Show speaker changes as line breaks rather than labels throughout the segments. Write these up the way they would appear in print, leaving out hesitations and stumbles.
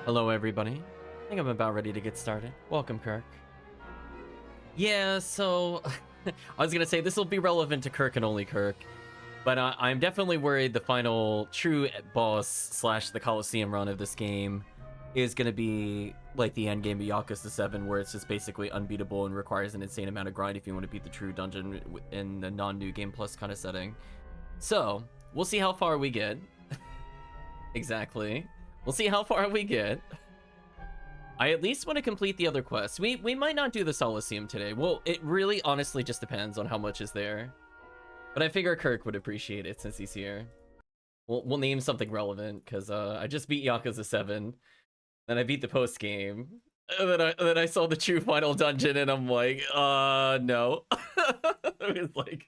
Hello, everybody. I think I'm about ready to get started. Welcome, Kirk. Yeah, so I was gonna say this will be relevant to Kirk and only Kirk, but I'm definitely worried the final true boss slash the Coliseum run of this game is gonna be like the end game of Yakuza 7, where it's just basically unbeatable and requires an insane amount of grind if you want to beat the true dungeon in the non-new game plus kind of setting. So we'll see how far we get. Exactly. We'll see how far we get. I at least want to complete the other quests. We might not do the Coliseum today. Well, it really honestly just depends on how much is there. But I figure Kirk would appreciate it since he's here. We'll name something relevant, because I just beat Yakuza 7. Then I beat the post-game. And then I saw the true final dungeon, and I'm like, no. It's like,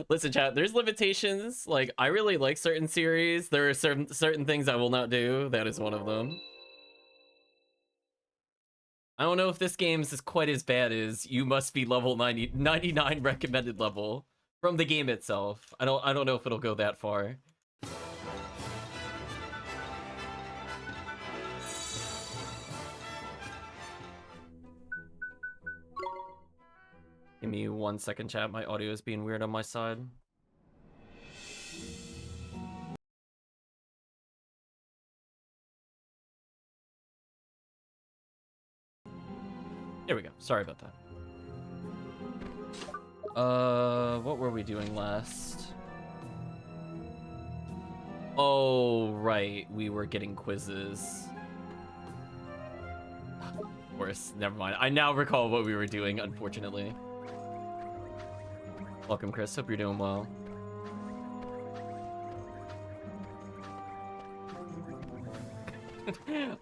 listen, chat, there's limitations. Like, I really like certain series. There are certain things I will not do. That is one of them. I don't know if this game's is quite as bad as you must be level 99 recommended level from the game itself. I don't know if it'll go that far. Give me 1 second, chat. My audio is being weird on my side. There we go. Sorry about that. What were we doing last? Oh, right. We were getting quizzes. Of course, never mind. I now recall what we were doing, unfortunately. Welcome, Chris. Hope you're doing well.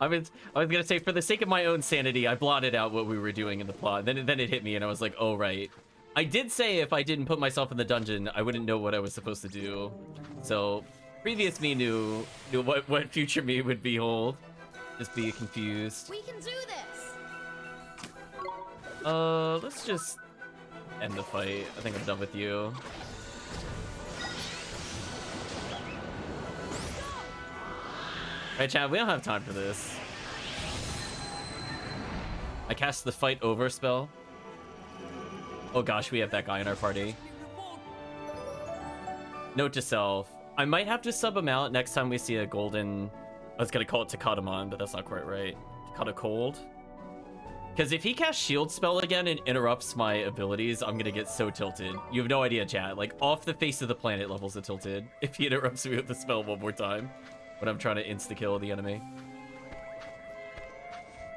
I was gonna say, for the sake of my own sanity, I blotted out what we were doing in the plot. Then it hit me, and I was like, oh, right. I did say if I didn't put myself in the dungeon, I wouldn't know what I was supposed to do. So, previous me knew what future me would behold. Just be confused.
We can do this!
Let's just end the fight. I think I'm done with you. Alright, chat, we don't have time for this. I cast the fight over spell. Oh gosh, we have that guy in our party. Note to self, I might have to sub him out next time we see a golden... I was gonna call it Takatamon, but that's not quite right. Takata Cold? Because if he casts shield spell again and interrupts my abilities, I'm gonna get so tilted. You have no idea, chat. Like, off the face of the planet levels of tilted if he interrupts me with the spell one more time when I'm trying to insta-kill the enemy.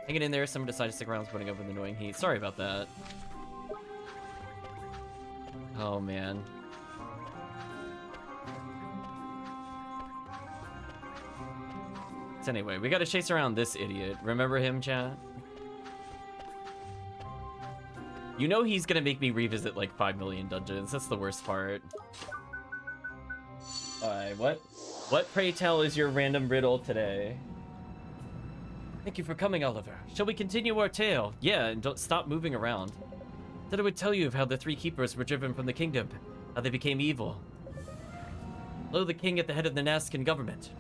Hanging in there, someone decided to stick around, putting up with annoying heat. Sorry about that. Oh, man. So anyway, we gotta chase around this idiot. Remember him, chat? You know he's gonna make me revisit like 5 million dungeons. That's the worst part. Alright, what pray tell is your random riddle today? Thank you for coming, Oliver. Shall we continue our tale? Yeah, and don't stop moving around. Said I would tell you of how the 3 keepers were driven from the kingdom, how they became evil. Lo, the king at the head of the Nazcan government.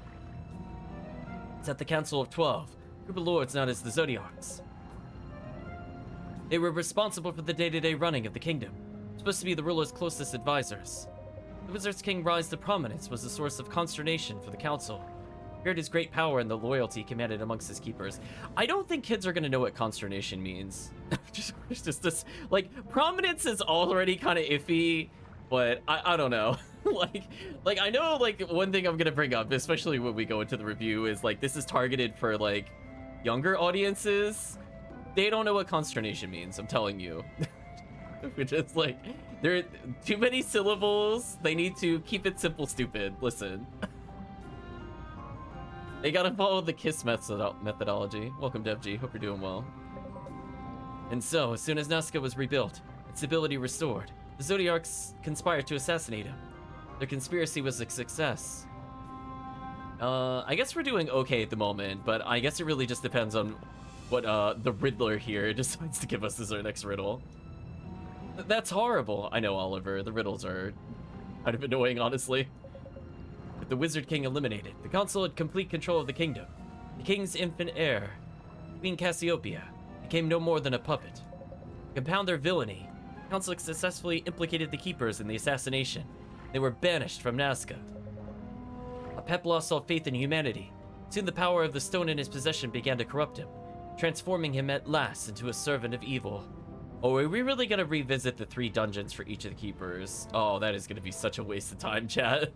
It's at the Council of 12, group of lords known as the Zodiacs. They were responsible for the day-to-day running of the kingdom, supposed to be the ruler's closest advisors. The Wizard's King's rise to prominence was a source of consternation for the council. Feared his great power and the loyalty commanded amongst his keepers. I don't think kids are gonna know what consternation means. just this, like, prominence is already kind of iffy, but I don't know. like I know, like, one thing I'm gonna bring up, especially when we go into the review, is like this is targeted for like younger audiences. They don't know what consternation means, I'm telling you. Which is like, there are too many syllables. They need to keep it simple, stupid. Listen. They gotta follow the KISS methodology. Welcome, DevG. Hope you're doing well. And so, as soon as Nazca was rebuilt, its ability restored, the Zodiacs conspired to assassinate him. Their conspiracy was a success. I guess we're doing okay at the moment, but I guess it really just depends on what the Riddler here decides to give us as our next riddle. That's horrible. I know, Oliver. The riddles are kind of annoying, honestly. With the Wizard King eliminated, the council had complete control of the kingdom. The king's infant heir, Queen Cassiopeia, became no more than a puppet. To compound their villainy, the council successfully implicated the keepers in the assassination. They were banished from Nazca. Apep lost all faith in humanity. Soon the power of the stone in his possession began to corrupt him, transforming him at last into a servant of evil. Oh, are we really gonna revisit the 3 dungeons for each of the keepers? Oh, that is gonna be such a waste of time, chat.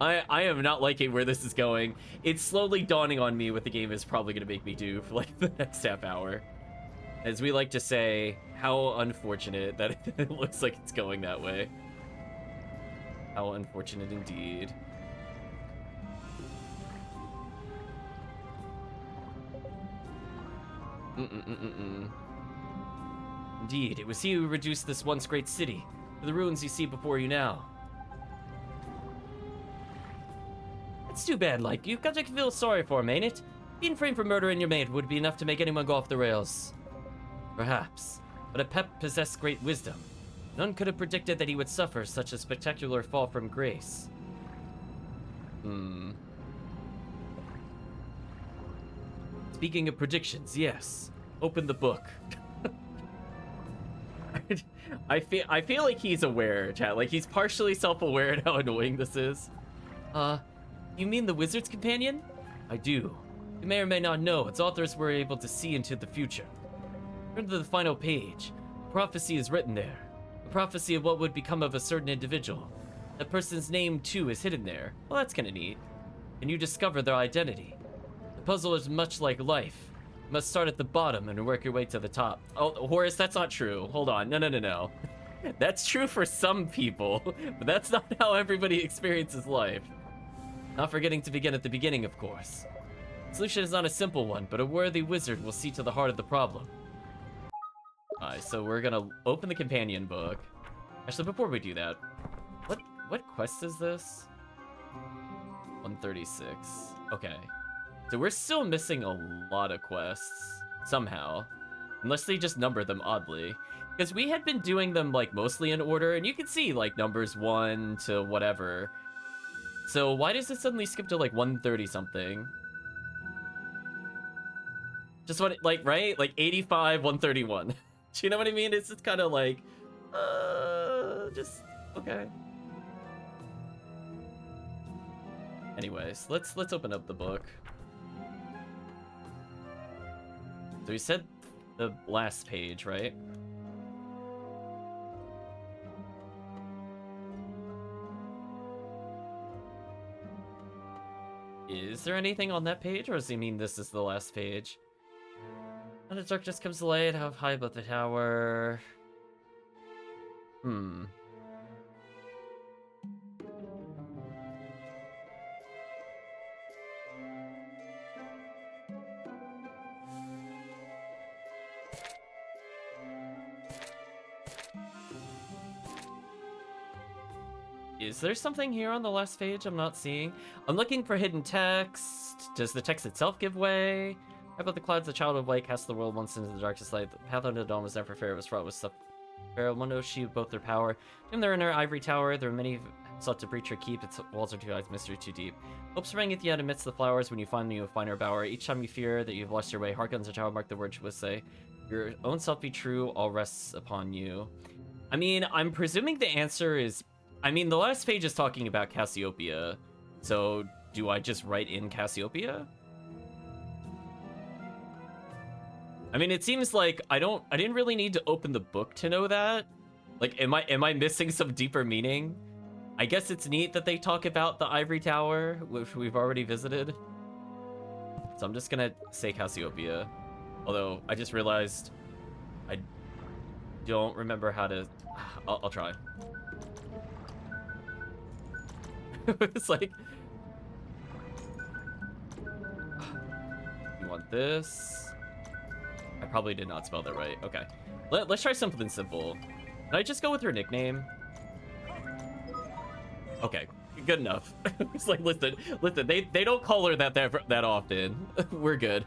I am not liking where this is going. It's slowly dawning on me what the game is probably gonna make me do for like the next half hour. As we like to say, how unfortunate that it looks like it's going that way. How unfortunate indeed. Indeed, it was he who reduced this once great city to the ruins you see before you now. It's too bad, like, you've got to feel sorry for him, ain't it? Being framed for murdering your maid would be enough to make anyone go off the rails. Perhaps, but Apep possessed great wisdom. None could have predicted that he would suffer such a spectacular fall from grace. Speaking of predictions, yes. Open the book. I feel like he's aware, chat. Like, he's partially self-aware at how annoying this is. You mean the Wizard's Companion? I do. You may or may not know, its authors were able to see into the future. Turn to the final page. A prophecy is written there. A prophecy of what would become of a certain individual. That person's name, too, is hidden there. Well, that's kind of neat. And you discover their identity. The puzzle is much like life. You must start at the bottom and work your way to the top. Oh, Horace, that's not true. Hold on. No. That's true for some people, but that's not how everybody experiences life. Not forgetting to begin at the beginning, of course. The solution is not a simple one, but a worthy wizard will see to the heart of the problem. Alright, so we're gonna open the companion book. Actually, before we do that, what quest is this? 136. Okay. So we're still missing a lot of quests, somehow. Unless they just number them oddly. Because we had been doing them, like, mostly in order, and you can see, like, numbers 1 to whatever. So why does it suddenly skip to, like, 130-something? Just what, like, right? Like, 85, 131. Do you know what I mean? It's just kind of like, just, okay. Anyways, let's open up the book. So we said the last page, right? Is there anything on that page, or does he mean this is the last page? And the darkness comes to light, how high above the tower? Is there something here on the last page I'm not seeing? I'm looking for hidden text. Does the text itself give way? How about the clouds, the child of light cast the world once into the darkest light. The path under the dawn was never fair, it was fraught with stuff. Pharaoh, one knows she both their power. In their inner ivory tower, there are many sought to breach or keep. Its walls are too high, mystery too deep. Hope springeth yet amidst the flowers when you find me a finer bower. Each time you fear that you've lost your way, hearken to child, mark the word she would say. Your own self be true, all rests upon you. I mean, I'm presuming the answer is... I mean, the last page is talking about Cassiopeia, so do I just write in Cassiopeia? I mean, it seems like I didn't really need to open the book to know that. Like, am I missing some deeper meaning? I guess it's neat that they talk about the Ivory Tower, which we've already visited. So I'm just gonna say Cassiopeia. Although, I just realized I don't remember how to... I'll try. It's like... You want this? I probably did not spell that right. Okay. Let's try something simple. Can I just go with her nickname? Okay. Good enough. It's like, listen, they don't call her that often. We're good.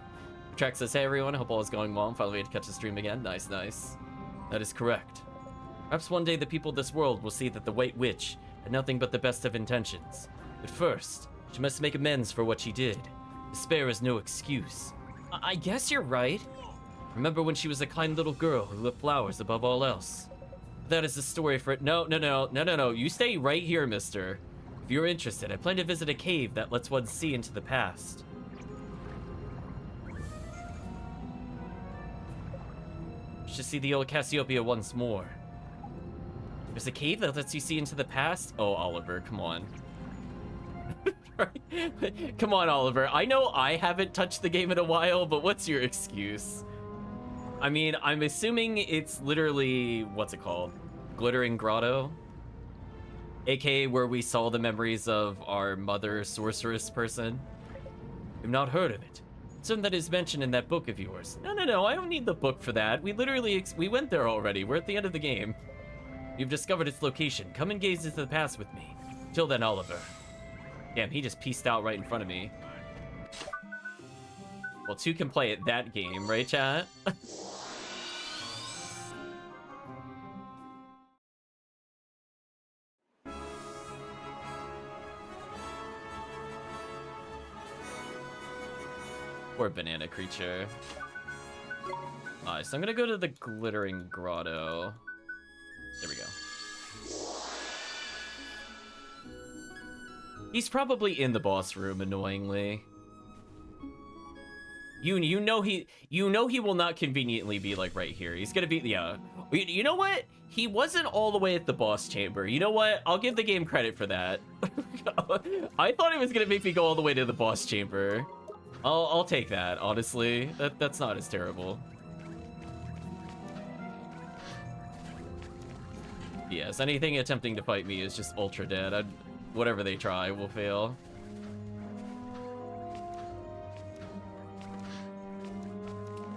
Track says, hey everyone, hope all is going well. I'm finally able to catch the stream again. Nice. That is correct. Perhaps one day the people of this world will see that the White Witch had nothing but the best of intentions. But first, she must make amends for what she did. Despair is no excuse. I guess you're right. Remember when she was a kind little girl who loved flowers above all else? That is the story for it. No. You stay right here, mister. If you're interested, I plan to visit a cave that lets one see into the past. Let's just see the old Cassiopeia once more. There's a cave that lets you see into the past? Oh, Oliver, come on. Come on, Oliver. I know I haven't touched the game in a while, but what's your excuse? I mean, I'm assuming it's literally, what's it called? Glittering Grotto? AKA where we saw the memories of our mother sorceress person. You've not heard of it. Something that is mentioned in that book of yours. No, I don't need the book for that. We literally, we went there already. We're at the end of the game. You've discovered its location. Come and gaze into the past with me. Till then, Oliver. Damn, he just pieced out right in front of me. Well, two can play at that game, right, chat? Poor banana creature. Alright, so I'm gonna go to the Glittering Grotto. There we go. He's probably in the boss room, annoyingly. You know he will not conveniently be like right here. He's gonna be, yeah. You know what? He wasn't all the way at the boss chamber. You know what? I'll give the game credit for that. I thought it was gonna make me go all the way to the boss chamber. I'll take that, honestly. That's not as terrible. Yes, anything attempting to fight me is just ultra dead. Whatever they try will fail.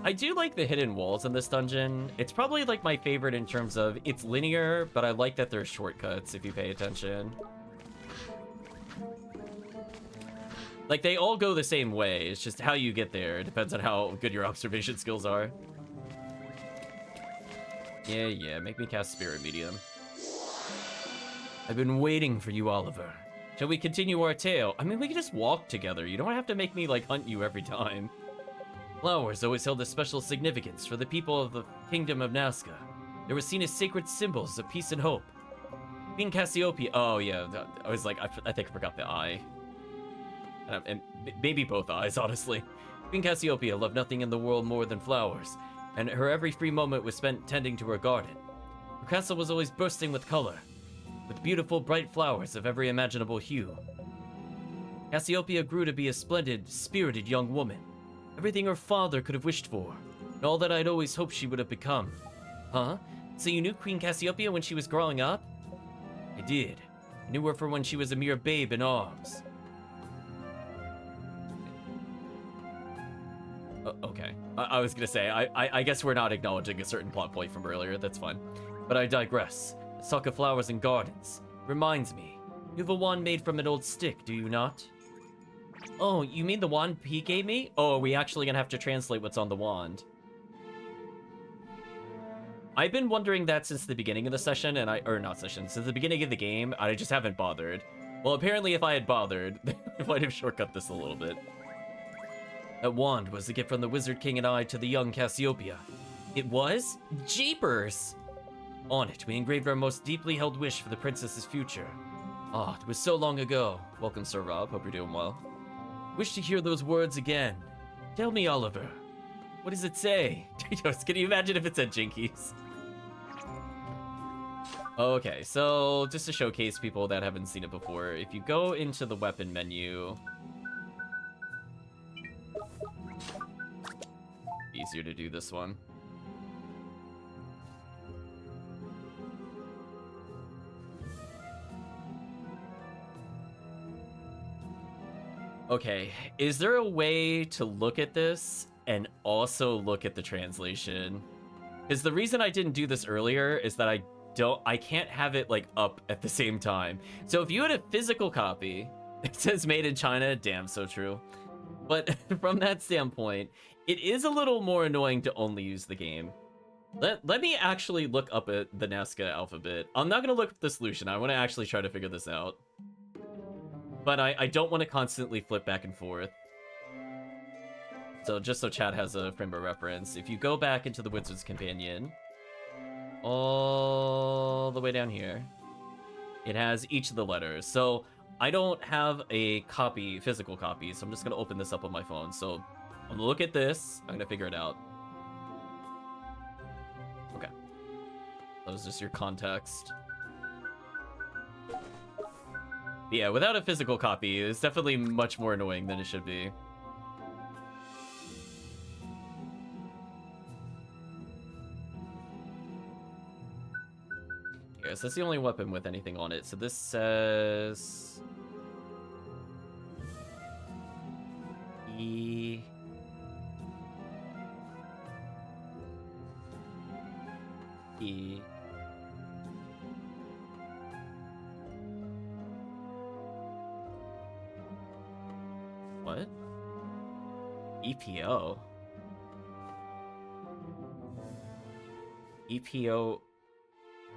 I do like the hidden walls in this dungeon. It's probably like my favorite in terms of it's linear, but I like that there's shortcuts if you pay attention. Like, they all go the same way. It's just how you get there. It depends on how good your observation skills are. Yeah, make me cast Spirit Medium. I've been waiting for you, Oliver. Shall we continue our tale? I mean, we can just walk together. You don't have to make me, like, hunt you every time. Flowers always held a special significance for the people of the Kingdom of Nazca. They were seen as sacred symbols of peace and hope. Queen Cassiopeia... Oh, yeah. I was like, I think I forgot the eye. And maybe both eyes, honestly. Queen Cassiopeia loved nothing in the world more than flowers, and her every free moment was spent tending to her garden. Her castle was always bursting with color, with beautiful, bright flowers of every imaginable hue. Cassiopeia grew to be a splendid, spirited young woman, everything her father could have wished for, and all that I'd always hoped she would have become. Huh? So you knew Queen Cassiopeia when she was growing up? I did. I knew her from when she was a mere babe in arms. Okay. I was gonna say, I guess we're not acknowledging a certain plot point from earlier, that's fine. But I digress. Let's talk of flowers and gardens. Reminds me, you have a wand made from an old stick, do you not? Oh, you mean the wand P gave me? Oh, are we actually gonna have to translate what's on the wand? I've been wondering that since the beginning of the session, since the beginning of the game, I just haven't bothered. Well, apparently if I had bothered, I might have shortcut this a little bit. That wand was a gift from the Wizard King and I to the young Cassiopeia. It was? Jeepers! On it, we engraved our most deeply held wish for the princess's future. Ah, it was so long ago. Welcome, Sir Rob. Hope you're doing well. Wish to hear those words again. Tell me, Oliver. What does it say? Can you imagine if it said Jinkies? Okay, so just to showcase people that haven't seen it before, if you go into the weapon menu... Easier to do this one. Okay, is there a way to look at this and also look at the translation? Because the reason I didn't do this earlier is that I can't have it like up at the same time. So if you had a physical copy, it says made in China, damn so true. But from that standpoint, it is a little more annoying to only use the game. Let me actually look up at the Nazca alphabet. I'm not going to look up the solution. I want to actually try to figure this out. But I don't want to constantly flip back and forth. So just so chat has a frame of reference, if you go back into the Wizard's Companion, all the way down here, it has each of the letters. So I don't have a copy, physical copy, so I'm just gonna open this up on my phone. So I'm gonna look at this, I'm gonna figure it out. Okay. That was just your context. Yeah, without a physical copy, it's definitely much more annoying than it should be. Yes, that's the only weapon with anything on it. So this says... E... E... What? EPO? EPO...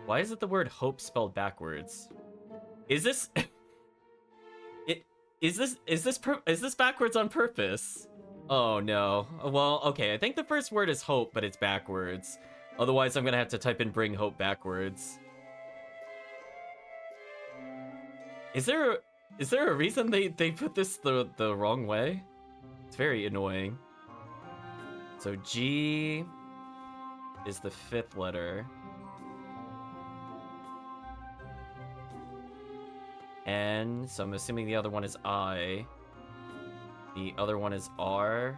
Why is it the word hope spelled backwards? Is this... Is this backwards on purpose? Oh no. Well, okay, I think the first word is hope, but it's backwards. Otherwise, I'm gonna have to type in bring hope backwards. Is there a reason they put this the wrong way? It's very annoying. So G is the 5th letter. N, so I'm assuming the other one is I. The other one is R.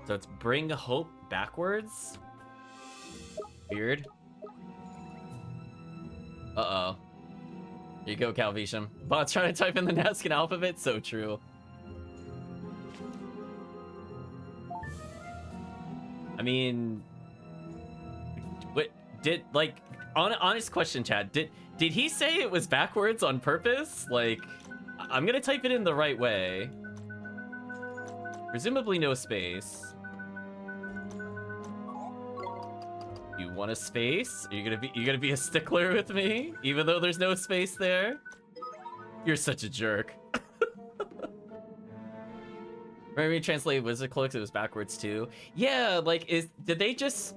So it's bring hope backwards? Weird. Uh-oh. Here you go, Calvisham. Bot's trying to type in the Nazcan alphabet? So true. I mean... What, did, like... Honest question, Chad. Did he say it was backwards on purpose? Like, I'm gonna type it in the right way. Presumably no space. You want a space? Are you gonna be a stickler with me? Even though there's no space there? You're such a jerk. Remember we translated Wizard Cloaks, it was backwards too? Yeah, like, did they just...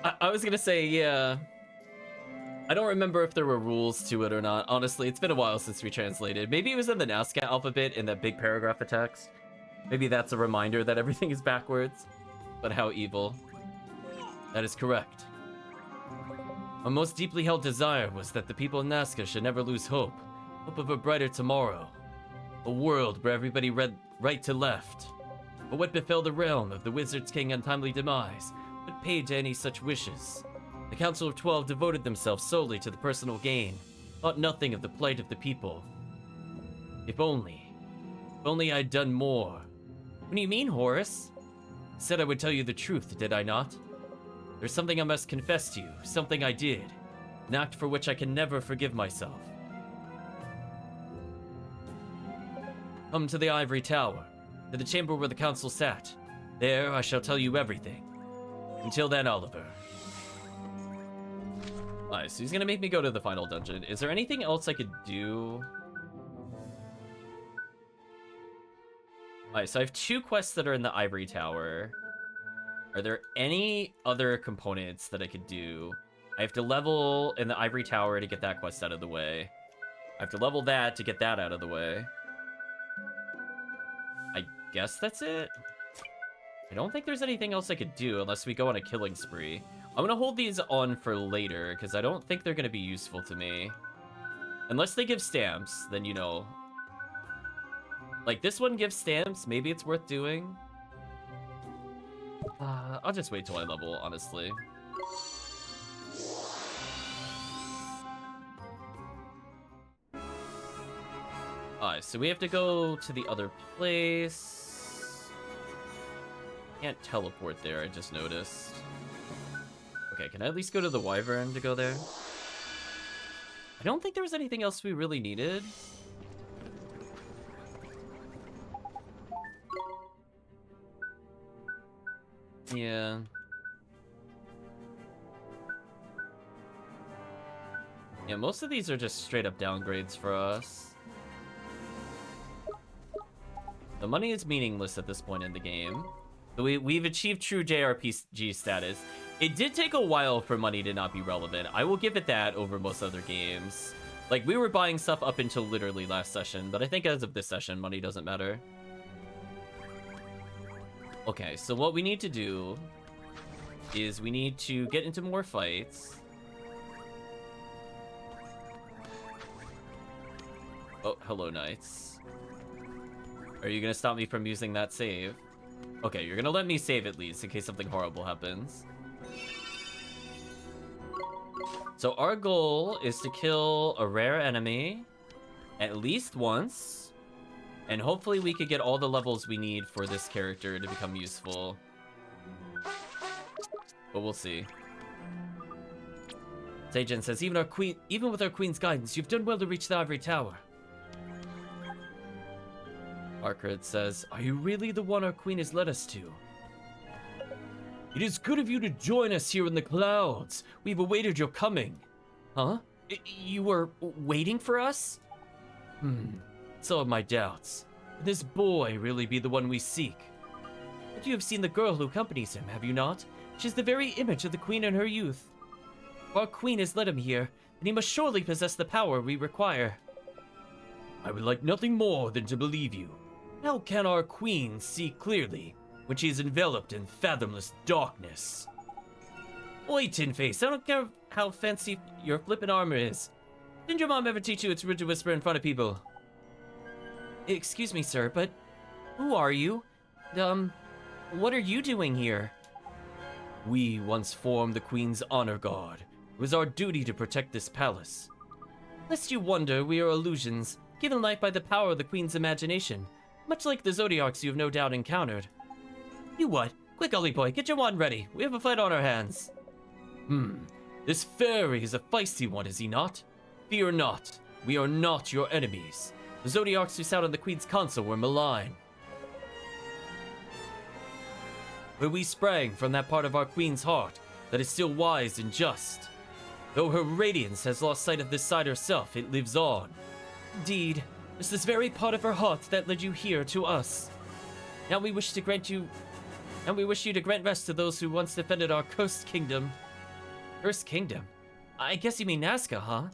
I was gonna say, yeah. I don't remember if there were rules to it or not. Honestly, it's been a while since we translated. Maybe it was in the Nazca alphabet in that big paragraph of text. Maybe that's a reminder that everything is backwards. But how evil. That is correct. My most deeply held desire was that the people in Nazca should never lose hope. Hope of a brighter tomorrow. A world where everybody read right to left. But what befell the realm of the Wizard's King untimely demise? What paid to any such wishes? The Council of 12 devoted themselves solely to the personal gain, thought nothing of the plight of the people. If only I'd done more. What do you mean, Horace? I said I would tell you the truth, did I not? There's something I must confess to you, something I did, an act for which I can never forgive myself. Come to the Ivory Tower, to the chamber where the Council sat. There I shall tell you everything. Until then, Oliver. Nice, so he's gonna make me go to the final dungeon. Is there anything else I could do? Alright, so I have 2 quests that are in the Ivory Tower. Are there any other components that I could do? I have to level in the Ivory Tower to get that quest out of the way. I have to level that to get that out of the way. I guess that's it? I don't think there's anything else I could do unless we go on a killing spree. I'm gonna hold these on for later, because I don't think they're gonna be useful to me. Unless they give stamps, then you know. Like, this one gives stamps, maybe it's worth doing. I'll just wait till I level, honestly. Alright, so we have to go to the other place. Can't teleport there, I just noticed. Okay, can I at least go to the Wyvern to go there? I don't think there was anything else we really needed. Yeah. Yeah, most of these are just straight up downgrades for us. The money is meaningless at this point in the game. So we've achieved true JRPG status. It did take a while for money to not be relevant. I will give it that over most other games. Like, we were buying stuff up until literally last session, but I think as of this session, money doesn't matter. Okay, so what we need to do is we need to get into more fights. Oh, hello, knights. Are you gonna stop me from using that save? Okay, you're gonna let me save at least in case something horrible happens. So our goal is to kill a rare enemy at least once, and hopefully we could get all the levels we need for this character to become useful. But we'll see. Seijin says, even with our queen's guidance, you've done well to reach the ivory tower. Arkrid says, are you really the one our queen has led us to? It is good of you to join us here in the clouds. We've awaited your coming. Huh? You were waiting for us? So have my doubts. Can this boy really be the one we seek? But you have seen the girl who accompanies him, have you not? She's the very image of the queen in her youth. Our queen has led him here, and he must surely possess the power we require. I would like nothing more than to believe you. How can our queen see clearly when she is enveloped in fathomless darkness? Oi, Tin Face, I don't care how fancy your flippin' armor is. Didn't your mom ever teach you it's rude to whisper in front of people? Excuse me, sir, but who are you? What are you doing here? We once formed the Queen's Honor Guard. It was our duty to protect this palace. Lest you wonder, we are illusions, given life by the power of the Queen's imagination, much like the Zodiacs you've no doubt encountered. You what? Quick, Ollie boy, get your wand ready. We have a fight on our hands. This fairy is a feisty one, is he not? Fear not. We are not your enemies. The Zodiacs who sat on the Queen's console were malign. But we sprang from that part of our Queen's heart that is still wise and just. Though her radiance has lost sight of this side herself, it lives on. Indeed, it's this very part of her heart that led you here to us. Now we wish you to grant rest to those who once defended our cursed kingdom. Cursed kingdom? I guess you mean Nazca, huh?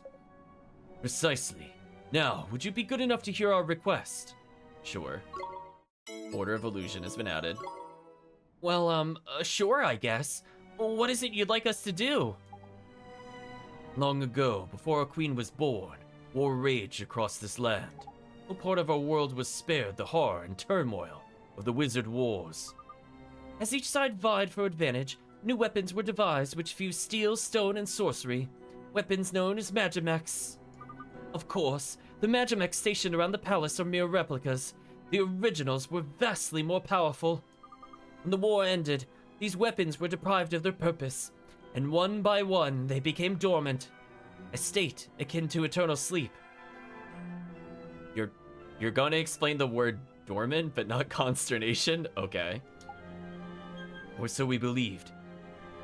Precisely. Now, would you be good enough to hear our request? Sure. Order of Illusion has been added. Well, sure, I guess. What is it you'd like us to do? Long ago, before our queen was born, war raged across this land. No part of our world was spared the horror and turmoil of the wizard wars. As each side vied for advantage, new weapons were devised which fused steel, stone, and sorcery, weapons known as Magimex. Of course, the Magimex stationed around the palace are mere replicas. The originals were vastly more powerful. When the war ended, these weapons were deprived of their purpose, and one by one they became dormant, a state akin to eternal sleep. You're gonna explain the word dormant, but not consternation? Okay. Or so we believed.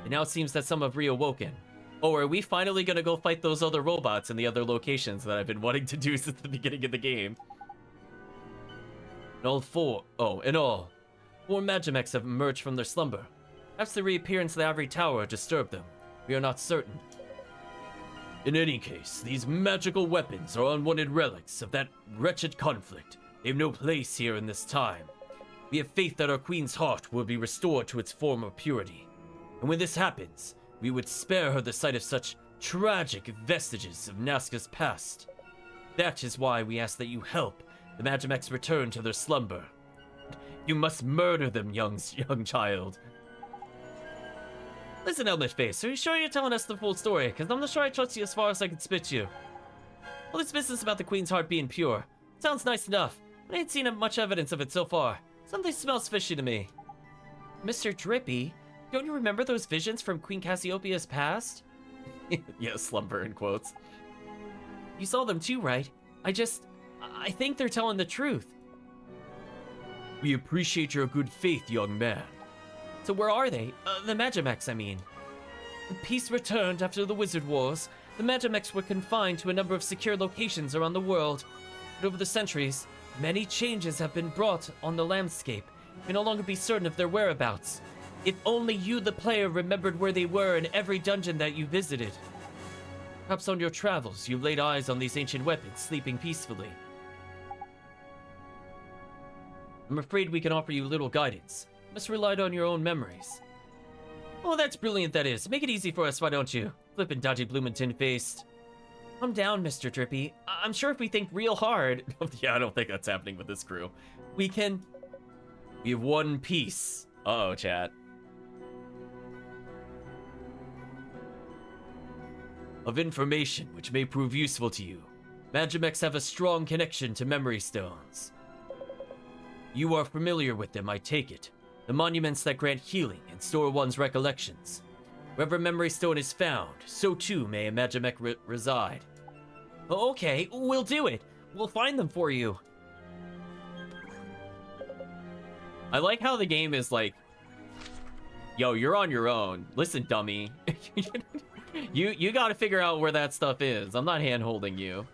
And now it seems that some have reawoken. Oh, are we finally gonna go fight those other robots in the other locations that I've been wanting to do since the beginning of the game? Four Magimex have emerged from their slumber. Perhaps the reappearance of the Ivory Tower disturbed them. We are not certain. In any case, these magical weapons are unwanted relics of that wretched conflict. They have no place here in this time. We have faith that our queen's heart will be restored to its former purity. And when this happens, we would spare her the sight of such tragic vestiges of Nazca's past. That is why we ask that you help the Magimex return to their slumber. You must murder them, young child. Listen, Helmet Face, are you sure you're telling us the full story? Because I'm not sure I trust you as far as I can spit you. All this business about the Queen's heart being pure sounds nice enough, but I ain't seen much evidence of it so far. Something smells fishy to me. Mr. Drippy, don't you remember those visions from Queen Cassiopeia's past? Yeah, slumber in quotes. You saw them too, right? I think they're telling the truth. We appreciate your good faith, young man. So where are they? The Magimex, I mean. The peace returned after the Wizard Wars. The Magimex were confined to a number of secure locations around the world. But over the centuries, Many changes have been brought on the landscape. You can no longer be certain of their whereabouts. If only you, the player, remembered where they were in every dungeon that you visited. Perhaps on your travels, you laid eyes on these ancient weapons, sleeping peacefully. I'm afraid we can offer you little guidance. You must rely on your own memories. Oh, that's brilliant, that is. Make it easy for us, why don't you? Flippin' dodgy Bloomington-faced. Calm down, Mr. Drippy. I'm sure if we think real hard... Yeah, I don't think that's happening with this crew. We can... We have one piece. Uh-oh, chat. Of information which may prove useful to you. Magimeks have a strong connection to memory stones. You are familiar with them, I take it. The monuments that grant healing and store one's recollections. Wherever memory stone is found, so too may a Magimek reside. Okay, we'll do it. We'll find them for you. I like how the game is like, yo, you're on your own. Listen, dummy. You gotta figure out where that stuff is. I'm not hand-holding you.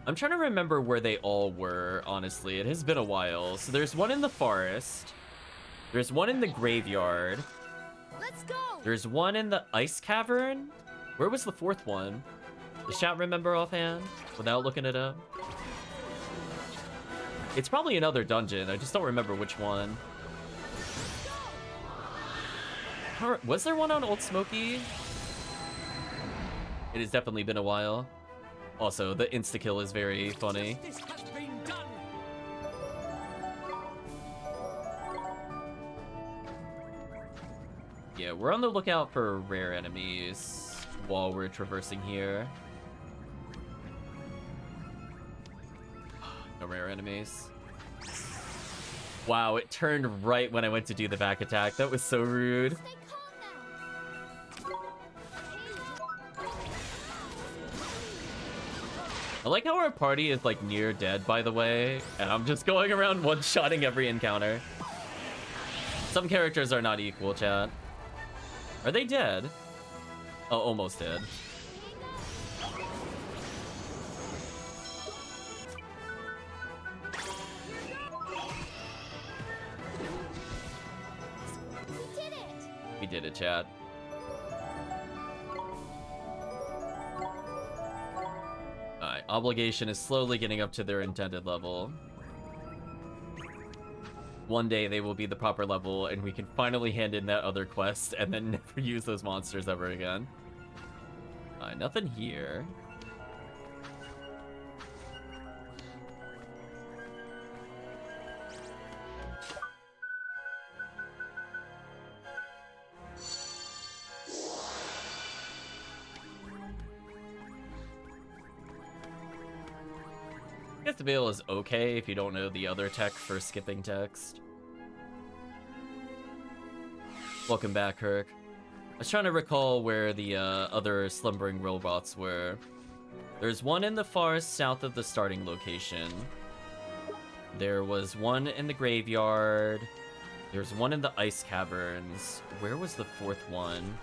I'm trying to remember where they all were, honestly. It has been a while. So there's one in the forest. There's one in the graveyard.
Let's go.
There's one in the ice cavern. Where was the fourth one? Does chat remember offhand without looking it up? It's probably another dungeon. I just don't remember which one. Was there one on Old Smoky? It has definitely been a while. Also, the insta-kill is very funny. Yeah, we're on the lookout for rare enemies while we're traversing here. No rare enemies. Wow, it turned right when I went to do the back attack. That was so rude. I like how our party is like near dead, by the way, and I'm just going around one-shotting every encounter. Some characters are not equal, chat. Are they dead? Oh, almost dead. We did it, chat. Alright, obligation is slowly getting up to their intended level. One day they will be the proper level and we can finally hand in that other quest and then never use those monsters ever again. Alright, nothing here. I guess the veil is okay if you don't know the other tech for skipping text. Welcome back, Kirk. I was trying to recall where the other slumbering robots were. There's one in the forest south of the starting location. There was one in the graveyard. There's one in the ice caverns. Where was the fourth one?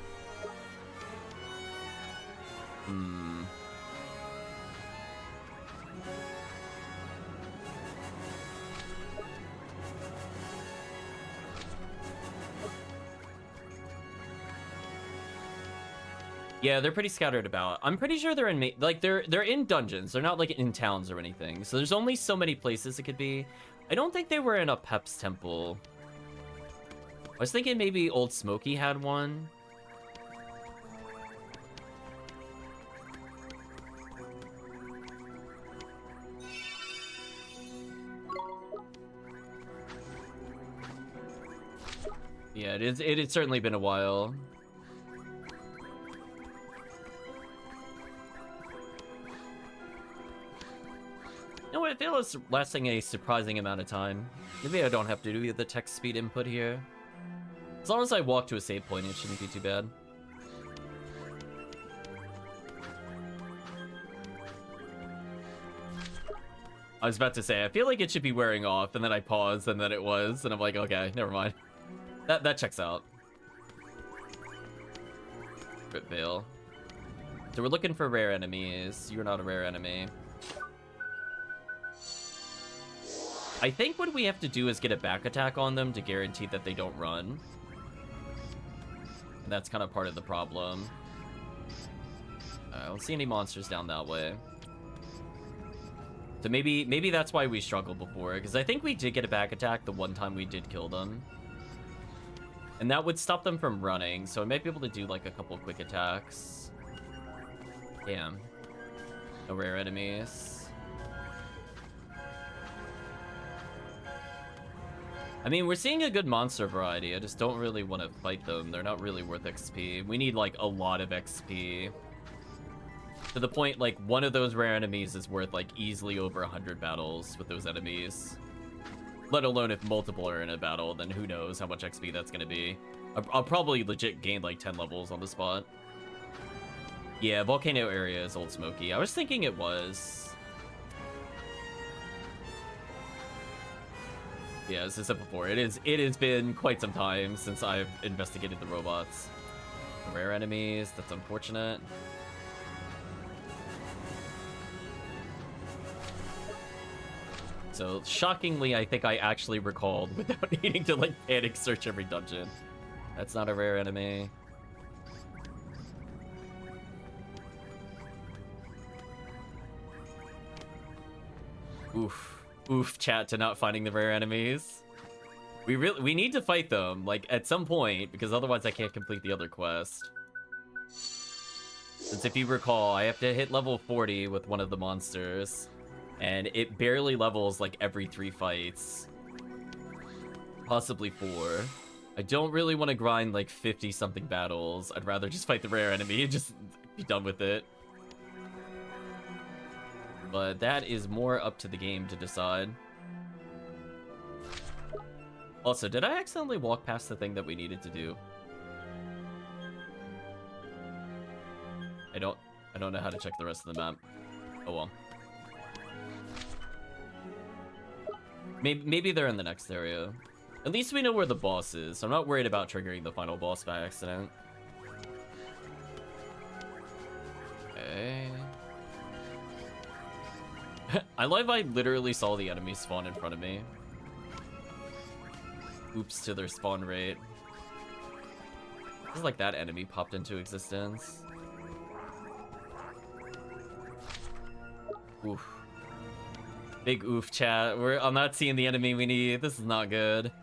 Yeah, they're pretty scattered about. I'm pretty sure they're in they're in dungeons. They're not like in towns or anything. So there's only so many places it could be. I don't think they were in a Pep's temple. I was thinking maybe Old Smoky had one. Yeah, it had certainly been a while. You know what, I feel it's lasting a surprising amount of time. Maybe I don't have to do the text speed input here. As long as I walk to a save point, it shouldn't be too bad. I was about to say, I feel like it should be wearing off, and then I paused, and then it was, and I'm like, okay, never mind. That checks out. Rip Veil. So we're looking for rare enemies. You're not a rare enemy. I think what we have to do is get a back attack on them to guarantee that they don't run. And that's kind of part of the problem. I don't see any monsters down that way. So maybe that's why we struggled before, because I think we did get a back attack the one time we did kill them. And that would stop them from running, so I might be able to do like a couple quick attacks. Damn. No rare enemies. I mean, we're seeing a good monster variety. I just don't really want to fight them. They're not really worth XP. We need like a lot of XP. To the point, like, one of those rare enemies is worth, like, easily over 100 battles with those enemies. Let alone if multiple are in a battle, then who knows how much XP that's gonna be. I'll probably legit gain, like, 10 levels on the spot. Yeah, Volcano area is Old Smoky. I was thinking it was. Yeah, as I said before, it has been quite some time since I've investigated the robots. Rare enemies, that's unfortunate. So, shockingly, I think I actually recalled without needing to, like, panic search every dungeon. That's not a rare enemy. Oof. Oof, chat, to not finding the rare enemies. We need to fight them, like, at some point, because otherwise I can't complete the other quest. Since if you recall, I have to hit level 40 with one of the monsters. And it barely levels like every 3 fights. Possibly 4. I don't really want to grind like 50-something battles. I'd rather just fight the rare enemy and just be done with it. But that is more up to the game to decide. Also, did I accidentally walk past the thing that we needed to do? I don't know how to check the rest of the map. Oh well. Maybe they're in the next area. At least we know where the boss is, so I'm not worried about triggering the final boss by accident. Okay. I literally saw the enemy spawn in front of me. Oops to their spawn rate. It's like that enemy popped into existence. Oof. Big oof, chat. I'm not seeing the enemy we need. This is not good.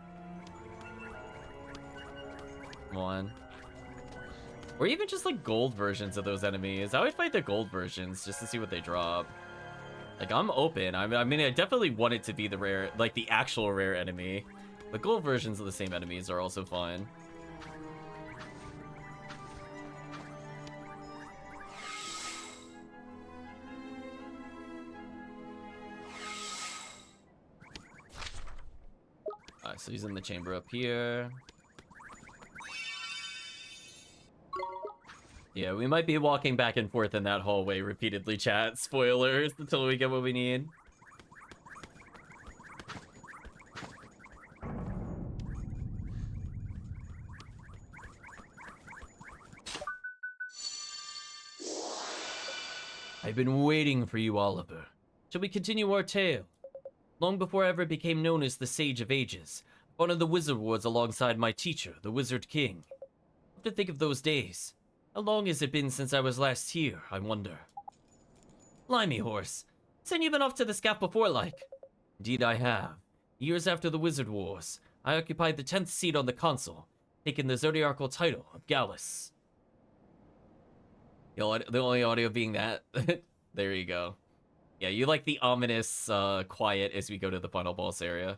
Come on. Or even just like gold versions of those enemies. I would fight the gold versions just to see what they drop. Like, I'm open. I mean, I definitely want it to be the rare, like the actual rare enemy. The gold versions of the same enemies are also fine. Alright, so he's in the chamber up here. Yeah, we might be walking back and forth in that hallway repeatedly, chat. Spoilers, until we get what we need. I've been waiting for you, Oliver. Shall we continue our tale? Long before I ever became known as the Sage of Ages, I won the Wizard Wars alongside my teacher, the Wizard King. I have to think of those days. How long has it been since I was last here, I wonder? Blimey, horse. Said you've been off to the scout before, like. Indeed I have. Years after the Wizard Wars, I occupied the 10th seat on the console, taking the zodiacal title of Gallus. The only audio being that. There you go. Yeah, you like the ominous quiet as we go to the final boss area.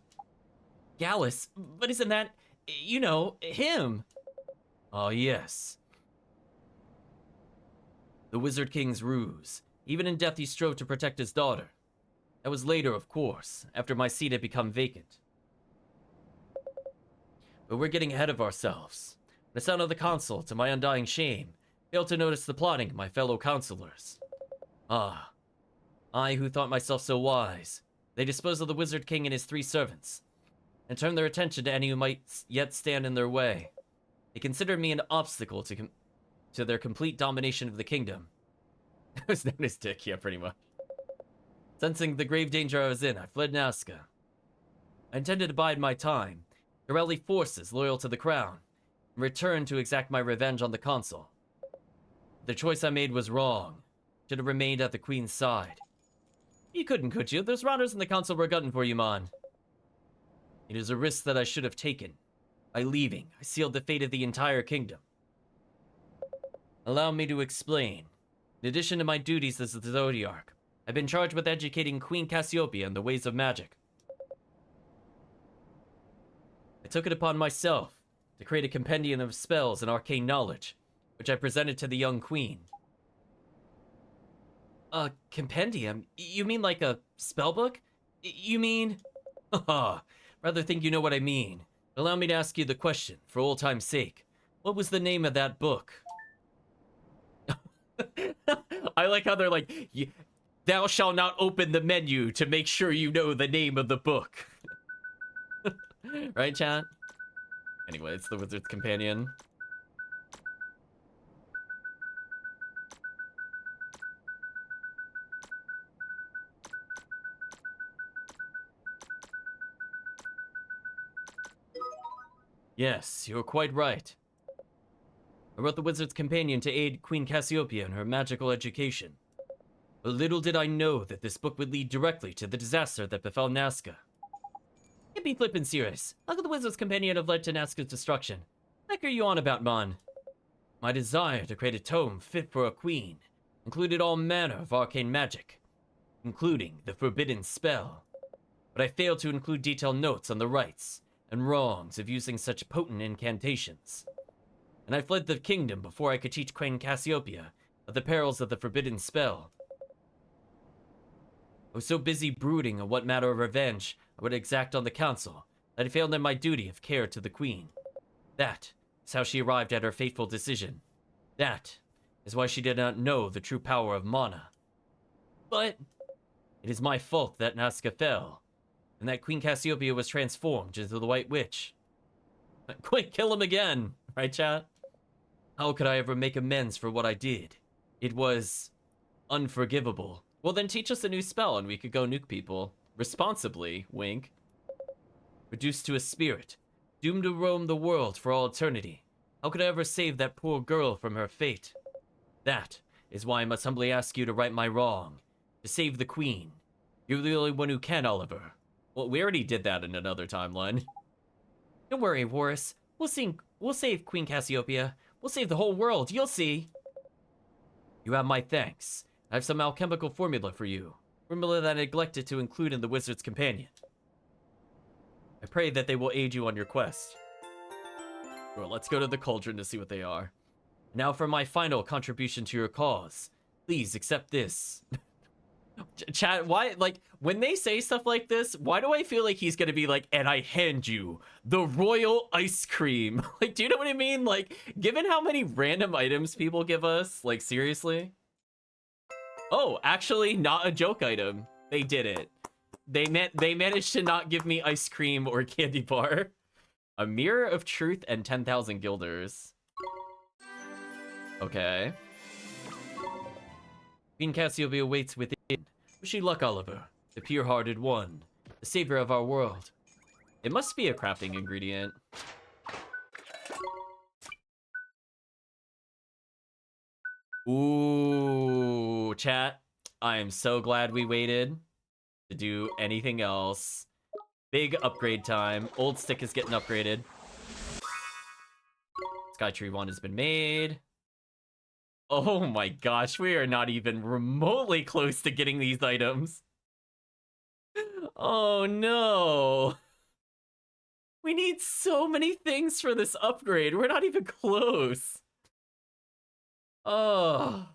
Gallus? But isn't that, you know, him? Oh, yes. The Wizard King's ruse. Even in death he strove to protect his daughter. That was later, of course, after my seat had become vacant. But we're getting ahead of ourselves. The sound of the console, to my undying shame, failed to notice the plotting of my fellow counselors. Ah, I who thought myself so wise. They disposed of the Wizard King and his 3 servants, and turned their attention to any who might yet stand in their way. They considered me an obstacle to their complete domination of the kingdom. I was known as Dick, yeah, pretty much. Sensing the grave danger I was in, I fled Nazca. I intended to bide my time, to rally forces loyal to the crown, and return to exact my revenge on the consul. The choice I made was wrong. Should have remained at the Queen's side. You couldn't, could you? Those rotters in the council were gunning for you, man. It is a risk that I should have taken. By leaving, I sealed the fate of the entire kingdom. Allow me to explain. In addition to my duties as the Zodiarch, I've been charged with educating Queen Cassiopeia in the ways of magic. I took it upon myself to create a compendium of spells and arcane knowledge, which I presented to the young queen. A compendium? You mean like a spellbook? You mean... Haha, rather think you know what I mean. Allow me to ask you the question, for old time's sake. What was the name of that book? I like how they're like, thou shalt not open the menu to make sure you know the name of the book. Right, chat? Anyway, it's the Wizard's Companion. Yes, you're quite right. I wrote the Wizard's Companion to aid Queen Cassiopeia in her magical education. But little did I know that this book would lead directly to the disaster that befell Nazca. Can't be flippin' serious. How could the Wizard's Companion have led to Nazca's destruction? What are you on about, Mon? My desire to create a tome fit for a queen included all manner of arcane magic, including the forbidden spell. But I failed to include detailed notes on the rights and wrongs of using such potent incantations. And I fled the kingdom before I could teach Queen Cassiopeia of the perils of the forbidden spell. I was so busy brooding on what matter of revenge I would exact on the council that I failed in my duty of care to the queen. That is how she arrived at her fateful decision. That is why she did not know the true power of mana. But it is my fault that Nazca fell, and that Queen Cassiopeia was transformed into the White Witch. Quick, kill him again! Right, chat? How could I ever make amends for what I did? It was unforgivable. Well, then teach us a new spell and we could go nuke people. Responsibly, wink. Reduced to a spirit, doomed to roam the world for all eternity. How could I ever save that poor girl from her fate? That is why I must humbly ask you to right my wrong. To save the queen. You're the only one who can, Oliver. Well, we already did that in another timeline. Don't worry, Horace. We'll save Queen Cassiopeia. We'll save the whole world, you'll see. You have my thanks. I have some alchemical formula for you. Formula that I neglected to include in the Wizard's Companion. I pray that they will aid you on your quest. Well, let's go to the cauldron to see what they are. Now for my final contribution to your cause. Please accept this. Chat, why, like, when they say stuff like this, why do I feel like he's gonna be like, and I hand you the royal ice cream? Like, do you know what I mean? Like, given how many random items people give us, like, seriously? Oh, actually, not a joke item. They did it. They managed to not give me ice cream or candy bar. A mirror of truth and 10,000 guilders. Okay. Queen Cassiopeia waits within. Wish you luck, Oliver, the pure-hearted one, the savior of our world. It must be a crafting ingredient. Ooh, chat. I am so glad we waited to do anything else. Big upgrade time. Old stick is getting upgraded. Skytree 1 has been made. Oh my gosh, we are not even remotely close to getting these items. Oh no. We need so many things for this upgrade. We're not even close. Oh.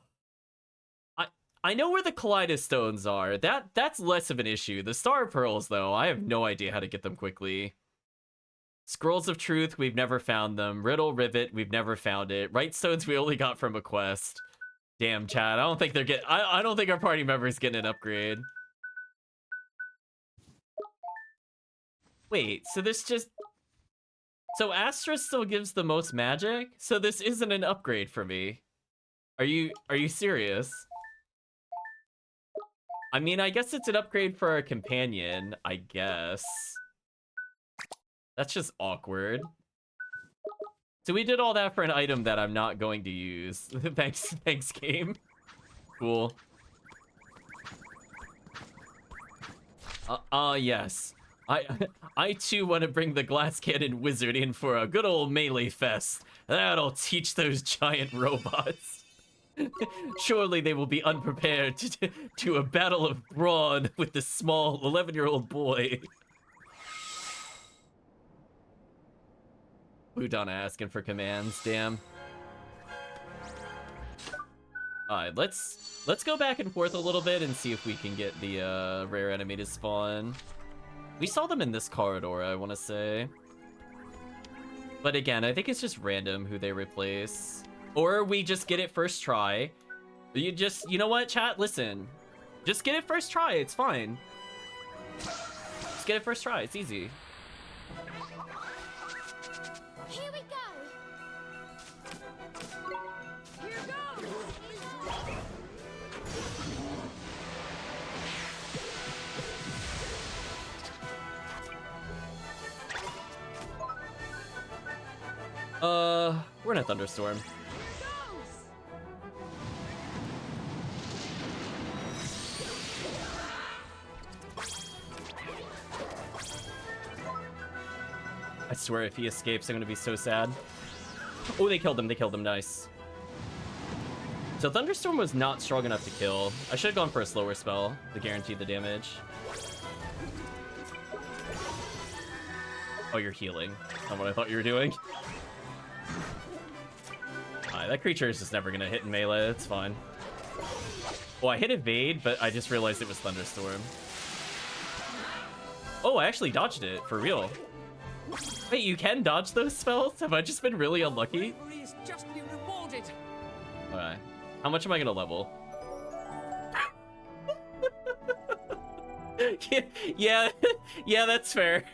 I know where the Kaleidos Stones are. That's less of an issue. The Star Pearls, though, I have no idea how to get them quickly. Scrolls of Truth, we've never found them. Riddle Rivet, we've never found it. Right Stones, we only got from a quest. Damn, Chad, I don't think they're getting... I don't think our party member's getting an upgrade. Wait, so this just... So Astra still gives the most magic? So this isn't an upgrade for me. Are you serious? I mean, I guess it's an upgrade for our companion, I guess. That's just awkward. So we did all that for an item that I'm not going to use. Thanks, game. Cool. Yes. I too want to bring the glass cannon wizard in for a good old melee fest. That'll teach those giant robots. Surely they will be unprepared to a battle of brawn with the small 11-year-old boy. Budana asking for commands, damn. Alright, let's go back and forth a little bit and see if we can get the rare enemy to spawn. We saw them in this corridor, I want to say. But again, I think it's just random who they replace. Or we just get it first try. You know what, chat? Listen. Just get it first try, it's fine. Just get it first try, it's easy.
Here we go. Here goes.
We're in a thunderstorm. I swear if he escapes, I'm gonna be so sad. Oh, they killed him, nice. So Thunderstorm was not strong enough to kill. I should have gone for a slower spell to guarantee the damage. Oh, you're healing. Not what I thought you were doing. That creature is just never gonna hit in melee, it's fine. Oh, I hit evade, but I just realized it was Thunderstorm. Oh, I actually dodged it, for real. Wait, you can dodge those spells? Have I just been really unlucky? Alright. How much am I gonna level? yeah, that's fair.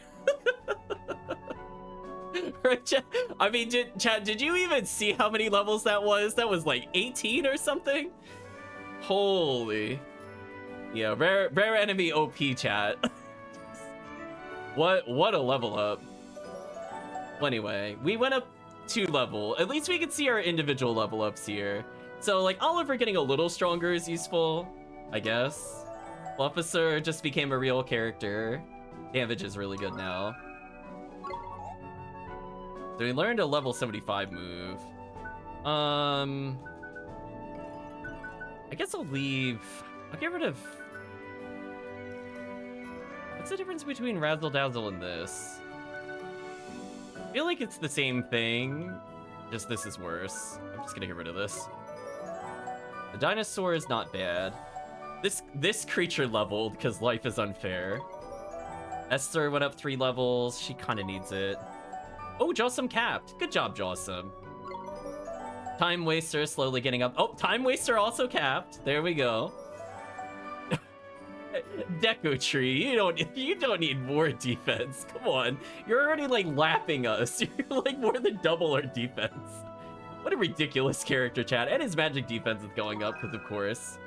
Right, I mean, Chad, did you even see how many levels that was? That was like 18 or something? Holy. Yeah, rare enemy OP, chat. What a level up. Well, anyway, we went up 2 level. At least we can see our individual level ups here. So, like, Oliver getting a little stronger is useful, I guess. Officer just became a real character. Damage is really good now. So we learned a level 75 move. I guess I'll get rid of... What's the difference between Razzle Dazzle and this? I feel like it's the same thing, just this is worse. I'm just gonna get rid of this. The dinosaur is not bad. This creature leveled because life is unfair. Esther went up 3 levels. She kind of needs it. Oh, Jawsome capped. Good job, Jawsome. Time Waster slowly getting up. Oh, Time Waster also capped. There we go. Deco Tree, you don't need more defense. Come on, you're already like lapping us. You're like more than double our defense. What a ridiculous character, chat. And his magic defense is going up because, of course.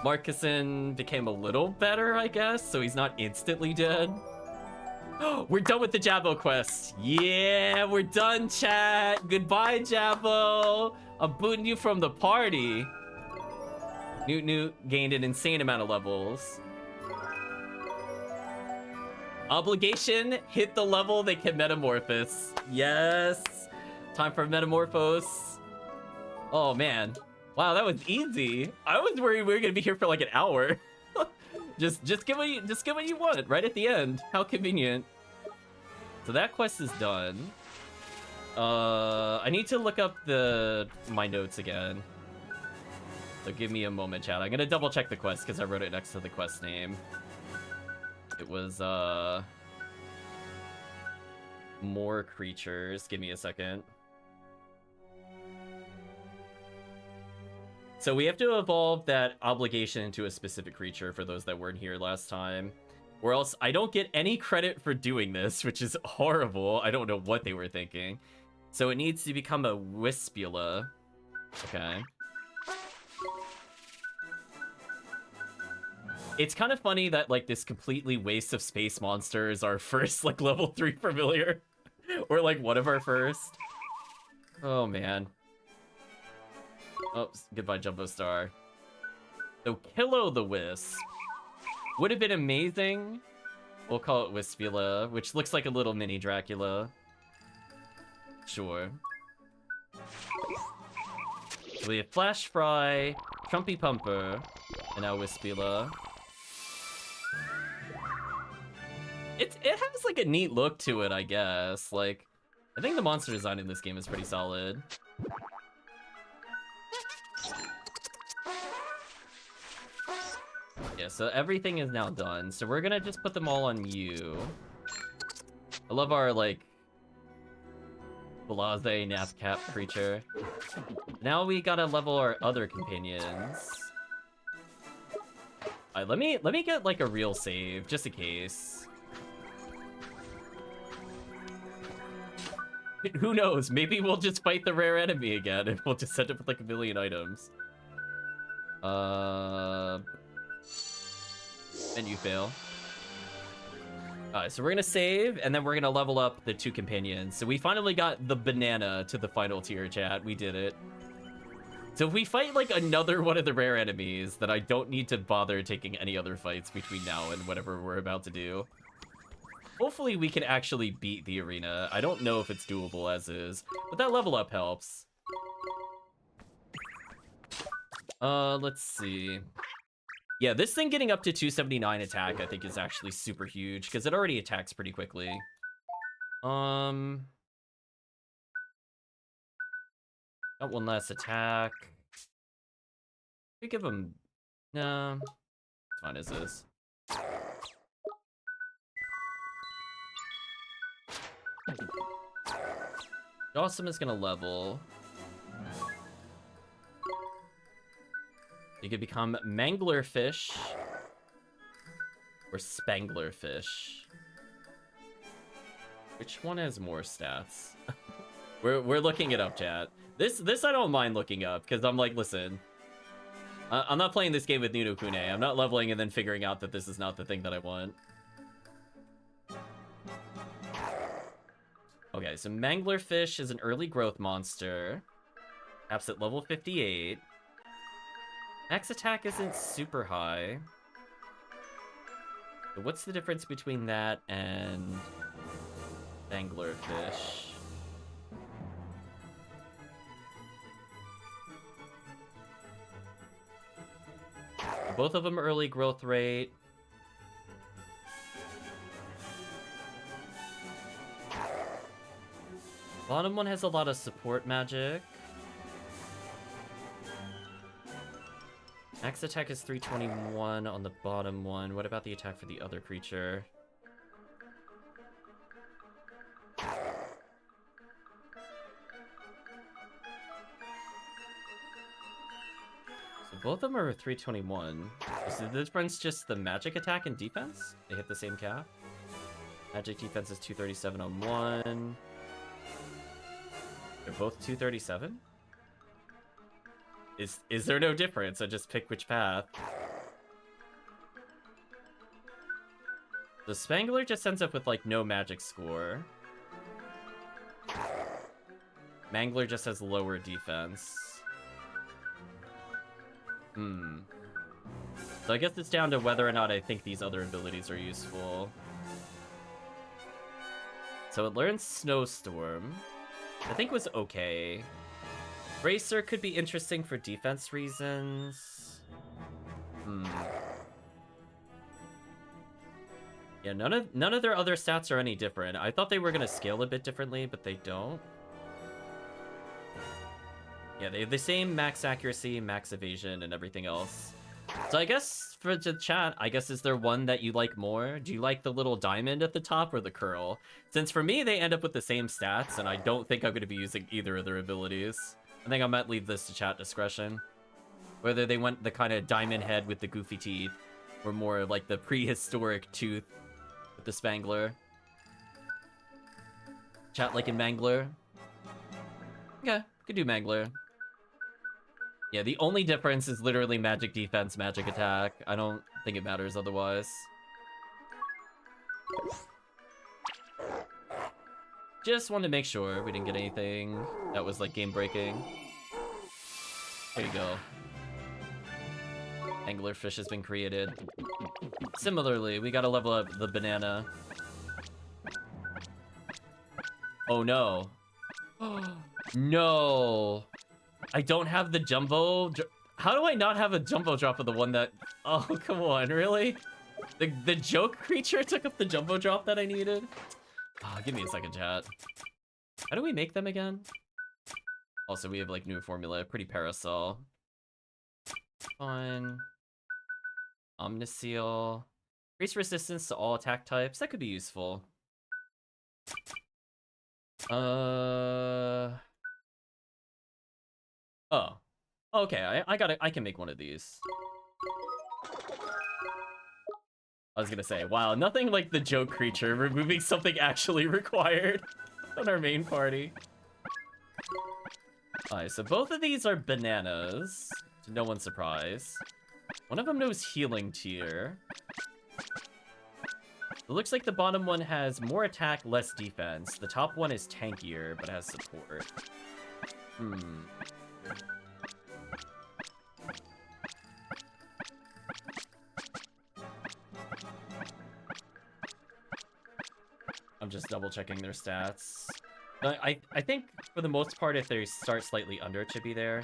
Marcuson became a little better, I guess, so he's not instantly dead. We're done with the Jabbo quest. Yeah, we're done, chat. Goodbye, Jabbo. I'm booting you from the party. Newt gained an insane amount of levels. Obligation hit the level they can metamorphose. Yes. Time for metamorphose. Oh man. Wow, that was easy. I was worried we were gonna be here for like an hour. just get what you want right at the end. How convenient. So that quest is done. I need to look up my notes again. So give me a moment, chat. I'm gonna double check the quest because I wrote it next to the quest name. It was more creatures. Give me a second. So we have to evolve that obligation into a specific creature for those that weren't here last time. Or else I don't get any credit for doing this, which is horrible. I don't know what they were thinking. So it needs to become a Wispula. Okay. It's kind of funny that like this completely waste of space monster is our first like level 3 familiar. Or like one of our first. Oh man. Oh, goodbye Jumbo Star. So Kilo the Wisp would have been amazing. We'll call it Wispula, which looks like a little mini Dracula. Sure. So we have Flash Fry, Trumpy Pumper, and now Wispula. It has like a neat look to it, I guess. Like, I think the monster design in this game is pretty solid. Yeah, so everything is now done. So we're gonna just put them all on you. I love our, like, blase napcap creature. Now we gotta level our other companions. Alright, let me get, like, a real save, just in case. Who knows? Maybe we'll just fight the rare enemy again, and we'll just end up with, like, a million items. And you fail. Alright, so we're gonna save, and then we're gonna level up the 2 companions. So we finally got the banana to the final tier, chat. We did it. So if we fight, like, another one of the rare enemies, then I don't need to bother taking any other fights between now and whatever we're about to do. Hopefully we can actually beat the arena. I don't know if it's doable as is, but that level up helps. Let's see. Yeah, this thing getting up to 279 attack, I think, is actually super huge, because it already attacks pretty quickly. Got one less attack. We give him... Nah. It's fine as is. Awesome is gonna level. You could become Manglerfish or Spanglerfish. Which one has more stats? we're looking it up, chat. This I don't mind looking up, because I'm like, listen, I'm not playing this game with Ni no Kuni. I'm not leveling and then figuring out that this is not the thing that I want. Okay, so Manglerfish is an early growth monster. Caps at level 58. Max attack isn't super high. So what's the difference between that and Manglerfish? Both of them early growth rate. Bottom one has a lot of support magic. Max attack is 321 on the bottom one. What about the attack for the other creature? So both of them are 321. Is the difference just the magic attack and defense? They hit the same cap? Magic defense is 237 on one. They're both 237? Is there no difference? I just pick which path. The Spangler just ends up with, like, no magic score. Mangler just has lower defense. So I guess it's down to whether or not I think these other abilities are useful. So it learns Snowstorm. I think was okay. Bracer could be interesting for defense reasons. Yeah, none of their other stats are any different. I thought they were gonna scale a bit differently, but they don't. Yeah, they have the same max accuracy, max evasion, and everything else. So I guess for the chat, I guess is there one that you like more? Do you like the little diamond at the top or the curl? Since for me, they end up with the same stats, and I don't think I'm going to be using either of their abilities. I think I might leave this to chat discretion. Whether they went the kind of diamond head with the goofy teeth, or more like the prehistoric tooth with the Spangler. Chat like in Mangler. Okay, could do Mangler. Yeah, the only difference is literally magic defense, magic attack. I don't think it matters otherwise. Just wanted to make sure we didn't get anything that was like game breaking. There you go. Anglerfish has been created. Similarly, we gotta level up the banana. Oh no. No. I don't have the jumbo. How do I not have a jumbo drop of the one that... Oh, come on, really? The joke creature took up the jumbo drop that I needed? Oh, give me a second, chat. How do we make them again? Also, we have like new formula. Pretty parasol. Fine. Omniseal. Increase resistance to all attack types. That could be useful. Oh. Okay, I can make one of these. I was gonna say, wow, nothing like the joke creature removing something actually required on our main party. Alright, so both of these are bananas, to no one's surprise. One of them knows healing tier. It looks like the bottom one has more attack, less defense. The top one is tankier, but has support. I'm just double checking their stats. I think for the most part, if they start slightly under, it should be there.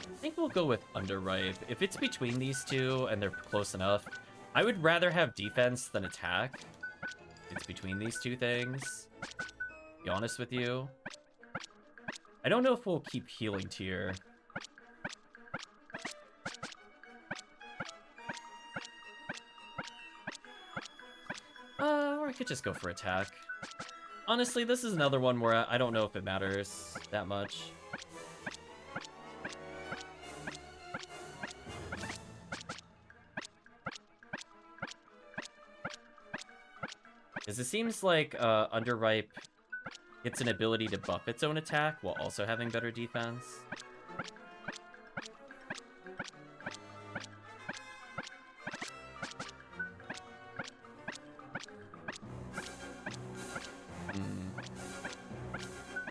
I think we'll go with underripe. If it's between these two and they're close enough, I would rather have defense than attack. It's between these two things. Be honest with you. I don't know if we'll keep healing tier. Or I could just go for attack. Honestly, this is another one where I don't know if it matters that much. Because it seems like Underripe gets an ability to buff its own attack while also having better defense.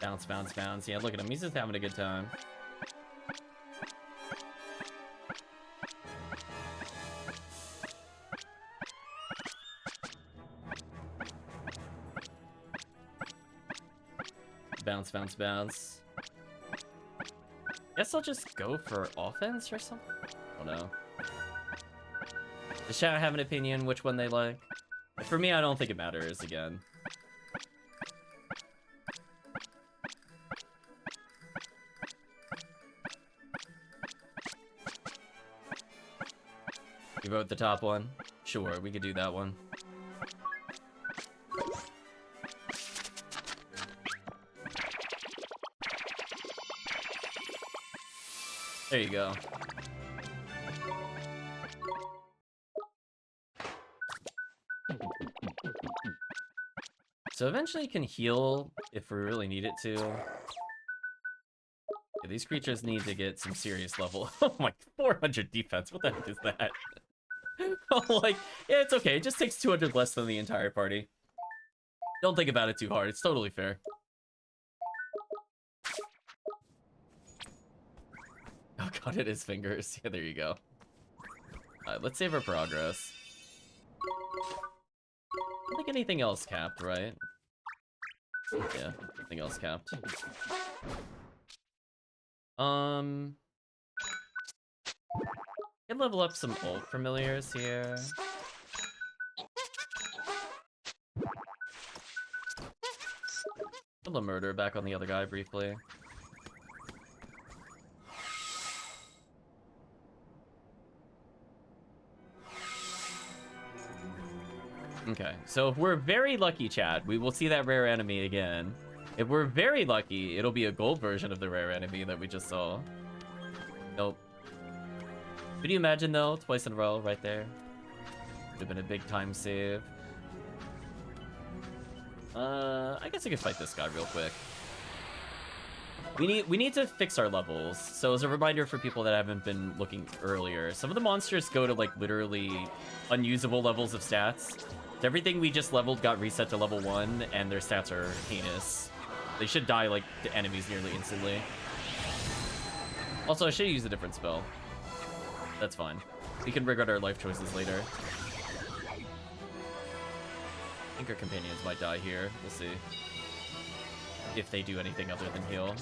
Bounce, bounce, bounce. Yeah, look at him. He's just having a good time. Bounce, bounce, bounce. Guess I'll just go for offense or something? I don't know. Does chat have an opinion which one they like? For me, I don't think it matters again. You vote the top one? Sure, we could do that one. There you go. So eventually you can heal if we really need it to. Yeah, these creatures need to get some serious level. Oh my, 400 defense, what the heck is that? Like, yeah, it's okay, it just takes 200 less than the entire party. Don't think about it too hard, it's totally fair. Oh god, it is fingers. Yeah, there you go. Alright, let's save our progress. I don't think anything else capped, right? Yeah, nothing else capped. Can level up some old familiars here. Kill a murder back on the other guy briefly. Okay, so if we're very lucky, chat, we will see that rare enemy again. If we're very lucky, it'll be a gold version of the rare enemy that we just saw. Nope. Could you imagine, though? Twice in a row, right there. Would have been a big time save. I guess I could fight this guy real quick. We need to fix our levels. So as a reminder for people that haven't been looking earlier, some of the monsters go to like literally unusable levels of stats. Everything we just leveled got reset to level 1, and their stats are heinous. They should die like to enemies nearly instantly. Also, I should use a different spell. That's fine. We can regret our life choices later. I think our companions might die here. We'll see. If they do anything other than heal.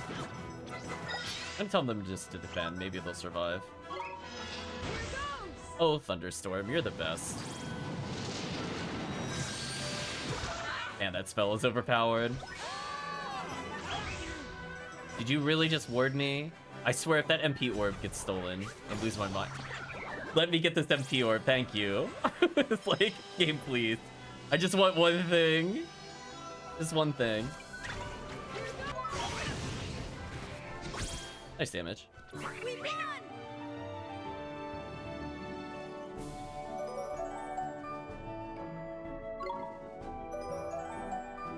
I'm gonna tell them just to defend. Maybe they'll survive. Oh, Thunderstorm, you're the best. Man, that spell is overpowered. Did you really just ward me? I swear if that MP orb gets stolen, I'll lose my mind. Let me get this MP orb, thank you. It's like, game please. I just want one thing. Just one thing. Nice damage.
We won!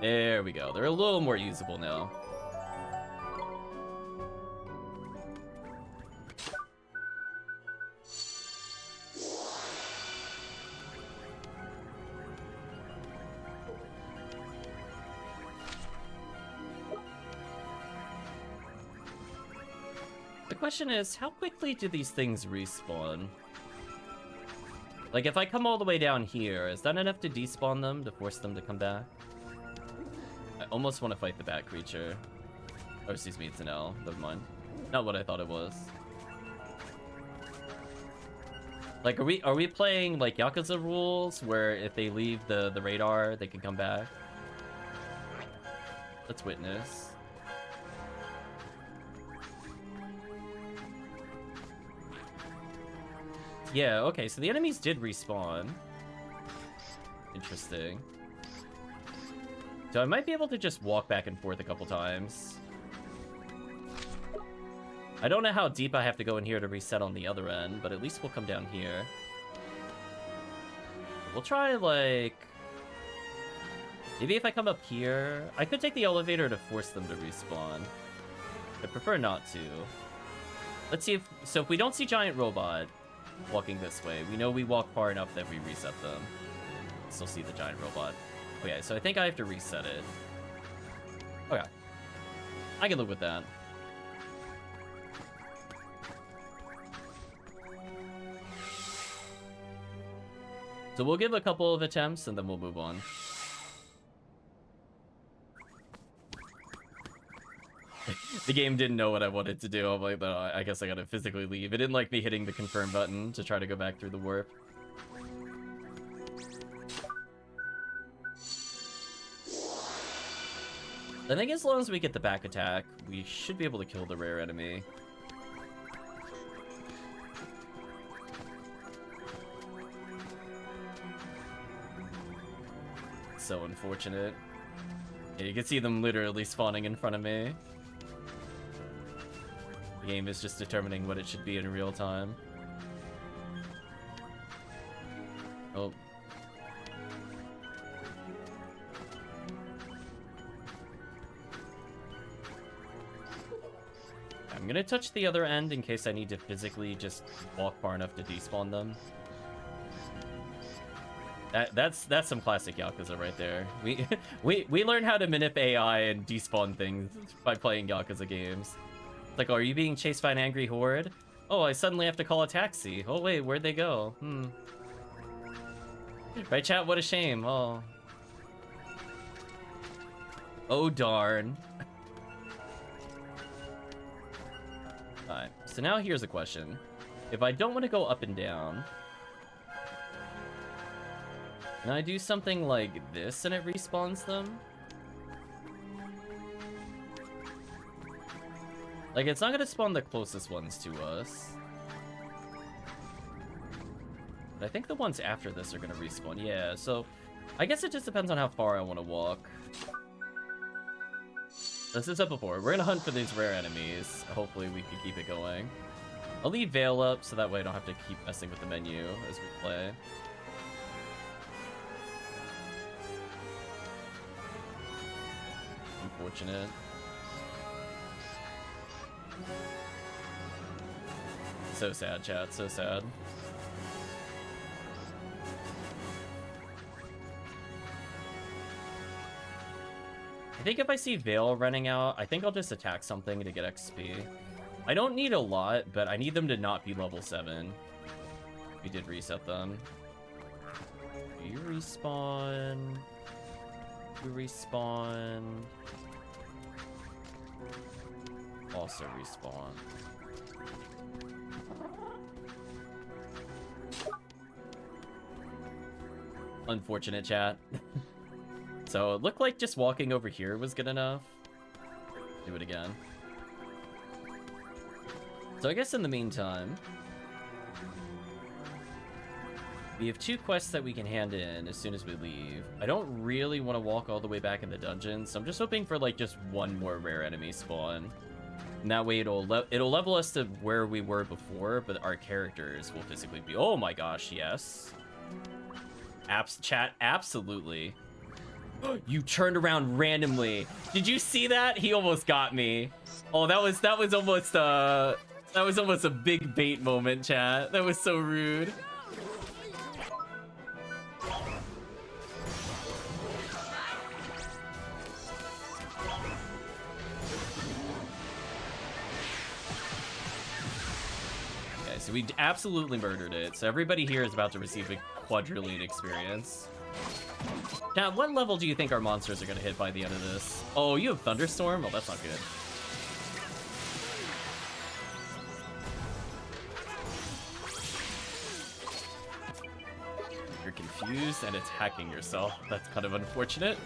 There we go. They're a little more usable now. The question is, how quickly do these things respawn? Like, if I come all the way down here, is that enough to despawn them, to force them to come back? I almost want to fight the bat creature. Oh, excuse me, it's an L. Never mind. Not what I thought it was. Like, are we playing, like, Yakuza rules, where if they leave the radar, they can come back? Let's witness. Yeah, okay, so the enemies did respawn. Interesting. So I might be able to just walk back and forth a couple times. I don't know how deep I have to go in here to reset on the other end, but at least we'll come down here. We'll try, like... Maybe if I come up here... I could take the elevator to force them to respawn. I prefer not to. Let's see if... So if we don't see Giant Robot walking this way, we know we walk far enough that we reset them. Still see the Giant Robot. Okay, so I think I have to reset it. Okay. I can live with that. So we'll give a couple of attempts and then we'll move on. The game didn't know what I wanted to do. I'm like, no, I guess I gotta physically leave. It didn't like me hitting the confirm button to try to go back through the warp. I think as long as we get the back attack, we should be able to kill the rare enemy. So unfortunate. Yeah, you can see them literally spawning in front of me. The game is just determining what it should be in real time. Oh. I'm gonna touch the other end in case I need to physically just walk far enough to despawn them. That's some classic Yakuza right there. We learn how to manip AI and despawn things by playing Yakuza games. It's like, oh, are you being chased by an angry horde? Oh, I suddenly have to call a taxi. Oh wait, where'd they go? Right, chat? What a shame. Oh. Oh darn. Alright, so now here's a question. If I don't want to go up and down, can I do something like this and it respawns them? Like, it's not gonna spawn the closest ones to us. But I think the ones after this are gonna respawn. Yeah, so I guess it just depends on how far I want to walk. This is up before. We're gonna hunt for these rare enemies. Hopefully we can keep it going. I'll leave Veil up so that way I don't have to keep messing with the menu as we play. Unfortunate. So sad, chat. So sad. I think if I see Veil running out, I think I'll just attack something to get XP. I don't need a lot, but I need them to not be level 7. We did reset them. You respawn. You respawn. Also respawn. Unfortunate, chat. So it looked like just walking over here was good enough. Do it again. So I guess in the meantime, we have 2 quests that we can hand in as soon as we leave. I don't really want to walk all the way back in the dungeon, so I'm just hoping for like just one more rare enemy spawn. And that way it'll level us to where we were before, but our characters will physically be... Oh my gosh, yes. Chat, absolutely. You turned around randomly. Did you see that? He almost got me. Oh, that was almost a big bait moment, chat. That was so rude. Okay, so we absolutely murdered it. So everybody here is about to receive a quadrillion experience. Now, what level do you think our monsters are going to hit by the end of this? Oh, you have Thunderstorm? Oh, that's not good. You're confused and attacking yourself. That's kind of unfortunate.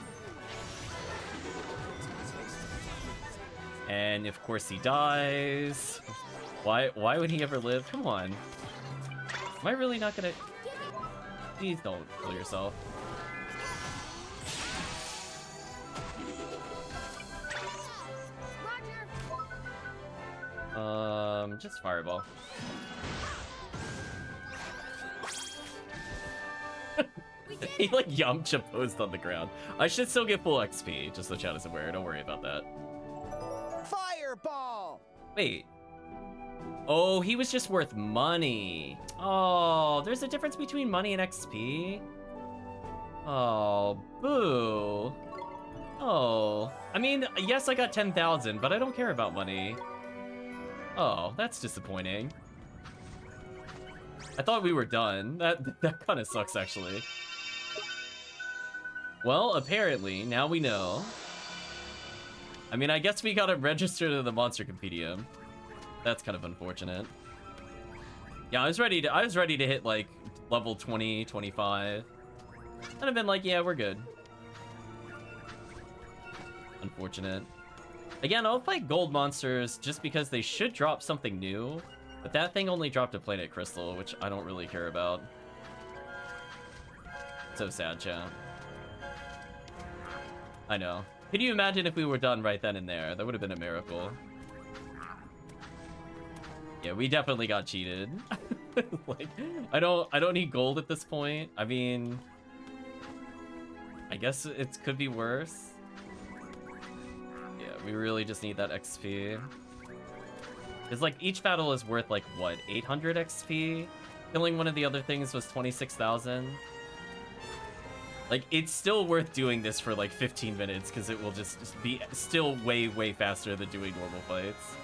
And of course he dies. Why would he ever live? Come on. Am I really not going to... Please don't kill yourself. Just fireball. He like Yamcha posed on the ground. I should still get full XP, just so chat is aware. Don't worry about that.
Fireball!
Wait. Oh, he was just worth money. Oh, there's a difference between money and XP? Oh, boo. Oh. I mean, yes, I got 10,000, but I don't care about money. Oh, that's disappointing. I thought we were done. That kind of sucks, actually. Well, apparently, now we know. I mean, I guess we gotta register to the Monster Compendium. That's kind of unfortunate. Yeah, I was ready to hit, like, level 20, 25. I'd have been like, yeah, we're good. Unfortunate. Again, I'll play gold monsters just because they should drop something new, but that thing only dropped a Planet Crystal, which I don't really care about. So sad, chat. I know. Could you imagine if we were done right then and there? That would have been a miracle. Yeah, we definitely got cheated. Like, I don't need gold at this point. I mean, I guess it could be worse. We really just need that XP. Because, like, each battle is worth, like, what, 800 XP? Killing one of the other things was 26,000. Like, it's still worth doing this for, like, 15 minutes, because it will just be still way, way faster than doing normal fights.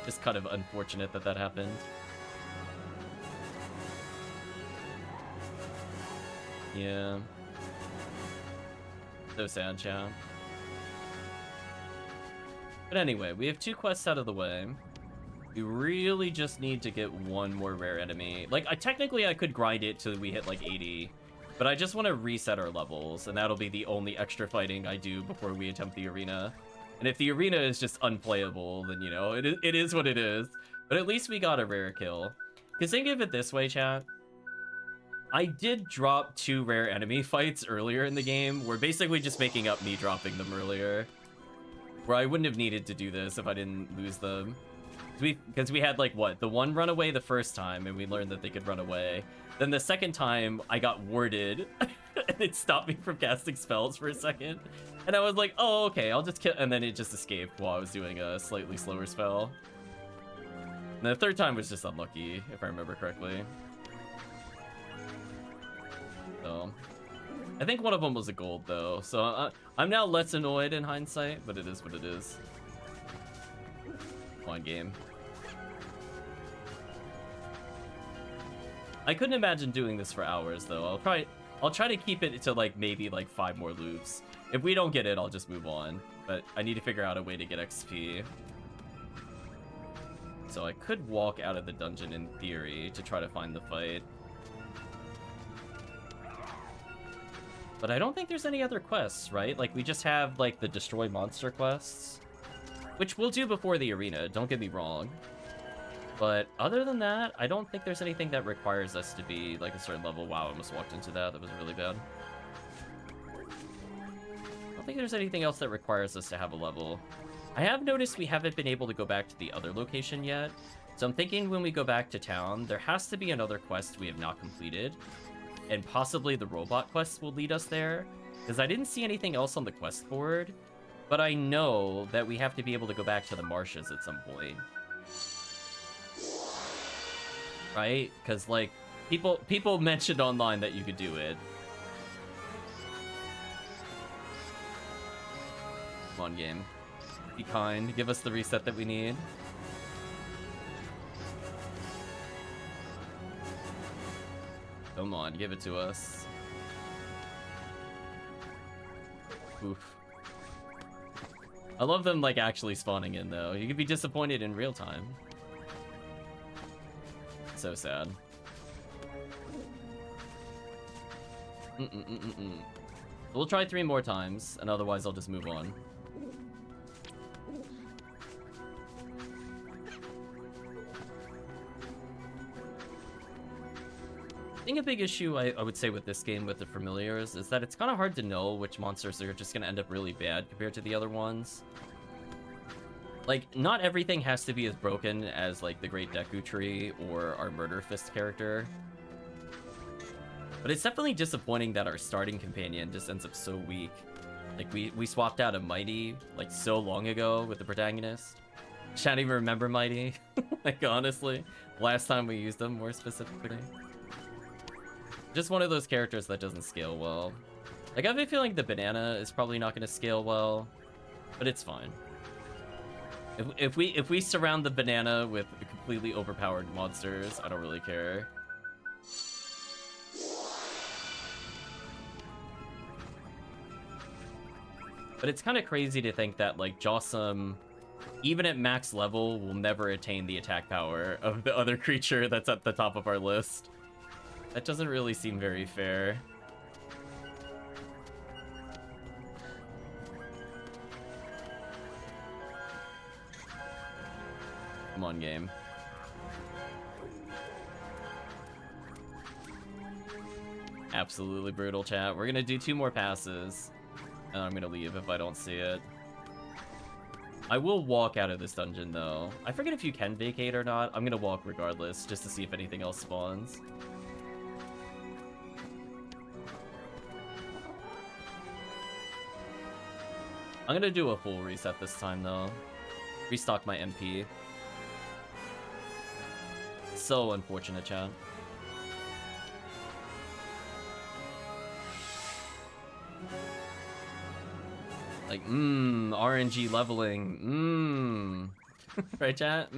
Just kind of unfortunate that that happened. Yeah. So sad, chat. But anyway, we have 2 quests out of the way. We really just need to get one more rare enemy. Like, technically I could grind it till we hit like 80, but I just want to reset our levels, and that'll be the only extra fighting I do before we attempt the arena. And if the arena is just unplayable, then, you know, it is what it is. But at least we got a rare kill. Because think of it this way, chat. I did drop 2 rare enemy fights earlier in the game. We're basically just making up me dropping them earlier. Where I wouldn't have needed to do this if I didn't lose them. Because we had, like, what? The one run away the first time, and we learned that they could run away. Then the second time, I got warded, and it stopped me from casting spells for a second. And I was like, oh, okay, I'll just kill... And then it just escaped while I was doing a slightly slower spell. And the third time was just unlucky, if I remember correctly. So... I think one of them was a gold, though, so I'm now less annoyed in hindsight, but it is what it is. Come on, game. I couldn't imagine doing this for hours, though. I'll try to keep it to, like, maybe, like, 5 more loops. If we don't get it, I'll just move on. But I need to figure out a way to get XP. So I could walk out of the dungeon in theory to try to find the fight. But I don't think there's any other quests, right? Like, we just have, like, the destroy monster quests. Which we'll do before the arena, don't get me wrong. But other than that, I don't think there's anything that requires us to be, like, a certain level. Wow, I almost walked into that. That was really bad. I don't think there's anything else that requires us to have a level. I have noticed we haven't been able to go back to the other location yet. So I'm thinking when we go back to town, there has to be another quest we have not completed. And possibly the robot quest will lead us there, because I didn't see anything else on the quest board, but I know that we have to be able to go back to the marshes at some point. Right? Because, like, people mentioned online that you could do it. Come on, game. Be kind. Give us the reset that we need. Come on, give it to us. Oof. I love them, like, actually spawning in, though. You could be disappointed in real time. So sad. We'll try 3 more times, and otherwise I'll just move on. I think a big issue I would say with this game with the familiars is that it's kind of hard to know which monsters are just going to end up really bad compared to the other ones. Like, not everything has to be as broken as, like, the Great Deku Tree or our Murder Fist character. But it's definitely disappointing that our starting companion just ends up so weak. Like, we swapped out a Mighty, like, so long ago with the protagonist. Can't even remember Mighty. Like, honestly. Last time we used them, more specifically. Just one of those characters that doesn't scale well. Like, I have a feeling the banana is probably not going to scale well, but it's fine. If we surround the banana with completely overpowered monsters, I don't really care. But it's kind of crazy to think that, like, Jossum, even at max level, will never attain the attack power of the other creature that's at the top of our list. That doesn't really seem very fair. Come on, game. Absolutely brutal, chat. We're gonna do 2 more passes, and I'm gonna leave if I don't see it. I will walk out of this dungeon, though. I forget if you can vacate or not. I'm gonna walk regardless, just to see if anything else spawns. I'm gonna do a full reset this time, though. Restock my MP. So unfortunate, chat. Like, RNG leveling, right, chat?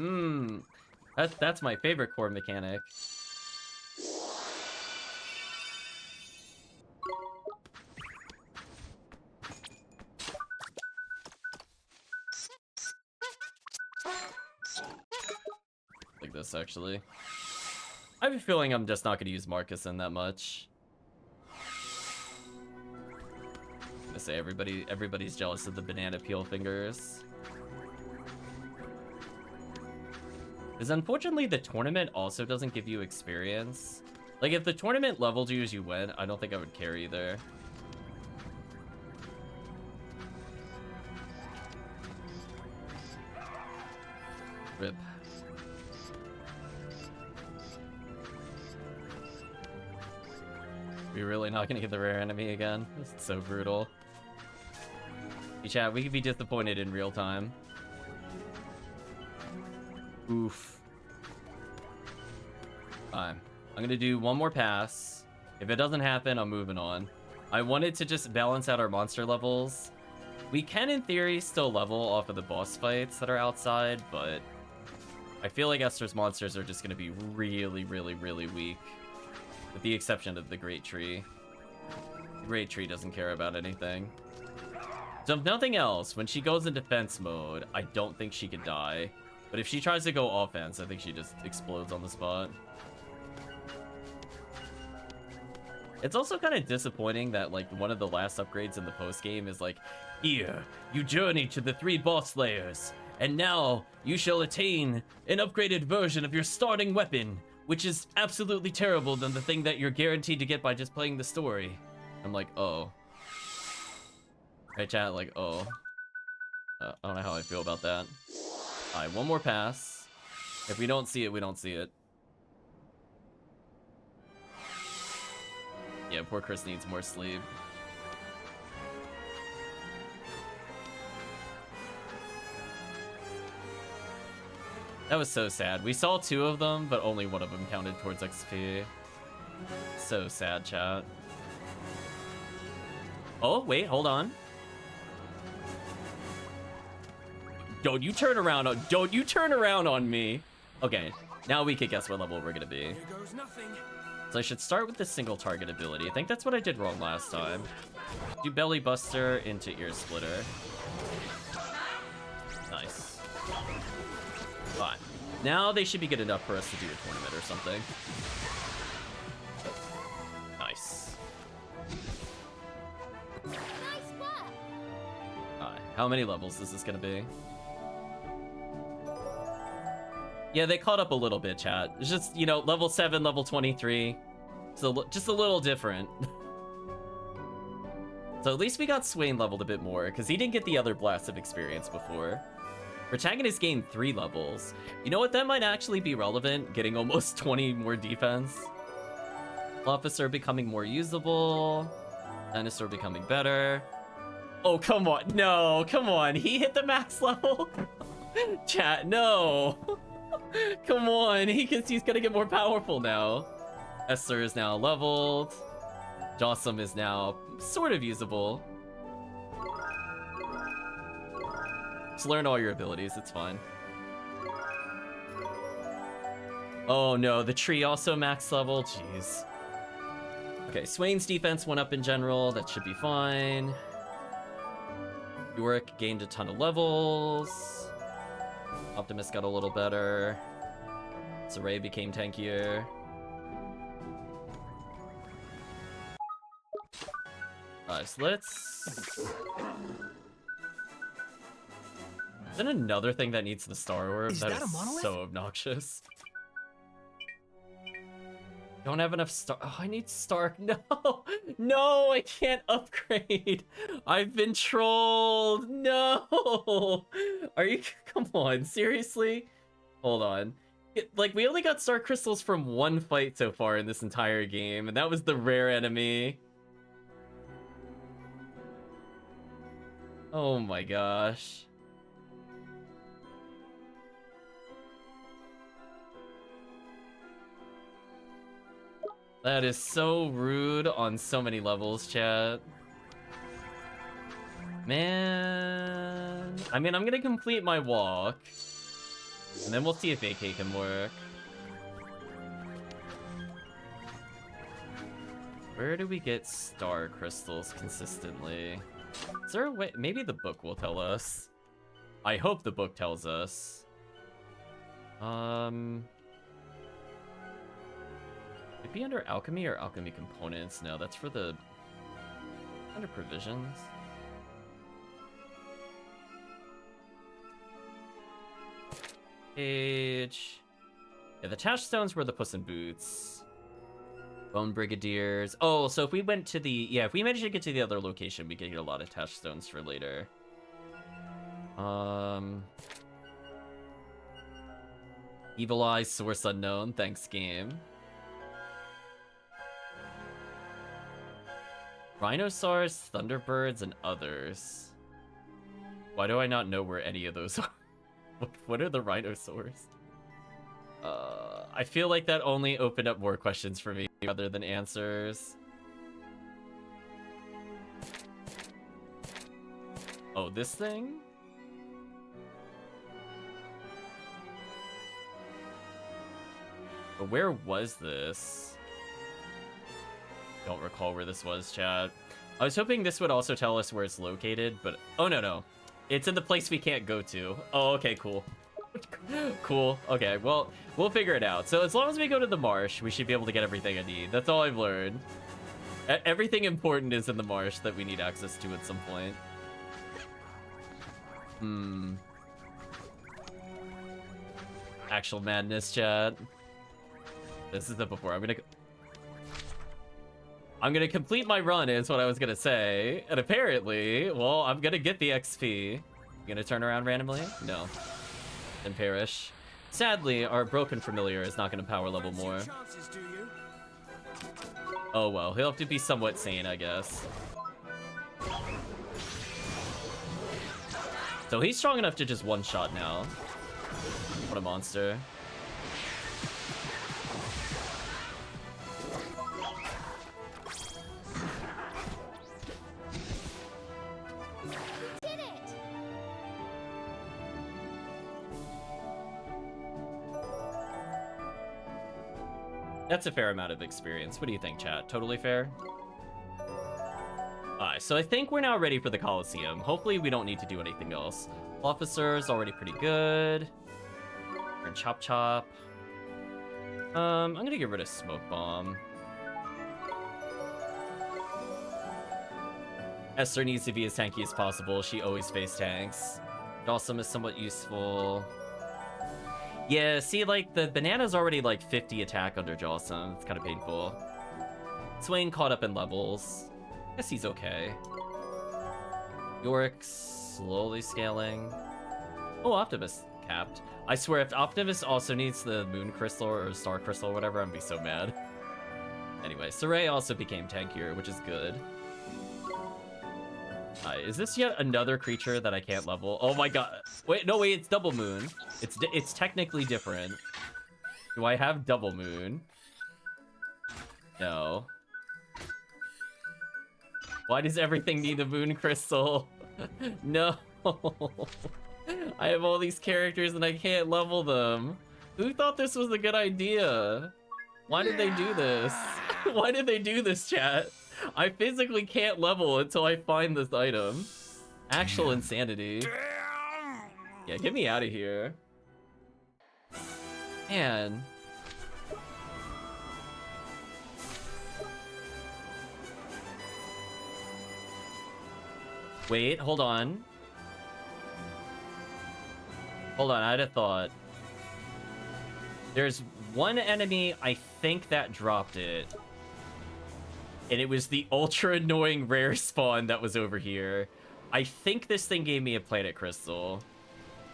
That's my favorite core mechanic. Like this, actually. I have a feeling I'm just not going to use Marcus in that much. I'm gonna say everybody's jealous of the banana peel fingers. Because unfortunately, the tournament also doesn't give you experience. Like, if the tournament leveled you as you went, I don't think I would care either. Rip. We're really not gonna get the rare enemy again. This is so brutal. Hey, chat, we could be disappointed in real time. Oof. Fine. I'm gonna do one more pass. If it doesn't happen, I'm moving on. I wanted to just balance out our monster levels. We can, in theory, still level off of the boss fights that are outside, but I feel like Esther's monsters are just gonna be really, really, really weak. With the exception of the Great Tree. The Great Tree doesn't care about anything. So if nothing else, when she goes in defense mode, I don't think she could die. But if she tries to go offense, I think she just explodes on the spot. It's also kind of disappointing that, like, one of the last upgrades in the post-game is like, here, you journey to the 3 boss layers, and now you shall attain an upgraded version of your starting weapon, which is absolutely terrible than the thing that you're guaranteed to get by just playing the story. I'm like, oh. Right, chat, like, oh. I don't know how I feel about that. Alright, one more pass. If we don't see it, we don't see it. Yeah, poor Chris needs more sleep. That was so sad. We saw 2 of them, but only one of them counted towards XP. So sad, chat. Oh, wait, hold on. Don't you turn around on me. Okay, now we can guess what level we're gonna be.
Here goes nothing.
So I should start with the single target ability. I think that's what I did wrong last time. Do Belly Buster into Ear Splitter. Nice. Fine. Now they should be good enough for us to do a tournament or something. Nice.
Nice work.
Alright, how many levels is this gonna be? Yeah, they caught up a little bit, chat. It's just, you know, level 7, level 23. So just a little different. So at least we got Swain leveled a bit more, because he didn't get the other Blast of Experience before. Protagonist gained 3 levels. You know what? That might actually be relevant, getting almost 20 more defense. Officer becoming more usable. Dinosaur becoming better. Oh, come on. No, come on. He hit the max level? Chat, no. Come on. He's gonna get more powerful now. Esther is now leveled. Jossum is now sort of usable. Just learn all your abilities, it's fine. Oh no, the tree also max level, jeez. Okay, Swain's defense went up in general, that should be fine. Yorick gained a ton of levels. Optimus got a little better. Saray became tankier. Alright, so let's... Then another thing that needs the Star Orb that is so obnoxious. Don't have enough star. Oh, I need Stark. No, no, I can't upgrade. I've been trolled. No, are you? Come on, seriously? Hold on. Like, we only got Star Crystals from 1 fight so far in this entire game, and that was the rare enemy. Oh my gosh. That is so rude on so many levels, chat. Man. I mean, I'm gonna complete my walk. And then we'll see if AK can work. Where do we get star crystals consistently? Is there a way? Maybe the book will tell us. I hope the book tells us. It'd be under alchemy or alchemy components. No, that's for the... Under provisions. Page... Yeah, the Tash Stones were the Puss in Boots. Bone Brigadiers. Oh, so if we went to the... Yeah, if we managed to get to the other location, we could get a lot of touchstones for later. Evil Eye, Source Unknown. Thanks, game. Rhinosaurs, Thunderbirds, and others. Why do I not know where any of those are? What are the Rhinosaurs? I feel like that only opened up more questions for me rather than answers. Oh, this thing? But where was this? Don't recall where this was, chat. I was hoping this would also tell us where it's located, but... Oh, no. It's in the place we can't go to. Oh, okay, cool. Cool. Okay, well, we'll figure it out. So as long as we go to the marsh, we should be able to get everything I need. That's all I've learned. Everything important is in the marsh that we need access to at some point. Actual madness, chat. This is the before. I'm gonna complete my run is what I was gonna say. And apparently, well, I'm gonna get the XP. You gonna turn around randomly? No. And perish. Sadly, our broken familiar is not gonna power level more. Oh well, he'll have to be somewhat sane, I guess. So he's strong enough to just one-shot now. What a monster. That's a fair amount of experience. What do you think, chat? Totally fair? Alright, so I think we're now ready for the Coliseum. Hopefully we don't need to do anything else. Officer's already pretty good. We're in Chop Chop. I'm gonna get rid of Smoke Bomb. Esther needs to be as tanky as possible. She always face tanks. Dawson is somewhat useful. Yeah, see, like, the banana's already, like, 50 attack under Jawsum. It's kind of painful. Swain caught up in levels. Guess he's okay. Yorick's slowly scaling. Oh, Optimus capped. I swear, if Optimus also needs the Moon Crystal or Star Crystal or whatever, I'm gonna be so mad. Anyway, Saray also became tankier, which is good. Is this yet another creature that I can't level? Oh my god. Wait, no, wait, it's Double Moon. It's technically different. Do I have Double Moon? No. Why does everything need a Moon Crystal? No. I have all these characters and I can't level them. Who thought this was a good idea? Why did they do this? Why did they do this, chat? I physically can't level until I find this item. Actual insanity. Yeah, get me out of here. Man. Wait, hold on. Hold on, I had a thought. There's one enemy, I think, that dropped it. And it was the ultra annoying rare spawn that was over here. I think this thing gave me a planet crystal.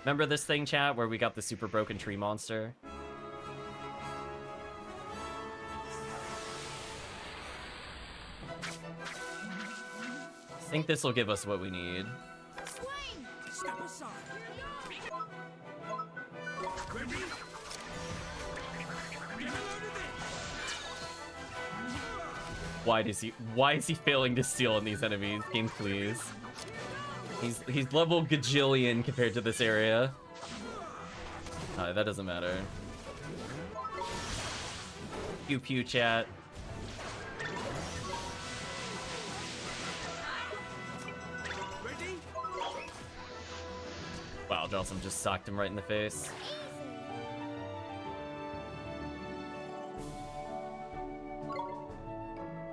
Remember this thing, chat, where we got the super broken tree monster? I think this will give us what we need.
Swing!
Step aside.
Why is he failing to steal on these enemies? Game, please. He's level gajillion compared to this area. That doesn't matter. Pew pew, chat. Wow, Johnson just socked him right in the face.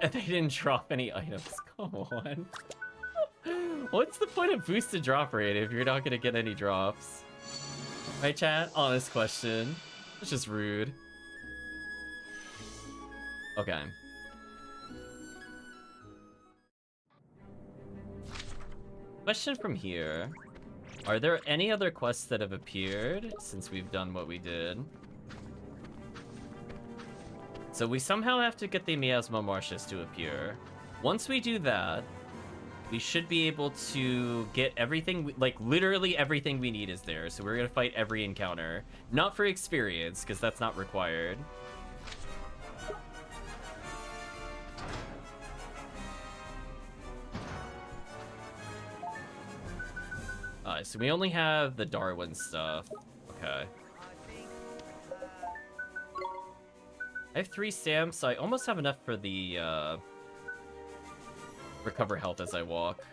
And they didn't drop any items. Come on. What's the point of boosted drop rate if you're not gonna get any drops? Right, chat? Honest question. It's just rude. Okay. Question from here. Are there any other quests that have appeared since we've done what we did? So we somehow have to get the Miasma Marshes to appear. Once we do that, we should be able to get everything, like literally everything we need is there. So we're gonna fight every encounter. Not for experience, because that's not required. So we only have the Darwin stuff. Okay. I have 3 stamps, so I almost have enough for the, recover health as I walk.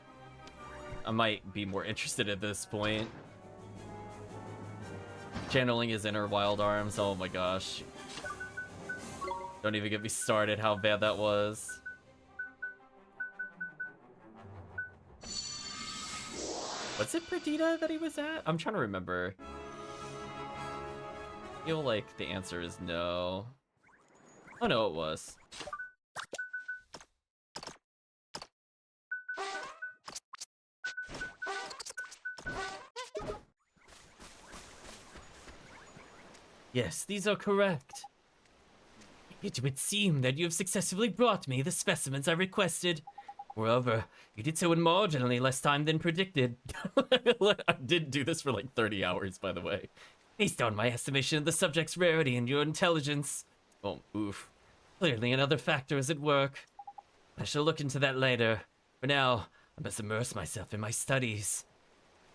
I might be more interested at this point. Channeling his inner wild arms, oh my gosh. Don't even get me started how bad that was. Was it Perdita that he was at? I'm trying to remember. I feel like the answer is no. Oh no, it was. Yes, these are correct. It would seem that you have successfully brought me the specimens I requested. Moreover, you did so in marginally less time than predicted. I did do this for like 30 hours, by the way. Based on my estimation of the subject's rarity and your intelligence. Oh, oof. Clearly another factor is at work. I shall look into that later. For now, I must immerse myself in my studies.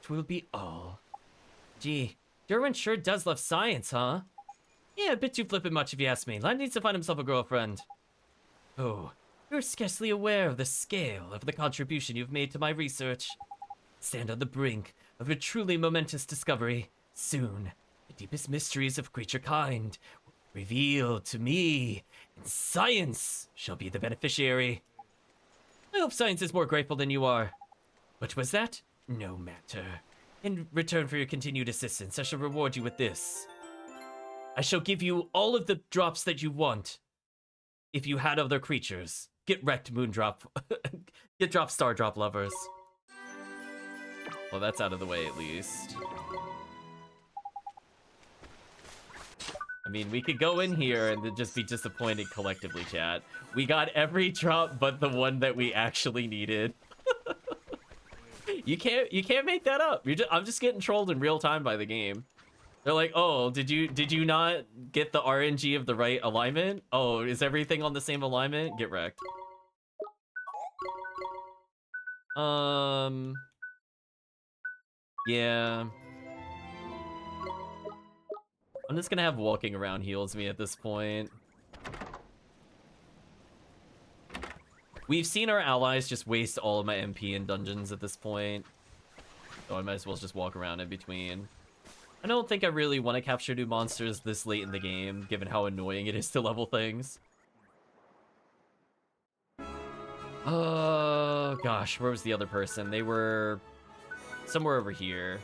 It will be all. Gee, Derwin sure does love science, huh? Yeah, a bit too flippant much if you ask me. Lad needs to find himself a girlfriend. Oh, you're scarcely aware of the scale of the contribution you've made to my research. Stand on the brink of a truly momentous discovery. Soon, the deepest mysteries of creature kind will be revealed to me, and science shall be the beneficiary. I hope science is more grateful than you are. What was that? No matter. In return for your continued assistance, I shall reward you with this. I shall give you all of the drops that you want. If you had other creatures. Get wrecked, Moondrop. Get drop, Star Drop lovers. Well, that's out of the way at least. I mean, we could go in here and then just be disappointed collectively, chat. We got every drop but the one that we actually needed. You can't make that up. I'm just getting trolled in real time by the game. They're like, oh, did you not get the RNG of the right alignment? Oh, is everything on the same alignment? Get wrecked. Yeah. I'm just gonna have walking around heals me at this point. We've seen our allies just waste all of my MP in dungeons at this point. So I might as well just walk around in between. I don't think I really want to capture new monsters this late in the game, given how annoying it is to level things. Oh, gosh, where was the other person? They were somewhere over here.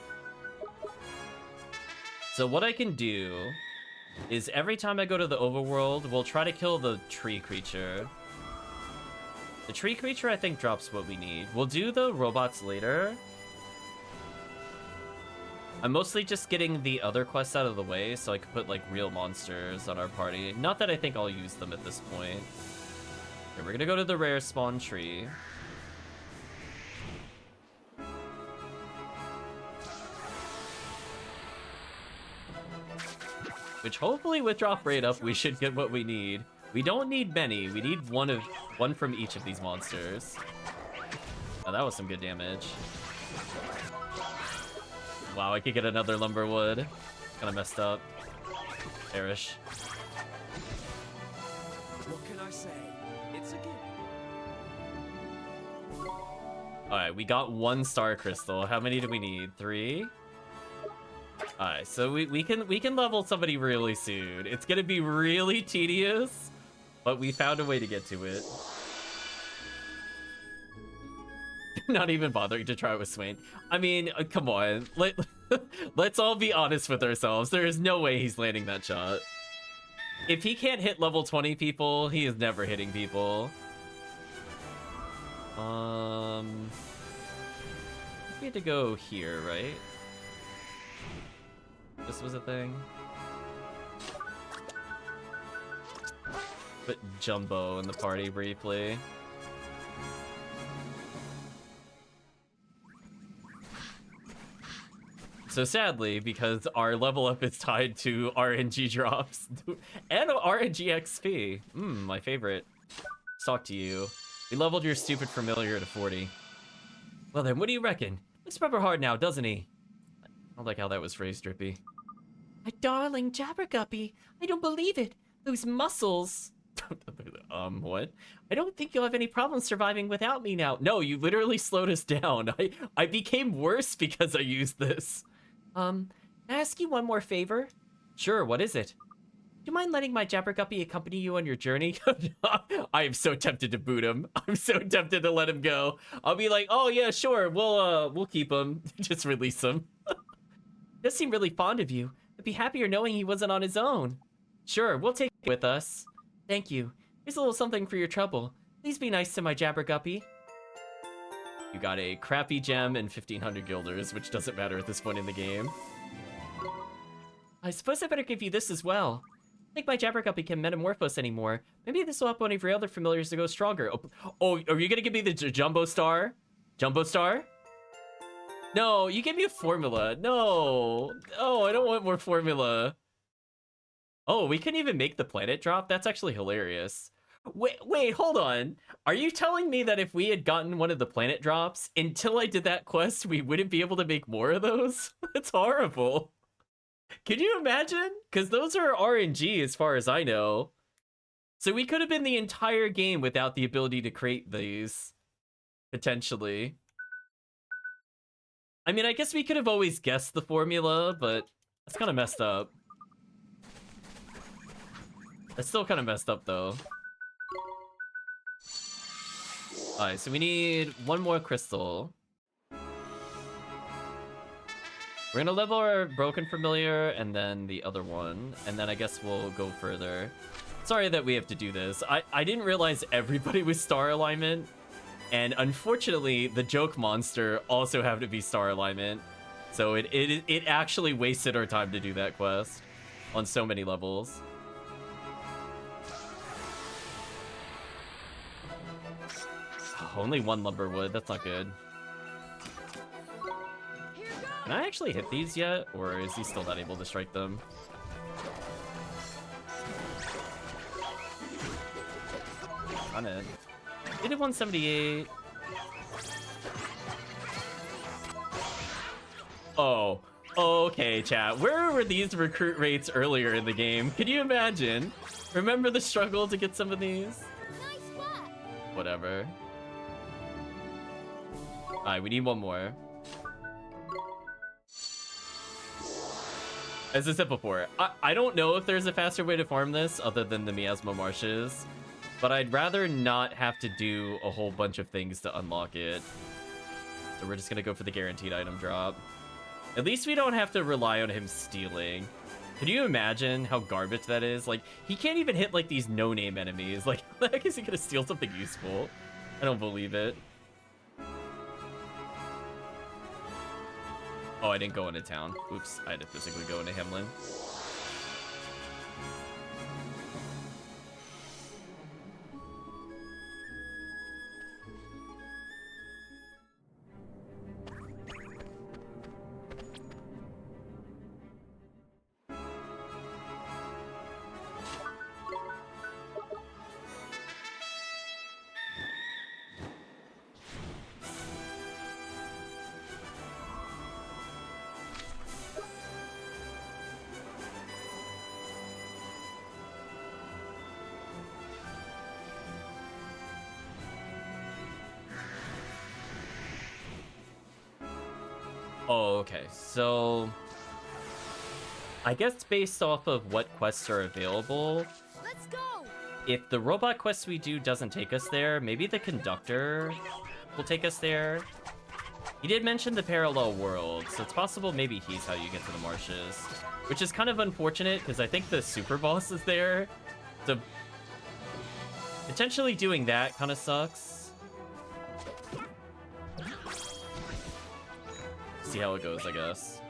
So what I can do is every time I go to the overworld, we'll try to kill the tree creature. The tree creature, I think, drops what we need. We'll do the robots later. I'm mostly just getting the other quests out of the way so I can put, like, real monsters on our party. Not that I think I'll use them at this point. Okay, we're gonna go to the rare spawn tree. Which hopefully with drop rate up, we should get what we need. We don't need many. We need one from each of these monsters. Oh, that was some good damage. Wow, I could get another lumberwood. Kind of messed up. Perish.
What can I say? It's a gift.
Alright, we got 1 star crystal. How many do we need? 3? Alright, so we can level somebody really soon. It's gonna be really tedious, but we found a way to get to it. Not even bothering to try with Swain. I mean, come on. Let's all be honest with ourselves. There is no way he's landing that shot. If he can't hit level 20 people, he is never hitting people. We had to go here, right? This was a thing. Put Jumbo in the party briefly. So sadly, because our level up is tied to RNG drops and RNG XP. My favorite. Let's talk to you. We leveled your stupid familiar to 40. Well then, what do you reckon? Looks proper hard now, doesn't he? I don't like how that was phrased, Drippy. My darling Jabberguppy, I don't believe it. Those muscles. What? I don't think you'll have any problems surviving without me now. No, you literally slowed us down. I became worse because I used this. Can I ask you one more favor? Sure, what is it? Do you mind letting my Jabberguppy accompany you on your journey? I am so tempted to boot him. I'm so tempted to let him go. I'll be like, oh yeah, sure, we'll keep him. Just release him. Does seem really fond of you. I'd be happier knowing he wasn't on his own. Sure, we'll take it with us. Thank you. Here's a little something for your trouble. Please be nice to my Jabberguppy. You got a crappy gem and 1500 guilders, which doesn't matter at this point in the game. I suppose I better give you this as well. I think my Jabberguppy can metamorphose anymore. Maybe this will help one of your other familiars to go stronger. Oh, are you gonna give me the Jumbo Star? Jumbo Star? No, you gave me a formula. No. Oh, I don't want more formula. Oh, we couldn't even make the planet drop? That's actually hilarious. Wait, hold on. Are you telling me that if we had gotten one of the planet drops, until I did that quest, we wouldn't be able to make more of those? That's horrible. Can you imagine? Because those are RNG as far as I know. So we could have been the entire game without the ability to create these. Potentially. I mean, I guess we could have always guessed the formula, but that's kind of messed up. That's still kind of messed up, though. Alright, so we need one more crystal. We're gonna level our broken familiar and then the other one, and then I guess we'll go further. Sorry that we have to do this. I didn't realize everybody was star alignment, and unfortunately the joke monster also happened to be star alignment, so it actually wasted our time to do that quest on so many levels. Only one lumberwood, that's not good. Can I actually hit these yet, or is he still not able to strike them? On it. He did 178. Oh, okay, chat. Where were these recruit rates earlier in the game? Can you imagine? Remember the struggle to get some of these?
Nice work.
Whatever. Alright, we need one more. As I said before, I don't know if there's a faster way to farm this other than the Miasma Marshes, but I'd rather not have to do a whole bunch of things to unlock it. So we're just gonna go for the guaranteed item drop. At least we don't have to rely on him stealing. Can you imagine how garbage that is? Like, he can't even hit, like, these no-name enemies. Like, how the heck is he gonna steal something useful? I don't believe it. Oh, I didn't go into town. Oops, I had to physically go into Hemlin. Oh, okay. So I guess based off of what quests are available,
Let's go.
if the robot quest we do doesn't take us there, maybe the conductor will take us there. He did mention the parallel world, so it's possible maybe he's how you get to the marshes, which is kind of unfortunate because I think the super boss is there. So potentially doing that kind of sucks. see how it goes, I guess.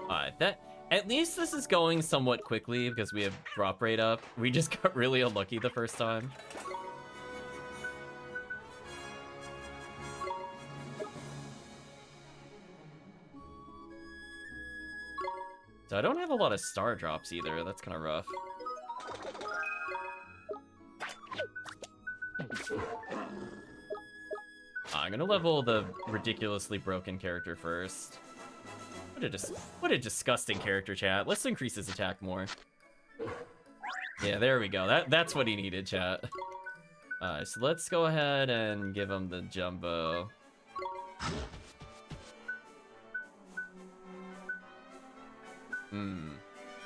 Alright, at least this is going somewhat quickly because we have drop rate up. We just got really unlucky the first time. So I don't have a lot of star drops either. That's kind of rough. I'm gonna level the ridiculously broken character first. What a disgusting character, chat. Let's increase his attack more. Yeah, there we go. That's what he needed, chat. So let's go ahead and give him the jumbo.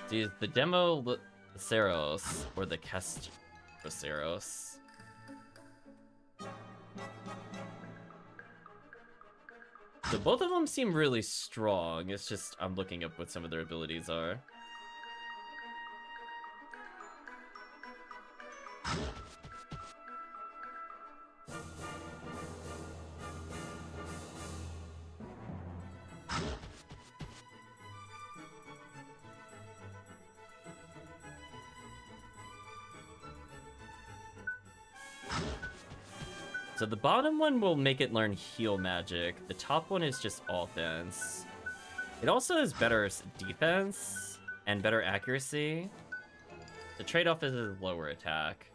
See, the demo Ceros or the Ceros. So both of them seem really strong. It's just I'm looking up what some of their abilities are. So the bottom one will make it learn heal magic. The top one is just offense. It also has better defense and better accuracy. The trade-off is a lower attack.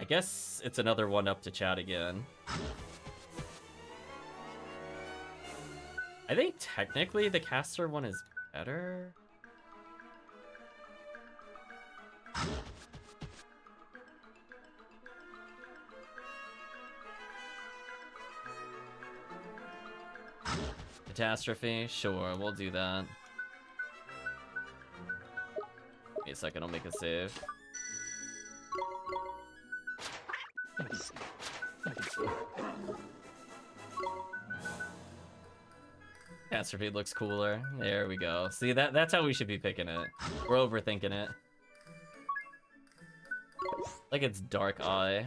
I guess it's another one up to chat again. I think technically the caster one is better. Catastrophe? Sure, we'll do that. Wait a second, I'll make a save. Catastrophe looks cooler. There we go. See, that's how we should be picking it. We're overthinking it. Like it's Dark Eye.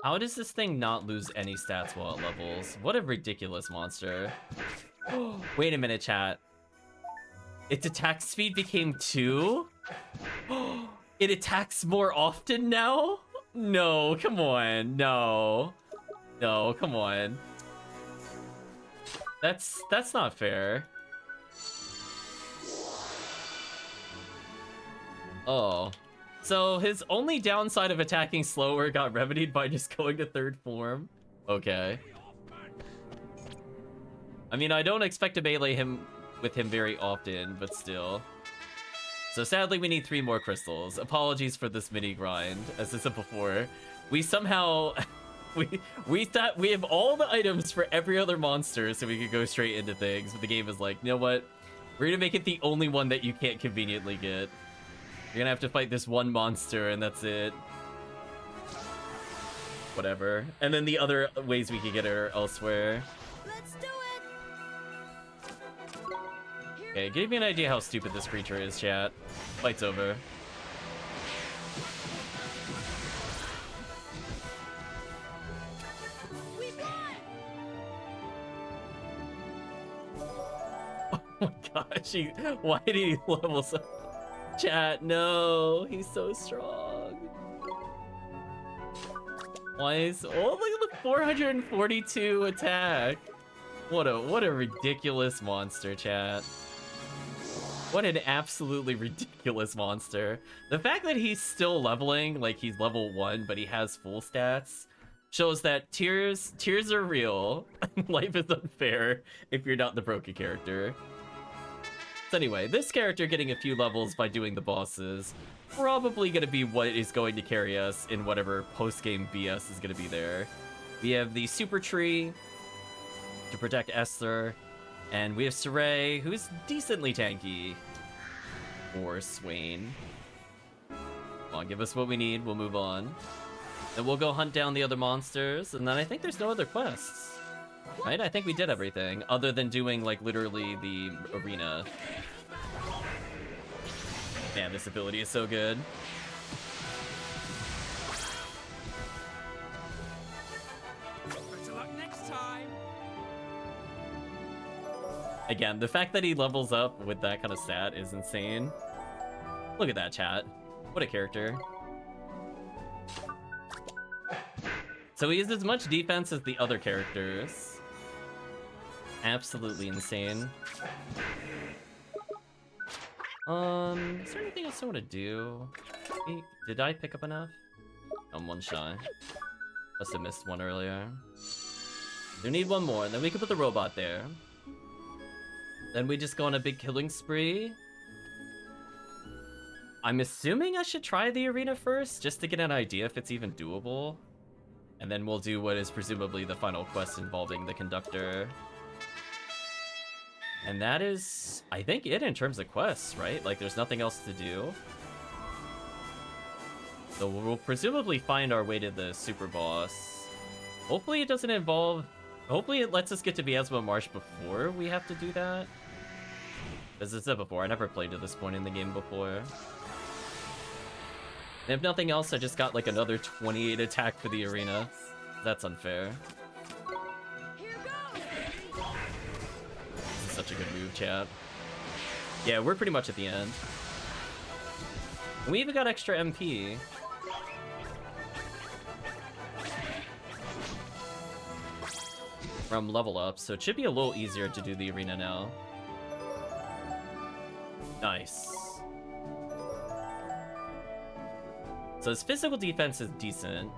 How does this thing not lose any stats while it levels? What a ridiculous monster. Wait a minute, chat. Its attack speed became 2? It attacks more often now? No, come on. No. No, come on. That's not fair. Oh. So his only downside of attacking slower got remedied by just going to third form? Okay. I mean, I don't expect to melee with him very often, but still. So sadly, we need 3 more crystals. Apologies for this mini grind, as I said before. We somehow... we thought we have all the items for every other monster so we could go straight into things, but the game is like, you know what? We're gonna make it the only one that you can't conveniently get. You're gonna have to fight this one monster, and that's it. Whatever. And then the other ways we could get it are elsewhere.
Let's do it.
Okay, give me an idea how stupid this creature is, chat. Fight's over.
We won.
Oh my gosh, why did he level so... Chat, no, he's so strong. Why is... Oh, look at the 442 attack. What a ridiculous monster, chat. What an absolutely ridiculous monster. The fact that he's still leveling, like he's level 1, but he has full stats, shows that tears are real. Life is unfair if you're not the broken character. So anyway, this character getting a few levels by doing the bosses, probably going to be what is going to carry us in whatever post-game BS is going to be there. We have the Super Tree to protect Esther, and we have Saray, who's decently tanky. or Swain. Come on, give us what we need, we'll move on. Then we'll go hunt down the other monsters, and then I think there's no other quests. Right? I think we did everything, other than doing, like, literally the arena. Man, this ability is so good.
Better luck next time.
Again, the fact that he levels up with that kind of stat is insane. Look at that, chat. What a character. So he has as much defense as the other characters. Absolutely insane. Is there anything else I want to do? Did I pick up enough? I'm one shy. Must have missed one earlier. We need one more, and then we can put the robot there. Then we just go on a big killing spree. I'm assuming I should try the arena first, just to get an idea if it's even doable. And then we'll do what is presumably the final quest involving the conductor. And that is, I think, it in terms of quests, right? Like, there's nothing else to do. So we'll presumably find our way to the super boss. Hopefully it doesn't involve... Hopefully it lets us get to Miasma Marsh before we have to do that. As I said before, I never played to this point in the game before. And if nothing else, I just got like another 28 attack for the arena. That's unfair.
Here goes.
This is such a good move, chat. Yeah, we're pretty much at the end. And we even got extra MP. From level up, so it should be a little easier to do the arena now. Nice. So his physical defense is decent.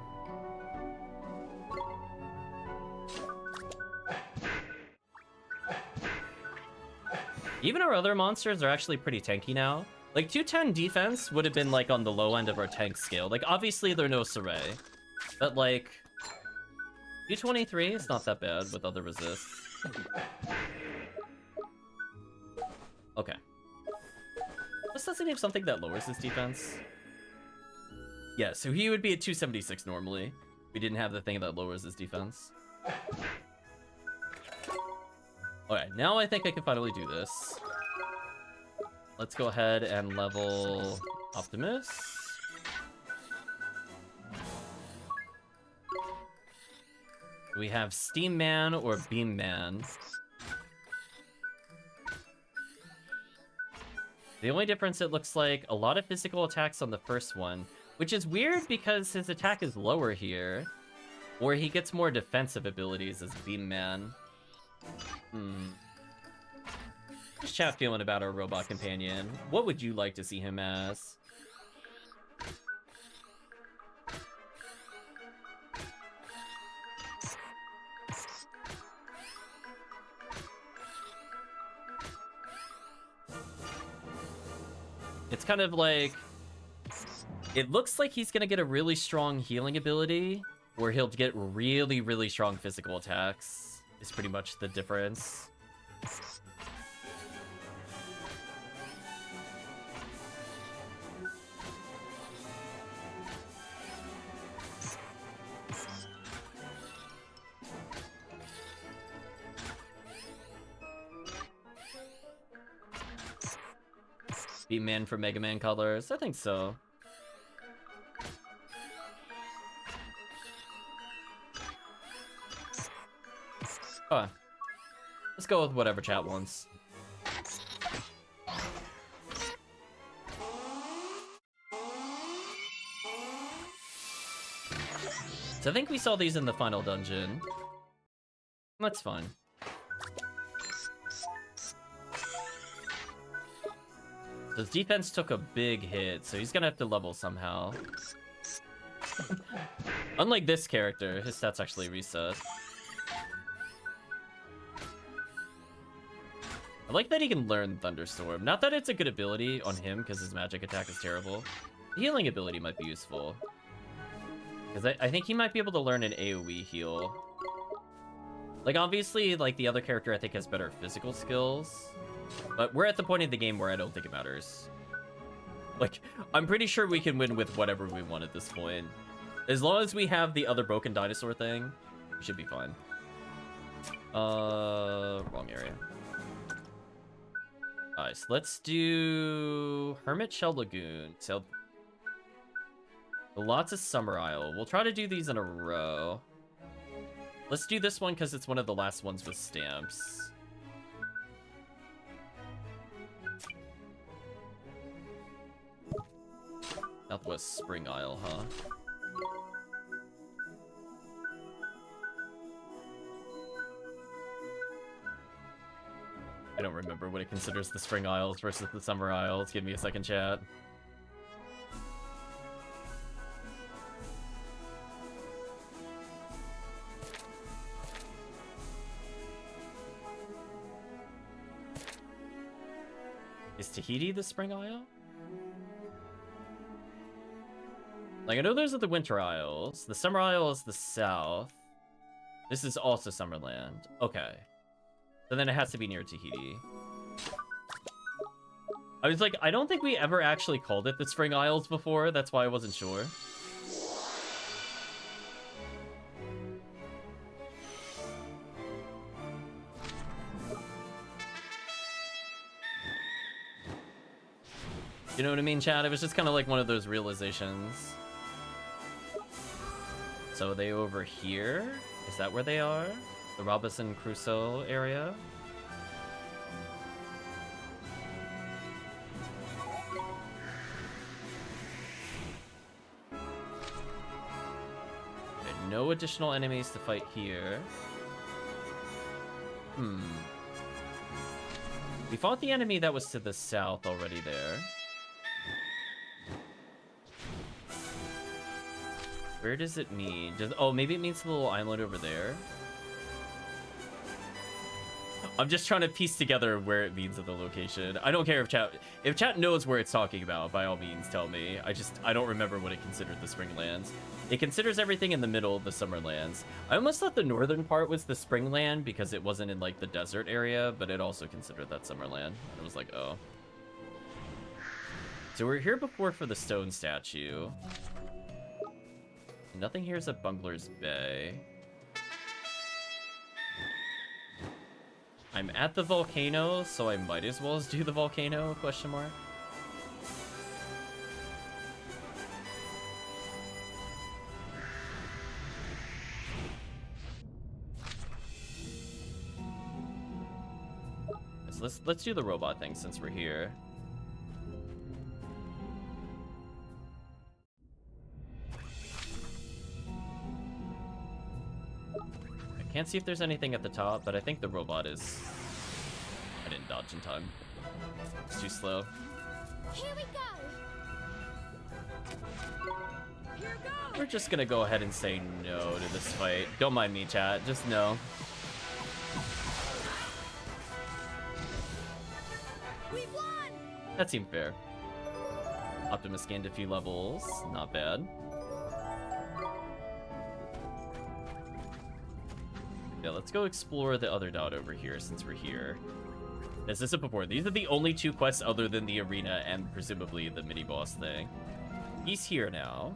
Even our other monsters are actually pretty tanky now. Like, 210 defense would have been, like, on the low end of our tank scale. Like, obviously, they're no Saray. But, like, 223 is not that bad with other resists. Okay. This doesn't have something that lowers his defense. Yeah, so he would be at 276 normally. We didn't have the thing that lowers his defense. Alright, now I think I can finally do this. Let's go ahead and level Optimus. We have Steam Man or Beam Man. The only difference, it looks like a lot of physical attacks on the first one, which is weird because his attack is lower here, or he gets more defensive abilities as Beam Man. What's chat feeling about our robot companion? What would you like to see him as? It's kind of like... It looks like he's gonna get a really strong healing ability, where he'll get really, really strong physical attacks, is pretty much the difference. Beam Man for Mega Man colors? I think so. Huh. Let's go with whatever chat wants. So I think we saw these in the final dungeon. That's fine. So his defense took a big hit, so he's gonna have to level somehow. Unlike this character, his stats actually reset. I like that he can learn Thunderstorm. Not that it's a good ability on him, because his magic attack is terrible. The healing ability might be useful. Because I think he might be able to learn an AoE heal. Like, obviously, like, the other character I think has better physical skills. But we're at the point in the game where I don't think it matters. Like, I'm pretty sure we can win with whatever we want at this point. As long as we have the other broken dinosaur thing, we should be fine. Wrong area. Alright, so let's do Hermit Shell Lagoon. So lots of Summer Isle. We'll try to do these in a row. Let's do this one because it's one of the last ones with stamps. Southwest Spring Isle, huh? I don't remember what it considers the Spring Isles versus the Summer Isles. Give me a second, chat. Is Tahiti the Spring Isle? Like, I know those are the Winter Isles. The Summer Isle is the south. This is also Summerland. Okay. So then it has to be near Tahiti. I was like, I don't think we ever actually called it the Spring Isles before. That's why I wasn't sure. You know what I mean, Chad? It was just kind of like one of those realizations. So are they over here? Is that where they are? The Robinson Crusoe area? Okay, no additional enemies to fight here. We fought the enemy that was to the south already there. Where does it mean? Oh, maybe it means the little island over there. I'm just trying to piece together where it means at the location. I don't care if chat knows where it's talking about, by all means tell me. I don't remember what it considered the Springlands. It considers everything in the middle of the Summerlands. I almost thought the northern part was the Springland because it wasn't in like the desert area, but it also considered that Summerland. And it was like, oh. So we're here before for the stone statue. Nothing here is at Bungler's Bay. I'm at the volcano, so I might as well do the volcano, question mark. So let's do the robot thing since we're here. Can't see if there's anything at the top, but I think the robot is... I didn't dodge in time. It's too slow.
Here we go. Here goes.
We're just gonna go ahead and say no to this fight. Don't mind me, chat. Just no.
We won.
That seemed fair. Optimus gained a few levels. Not bad. Yeah, let's go explore the other dot over here since we're here. As I said before, these are the only two quests other than the arena and presumably the mini-boss thing. He's here now.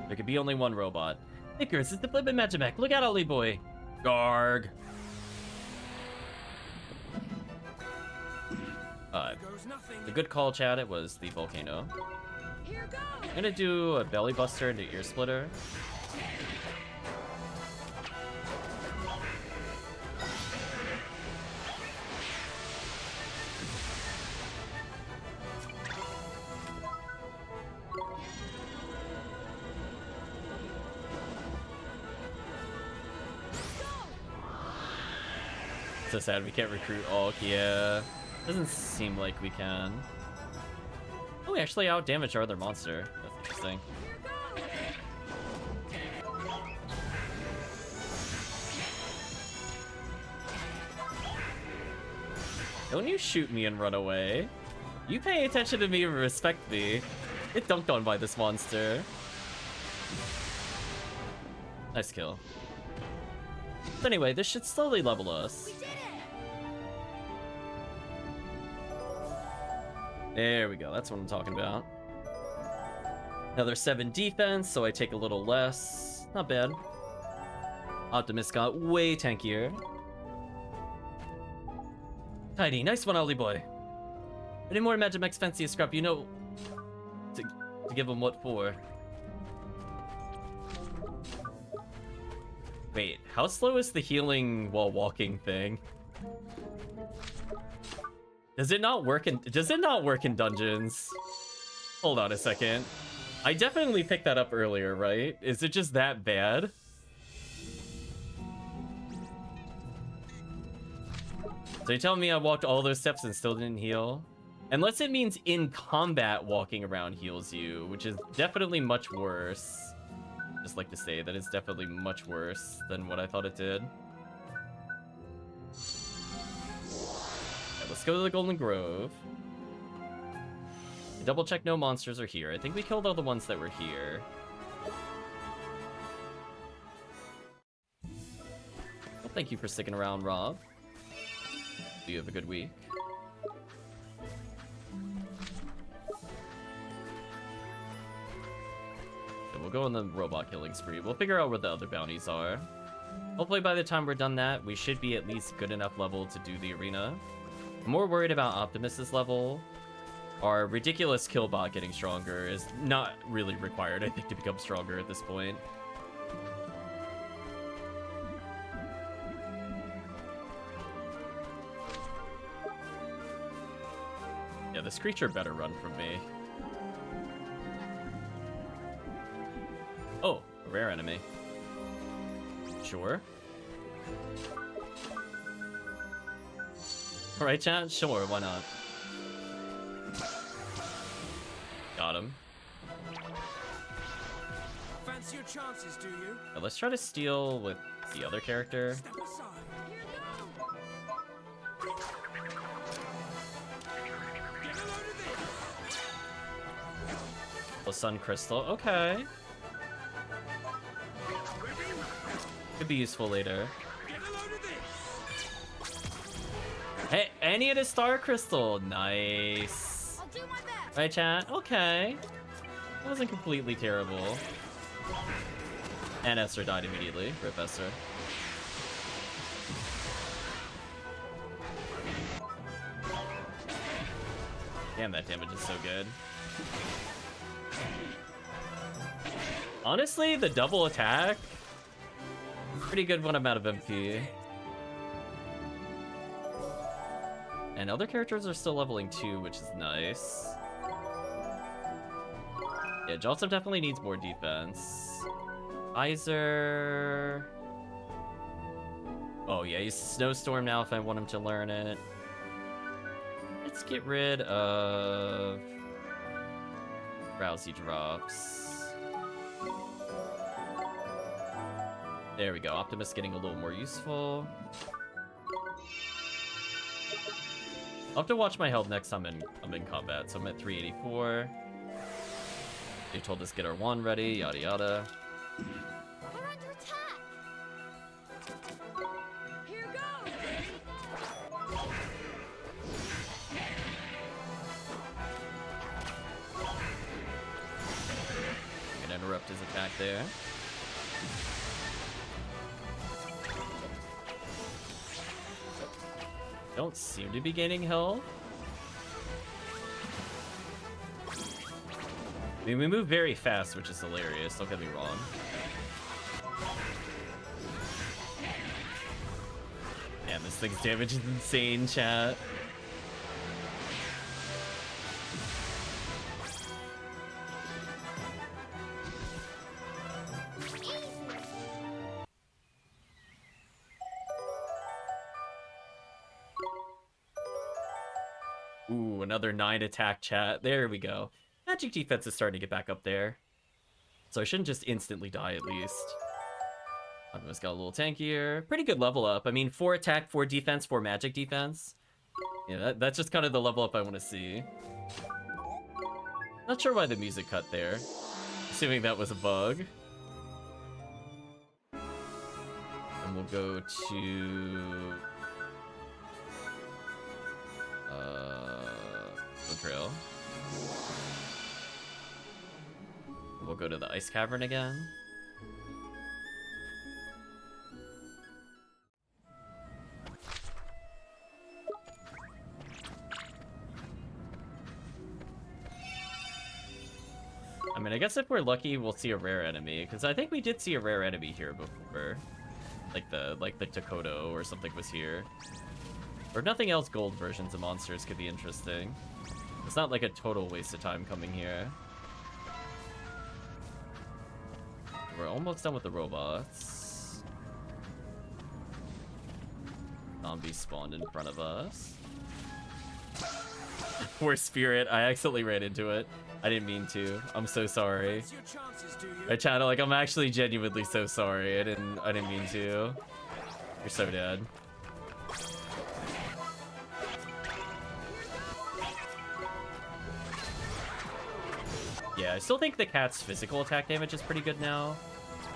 There could be only one robot. Icarus, it's the flippin' Magimek. Look out, Ollie boy. Garg.
Goes nothing.
The good call, Chad. It was the volcano.
Here goes.
I'm gonna do a belly buster into ear splitter. So sad we can't recruit Ulk, yeah. Doesn't seem like we can. Oh, we actually outdamaged our other monster. That's interesting. Don't you shoot me and run away. You pay attention to me and respect me. Get dunked on by this monster. Nice kill. But anyway, this should slowly level us.
We did it.
There we go. That's what I'm talking about. Another 7 defense, so I take a little less. Not bad. Optimus got way tankier. Tiny, nice one, Ollie boy. Any more Magimex fancy scrap, you know to give him what for. Wait, how slow is the healing while walking thing? Does it not work in dungeons? Hold on a second. I definitely picked that up earlier, right? Is it just that bad? So you're telling me I walked all those steps and still didn't heal? Unless it means in combat walking around heals you, which is definitely much worse. Just like to say that it's definitely much worse than what I thought it did. Let's go to the Golden Grove. Double check no monsters are here. I think we killed all the ones that were here. Well, thank you for sticking around, Rob. Do you have a good week? So we'll go on the robot killing spree. We'll figure out where the other bounties are. Hopefully by the time we're done that, we should be at least good enough level to do the arena. I'm more worried about Optimus's level. Our ridiculous killbot getting stronger is not really required, I think, to become stronger at this point. Yeah, this creature better run from me. Oh, a rare enemy. Sure. Alright, chat? Sure, why not? Got him.
Fancy your chances, do you?
Now, let's try to steal with the other character.
Step aside.
Here goes.
Get a load of this.
The Sun Crystal. Okay. Could be useful later.
Get a load of this.
Hey, and he had a Star Crystal. Nice.
I'll do my best.
Right, chat? Okay. That wasn't completely terrible. And Esther died immediately. Rip Esther. Damn, that damage is so good. Honestly, the double attack, pretty good when I'm out of MP. And other characters are still leveling too, which is nice. Yeah, Joltsam definitely needs more defense. Iser. Oh yeah, he's Snowstorm now if I want him to learn it. Let's get rid of Rousey drops. There we go. Optimus getting a little more useful. I'll have to watch my health next time I'm in combat. So I'm at 384. They told us get our wand ready, yada yada.
We're under attack. Here goes.
Can interrupt his attack there. Don't seem to be gaining health. I mean, we move very fast, which is hilarious. Don't get me wrong. Man, this thing's damage is insane, chat. Ooh, another 9 attack, chat. There we go. Magic defense is starting to get back up there. So I shouldn't just instantly die, at least. Optimus got a little tankier. Pretty good level up. I mean, 4 attack, 4 defense, 4 magic defense. Yeah, that's just kind of the level up I want to see. Not sure why the music cut there. Assuming that was a bug. And we'll go to... No trail. We'll go to the ice cavern again. I mean, I guess if we're lucky, we'll see a rare enemy, because I think we did see a rare enemy here before. Like the Takoto or something was here. Or if nothing else, gold versions of monsters could be interesting. It's not like a total waste of time coming here. We're almost done with the robots. Zombies spawned in front of us. Poor Spirit, I accidentally ran into it. I didn't mean to. I'm so sorry.
Fancy your chances, do you?
I chat like I'm actually genuinely so sorry. I didn't mean to. You're so dead. Yeah, I still think the cat's physical attack damage is pretty good now.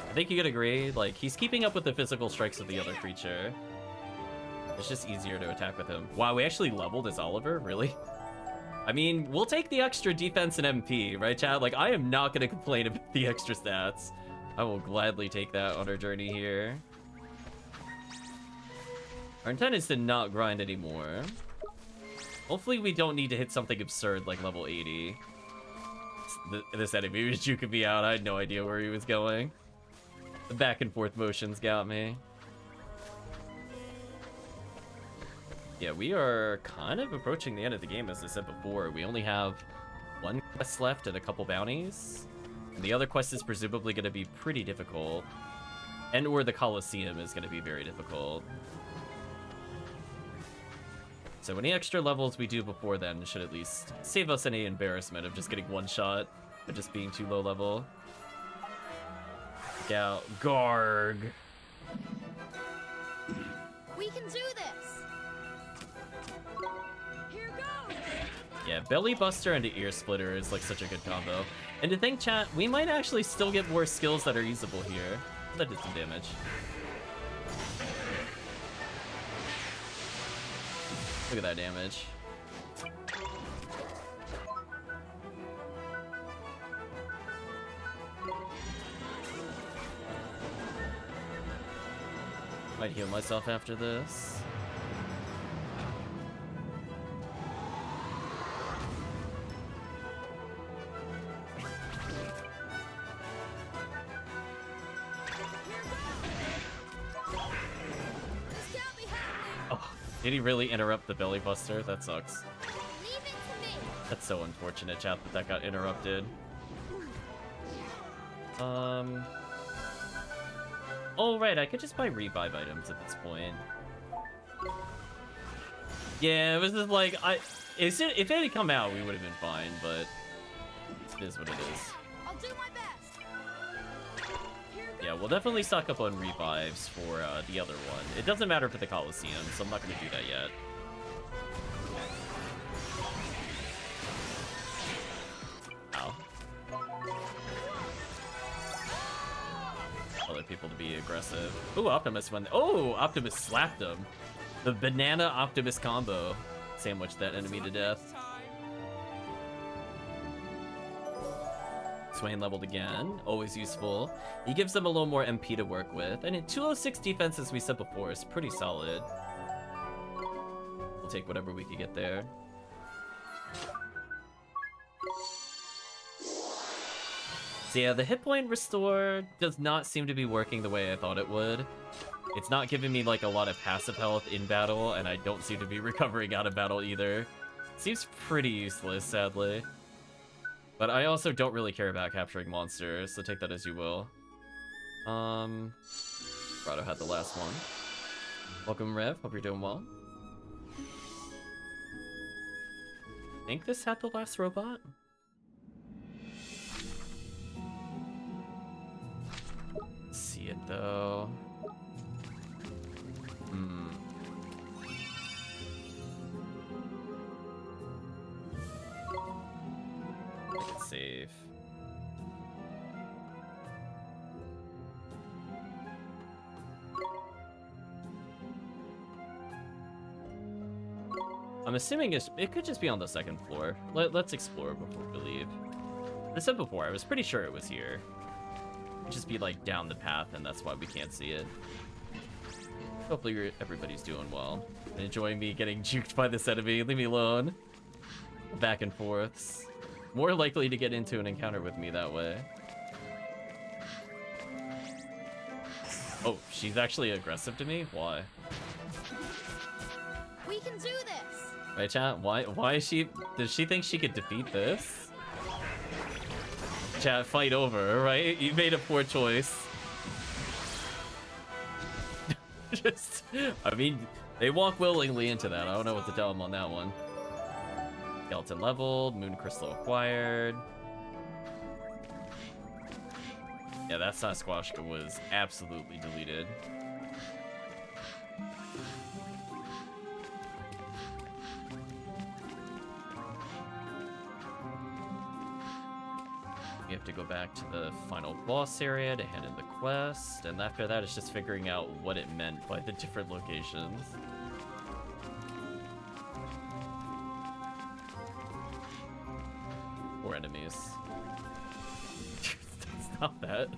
I think you could agree. Like, he's keeping up with the physical strikes of the other creature. It's just easier to attack with him. Wow, we actually leveled as Oliver? Really? I mean, we'll take the extra defense and MP, right, Chad? Like, I am not going to complain about the extra stats. I will gladly take that on our journey here. Our intent is to not grind anymore. Hopefully we don't need to hit something absurd like level 80. This enemy was juking me out. I had no idea where he was going. The back and forth motions got me. Yeah, we are kind of approaching the end of the game, as I said before. We only have one quest left and a couple bounties. And the other quest is presumably going to be pretty difficult. And or the Colosseum is going to be very difficult. So any extra levels we do before then should at least save us any embarrassment of just getting one shot but just being too low level. Yeah, Garg.
We can do this. Here goes.
Yeah, Belly Buster into Ear Splitter is like such a good combo. And to think, chat, we might actually still get more skills that are usable here. That did some damage. Look at that damage. Might heal myself after this.
This can't be happening.
Oh, did he really interrupt the belly buster? That sucks.
Leave it to me.
That's so unfortunate, chat, that got interrupted. Oh, right, I could just buy revive items at this point. Yeah, it was just like, if it had come out, we would have been fine, but it is what it is.
I'll do my best. Here goes.
Yeah, we'll definitely stock up on revives for the other one. It doesn't matter for the Colosseum, so I'm not going to do that yet. Ow. Other people to be aggressive. Ooh, Optimus went. Oh, Optimus slapped him. The banana Optimus combo sandwiched that enemy to death. Swain leveled again, always useful. He gives them a little more MP to work with, and in 206 defense, as we said before, is pretty solid. We'll take whatever we could get there. So yeah, the hit point restore does not seem to be working the way I thought it would. It's not giving me like a lot of passive health in battle, and I don't seem to be recovering out of battle either. Seems pretty useless, sadly. But I also don't really care about capturing monsters, so take that as you will. Rado had the last one. Welcome, Rev. Hope you're doing well. I think this had the last robot. See it though. I can save. I'm assuming it could just be on the second floor. Let's explore before we leave. As I said before, I was pretty sure it was here. It'd just be like down the path, and that's why we can't see it. Hopefully everybody's doing well. Enjoying me getting juked by this enemy. Leave me alone. Back and forths. More likely to get into an encounter with me that way. Oh, she's actually aggressive to me? Why?
We can do this.
Right, chat? Why is she... Does she think she could defeat this? Chat, fight over, right? You made a poor choice. Just... I mean, they walk willingly into that. I don't know what to tell them on that one. Skeleton leveled, moon crystal acquired. Yeah, that Sasquatch was absolutely deleted. You have to go back to the final boss area to hand in the quest, and after that it's just figuring out what it meant by the different locations. Poor enemies. Stop that.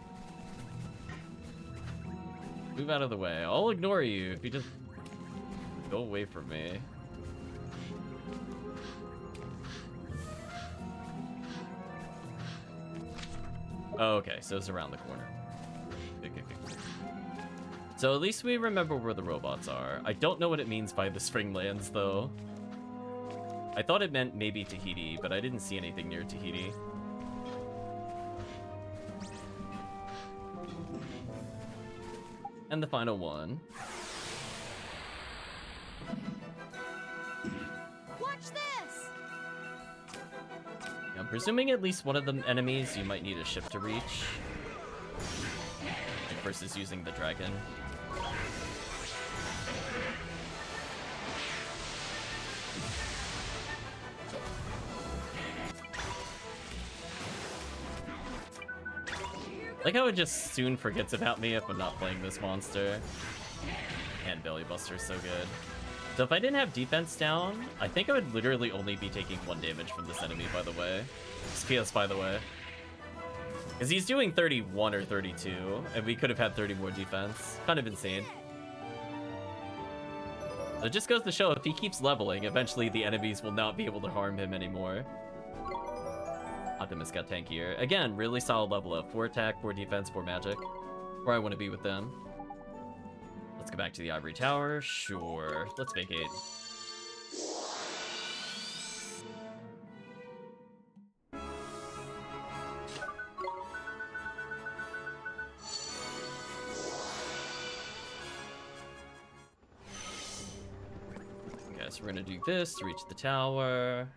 Move out of the way. I'll ignore you if you just go away from me. Oh, okay, so it's around the corner. Good. So at least we remember where the robots are. I don't know what it means by the spring lands, though. I thought it meant maybe Tahiti, but I didn't see anything near Tahiti. And the final one.
Watch this.
I'm presuming at least one of the enemies you might need a ship to reach. Like versus using the dragon. Like how it just soon forgets about me if I'm not playing this monster. And Belly Buster's so good. So if I didn't have defense down, I think I would literally only be taking 1 damage from this enemy, by the way. PS, by the way. Because he's doing 31 or 32, and we could have had 30 more defense. Kind of insane. So it just goes to show, if he keeps leveling, eventually the enemies will not be able to harm him anymore. Optimus got tankier. Again, really solid level up. 4 attack, 4 defense, 4 magic. Where I want to be with them. Let's go back to the Ivory Tower. Sure. Let's vacate. Okay, so we're gonna do this to reach the tower.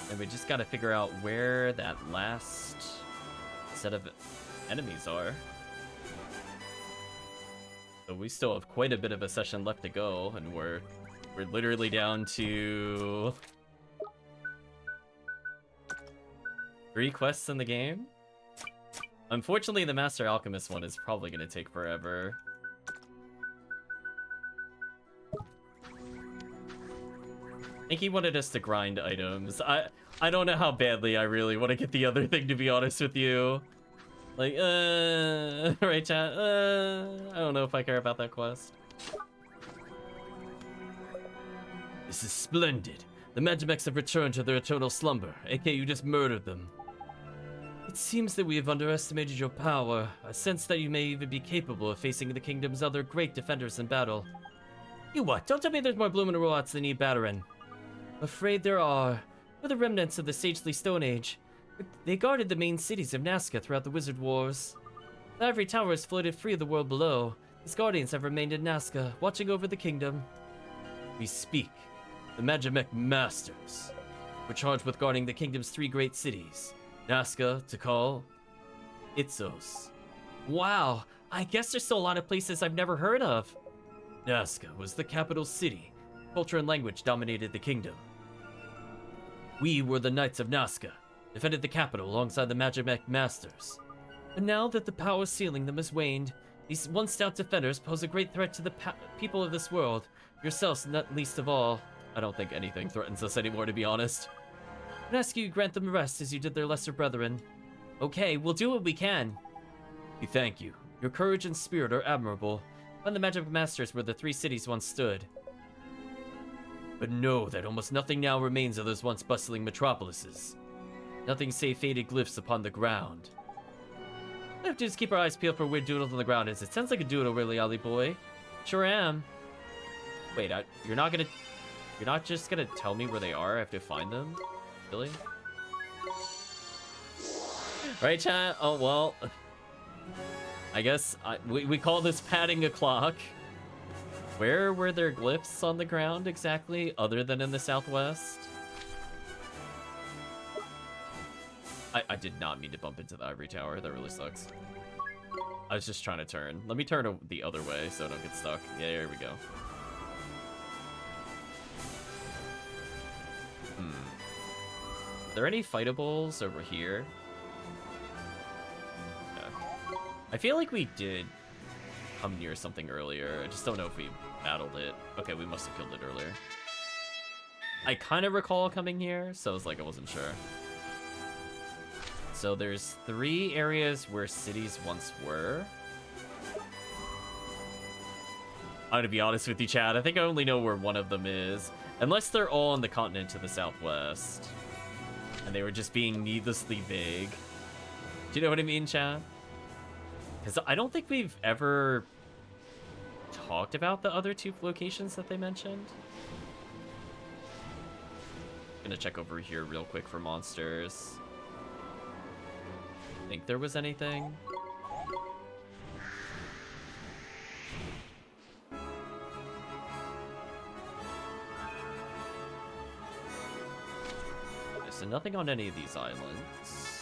And we just gotta figure out where that last set of enemies are. So we still have quite a bit of a session left to go, and we're literally down to 3 quests in the game. Unfortunately, the Master Alchemist one is probably gonna take forever. I think he wanted us to grind items. I don't know how badly I really want to get the other thing, to be honest with you. Like, right, chat? I don't know if I care about that quest. This is splendid. The Magimechs have returned to their eternal slumber, aka you just murdered them. It seems that we have underestimated your power. I sense that you may even be capable of facing the kingdom's other great defenders in battle. You what? Don't tell me there's more blooming robots than need battering. Afraid there are. We're the remnants of the Sagely Stone Age. They guarded the main cities of Nazca throughout the Wizard Wars. The Ivory Tower has floated free of the world below. Its guardians have remained in Nazca, watching over the kingdom. We speak. The Magimech Masters. We're charged with guarding the kingdom's 3 great cities. Nazca, Tikal, Itzos. Wow, I guess there's still a lot of places I've never heard of. Nazca was the capital city. Culture and language dominated the kingdom. We were the Knights of Nazca, defended the capital alongside the Magimech Masters. But now that the power sealing them has waned, these once stout defenders pose a great threat to the people of this world, yourselves not least of all. I don't think anything threatens us anymore, to be honest. I'd ask you grant them rest as you did their lesser brethren. Okay, we'll do what we can. We thank you. Your courage and spirit are admirable. Find the magic masters where the three cities once stood. But know that almost nothing now remains of those once bustling metropolises. Nothing save faded glyphs upon the ground. We have to just keep our eyes peeled for weird doodles on the ground. It sounds like a doodle, really, Ollie boy. Sure am. Wait, you're not just gonna tell me where they are? I have to find them? Really? Right, chat? Oh, well. I guess we call this padding a clock. Where were there glyphs on the ground exactly, other than in the southwest? I did not mean to bump into the ivory tower. That really sucks. I was just trying to turn. Let me turn the other way so I don't get stuck. Yeah, there we go. Are there any fightables over here? Okay. I feel like we did come near something earlier. I just don't know if we battled it. Okay, we must have killed it earlier. I kind of recall coming here, so I was like, I wasn't sure. So there's 3 areas where cities once were. I'm gonna be honest with you, Chad. I think I only know where one of them is. Unless they're all on the continent to the southwest. And they were just being needlessly vague. Do you know what I mean, Chad? Because I don't think we've ever talked about the other 2 locations that they mentioned. I'm gonna check over here real quick for monsters. Think there was anything? So nothing on any of these islands.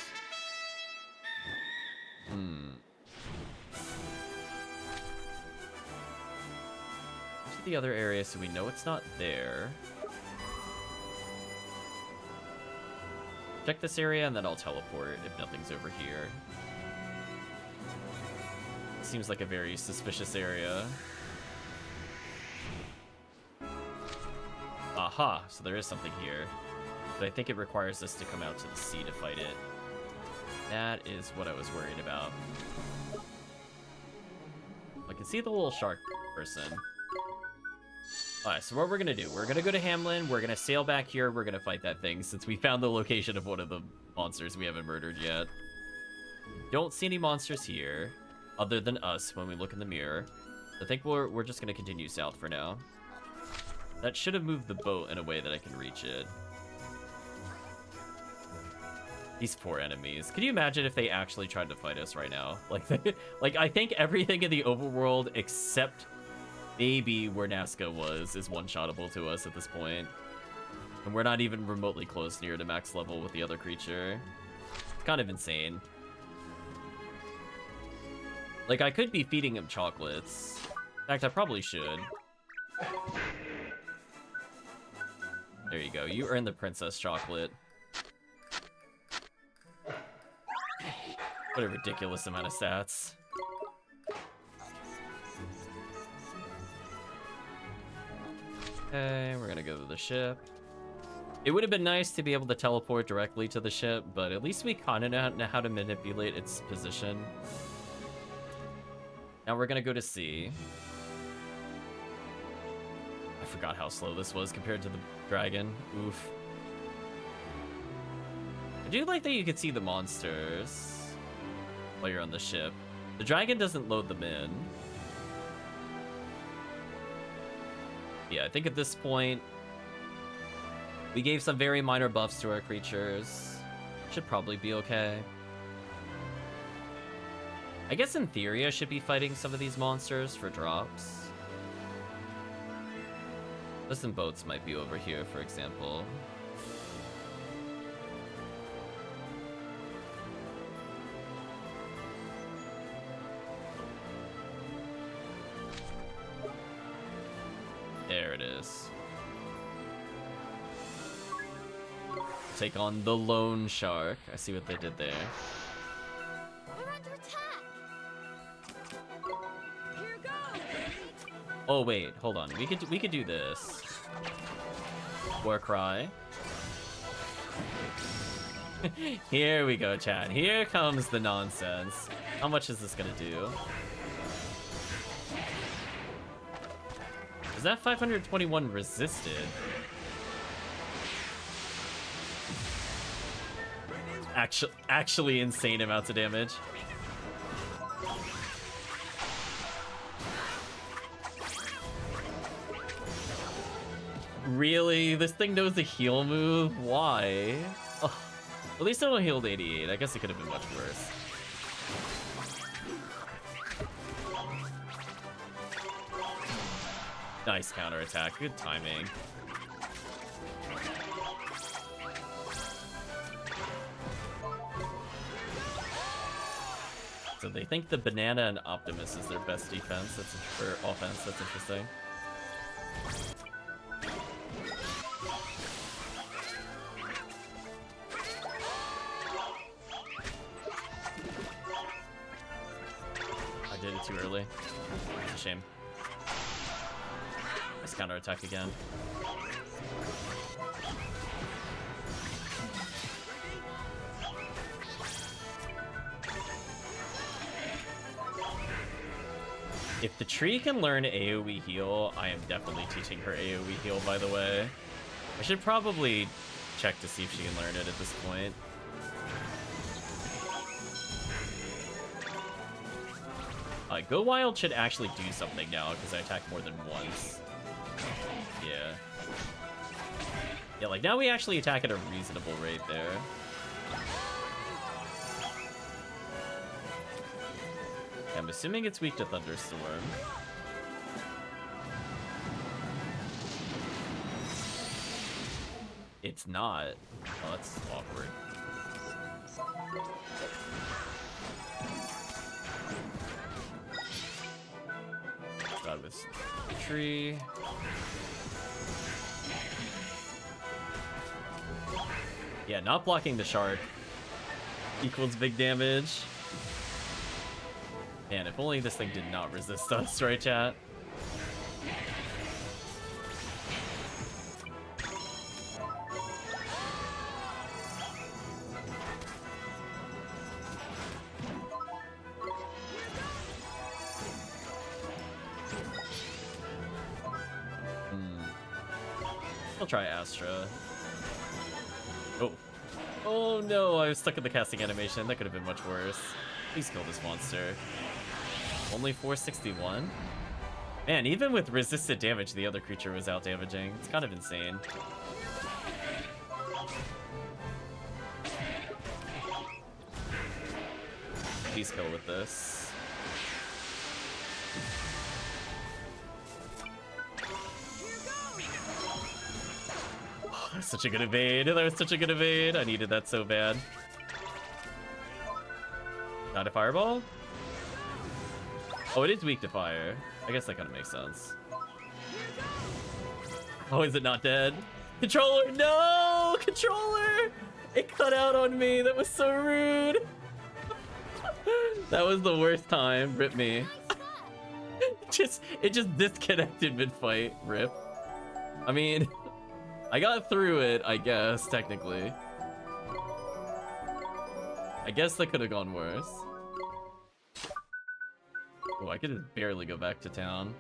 Where's the other area so we know it's not there? Check this area and then I'll teleport if nothing's over here. Seems like a very suspicious area. Aha, so there is something here. But I think it requires us to come out to the sea to fight it. That is what I was worried about. I can see the little shark person. Alright, so what we're gonna do, we're gonna go to Hamlin, we're gonna sail back here, we're gonna fight that thing, since we found the location of one of the monsters we haven't murdered yet. Don't see any monsters here, other than us when we look in the mirror. I think we're just gonna continue south for now. That should have moved the boat in a way that I can reach it. These poor enemies. Can you imagine if they actually tried to fight us right now? Like I think everything in the overworld except maybe where Nazca was is one-shottable to us at this point. And we're not even remotely close near to max level with the other creature. It's kind of insane. Like, I could be feeding him chocolates. In fact, I probably should. There you go. You earned the princess chocolate. What a ridiculous amount of stats. Okay, we're gonna go to the ship. It would have been nice to be able to teleport directly to the ship, but at least we kind of know how to manipulate its position. Now we're gonna go to sea. I forgot how slow this was compared to the dragon. Oof. I do like that you can see the monsters while you're on the ship. The dragon doesn't load them in. Yeah, I think at this point, we gave some very minor buffs to our creatures. Should probably be okay. I guess in theory I should be fighting some of these monsters for drops. Listen, boats might be over here, for example. There it is. Take on the lone shark. I see what they did there.
We're under attack. Here goes.
Oh wait, hold on. We could do this. War cry. Here we go, chat. Here comes the nonsense. How much is this gonna do? Is that 521 resisted? Actually insane amounts of damage. Really? This thing knows the heal move? Why? Oh, at least it only healed 88. I guess it could have been much worse. Nice counterattack. Good timing. So they think the banana and Optimus is their best defense. Or offense. That's interesting. I did it too early. It's a shame. Let's counterattack again. If the tree can learn AoE heal, I am definitely teaching her AoE heal, by the way. I should probably check to see if she can learn it at this point. Go Wild should actually do something now, because I attack more than once. Yeah. Yeah, like, now we actually attack at a reasonable rate there. I'm assuming it's weak to Thunderstorm. It's not. Oh, that's awkward. God, with the tree. Yeah, not blocking the shark equals big damage. Man, if only this thing did not resist us, right, chat? I'll try Astra. Oh. Oh no, I was stuck in the casting animation. That could have been much worse. Please kill this monster. Only 461? Man, even with resisted damage, the other creature was out damaging. It's kind of insane. Please kill with this. Oh, that's such a good evade. That was such a good evade. I needed that so bad. Not a fireball? Oh, it is weak to fire. I guess that kind of makes sense. Oh, is it not dead? Controller, no! Controller! It cut out on me. That was so rude. That was the worst time. Rip me. It just disconnected mid-fight. Rip. I mean, I got through it, I guess, technically. I guess that could have gone worse. Oh, I could just barely go back to town.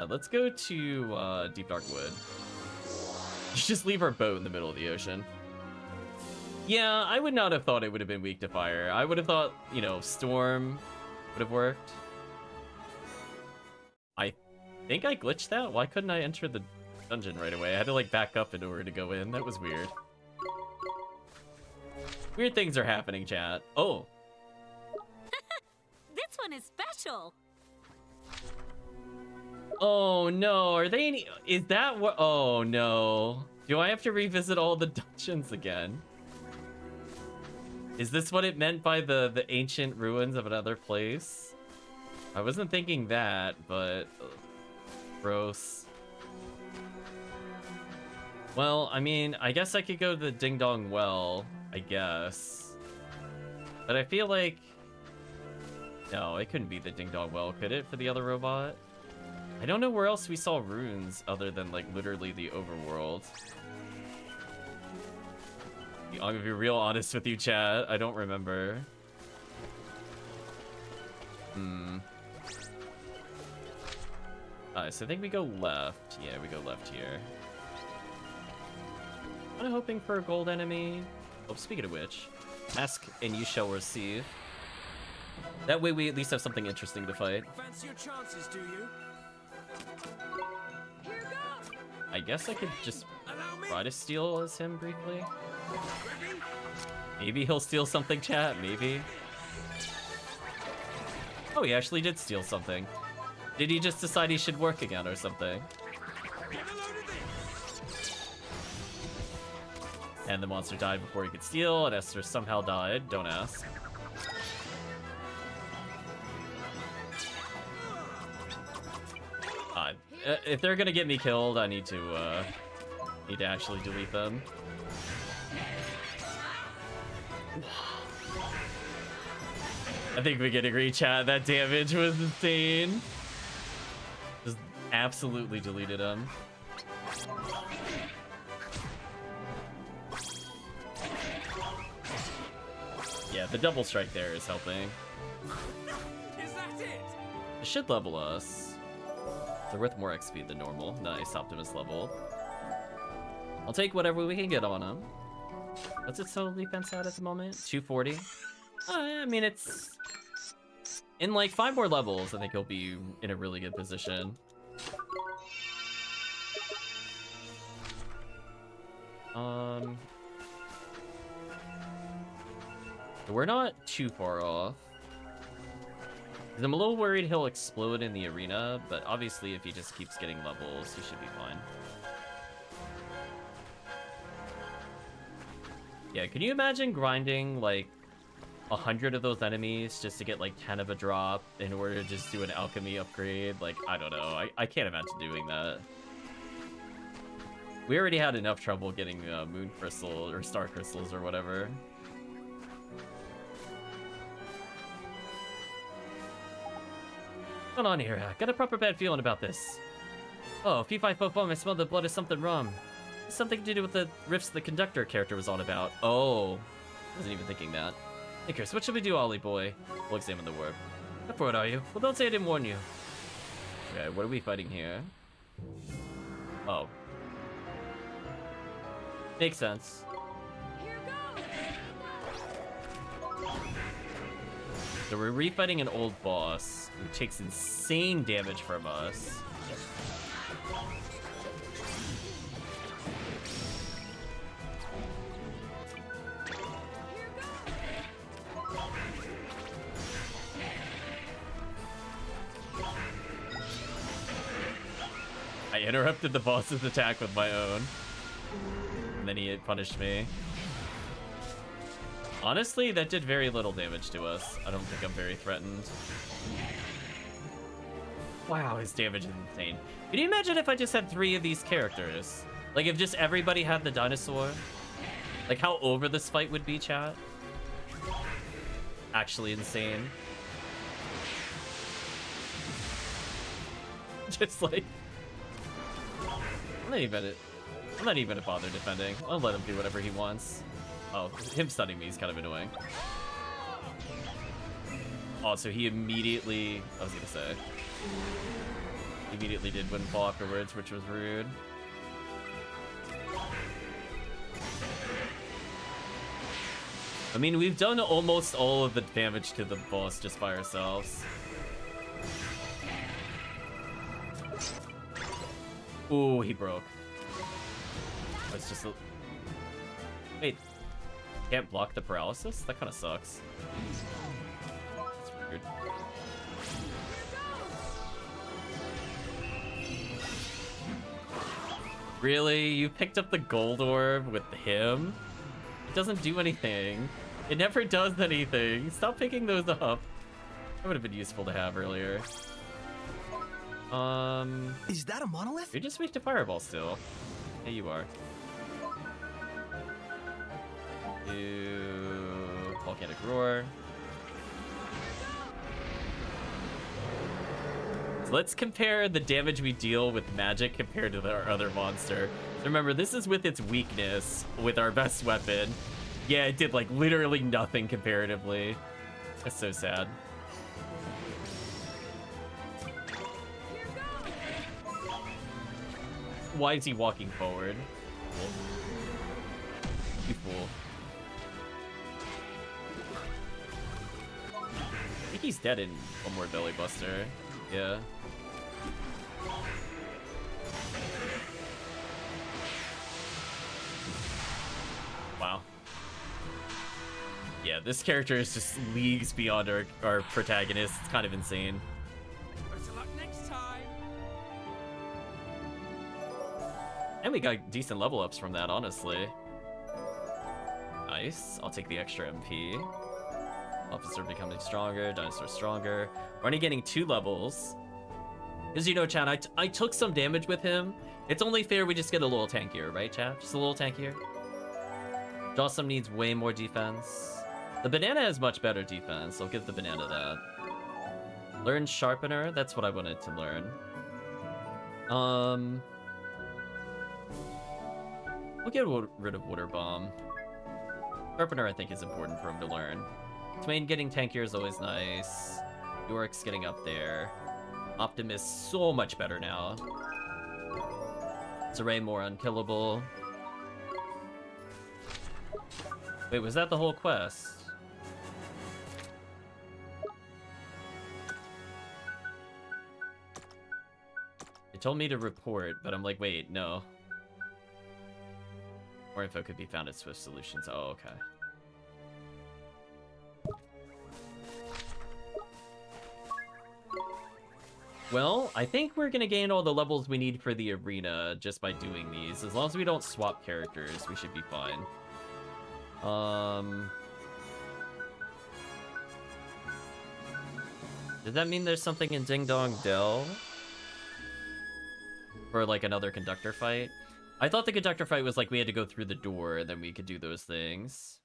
Let's go to Deep Dark Wood. Just leave our boat in the middle of the ocean. Yeah, I would not have thought it would have been weak to fire. I would have thought, you know, Storm would have worked. I think I glitched that? Why couldn't I enter the dungeon right away? I had to, like, back up in order to go in. That was weird. Weird things are happening, chat. Oh.
This one is special.
Oh no, are they any... Is that what... Oh no. Do I have to revisit all the dungeons again? Is this what it meant by the ancient ruins of another place? I wasn't thinking that, but... Gross. Well, I mean, I guess I could go to the Ding Dong Well, I guess. But I feel like... No, it couldn't be the Ding Dong Well, could it, for the other robot? I don't know where else we saw runes other than like literally the overworld. I'm gonna be real honest with you, chat. I don't remember. So I think we go left. Yeah, we go left here. I'm hoping for a gold enemy. Oh, speaking of which, ask and you shall receive. That way we at least have something interesting to fight.
Fancy your chances, do you?
Here goes.
I guess I could just
Allow me.
try to steal as him briefly.
Ready?
Maybe he'll steal something, chat. Maybe. Oh, he actually did steal something. Did he just decide he should work again or something?
Get a load of this.
And the monster died before he could steal, and Esther somehow died. Don't ask. If they're gonna get me killed, I need to actually delete them. I think we can agree, chat. That damage was insane. Just absolutely deleted him. Yeah, the double strike there is helping.
Is that it?
It should level us. They're worth more XP than normal. Nice, Optimus level. I'll take whatever we can get on him. What's its total defense at the moment? 240? I mean, it's... In like 5 more levels, I think he'll be in a really good position. We're not too far off. I'm a little worried he'll explode in the arena, but obviously if he just keeps getting levels, he should be fine. Yeah, can you imagine grinding like 100 of those enemies just to get like 10 of a drop in order to just do an alchemy upgrade? Like, I don't know. I can't imagine doing that. We already had enough trouble getting moon crystal or star crystals or whatever. What's going on here? Got a proper bad feeling about this. Oh, P5 I smell the blood of something wrong. Something to do with the riffs the conductor character was on about. Oh, I wasn't even thinking that. Hey Chris, what should we do, Ollie boy? We'll examine the warp. How forward are you? Well, don't say I didn't warn you. Okay, what are we fighting here? Oh. Makes sense.
Here goes.
So we're refighting an old boss who takes insane damage from us. I interrupted the boss's attack with my own. And then he punished me. Honestly, that did very little damage to us. I don't think I'm very threatened. Wow, his damage is insane. Can you imagine if I just had 3 of these characters? Like, if just everybody had the dinosaur? Like, how over this fight would be, chat? Actually insane. Just like... I'm not even gonna bother defending. I'll let him do whatever he wants. Oh, him stunning me is kind of annoying. Oh, so he immediately... I was gonna say... He immediately did windfall afterwards, which was rude. I mean, we've done almost all of the damage to the boss just by ourselves. Ooh, he broke. That's just a... Wait. Can't block the paralysis? That kind of sucks. That's weird. Really? You picked up the gold orb with him? It doesn't do anything. It never does anything. Stop picking those up. That would have been useful to have earlier.
Is that a monolith?
You're just weak to fireball still. Yeah, you are. You... Volcanic roar. So let's compare the damage we deal with magic compared to our other monster. Remember, this is with its weakness, with our best weapon. Yeah, it did like literally nothing comparatively. That's so sad.
Here goes.
Why is he walking forward? Fool. You fool. I think he's dead in one more belly buster. Yeah. Wow. Yeah, this character is just leagues beyond our protagonist. It's kind of insane.
Better luck next time.
And we got decent level ups from that, honestly. Nice. I'll take the extra MP. Officer becoming stronger, dinosaur stronger. We're only getting 2 levels. As you know, chat, I took some damage with him. It's only fair we just get a little tankier, right, chat? Just a little tankier. Jossum needs way more defense. The banana has much better defense. I'll give the banana that. Learn Sharpener. That's what I wanted to learn. We'll get rid of Water Bomb. Sharpener, I think, is important for him to learn. Twain getting tankier is always nice. York's getting up there. Optimus so much better now. Saray more unkillable. Wait, was that the whole quest? It told me to report, but I'm like, wait, no. More info could be found at Swift Solutions. Oh, okay. Well, I think we're gonna gain all the levels we need for the arena just by doing these. As long as we don't swap characters, we should be fine. Does that mean there's something in Ding Dong Dell? For like another conductor fight? I thought the conductor fight was like we had to go through the door and then we could do those things.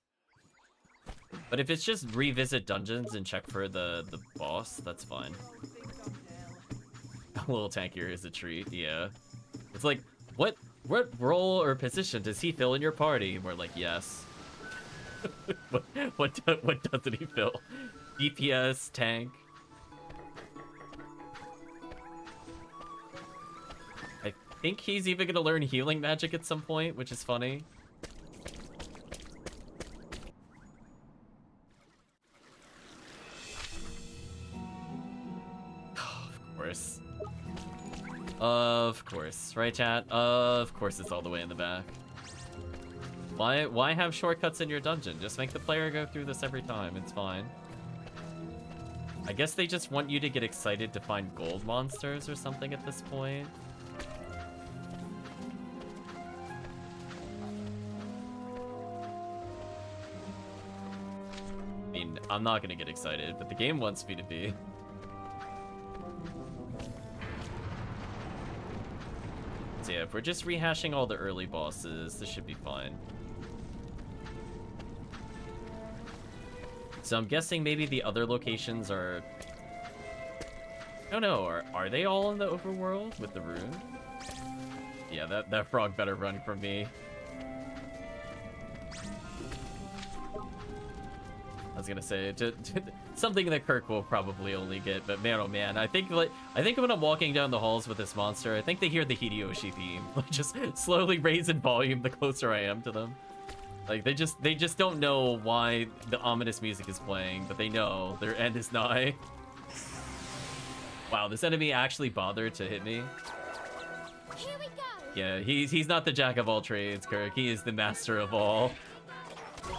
But if it's just revisit dungeons and check for the boss, that's fine. A little tankier is a treat, yeah. It's like, what role or position does he fill in your party? We're like, yes. what doesn't he fill? DPS, tank. I think he's even gonna learn healing magic at some point, which is funny. Of course. Of course. Right, chat? Of course it's all the way in the back. Why have shortcuts in your dungeon? Just make the player go through this every time. It's fine. I guess they just want you to get excited to find gold monsters or something at this point. I mean, I'm not gonna get excited, but the game wants me to be. So yeah, if we're just rehashing all the early bosses, this should be fine. So I'm guessing maybe the other locations are... I don't know, are they all in the overworld with the rune? Yeah, that frog better run from me. I was gonna say, something that Kirk will probably only get, but man, oh man, I think when I'm walking down the halls with this monster, I think they hear the Hideyoshi theme, just slowly raise in volume the closer I am to them. Like they just don't know why the ominous music is playing, but they know their end is nigh. Wow, this enemy actually bothered to hit me.
Here we go.
Yeah, he's not the jack of all trades, Kirk. He is the master of all.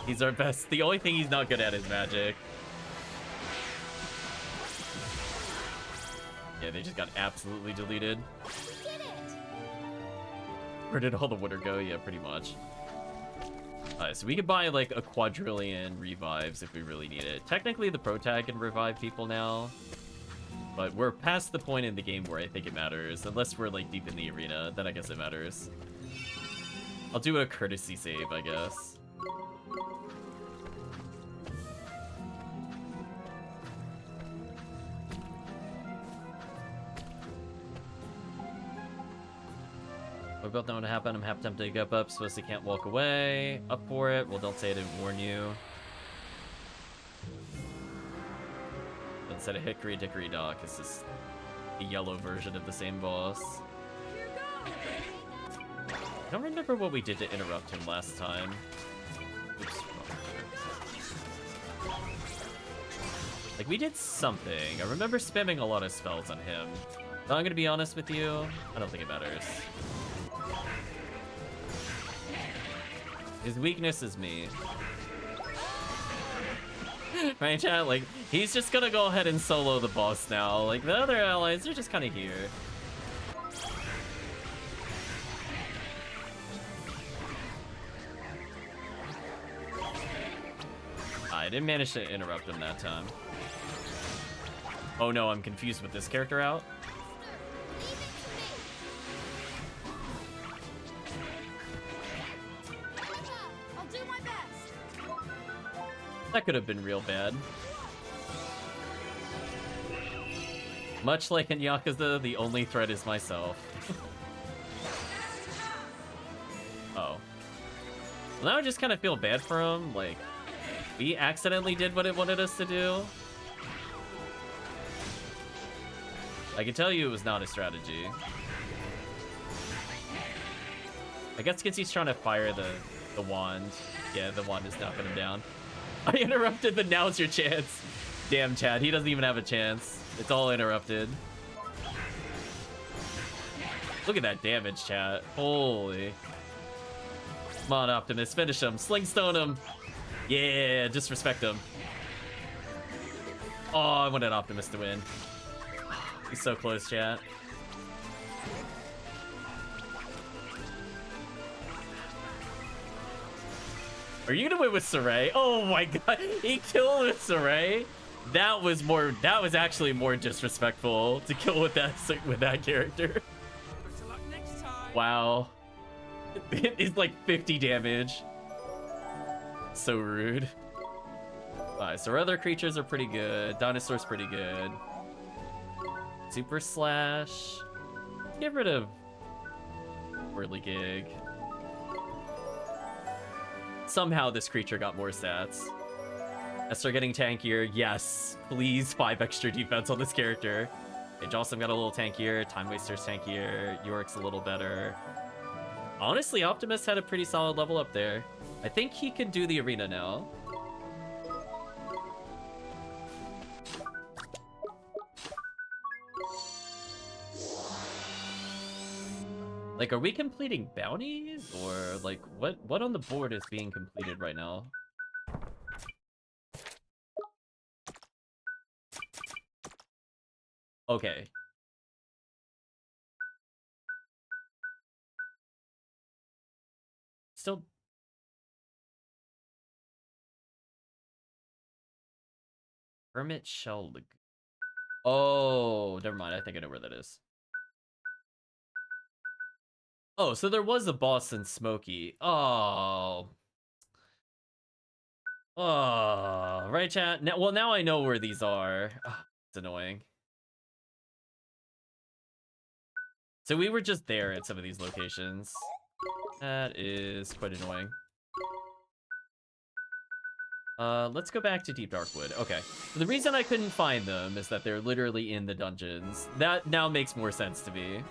He's our best. The only thing he's not good at is magic. Yeah, they just got absolutely deleted.
We did it.
Where did all the water go? Yeah, pretty much. Alright, so we could buy like a quadrillion revives if we really need it. Technically, the pro tag can revive people now, but we're past the point in the game where I think it matters. Unless we're like deep in the arena, then I guess it matters. I'll do a courtesy save, I guess. We both know what happened. I'm half tempted to get up. Supposed to can't walk away. Up for it. Well, don't say I didn't warn you. Instead of Hickory Dickory Dock, it's just the yellow version of the same boss.
Here goes.
I don't remember what we did to interrupt him last time. Oops. Like, we did something. I remember spamming a lot of spells on him. But I'm gonna be honest with you, I don't think it matters. His weakness is me. Right, chat? Like, he's just gonna go ahead and solo the boss now. Like, the other allies, they're just kind of here. I didn't manage to interrupt him that time. Oh no, I'm confused with this character out.
I'll do my best.
That could have been real bad. Much like in Yakuza, the only threat is myself. Oh. Well, now I just kind of feel bad for him. Like, we accidentally did what it wanted us to do. I can tell you it was not a strategy. I guess because he's trying to fire the wand. Yeah, the wand is knocking him down. I interrupted, but now's your chance. Damn, Chad, he doesn't even have a chance. It's all interrupted. Look at that damage, chat. Holy. Come on, Optimus, finish him. Slingstone him. Yeah, disrespect him. Oh, I wanted Optimus to win. He's so close, chat. Are you gonna win with Saray? Oh my god, he killed with Saray. That was actually more disrespectful to kill with that character.
Better luck next time.
Wow. It is like 50 damage. So rude. Alright, so our other creatures are pretty good. Dinosaur's pretty good. Super Slash. Get rid of Whirligig. Somehow this creature got more stats. Esther getting tankier. Yes, please 5 extra defense on this character. Okay, Jocelyn got a little tankier. Time Waster's tankier. York's a little better. Honestly, Optimus had a pretty solid level up there. I think he can do the arena now. Like, are we completing bounties? Or, like, what on the board is being completed right now? Okay. Still... Hermit Shell... Oh, never mind. I think I know where that is. Oh, so there was a boss in Smokey. Oh. Oh, right, chat? Now, well, now I know where these are. Oh, it's annoying. So we were just there at some of these locations. That is quite annoying. Let's go back to Deep Darkwood. Okay. So the reason I couldn't find them is that they're literally in the dungeons. That now makes more sense to me.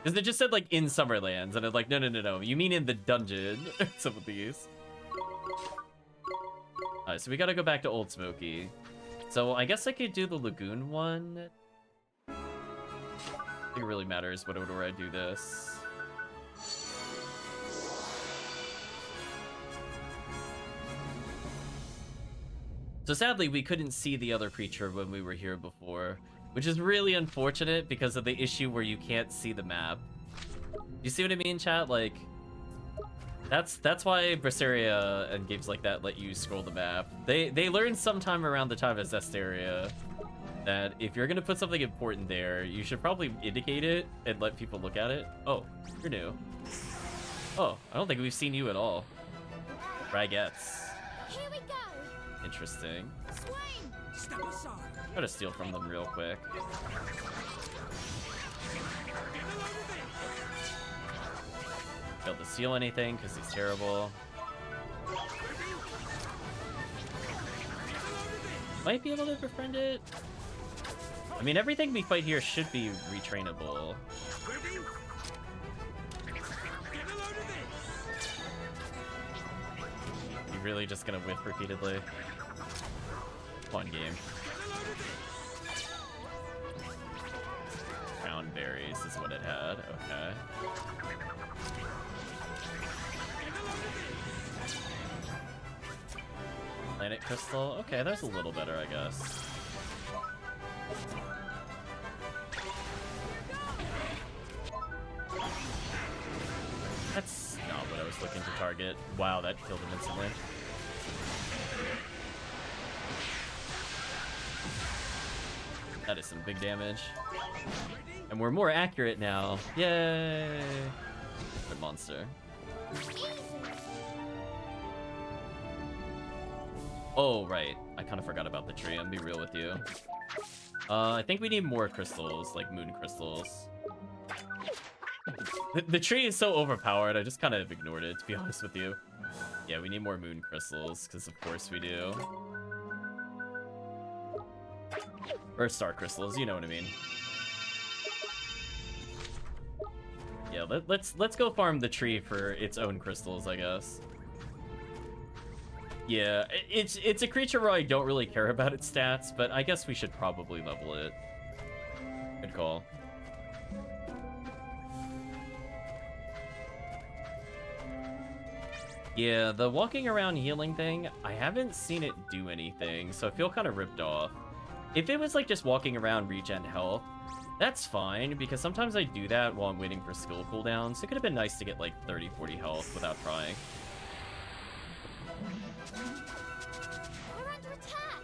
Because it just said, like, in Summerlands, and I'm like, no. You mean in the dungeon? Some of these. Alright, so we gotta go back to Old Smoky. So I guess I could do the Lagoon one. I think it really matters what order I do this. So sadly, we couldn't see the other creature when we were here before, which is really unfortunate because of the issue where you can't see the map. You see what I mean, chat? Like, that's why Berseria and games like that let you scroll the map. They learned sometime around the time of Zestiria that if you're gonna put something important there, you should probably indicate it and let people look at it. Oh, you're new. Oh, I don't think we've seen you at all. Ragettes.
Here we go.
Interesting.
Swing.
Step aside.
Try to steal from them real quick.
Get a load of this.
Failed to steal anything because he's terrible. Might be able to befriend it. I mean, everything we fight here should be retrainable. You really just gonna whiff repeatedly? Fun game. Crown berries is what it had. Okay. Planet crystal. Okay, that's a little better, I guess. That's not what I was looking to target. Wow, that killed him instantly. That is some big damage. And we're more accurate now. Yay! Good monster. Oh, right. I kind of forgot about the tree. I'm gonna be real with you. I think we need more crystals, like moon crystals. The tree is so overpowered, I just kind of ignored it, to be honest with you. Yeah, we need more moon crystals, because of course we do. Or star crystals, you know what I mean. Yeah, let's go farm the tree for its own crystals, I guess. Yeah, it's a creature where I don't really care about its stats, but I guess we should probably level it. Good call. Yeah, the walking around healing thing, I haven't seen it do anything, so I feel kind of ripped off. If it was like just walking around regen health, that's fine, because sometimes I do that while I'm waiting for skill cooldowns. It could have been nice to get like 30-40 health without trying.
We're under attack.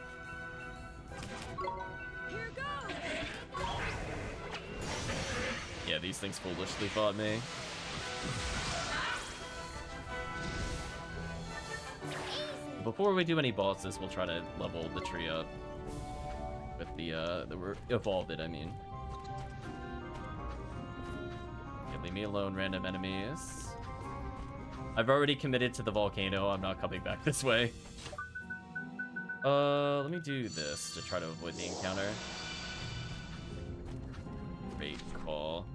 Here goes.
Yeah, these things foolishly fought me. Before we do any bosses, we'll try to level the tree up with evolve it, I mean. Okay, leave me alone, random enemies. I've already committed to the volcano. I'm not coming back this way. Let me do this to try to avoid the encounter. Great call.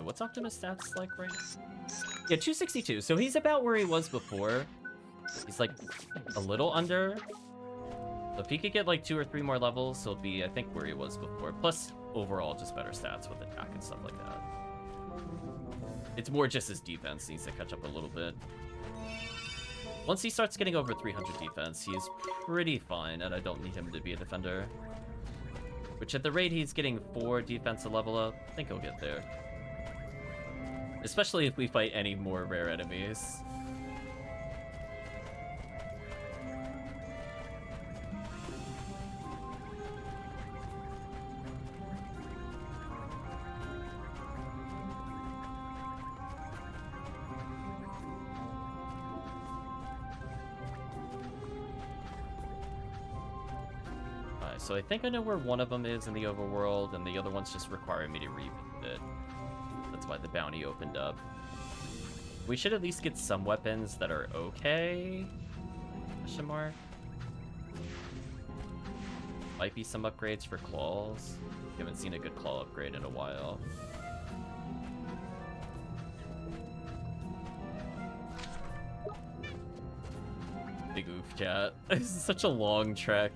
What's Optimus stats like right now? Yeah, 262. So he's about where he was before. He's like a little under. So if he could get like 2 or 3 more levels, he'll be, I think, where he was before. Plus, overall, just better stats with attack and stuff like that. It's more just his defense needs to catch up a little bit. Once he starts getting over 300 defense, he's pretty fine, and I don't need him to be a defender. Which at the rate he's getting 4 defense to level up, I think he'll get there. Especially if we fight any more rare enemies. Alright, so I think I know where one of them is in the overworld, and the other one's just requiring me to revisit it. That's why the bounty opened up. We should at least get some weapons that are okay. Question mark. Might be some upgrades for claws. Haven't seen a good claw upgrade in a while. Big oof, chat. This is such a long trek.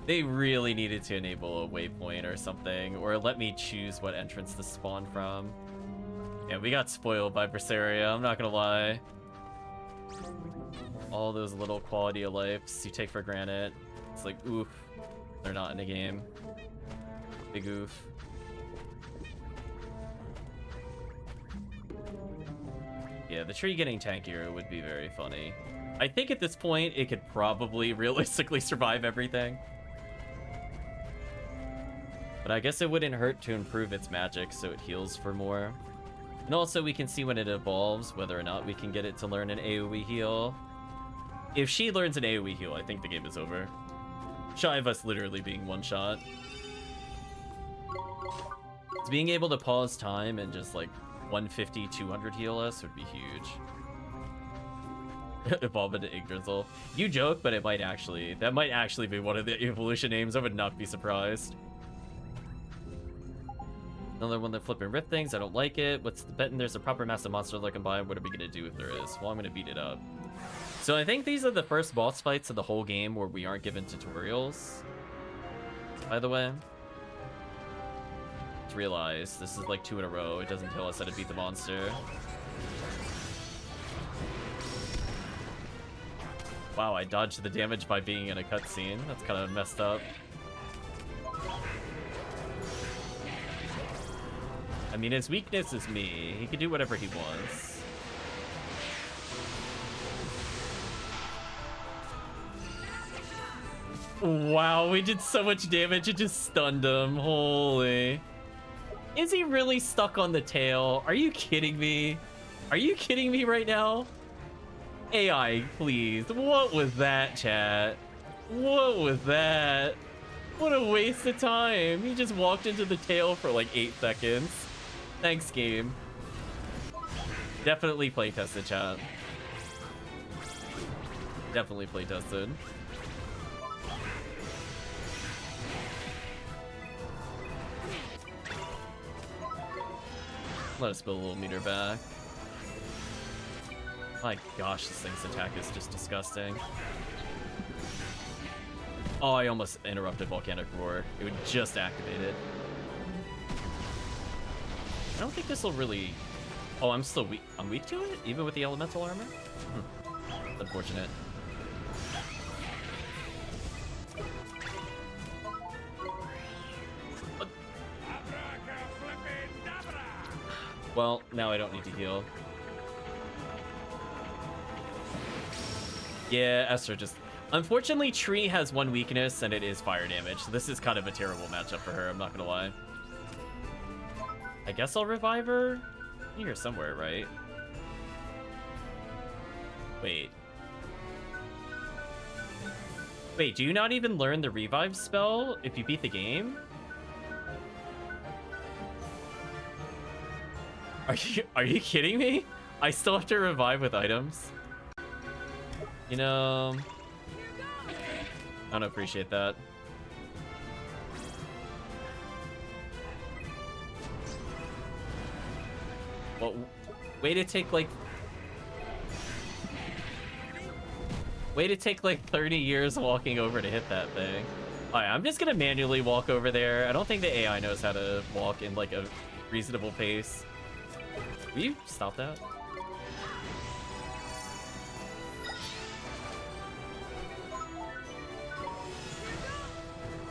They really needed to enable a waypoint or something, or let me choose what entrance to spawn from. Yeah, we got spoiled by Berseria, I'm not gonna lie. All those little quality of lives you take for granted. It's like, oof, they're not in the game. Big oof. Yeah, the tree getting tankier would be very funny. I think at this point, it could probably realistically survive everything. But I guess it wouldn't hurt to improve its magic so it heals for more. And also we can see when it evolves whether or not we can get it to learn an AoE heal. If she learns an AoE heal, I think the game is over. Shy of us literally being one shot. Being able to pause time and just like 150, 200 heal us would be huge. Evolve into Yggdrasil. You joke, but it might actually. That might actually be one of the evolution names. I would not be surprised. Another one that flip and rip things. I don't like it. What's the betting there's a proper massive monster looking by? What are we gonna do if there is? Well, I'm gonna beat it up. So I think these are the first boss fights of the whole game where we aren't given tutorials. By the way. Just realize this is like 2 in a row. It doesn't tell us how to beat the monster. Wow, I dodged the damage by being in a cutscene. That's kind of messed up. I mean, his weakness is me. He can do whatever he wants. Wow, we did so much damage, it just stunned him. Holy. Is he really stuck on the tail? Are you kidding me? Are you kidding me right now? AI, please. What was that, chat? What was that? What a waste of time. He just walked into the tail for like 8 seconds. Thanks, game. Definitely playtested, chat. Definitely playtested. Let us build a little meter back. My gosh, this thing's attack is just disgusting. Oh, I almost interrupted Volcanic Roar. It would just activate it. I don't think this will really... Oh, I'm still weak. I'm weak to it? Even with the elemental armor? It's unfortunate. Well, now I don't need to heal. Yeah, Esther just... Unfortunately, Tree has one weakness, and it is fire damage. So this is kind of a terrible matchup for her, I'm not gonna lie. I guess I'll revive her? Here somewhere, right? Wait. Wait, do you not even learn the revive spell if you beat the game? Are you kidding me? I still have to revive with items. You know, I don't appreciate that. Well, way to take like 30 years walking over to hit that thing. Alright, I'm just gonna manually walk over there. I don't think the AI knows how to walk in like a reasonable pace. Will you stop that?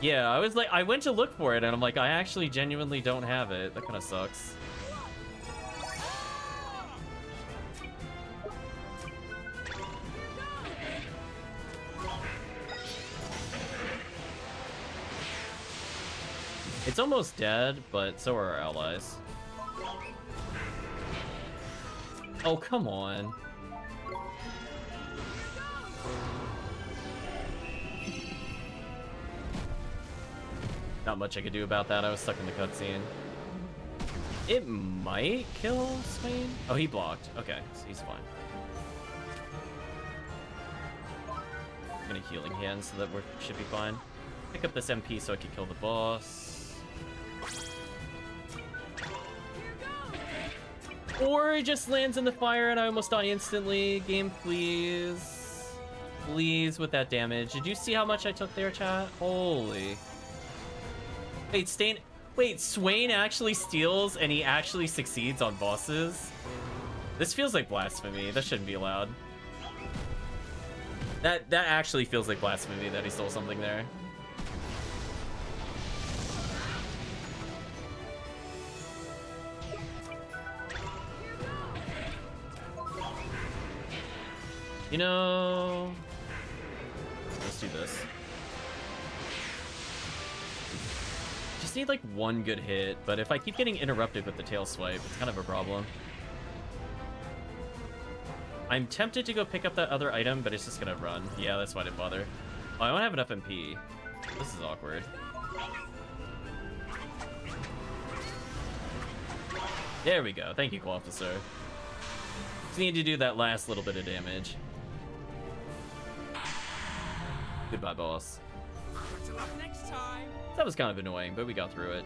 Yeah, I was like, I went to look for it and I'm like, I actually genuinely don't have it. That kind of sucks. It's almost dead, but so are our allies. Oh, come on. Not much I could do about that. I was stuck in the cutscene. It might kill Swain. Oh, he blocked. Okay, so he's fine. I'm gonna healing hand so that we should be fine. Pick up this MP so I can kill the boss. Or it just lands in the fire and I almost die instantly. Game, please. Please with that damage. Did you see how much I took there, chat? Holy. Wait, Swain actually steals and he actually succeeds on bosses? This feels like blasphemy. That shouldn't be allowed. That actually feels like blasphemy that he stole something there. You know, let's do this. Just need like one good hit, but if I keep getting interrupted with the tail swipe, it's kind of a problem. I'm tempted to go pick up that other item, but it's just gonna run. Yeah, that's why I didn't bother. Oh, I don't have enough MP. This is awkward. There we go. Thank you, Officer. Just need to do that last little bit of damage. Goodbye, boss.
Better luck next time.
That was kind of annoying, but we got through it.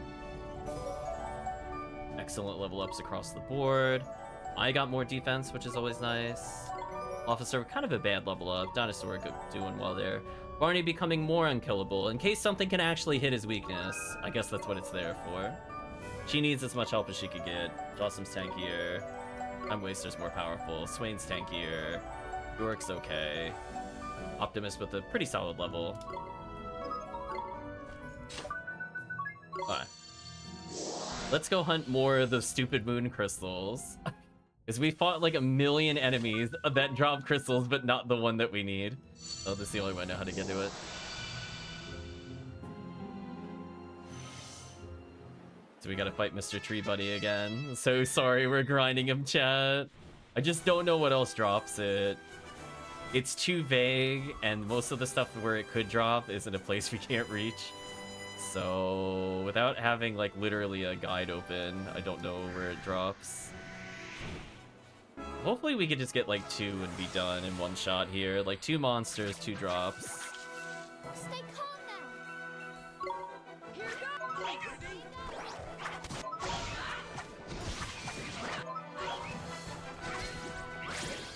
Excellent level ups across the board. I got more defense, which is always nice. Officer, kind of a bad level up. Dinosaur doing well there. Barney becoming more unkillable in case something can actually hit his weakness. I guess that's what it's there for. She needs as much help as she could get. Jossum's tankier. Time Waster's more powerful. Swain's tankier. York's okay. Optimus with a pretty solid level. Alright. Let's go hunt more of those stupid moon crystals. Because we fought like a million enemies that drop crystals, but not the one that we need. Oh, this is the only way I know how to get to it. So we gotta fight Mr. Tree Buddy again. So sorry we're grinding him, chat. I just don't know what else drops it. It's too vague, and most of the stuff where it could drop is in a place we can't reach. So without having like literally a guide open, I don't know where it drops. Hopefully we could just get like 2 and be done in one shot here. Like 2 monsters, 2 drops.
Stay calm now. Here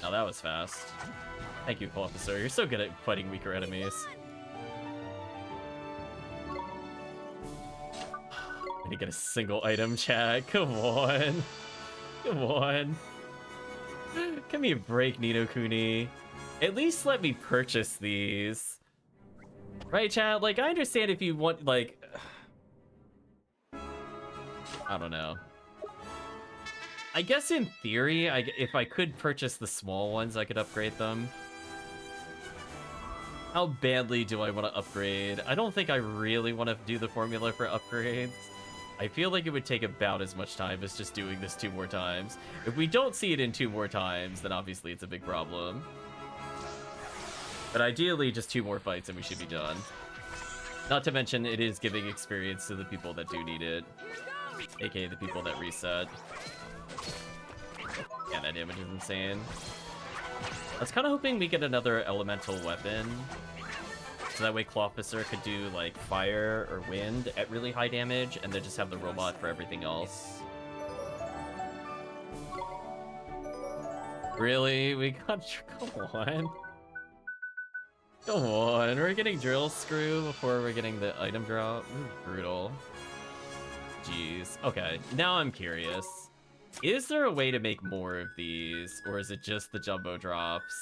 Now that was fast. Thank you, Officer. You're so good at fighting weaker enemies. I didn't get a single item, chat. Come on. Come on. Give me a break, Nino Kuni. At least let me purchase these. Right, chat? Like, I understand if you want, like... I don't know. I guess in theory, if I could purchase the small ones, I could upgrade them. How badly do I want to upgrade? I don't think I really want to do the formula for upgrades. I feel like it would take about as much time as just doing this 2 more times. If we don't see it in 2 more times, then obviously it's a big problem. But ideally, just 2 more fights and we should be done. Not to mention, it is giving experience to the people that do need it. AKA the people that reset. Yeah, that damage is insane. I was kind of hoping we get another elemental weapon. So that way Clawfisser could do like fire or wind at really high damage and then just have the robot for everything else. Really? We got... Come on. Come on. We're getting drill screw before we're getting the item drop. Ooh, brutal. Jeez. Okay, now I'm curious. Is there a way to make more of these? Or is it just the jumbo drops?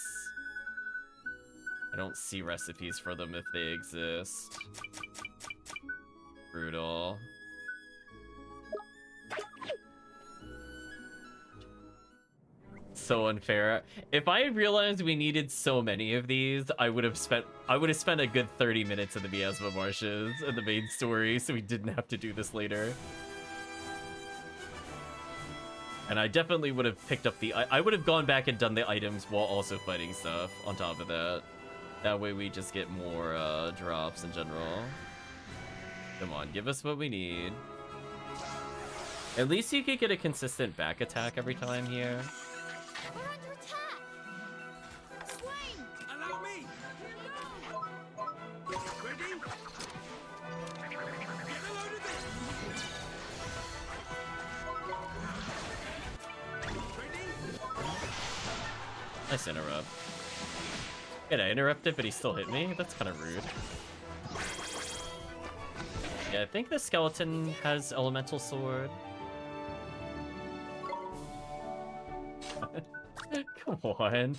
I don't see recipes for them if they exist. Brutal. So unfair. If I had realized we needed so many of these, I would have spent a good 30 minutes in the Miasma Marshes in the main story, so we didn't have to do this later. And I definitely would have picked up I would have gone back and done the items while also fighting stuff on top of that. That way we just get more drops in general. Come on, give us what we need. At least you could get a consistent back attack every time here.
We're under attack. Swain.
Allow me. Ready? Get a load of this. Ready?
Nice interrupt. Yeah, I interrupted, but he still hit me? That's kind of rude. Yeah, I think the skeleton has elemental sword. Come on.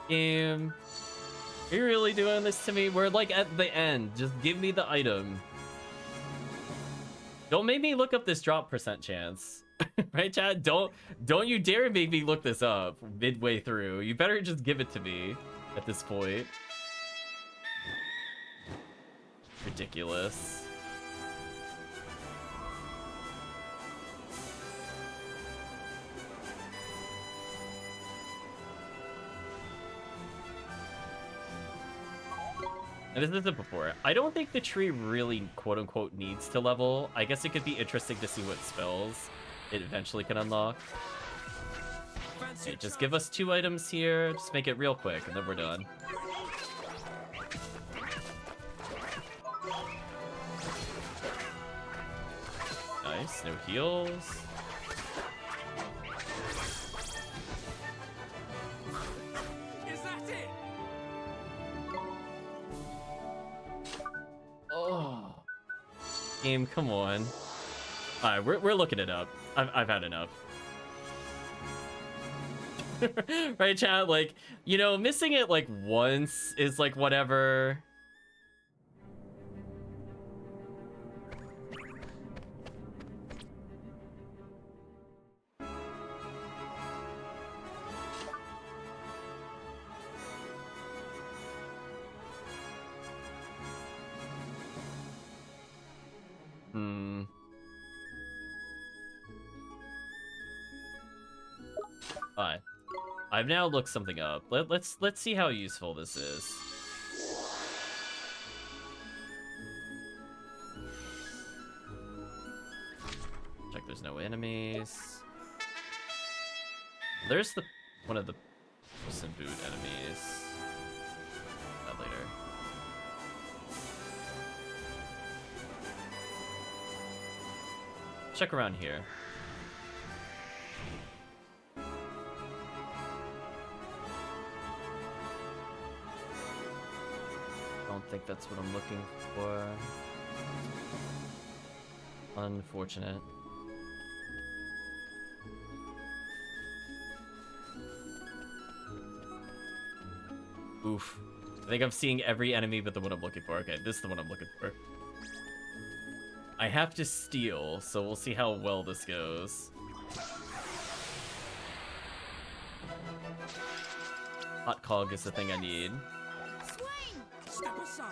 Game. Are you really doing this to me? We're like at the end. Just give me the item. Don't make me look up this drop percent chance. Right, Chad? Don't you dare make me look this up midway through. You better just give it to me at this point. Ridiculous. And this is it before. I don't think the tree really, quote-unquote, needs to level. I guess it could be interesting to see what spells it eventually can unlock.
Fancy
Okay,
a
just
try?
give us 2 items here. Just make it real quick, and then we're done. Nice, no heals.
Is that it?
Oh. Game, come on. Alright, we're looking it up. I've had enough. Right, chat? Like, you know, missing it like once is like whatever. Hmm. Alright. I've now looked something up. Let's see how useful this is. Check there's no enemies. There's the one of the Puss in Boot enemies. That later. Check around here. Don't think that's what I'm looking for. Unfortunate. Oof. I think I'm seeing every enemy but the one I'm looking for. Okay, this is the one I'm looking for. I have to steal, so we'll see how well this goes. Hot cog is the thing I need.
Swing!
Step aside.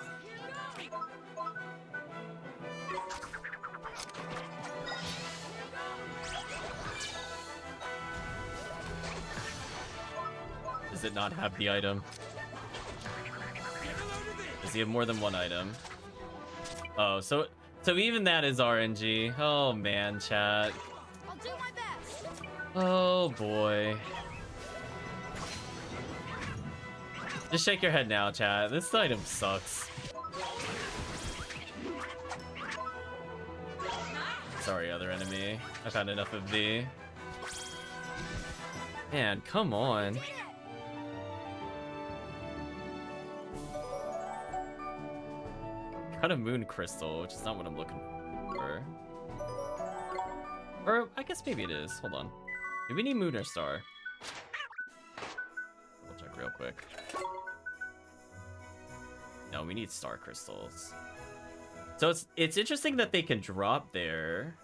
Does it not have the item? Does he have more than one item? Oh, so even that is RNG. Oh man, chat.
I'll do my best.
Oh boy. Just shake your head now, chat. This item sucks. Sorry, other enemy. I've had enough of thee. Man, come on. Got a moon crystal, which is not what I'm looking for. Or I guess maybe it is. Hold on. Do we need moon or star? We'll check real quick. No, we need star crystals. So it's interesting that they can drop there.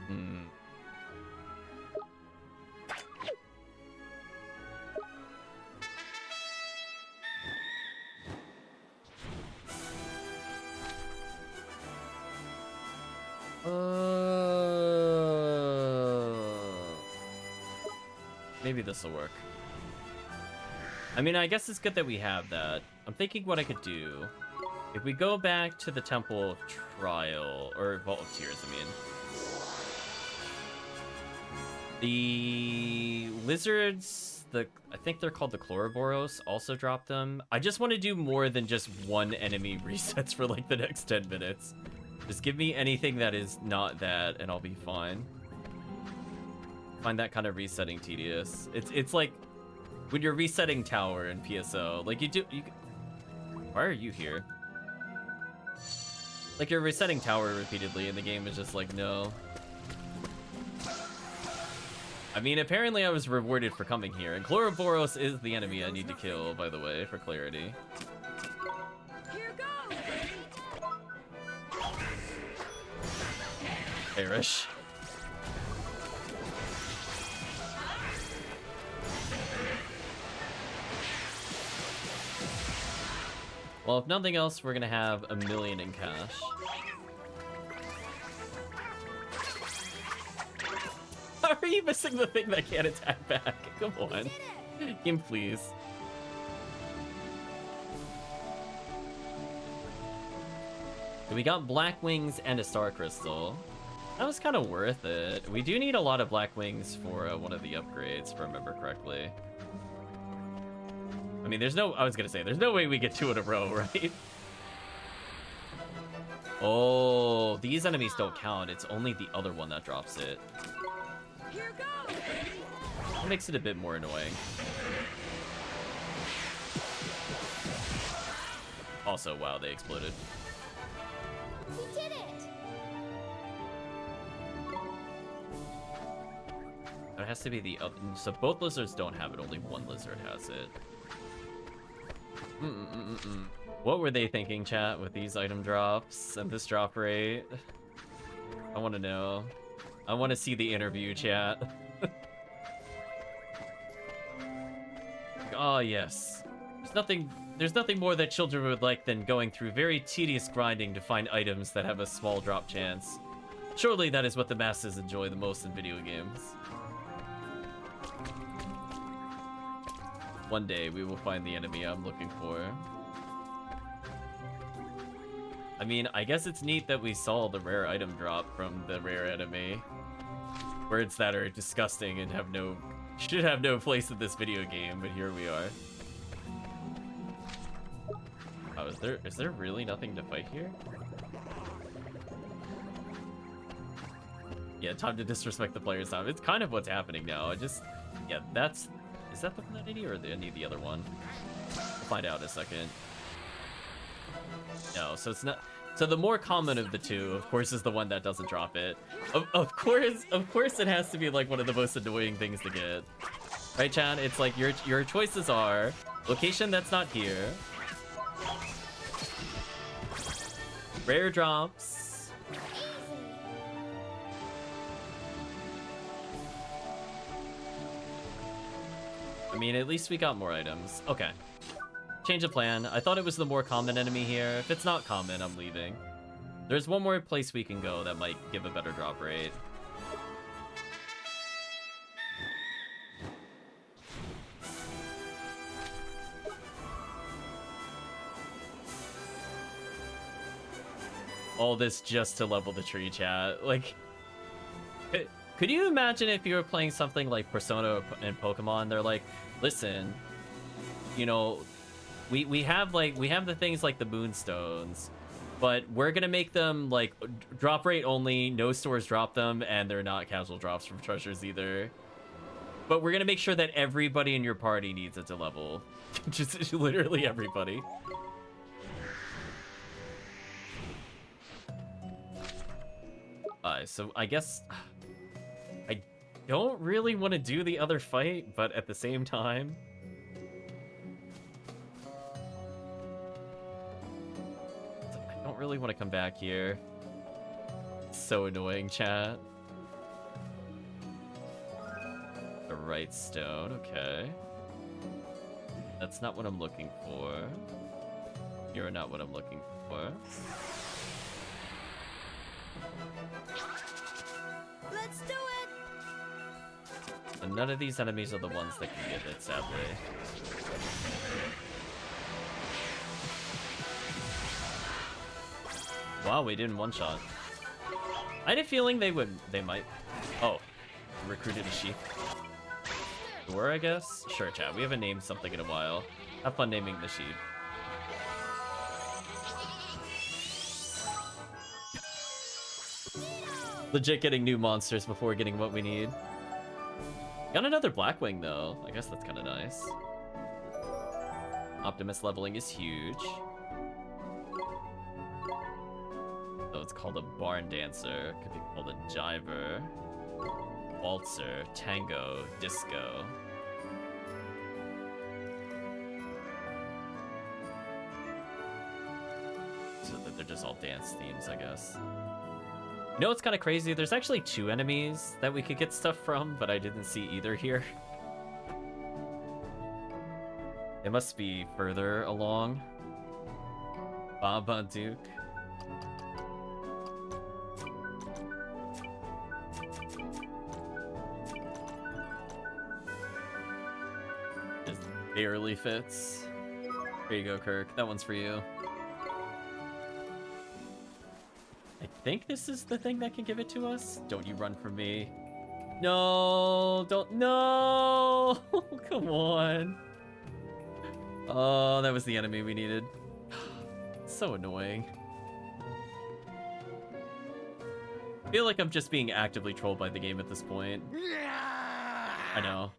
Hmm. Maybe this will work. I mean, I guess it's good that we have that. I'm thinking what I could do. If we go back to the Temple of Trial, or Vault of Tears, I mean. The lizards, I think they're called the Chloroboros, also drop them. I just want to do more than just one enemy resets for like the next 10 minutes. Just give me anything that is not that, and I'll be fine. Find that kind of resetting tedious. It's like when you're resetting tower in PSO, like why are you here? Like you're resetting tower repeatedly and the game is just like, no. I mean, apparently I was rewarded for coming here, and Chloroboros is the enemy I need to kill, by the way, for clarity.
Here goes!
Perish. Well, if nothing else, we're gonna have 1 million in cash. are you missing the thing that can't attack back? Come on. Game, please. We got black wings and a star crystal. That was kind of worth it. We do need a lot of black wings for one of the upgrades, if I remember correctly. I mean, there's no way we get 2 in a row, right? Oh, these enemies don't count. It's only the other one that drops it.
Here goes.
That makes it a bit more annoying. Also, wow, they exploded.
We did it.
It has to be the other. So both lizards don't have it. Only one lizard has it. What were they thinking, chat, with these item drops and this drop rate? I want to know. I want to see the interview, chat. Oh, yes. There's nothing more that children would like than going through very tedious grinding to find items that have a small drop chance. Surely that is what the masses enjoy the most in video games. One day we will find the enemy I'm looking for. I mean, I guess it's neat that we saw the rare item drop from the rare enemy. Words that are disgusting and should have no place in this video game, but here we are. Oh, is there really nothing to fight here? Yeah, time to disrespect the player's time. It's kind of what's happening now. Yeah, is that the one that I need or any of the other one? We'll find out in a second. No, so it's not. So the more common of the two, of course, is the one that doesn't drop it. Of course, it has to be like one of the most annoying things to get. Right, Chad? It's like your choices are location that's not here, rare drops, I mean, at least we got more items. Okay. Change of plan. I thought it was the more common enemy here. If it's not common, I'm leaving. There's one more place we can go that might give a better drop rate. All this just to level the tree, chat. Like, could you imagine if you were playing something like Persona and Pokemon? They're like, listen, you know, we have the things like the Moonstones, but we're gonna make them like drop rate only, no stores drop them, and they're not casual drops from treasures either. But we're gonna make sure that everybody in your party needs it to level. Just literally everybody. So I guess I don't really want to do the other fight, but at the same time, I don't really want to come back here. It's so annoying, chat. The right stone, okay. That's not what I'm looking for. You're not what I'm looking for.
Let's do it.
And none of these enemies are the ones that can get it, sadly. Wow, we did in one shot. I had a feeling they might. Oh, recruited a sheep. Door, I guess? Sure, chat. We haven't named something in a while. Have fun naming the sheep. Legit getting new monsters before getting what we need. Got another Blackwing, though. I guess that's kind of nice. Optimus leveling is huge. Oh, it's called a Barn Dancer. Could be called a Jiver. Waltzer, Tango, Disco. So that they're just all dance themes, I guess. You know what's kind of crazy? There's actually 2 enemies that we could get stuff from, but I didn't see either here. It must be further along. Baba Duke. barely fits. There you go, Kirk. That one's for you. I think this is the thing that can give it to us. Don't you run from me. No, don't, no! Come on. Oh, that was the enemy we needed. So annoying. I feel like I'm just being actively trolled by the game at this point. I know.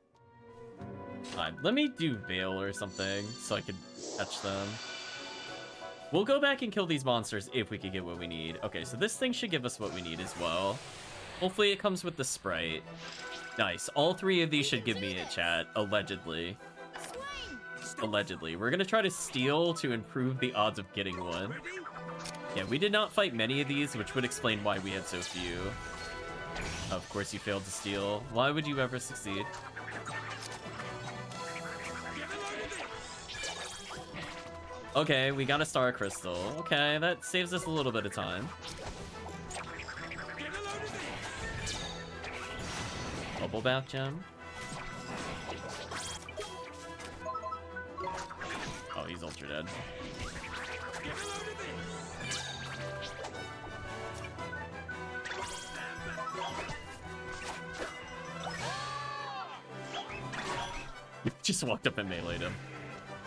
Let me do Veil or something so I could catch them. We'll go back and kill these monsters if we could get what we need. Okay, so this thing should give us what we need as well. Hopefully it comes with the Sprite. Nice. All three of these should give me it, chat. Allegedly. Allegedly. We're gonna try to steal to improve the odds of getting one. Yeah, we did not fight many of these, which would explain why we had so few. Of course you failed to steal. Why would you ever succeed? Okay, we got a Star Crystal. Okay, that saves us a little bit of time. Bubble Bath Gem. Oh, he's ultra dead. You just walked up and meleeed him.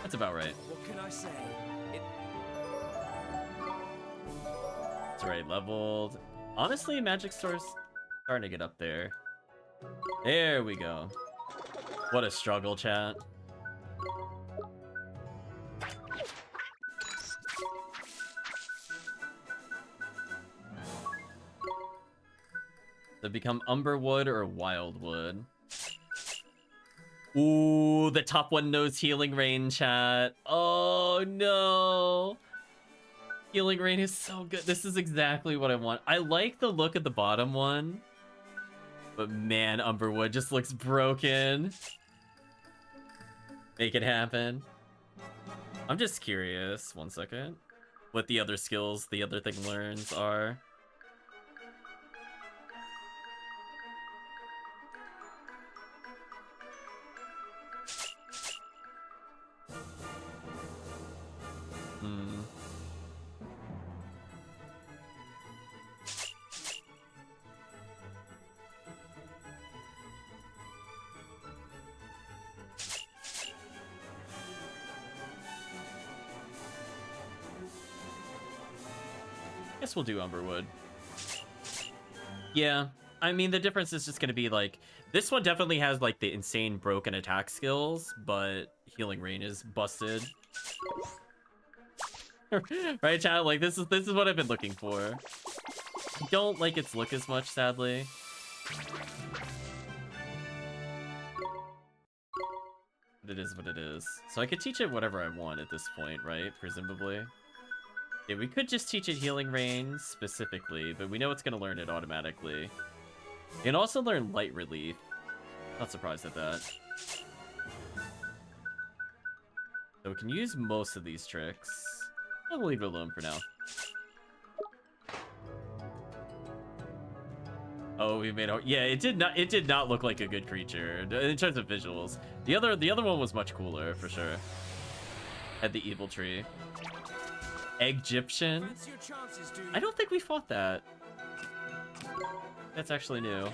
That's about right.
What can I say?
It's already leveled. Honestly, Magic Store's starting to get up there. There we go. What a struggle, chat. They become Umberwood or Wildwood. Ooh, the top one knows Healing Rain, chat. Oh no. Healing Rain is so good. This is exactly what I want. I like the look of the bottom one. But man, Umberwood just looks broken. Make it happen. I'm just curious. 1 second. What the other skills the other thing learns are. Guess we'll do Umberwood. Yeah, I mean, the difference is just going to be, like, this one definitely has, like, the insane broken attack skills, but Healing Rain is busted. Right, chat? Like, this is what I've been looking for. I don't like its look as much, sadly. But it is what it is. So I could teach it whatever I want at this point, right? Presumably. Yeah, we could just teach it Healing Rain specifically, but we know it's going to learn it automatically. You can also learn Light Relief. Not surprised at that. So we can use most of these tricks. I'll leave it alone for now. Oh, we made out. Yeah, it did not look like a good creature in terms of visuals. The other one was much cooler for sure. Had the evil tree. Egyptian?
Fancy your chances, do you?
I don't think we fought that. That's actually new.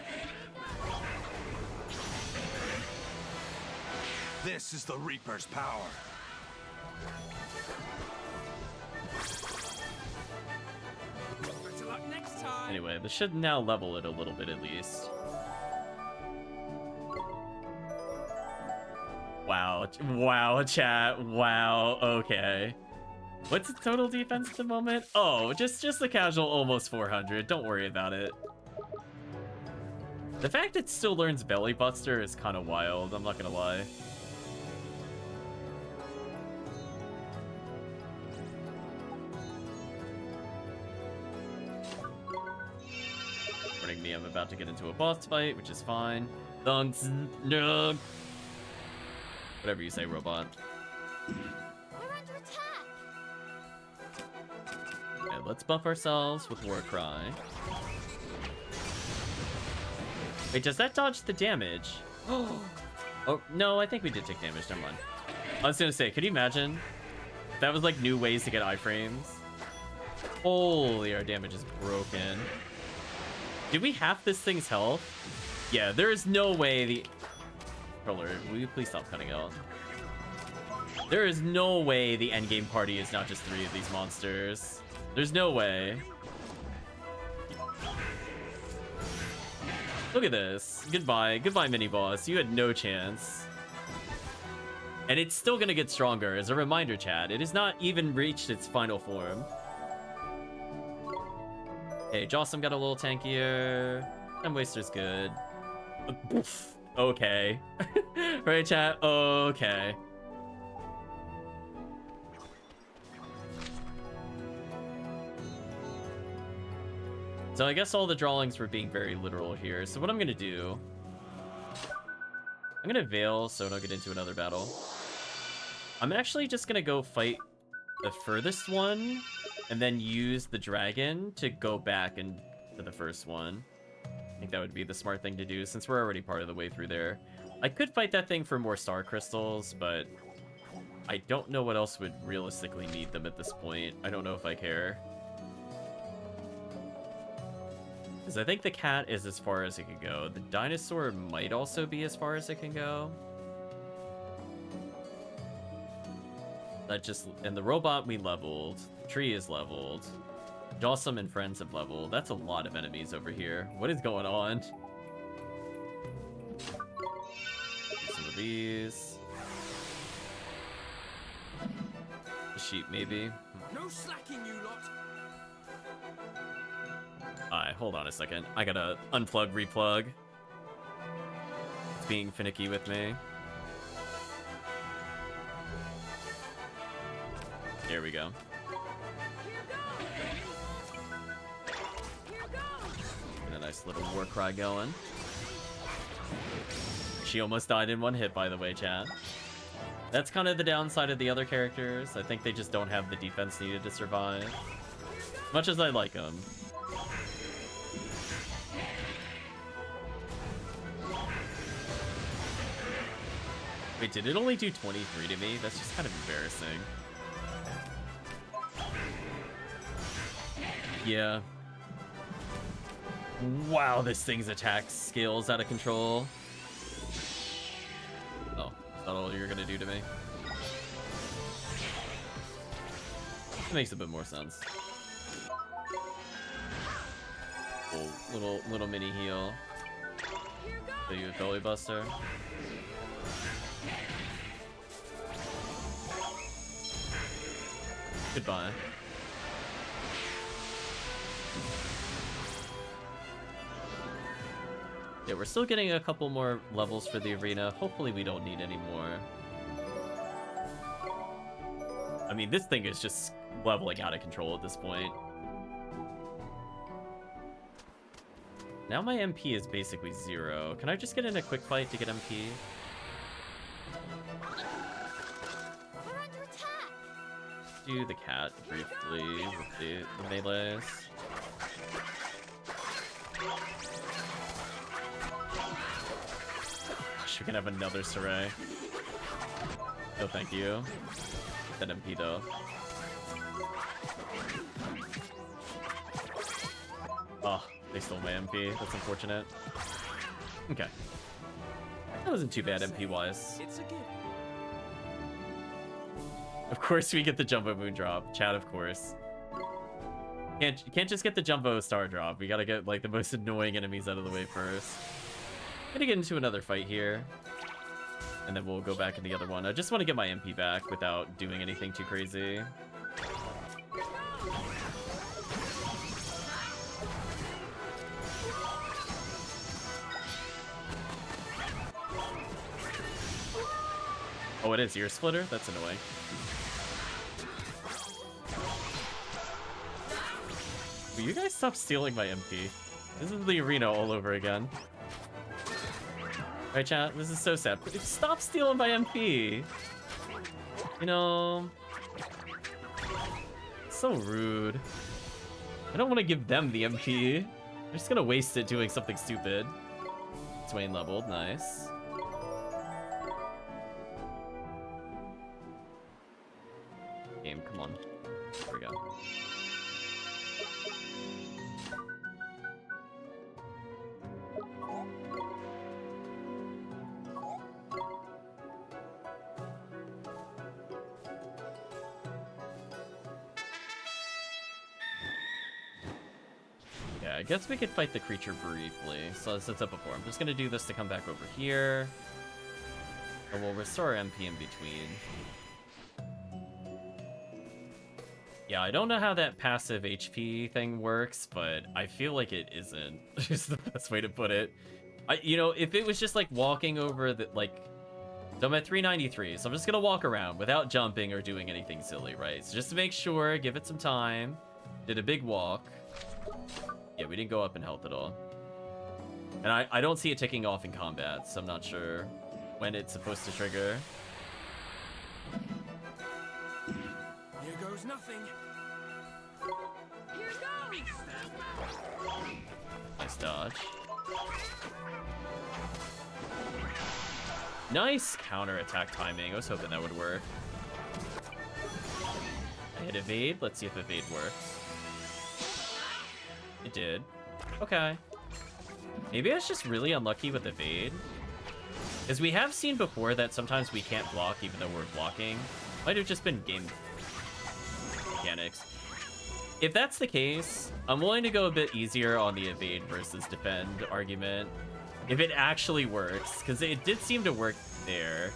This is the Reaper's power.
Better luck next time.
Anyway, this should now level it a little bit at least. Wow. Wow, chat. Wow. Okay. What's its total defense at the moment? Oh, just the casual almost 400. Don't worry about it. The fact it still learns Belly Buster is kind of wild. I'm not gonna lie. Warning me, I'm about to get into a boss fight, which is fine. Dunks, no. Whatever you say, robot.
We're under attack.
Okay, let's buff ourselves with War Cry. Wait, does that dodge the damage? Oh, no, I think we did take damage. Never mind. I was gonna say, could you imagine? That was like new ways to get iframes. Holy, our damage is broken. Did we half this thing's health? Yeah, there is no way the... Controller, will you please stop cutting out? There is no way the endgame party is not just 3 of these monsters. There's no way. Look at this. Goodbye. Goodbye, mini-boss. You had no chance. And it's still gonna get stronger. As a reminder, chat, it has not even reached its final form. Hey, Jossum got a little tankier. Time Waster's good. Okay. Right, chat? Okay. So I guess all the drawings were being very literal here. So what I'm gonna do... I'm gonna Veil so I don't get into another battle. I'm actually just gonna go fight the furthest one, and then use the dragon to go back into the first one. I think that would be the smart thing to do, since we're already part of the way through there. I could fight that thing for more star crystals, but I don't know what else would realistically need them at this point. I don't know if I care. Because I think the cat is as far as it can go. The dinosaur might also be as far as it can go. That just... And the robot we leveled. The tree is leveled. Jossum and friends have leveled. That's a lot of enemies over here. What is going on? Some of these. The sheep, maybe.
No slacking, you lot.
Alright, hold on a second. I gotta unplug, replug. It's being finicky with me. There we go. And a nice little war cry going. She almost died in one hit, by the way, chat. That's kind of the downside of the other characters. I think they just don't have the defense needed to survive. As much as I like them. Wait, did it only do 23 to me? That's just kind of embarrassing. Yeah. Wow, this thing's attack skill's out of control. Oh, is that all you're gonna do to me? It makes a bit more sense. Little mini heal. So you a belly buster. Goodbye. Yeah, we're still getting a couple more levels for the arena. Hopefully we don't need any more. I mean, this thing is just leveling out of control at this point. Now my MP is basically 0. Can I just get in a quick fight to get MP?
We're under attack.
Do the cat briefly with the melees. Gosh, we can have another Saray. No, thank you. That MP though. Oh, they stole my MP. That's unfortunate. Okay. That wasn't too bad MP-wise.
It's a gift.
Of course we get the Jumbo Moon drop. Chat, of course. You can't just get the Jumbo Star drop. We gotta get, like, the most annoying enemies out of the way first. Gonna get into another fight here. And then we'll go back in the other one. I just want to get my MP back without doing anything too crazy. Oh, it is Ear Splitter? That's annoying. Will you guys stop stealing my MP? This is the arena all over again. Right, chat? This is so sad. Stop stealing my MP! You know... It's so rude. I don't want to give them the MP. They're just gonna waste it doing something stupid. Swain leveled, nice. Game, come on. There we go. Yeah, I guess we could fight the creature briefly. So as I said before, I'm just gonna do this to come back over here. And we'll restore MP in between. Yeah, I don't know how that passive HP thing works, but I feel like it isn't. Is the best way to put it. You know, if it was just like walking over the, like, so I'm at 393, so I'm just gonna walk around without jumping or doing anything silly, right? So just to make sure, give it some time. Did a big walk. Yeah, we didn't go up in health at all. And I don't see it ticking off in combat, so I'm not sure when it's supposed to trigger.
Here goes nothing.
Here goes!
Nice dodge. Nice counter-attack timing. I was hoping that would work. I hit evade. Let's see if evade works. It did. Okay. Maybe I was just really unlucky with evade. Because we have seen before that sometimes we can't block even though we're blocking. Might have just been game mechanics. If that's the case, I'm willing to go a bit easier on the evade versus defend argument. If it actually works, because it did seem to work there.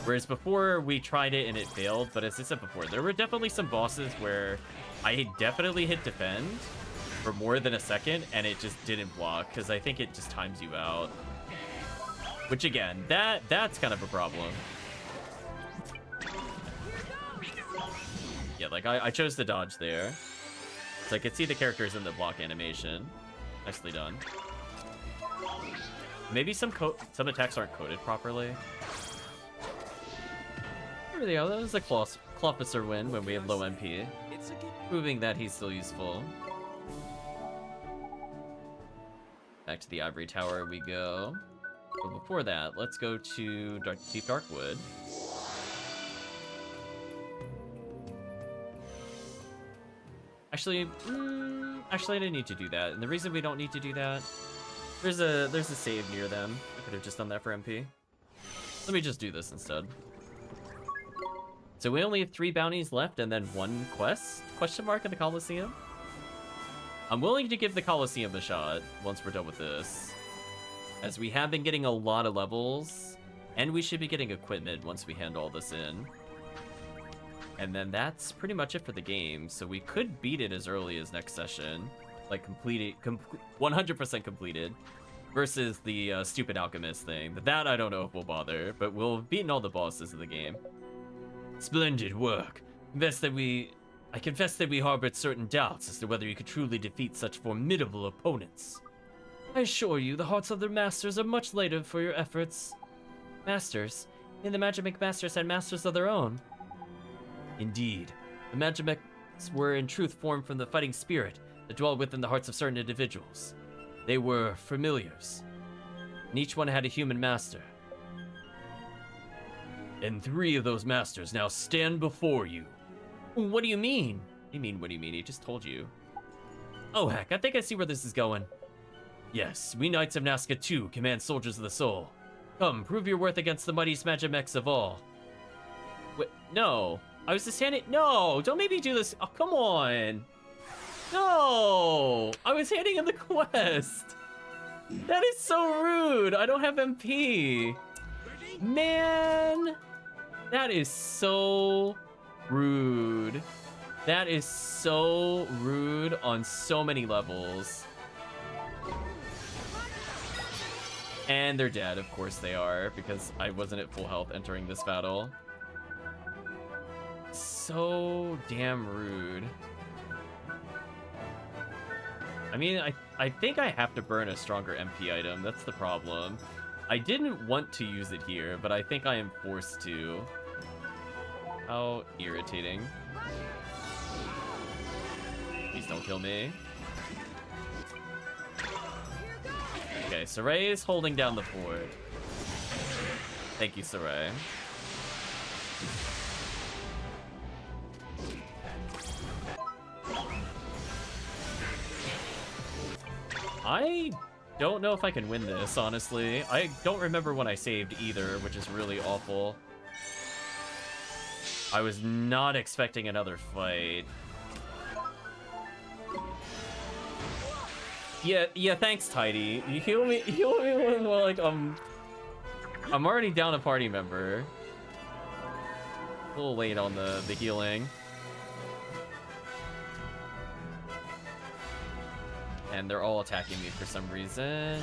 Whereas before we tried it and it failed, but as I said before, there were definitely some bosses where I definitely hit defend for more than a second and it just didn't block, because I think it just times you out. Which again, that's kind of a problem. Yeah, like I chose the dodge there. So I could see the characters in the block animation. Nicely done. Maybe some attacks aren't coded properly. There we go, that was a Clofficer win when we have low MP.
It's a good.
Proving that he's still useful. Back to the Ivory Tower we go. But before that, let's go to Deep Darkwood. Actually, I didn't need to do that. And the reason we don't need to do that, there's a save near them. I could have just done that for MP. Let me just do this instead. So we only have 3 bounties left and then 1 quest? Question mark in the Coliseum? I'm willing to give the Coliseum a shot once we're done with this, as we have been getting a lot of levels, and we should be getting equipment once we hand all this in. And then that's pretty much it for the game, so we could beat it as early as next session, like 100% completed, versus the stupid alchemist thing. But that I don't know if we'll bother, but we'll have beaten all the bosses in the game. Splendid work. I confess that we harbored certain doubts as to whether you could truly defeat such formidable opponents. I assure you, the hearts of the masters are much later for your efforts. Masters? And the Magic Masters had masters of their own. Indeed, the Magic were in truth formed from the fighting spirit that dwelled within the hearts of certain individuals. They were familiars, and each one had a human master. And 3 of those masters now stand before you. What do you mean? What do you mean? He just told you. Oh heck, I think I see where this is going. Yes, we Knights of Nazca too command soldiers of the soul. Come, prove your worth against the mightiest Magimex of all. Wait, no. I was just handing— No, don't make me do this. Oh, come on. No, I was handing him the quest. That is so rude. I don't have MP. Man, that is so rude. That is so rude on so many levels. And they're dead, of course they are, because I wasn't at full health entering this battle. So damn rude. I mean, I think I have to burn a stronger MP item. That's the problem. I didn't want to use it here, but I think I am forced to. How irritating. Please don't kill me. Okay, Saray is holding down the fort. Thank you, Saray. I don't know if I can win this, honestly. I don't remember when I saved either, which is really awful. I was not expecting another fight. Yeah, thanks, Tidy. You heal me when, like, I'm already down a party member. A little late on the healing. And they're all attacking me for some reason.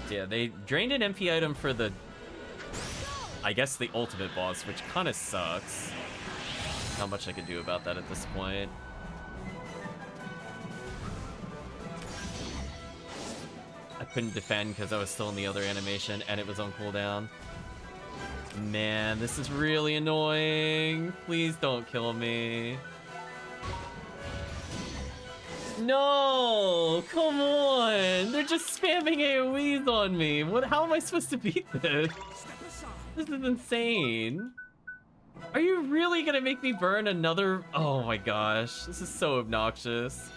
Yeah, they drained an MP item for the, I guess, the ultimate boss, which kind of sucks. Not much I can do about that at this point. I couldn't defend because I was still in the other animation and it was on cooldown. Man, this is really annoying. Please don't kill me. No! Come on! They're just spamming AoEs on me. How am I supposed to beat this? This is insane. Are you really gonna make me burn another? Oh my gosh, this is so obnoxious.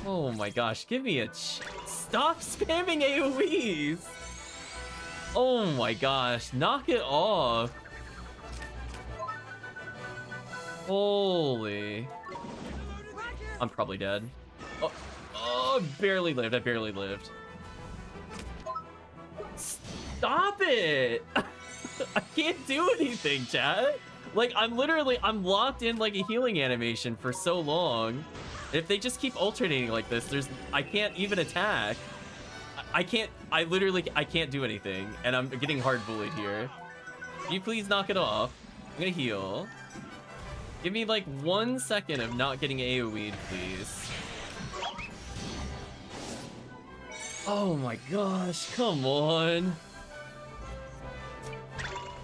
Oh my gosh, give me a stop spamming AoEs! Oh my gosh, knock it off. Holy. I'm probably dead. Oh, barely lived. I barely lived. Stop it! I can't do anything, chat. Like, I'm locked in like a healing animation for so long. If they just keep alternating like this, I can't even attack. I can't do anything, and I'm getting hard bullied here. Can you please knock it off? I'm gonna heal. Give me like 1 second of not getting AoE'd, please. Oh my gosh, come on.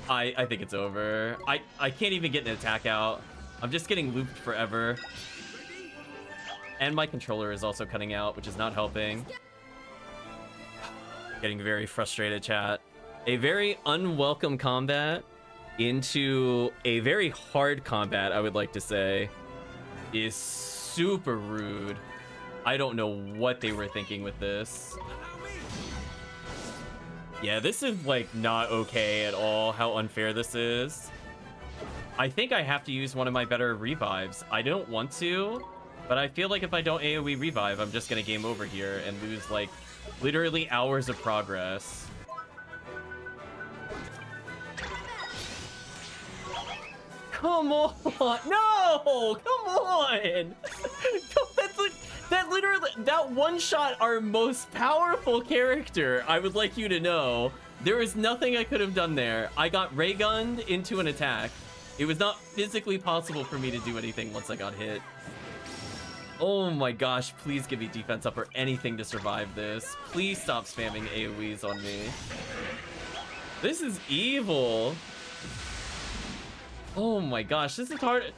I think it's over. I can't even get an attack out. I'm just getting looped forever. And my controller is also cutting out, which is not helping. Getting very frustrated, chat. A very unwelcome combat into a very hard combat, I would like to say, is super rude. I don't know what they were thinking with this. Yeah, this is like not okay at all, how unfair this is. I think I have to use one of my better revives. I don't want to, but I feel like if I don't AoE revive, I'm just gonna game over here and lose like literally hours of progress. Come on! No! Come on! That's like, that one shot our most powerful character. I would like you to know there is nothing I could have done there. I got ray gunned into an attack. It was not physically possible for me to do anything once I got hit. Oh my gosh, please give me defense up or anything to survive this. Please stop spamming AoEs on me. This is evil. Oh my gosh, this is hard.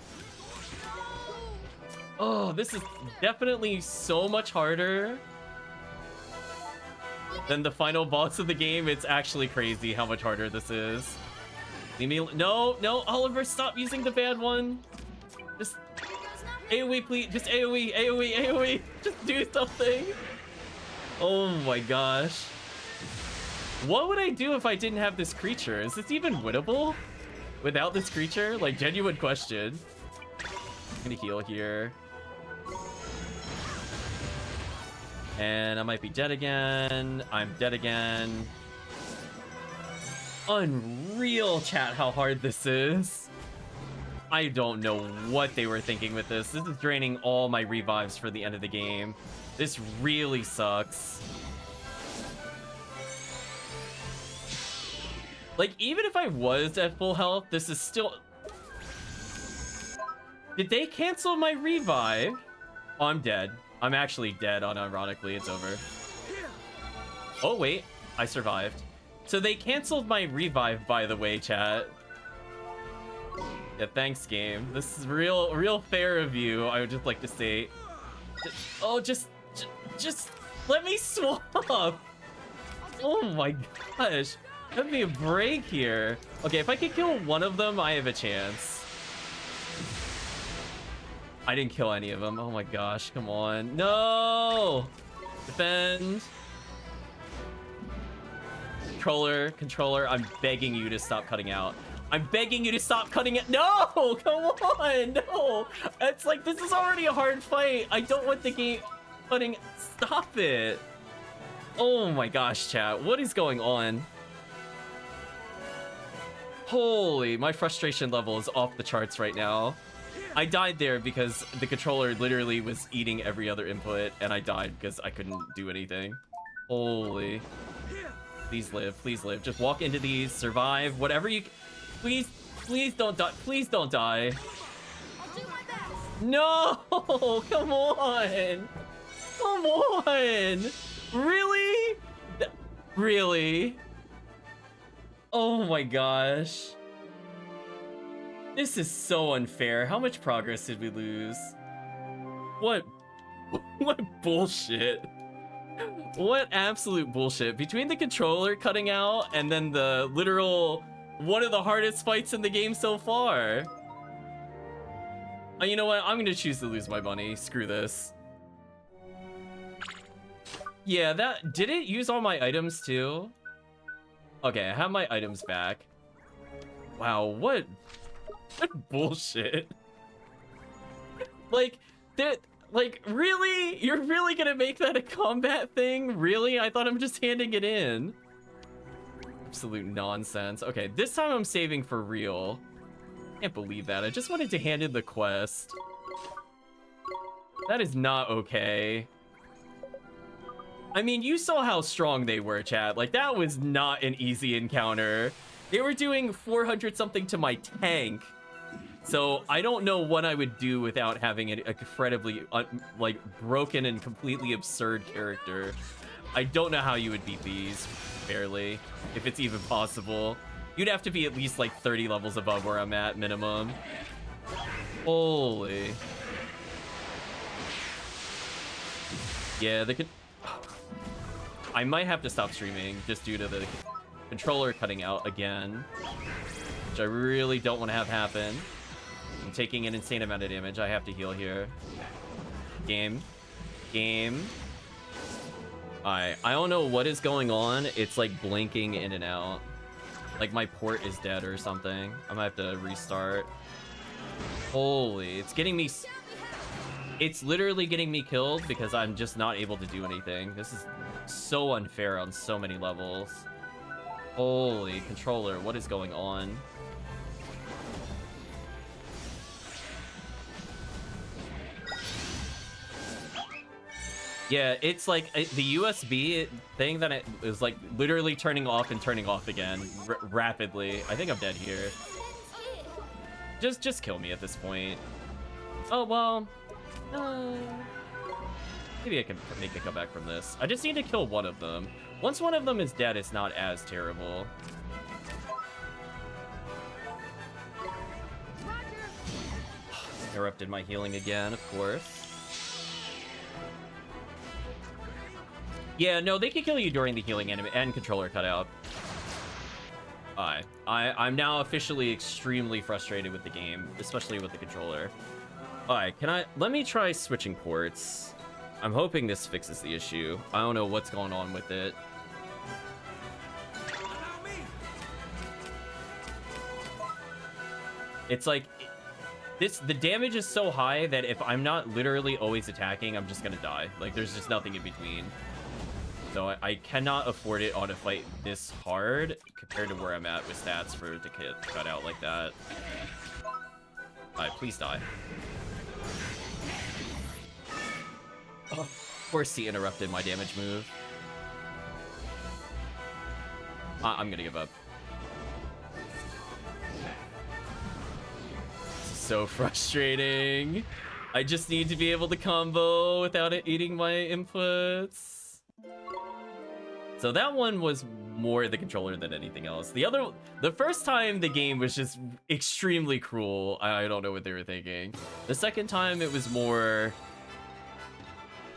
Oh, this is definitely so much harder than the final boss of the game. It's actually crazy how much harder this is. Leave me. No, Oliver, stop using the bad one. Just AoE, please. Just AoE. Just do something. Oh my gosh. What would I do if I didn't have this creature? Is this even winnable without this creature? Like, genuine question. I'm gonna heal here. And I might be dead again. I'm dead again. Unreal, chat, how hard this is. I don't know what they were thinking with this. This is draining all my revives for the end of the game. This really sucks. Like, even if I was at full health, this is still... Did they cancel my revive? Oh, I'm dead. I'm actually dead, unironically. It's over. Oh, wait. I survived. So they canceled my revive, by the way, chat. Yeah, thanks, game. This is real fair of you, I would just like to say. Just let me swap. Oh my gosh. Give me a break here. Okay, if I could kill one of them, I have a chance. I didn't kill any of them. Oh my gosh, come on. No! Defend. Controller, I'm begging you to stop cutting out. I'm begging you to stop cutting it. No! Come on! No! It's like, this is already a hard fight. I don't want the game cutting. Stop it. Oh my gosh, chat. What is going on? Holy, my frustration level is off the charts right now. I died there because the controller literally was eating every other input, and I died because I couldn't do anything. Holy. Please live, please live. Just walk into these, survive, whatever you... Please don't die. Please don't die.
I'll do my best.
No! Come on! Come on! Really? Really? Oh my gosh. This is so unfair. How much progress did we lose? What bullshit. What absolute bullshit. Between the controller cutting out and then the literal one of the hardest fights in the game so far. You know what? I'm gonna choose to lose my money. Screw this. Yeah, that... Did it use all my items too? Okay, I have my items back. Wow, what bullshit. Like, that... Like, really? You're really gonna make that a combat thing? Really? I thought I'm just handing it in. Absolute nonsense. Okay, this time I'm saving for real. Can't believe that. I just wanted to hand in the quest. That is not okay. I mean, you saw how strong they were, chat. Like, that was not an easy encounter. They were doing 400 something to my tank. So I don't know what I would do without having an incredibly, like, broken and completely absurd character. I don't know how you would beat these, barely, if it's even possible. You'd have to be at least, like, 30 levels above where I'm at, minimum. Holy. Yeah, I might have to stop streaming just due to the controller cutting out again, which I really don't want to have happen. I'm taking an insane amount of damage. I have to heal here. Game. Alright, I don't know what is going on. It's like blinking in and out. Like my port is dead or something. I might have to restart. Holy, it's getting me... It's literally getting me killed because I'm just not able to do anything. This is so unfair on so many levels. Holy, controller, what is going on? Yeah, it's like the USB thing that it is like literally turning off and turning off again rapidly. I think I'm dead here. Just kill me at this point. Oh, well... maybe I can make a comeback from this. I just need to kill one of them. Once one of them is dead, it's not as terrible. Interrupted my healing again, of course. Yeah, no, they can kill you during the healing and controller cutout. I'm now officially extremely frustrated with the game, especially with the controller. Alright, let me try switching ports. I'm hoping this fixes the issue. I don't know what's going on with it. It's like, the damage is so high that if I'm not literally always attacking, I'm just gonna die. Like, there's just nothing in between. So I cannot afford it on a fight this hard compared to where I'm at with stats for it to cut out like that. Alright, please die. Oh, of course he interrupted my damage move. I'm gonna give up. This is so frustrating. I just need to be able to combo without it eating my inputs. So that one was more the controller than anything else. The first time the game was just extremely cruel. I don't know what they were thinking. The second time it was more...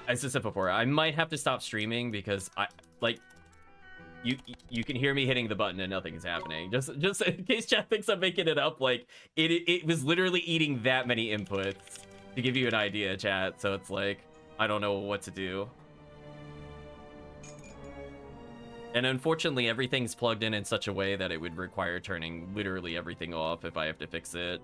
As I said before, I might have to stop streaming because you can hear me hitting the button and nothing is happening. Just in case chat thinks I'm making it up, like it was literally eating that many inputs to give you an idea, chat. So it's like I don't know what to do. And unfortunately, everything's plugged in such a way that it would require turning literally everything off if I have to fix it.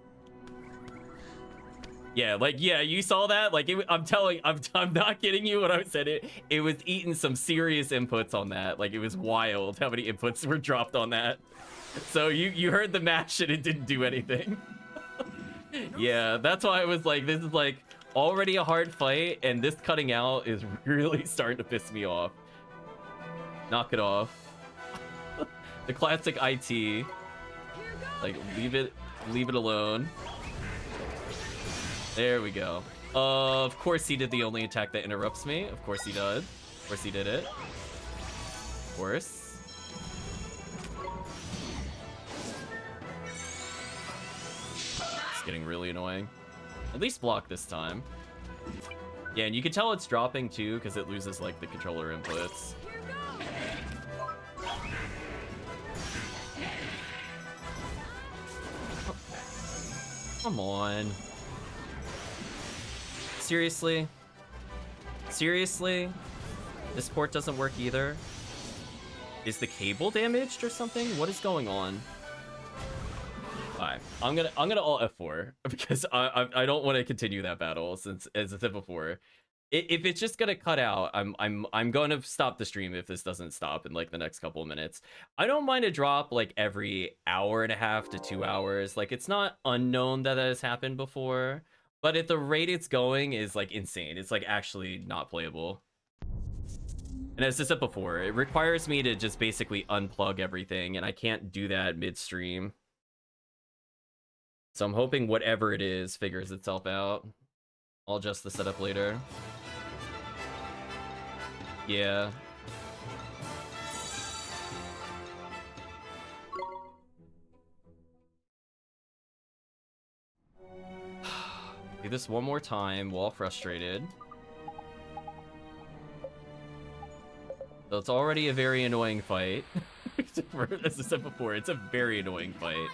Yeah, like, yeah, you saw that? Like, I'm not kidding you when I said it. It was eating some serious inputs on that. Like, it was wild how many inputs were dropped on that. So you heard the mash and it didn't do anything. Yeah, that's why I was like, this is like already a hard fight, and this cutting out is really starting to piss me off. Knock it off. The classic IT. Like, leave it alone. There we go. Of course he did the only attack that interrupts me. Of course he did. Of course he did it. Of course. It's getting really annoying. At least block this time. Yeah, and you can tell it's dropping too because it loses like the controller inputs. Come on. Seriously? Seriously? This port doesn't work either? Is the cable damaged or something? What is going on? Alright, I'm gonna alt F4 because I don't want to continue that battle since, as I said before, if it's just gonna cut out, I'm gonna stop the stream if this doesn't stop in like the next couple of minutes. I don't mind a drop like every hour and a half to 2 hours. Like, it's not unknown that has happened before. But at the rate it's going is like insane. It's like actually not playable. And as I said before, it requires me to just basically unplug everything, and I can't do that midstream. So I'm hoping whatever it is figures itself out. I'll adjust the setup later. Yeah. Do this one more time while frustrated. So it's already a very annoying fight. As I said before, it's a very annoying fight.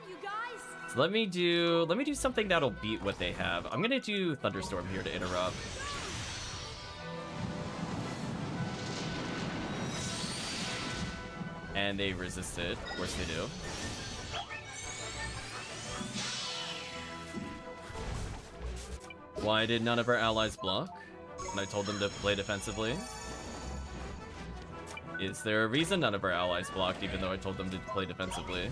So let me do something that'll beat what they have. I'm gonna do Thunderstorm here to interrupt. And they resist it. Of course they do. Why did none of our allies block when I told them to play defensively? Is there a reason none of our allies blocked even though I told them to play defensively?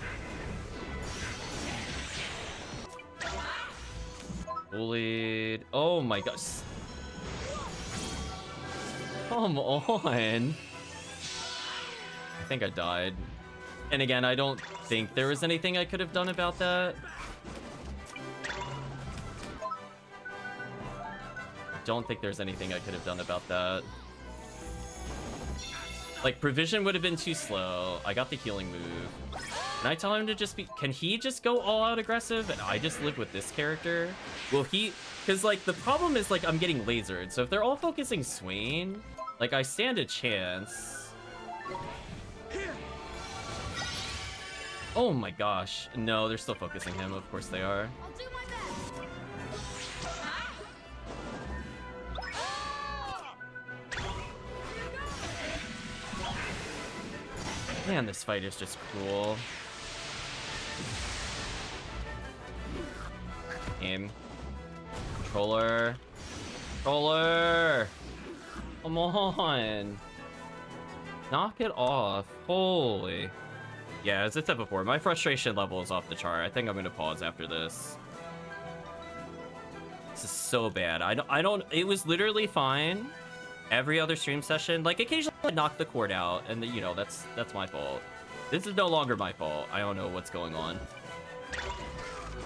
Bullied. Oh my gosh. Come on. I think I died. And again, I don't think there was anything I could have done about that. Don't think there's anything I could have done about that. Like, provision would have been too slow. I got the healing move. Can I tell him to just be... Can he just go all out aggressive and I just live with this character? Will he... Because, like, the problem is, like, I'm getting lasered. So if they're all focusing Swain, like, I stand a chance. Oh my gosh. No, they're still focusing him. Of course they are.
I'll do my best.
Man, this fight is just cruel. Aim. Controller. Controller! Come on! Knock it off. Holy. Yeah, as I said before, my frustration level is off the chart. I think I'm gonna pause after this. This is so bad. I don't, it was literally fine. Every other stream session, like occasionally I knock the cord out, and you know, that's my fault. This is no longer my fault. I don't know what's going on.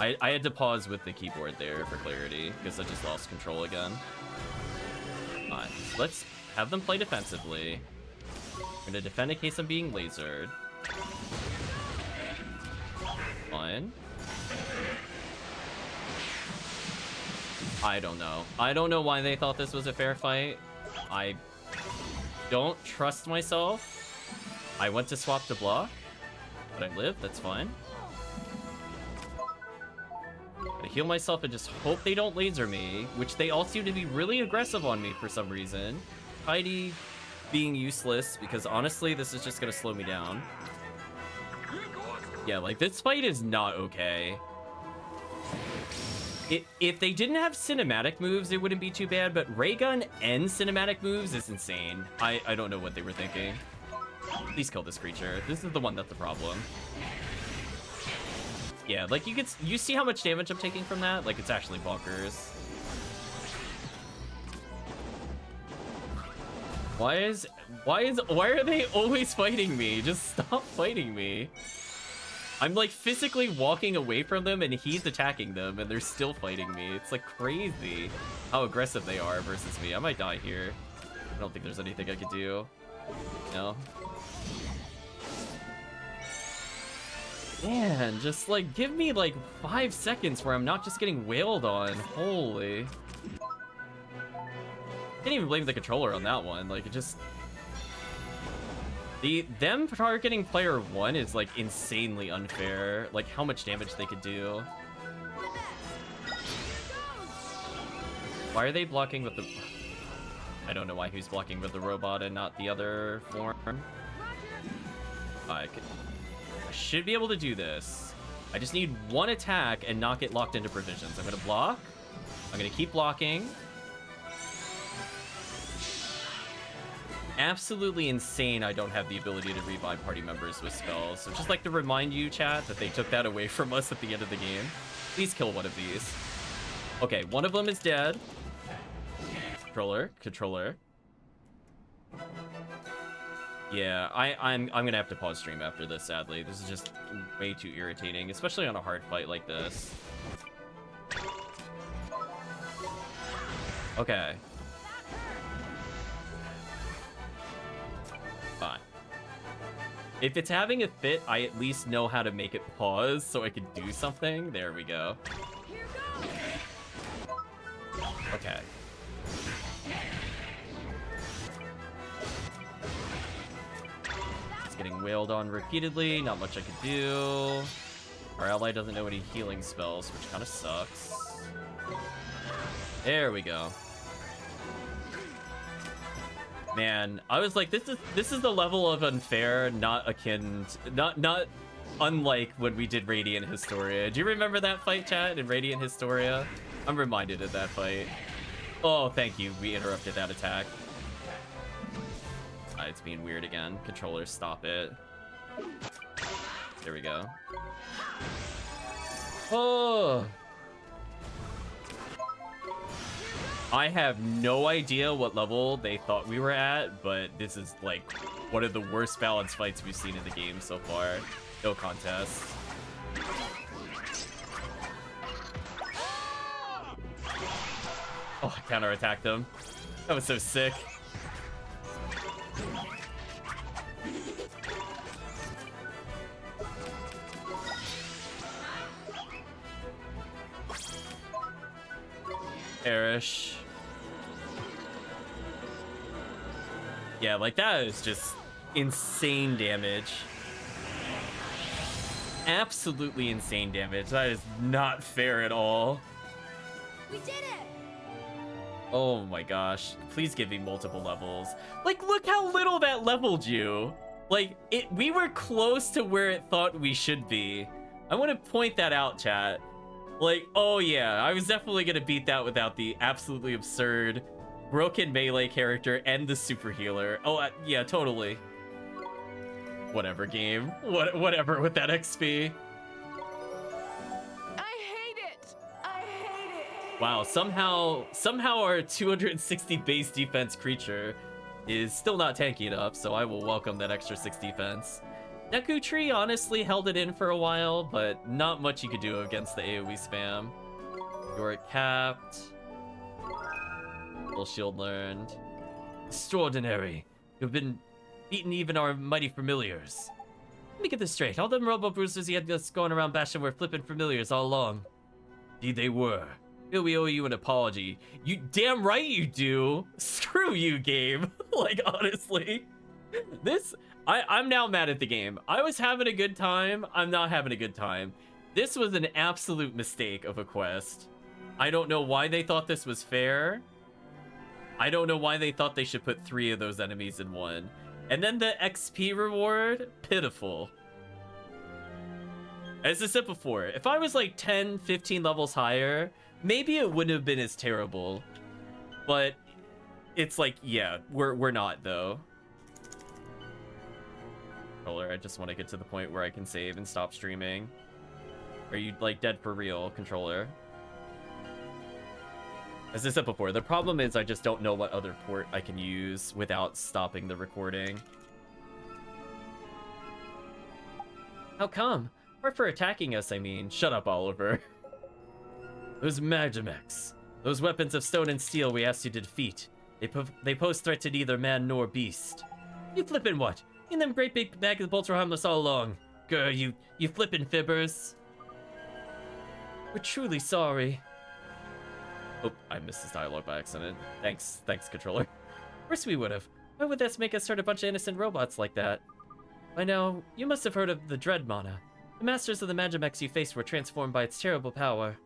I had to pause with the keyboard there for clarity, because I just lost control again. Alright, let's have them play defensively. I'm gonna defend in case I'm being lasered. Fine. I don't know. I don't know why they thought this was a fair fight. I don't trust myself. I went to swap to block, but I live, that's fine. I heal myself and just hope they don't laser me, which they all seem to be really aggressive on me for some reason. Heidi being useless, because honestly, this is just gonna slow me down. Yeah, like, this fight is not okay. If they didn't have cinematic moves, it wouldn't be too bad, but ray gun and cinematic moves is insane. I don't know what they were thinking. Please kill this creature. This is the one that's the problem. Yeah, like, you see how much damage I'm taking from that? Like, it's actually bonkers. Why are they always fighting me? Just stop fighting me. I'm like physically walking away from them and he's attacking them and they're still fighting me. It's like crazy how aggressive they are versus me. I might die here. I don't think there's anything I could do. No. Man, just like give me like 5 seconds where I'm not just getting wailed on. Holy. Can't even blame the controller on that one. Like, it just... Them targeting player 1 is, like, insanely unfair. Like, how much damage they could do. Why are they blocking with the... I don't know why he's blocking with the robot and not the other form. I should be able to do this. I just need one attack and not get locked into provisions. I'm gonna block. I'm gonna keep blocking. Absolutely insane I don't have the ability to revive party members with spells. So just like to remind you, chat, that they took that away from us at the end of the game. Please kill one of these. Okay, one of them is dead. Controller. Yeah, I'm gonna have to pause stream after this, sadly. This is just way too irritating, especially on a hard fight like this. Okay. Fine. If it's having a fit, I at least know how to make it pause so I can do something. There we go. Okay. It's getting wailed on repeatedly. Not much I could do. Our ally doesn't know any healing spells, which kind of sucks. There we go. Man, I was like, this is the level of unfair, not akin, not unlike when we did Radiant Historia. Do you remember that fight, chat, in Radiant Historia? I'm reminded of that fight. Oh, thank you. We interrupted that attack. It's being weird again. Controller, stop it. There we go. Oh. I have no idea what level they thought we were at, but this is like one of the worst balance fights we've seen in the game so far. No contest. Oh, I counterattacked them. That was so sick. Perish. Yeah, like that is just insane damage. Absolutely insane damage. That is not fair at all.
We did it!
Oh my gosh. Please give me multiple levels. Like, look how little that leveled you. Like, we were close to where it thought we should be. I want to point that out, chat. Like, oh yeah, I was definitely gonna beat that without the absolutely absurd broken melee character and the super healer. Oh, yeah, totally. Whatever, game. Whatever with that XP.
I hate it! I hate it!
Wow, somehow our 260 base defense creature is still not tanky enough, so I will welcome that extra 6 defense. Deku Tree honestly held it in for a while, but not much you could do against the AoE spam. You're capped. Full shield learned. Extraordinary. You've been beaten even our mighty familiars. Let me get this straight. All them robo bruisers he had just going around bashing were flipping familiars all along. Indeed they were. Feel we owe you an apology. You damn right you do. Screw you, game. Like, honestly. This, I'm now mad at the game. I was having a good time. I'm not having a good time. This was an absolute mistake of a quest. I don't know why they thought this was fair. I don't know why they thought they should put 3 of those enemies in one. And then the XP reward, pitiful. As I said before, if I was like 10, 15 levels higher, maybe it wouldn't have been as terrible. But it's like, yeah, we're not though. Controller, I just want to get to the point where I can save and stop streaming. Are you like dead for real, controller? As I said before, the problem is I just don't know what other port I can use without stopping the recording. How come? Or for attacking us, I mean. Shut up, Oliver. Those Magimex. Those weapons of stone and steel we asked you to defeat. They pose threat to neither man nor beast. You flippin' what? In them great big bag of bolts were harmless all along. Grr, you flippin' fibbers. We're truly sorry. Oh, I missed this dialogue by accident. Thanks, controller. Of course we would've. Why would this make us hurt a bunch of innocent robots like that? By now, you must have heard of the Dread Mana. The masters of the Magimex you faced were transformed by its terrible power.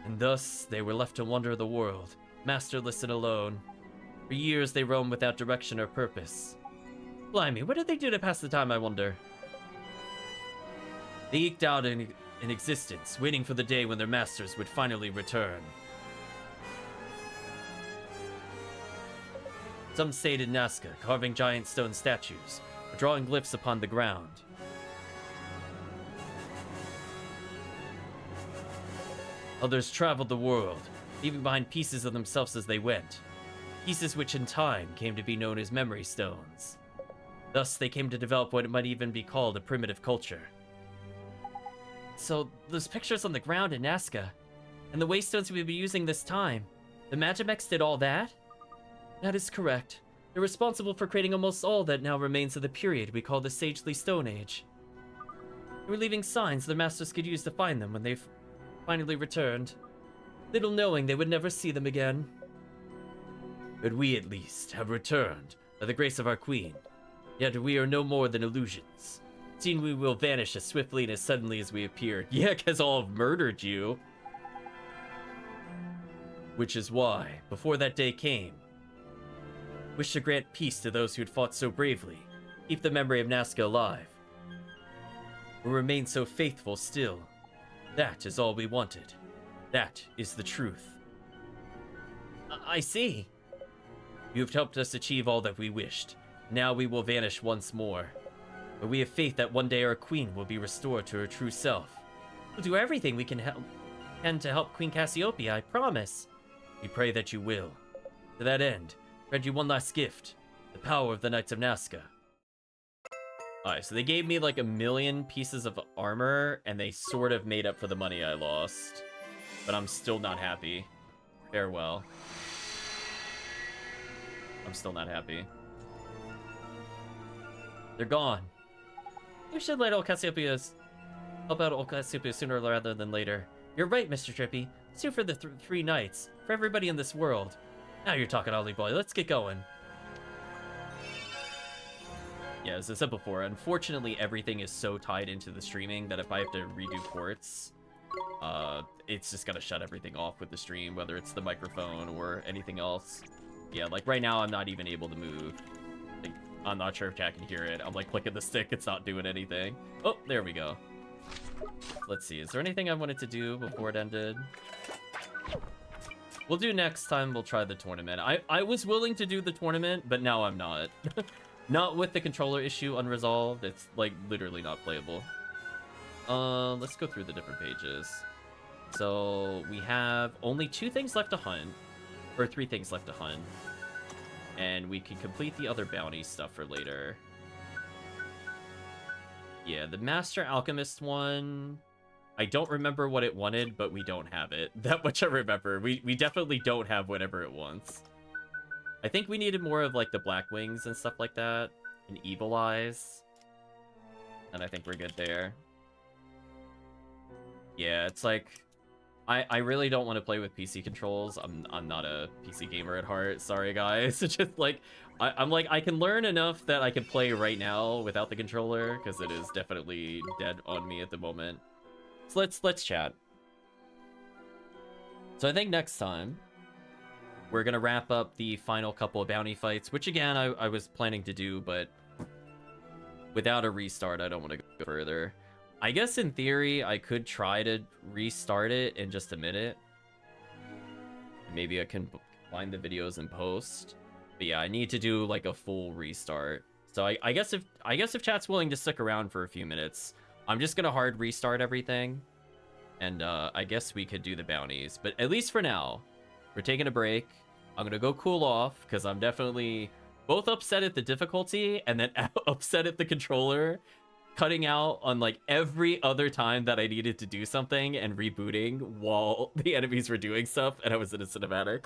And thus, they were left to wander the world, masterless and alone. For years, they roamed without direction or purpose. Blimey, what did they do to pass the time, I wonder? They eked out an existence, waiting for the day when their masters would finally return. Some stayed in Nazca, carving giant stone statues, or drawing glyphs upon the ground. Others traveled the world, leaving behind pieces of themselves as they went. Pieces which in time came to be known as memory stones. Thus, they came to develop what might even be called a primitive culture. So, those pictures on the ground in Nazca, and the waystones we've been using this time, the Magimex did all that? That is correct. They're responsible for creating almost all that now remains of the period we call the Sagely Stone Age. They were leaving signs their masters could use to find them when they've finally returned, little knowing they would never see them again. But we, at least, have returned, by the grace of our queen. Yet we are no more than illusions. Soon we will vanish as swiftly and as suddenly as we appeared. Yeah, because I'll have murdered you. Which is why, before that day came, wish to grant peace to those who had fought so bravely, keep the memory of Nazca alive, or remain so faithful still. That is all we wanted. That is the truth. I see. You have helped us achieve all that we wished. Now we will vanish once more. But we have faith that one day our queen will be restored to her true self. We'll do everything we can to help Queen Cassiopeia, I promise. We pray that you will. To that end, grant you one last gift. The power of the Knights of Nazca. Alright, so they gave me like 1,000,000 pieces of armor, and they sort of made up for the money I lost. But I'm still not happy. Farewell. I'm still not happy. They're gone. We should let old Cassiopeia's... help out old Cassiopeia sooner rather than later. You're right, Mr. Trippy. Sue for the 3 knights. For everybody in this world. Now you're talking, Ollie boy. Let's get going. Yeah, as I said before, unfortunately everything is so tied into the streaming that if I have to redo ports, it's just gonna shut everything off with the stream, whether it's the microphone or anything else. Yeah, like right now I'm not even able to move. Like, I'm not sure if chat can hear it. I'm like clicking the stick, it's not doing anything. Oh, there we go. Let's see, is there anything I wanted to do before it ended? We'll do next time, we'll try the tournament. I was willing to do the tournament, but now I'm not. Not with the controller issue unresolved. It's like literally not playable. Let's go through the different pages. So we have only 2 things left to hunt, or 3 things left to hunt, and we can complete the other bounty stuff for later. Yeah, the Master Alchemist one, I don't remember what it wanted, but we don't have it. That much I remember. We definitely don't have whatever it wants. I think we needed more of like the Black Wings and stuff like that, and Evil Eyes, and I think we're good there. Yeah, it's like I really don't want to play with PC controls. I'm not a PC gamer at heart. Sorry, guys. It's just like I'm like I can learn enough that I can play right now without the controller because it is definitely dead on me at the moment. So let's chat. So I think next time we're gonna wrap up the final couple of bounty fights, which again I was planning to do, but without a restart I don't want to go further. I guess in theory, I could try to restart it in just a minute. Maybe I can find the videos in post. But yeah, I need to do like a full restart. So I guess if chat's willing to stick around for a few minutes, I'm just gonna hard restart everything. And I guess we could do the bounties. But at least for now, we're taking a break. I'm gonna go cool off because I'm definitely both upset at the difficulty and then upset at the controller. Cutting out on like every other time that I needed to do something and rebooting while the enemies were doing stuff and I was in a cinematic.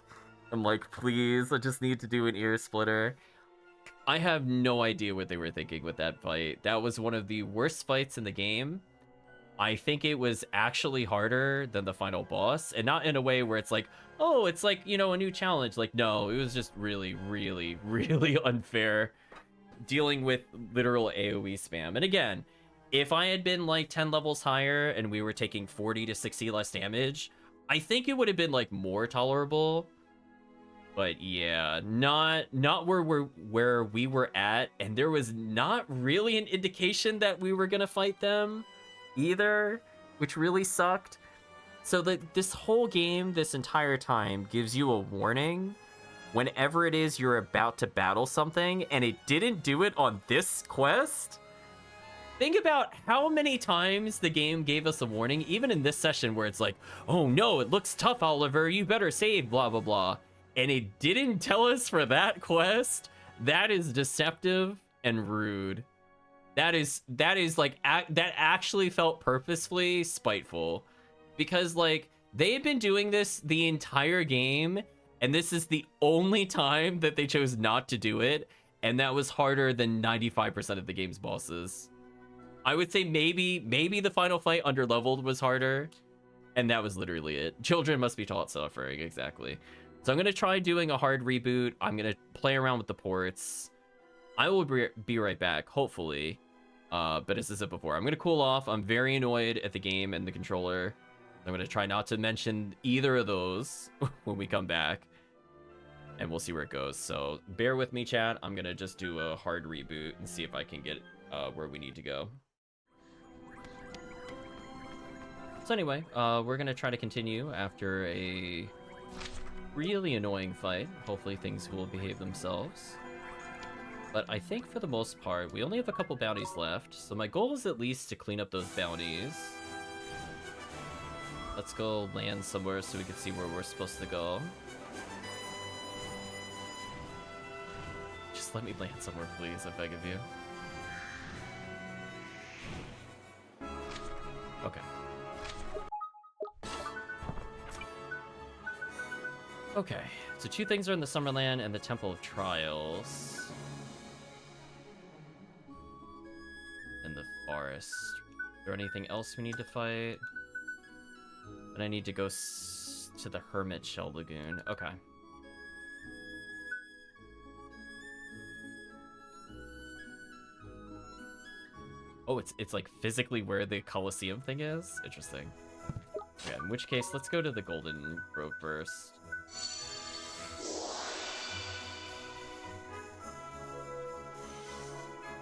I'm like, please, I just need to do an ear splitter. I have no idea what they were thinking with that fight. That was one of the worst fights in the game. I think it was actually harder than the final boss, and not in a way where it's like, oh, it's like, you know, a new challenge. Like, no, it was just really, really, really unfair. Dealing with literal AoE spam. And again, if I had been like 10 levels higher and we were taking 40 to 60 less damage, I think it would have been like more tolerable. But yeah, not where we were at, and there was not really an indication that we were gonna fight them either, which really sucked. So this whole game, this entire time, gives you a warning whenever it is you're about to battle something, and it didn't do it on this quest. Think about how many times the game gave us a warning, even in this session where it's like, oh no, it looks tough, Oliver, you better save, blah, blah, blah. And it didn't tell us for that quest. That is deceptive and rude. That is like, that actually felt purposefully spiteful. Because like, they've been doing this the entire game, and this is the only time that they chose not to do it, and that was harder than 95% of the game's bosses. I would say maybe the final fight underleveled was harder, and that was literally it. Children must be taught suffering, exactly. So I'm gonna try doing a hard reboot. I'm gonna play around with the ports. I will be right back, hopefully. But as I said before, I'm gonna cool off. I'm very annoyed at the game and the controller. I'm gonna try not to mention either of those when we come back, and we'll see where it goes. So bear with me, chat. I'm gonna just do a hard reboot and see if I can get where we need to go. So anyway, we're gonna try to continue after a really annoying fight. Hopefully things will behave themselves. But I think for the most part, we only have a couple bounties left. So my goal is at least to clean up those bounties. Let's go land somewhere so we can see where we're supposed to go. Just let me land somewhere, please, I beg of you. Okay. Okay, so two things are in the Summerland and the Temple of Trials. And the forest. Is there anything else we need to fight? And I need to go to the Hermit Shell Lagoon. Okay. Oh, it's like physically where the Colosseum thing is? Interesting. Okay, in which case, let's go to the Golden Grove first.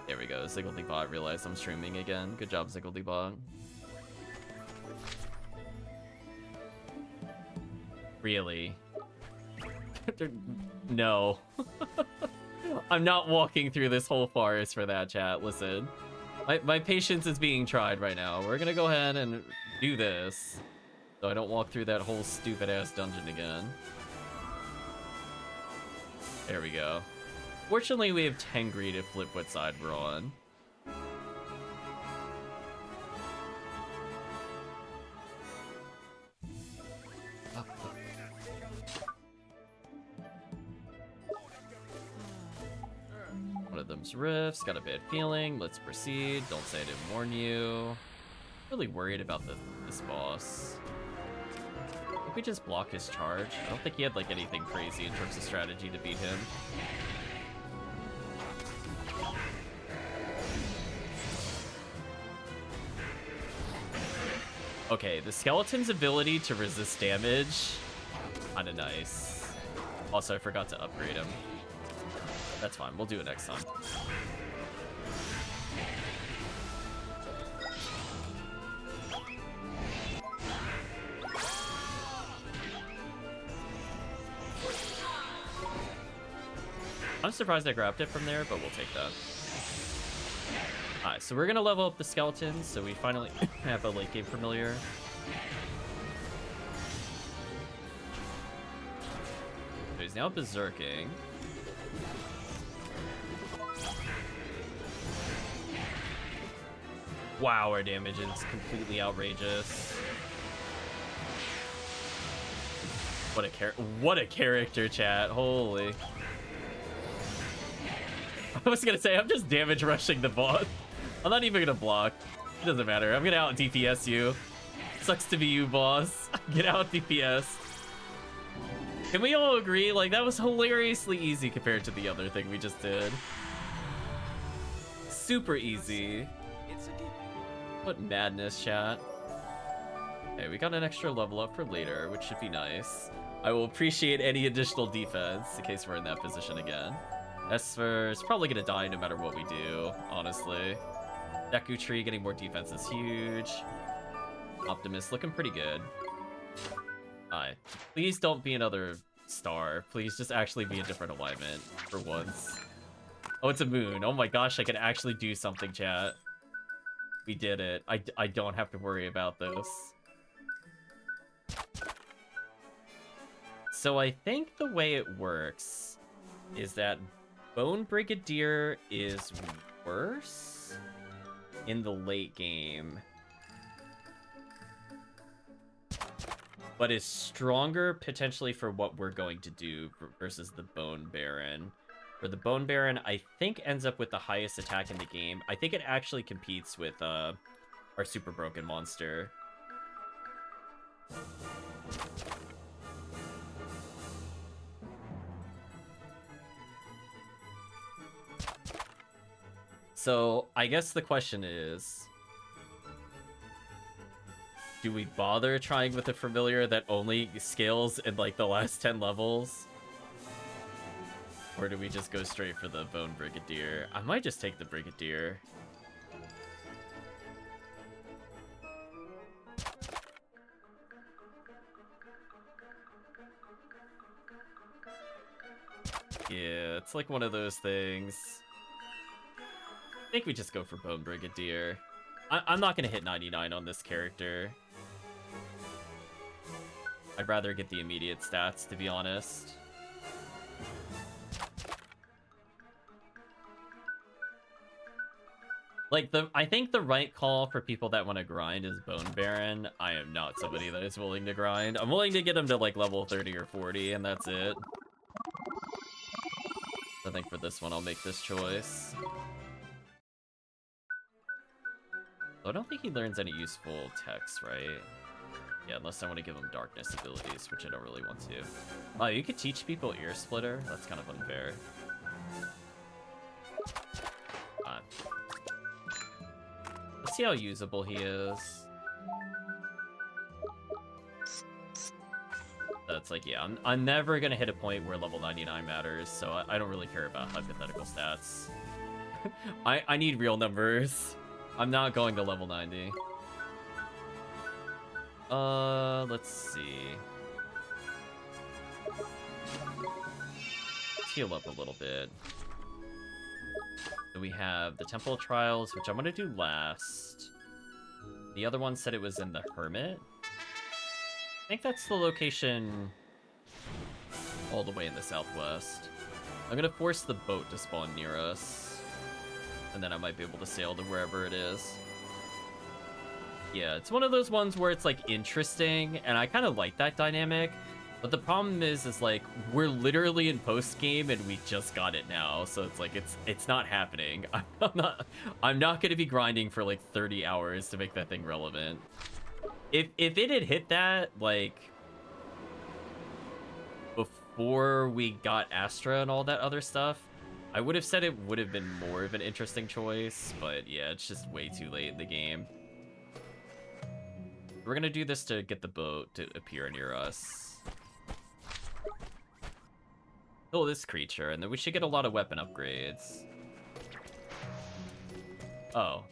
There we go, Ziggledy-Bot realized I'm streaming again. Good job, Ziggledy-Bot. Really? No. I'm not walking through this whole forest for that, chat. Listen. My patience is being tried right now. We're gonna go ahead and do this, so I don't walk through that whole stupid-ass dungeon again. There we go. Fortunately, we have Tengri to flip what side we're on. One of them's rifts, got a bad feeling. Let's proceed. Don't say I didn't warn you. Really worried about this boss. we just block his charge. I don't think he had like anything crazy in terms of strategy to beat him. Okay, the skeleton's ability to resist damage, kinda nice. Also, I forgot to upgrade him. That's fine, we'll do it next time. I'm surprised I grabbed it from there, but we'll take that. Alright, so we're gonna level up the skeletons, so we finally have a late game familiar. So he's now berserking. Wow, our damage is completely outrageous. What a character, chat. Holy. I was gonna say, I'm just damage rushing the boss. I'm not even gonna block. It doesn't matter. I'm gonna out DPS you. Sucks to be you, boss. Get out DPS. Can we all agree? Like, that was hilariously easy compared to the other thing we just did. Super easy. What madness, chat. Hey, we got an extra level up for later, which should be nice. I will appreciate any additional defense in case we're in that position again. Esper is probably gonna die no matter what we do, honestly. Deku Tree getting more defense is huge. Optimus looking pretty good. Alright. Please don't be another star. Please just actually be a different alignment for once. Oh, it's a moon. Oh my gosh, I can actually do something, chat. We did it. I don't have to worry about this. So I think the way it works is that Bone Brigadier is worse in the late game, but is stronger potentially for what we're going to do versus the Bone Baron. For the Bone Baron, I think ends up with the highest attack in the game. I think it actually competes with our Super Broken monster. So, I guess the question is, do we bother trying with a familiar that only scales in like the last 10 levels? Or do we just go straight for the Bone Brigadier? I might just take the Brigadier. Yeah, it's like one of those things. I think we just go for Bone Brigadier. I'm not gonna hit 99 on this character. I'd rather get the immediate stats, to be honest. Like, I think the right call for people that want to grind is Bone Baron. I am not somebody that is willing to grind. I'm willing to get him to, like, level 30 or 40, and that's it. I think for this one, I'll make this choice. I don't think he learns any useful techs, right? Yeah, unless I want to give him darkness abilities, which I don't really want to. Oh, you could teach people Ear Splitter? That's kind of unfair. Let's see how usable he is. That's like, yeah, I'm never gonna hit a point where level 99 matters, so I don't really care about hypothetical stats. I need real numbers. I'm not going to level 90. Let's see. Let's heal up a little bit. So we have the Temple Trials, which I'm gonna do last. The other one said it was in the Hermit. I think that's the location all the way in the southwest. I'm gonna force the boat to spawn near us, and then I might be able to sail to wherever it is. Yeah, it's one of those ones where it's like interesting, and I kind of like that dynamic. But the problem is like we're literally in post game and we just got it now, so it's like it's not happening. I'm not gonna be grinding for like 30 hours to make that thing relevant. If it had hit that, like, before we got Astra and all that other stuff, I would have said it would have been more of an interesting choice, but yeah, it's just way too late in the game. We're gonna do this to get the boat to appear near us. Kill this creature, and then we should get a lot of weapon upgrades. Oh.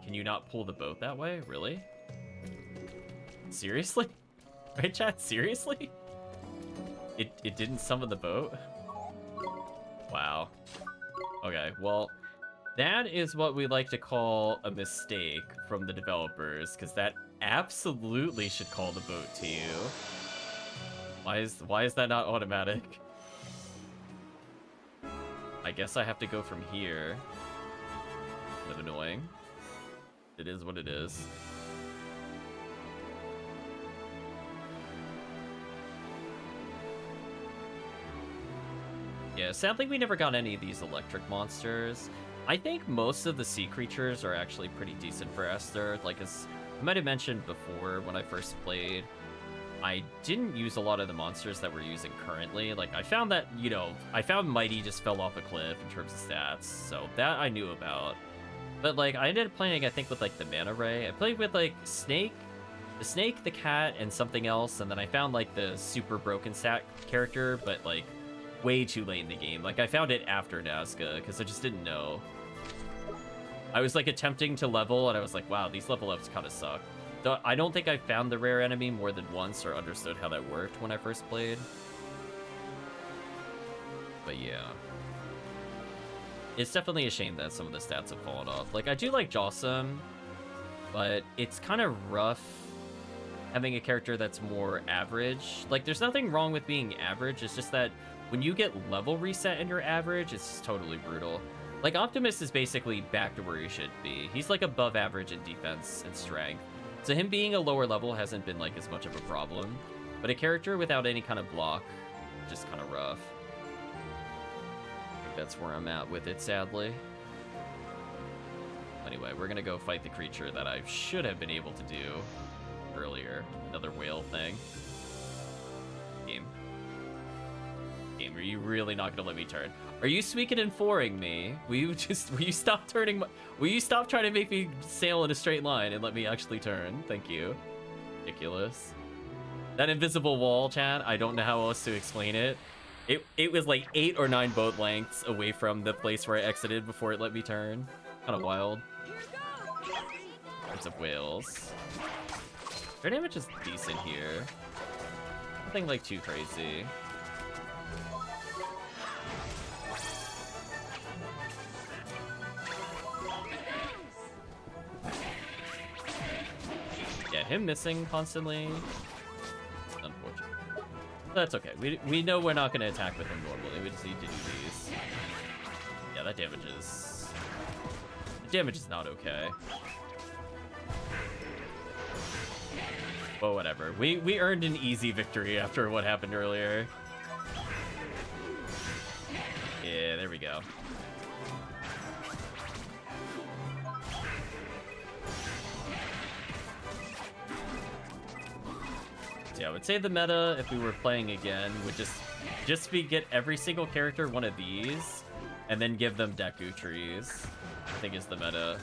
Can you not pull the boat that way? Really? Seriously? Right, chat? Seriously? It didn't summon the boat? Wow. Okay, well, that is what we like to call a mistake from the developers, because that absolutely should call the boat to you. Why is that not automatic? I guess I have to go from here. Kind of annoying. It is what it is. Yeah, sadly we never got any of these electric monsters. I think most of the sea creatures are actually pretty decent for Esther. Like, as I might have mentioned before when I first played, I didn't use a lot of the monsters that we're using currently. Like, I found that, you know, I found Mighty just fell off a cliff in terms of stats, so that I knew about. But, like, I ended up playing, I think, with, like, the Manta Ray. I played with, like, Snake, the cat, and something else, and then I found, like, the super broken stat character, but, like, way too late in the game. Like, I found it after Nazca, because I just didn't know. I was, like, attempting to level, and I was like, wow, these level ups kind of suck. Though I don't think I found the rare enemy more than once or understood how that worked when I first played. But yeah. It's definitely a shame that some of the stats have fallen off. Like, I do like Jawsome, but it's kind of rough having a character that's more average. Like, there's nothing wrong with being average, it's just that when you get level reset in your average, it's just totally brutal. Like, Optimus is basically back to where he should be. He's, like, above average in defense and strength. So him being a lower level hasn't been, like, as much of a problem. But a character without any kind of block, just kind of rough. I think that's where I'm at with it, sadly. Anyway, we're gonna go fight the creature that I should have been able to do earlier. Another whale thing. Game, are you really not gonna let me turn? Are you speaking and foring me? Will you stop turning will you stop trying to make me sail in a straight line and let me actually turn? Thank you. Ridiculous. That invisible wall, chat, I don't know how else to explain it. It was like 8 or 9 boat lengths away from the place where I exited before it let me turn. Kind of wild. There's of whales. Their damage is decent here. Nothing like too crazy. Yeah, him missing constantly. Unfortunate. That's okay. We know we're not going to attack with him normally. We just need to do these. Yeah, that damage is... The damage is not okay. Well, whatever. We earned an easy victory after what happened earlier. Yeah, there we go. Yeah, I would say the meta, if we were playing again, would just be get every single character one of these, and then give them Deku trees. I think is the meta.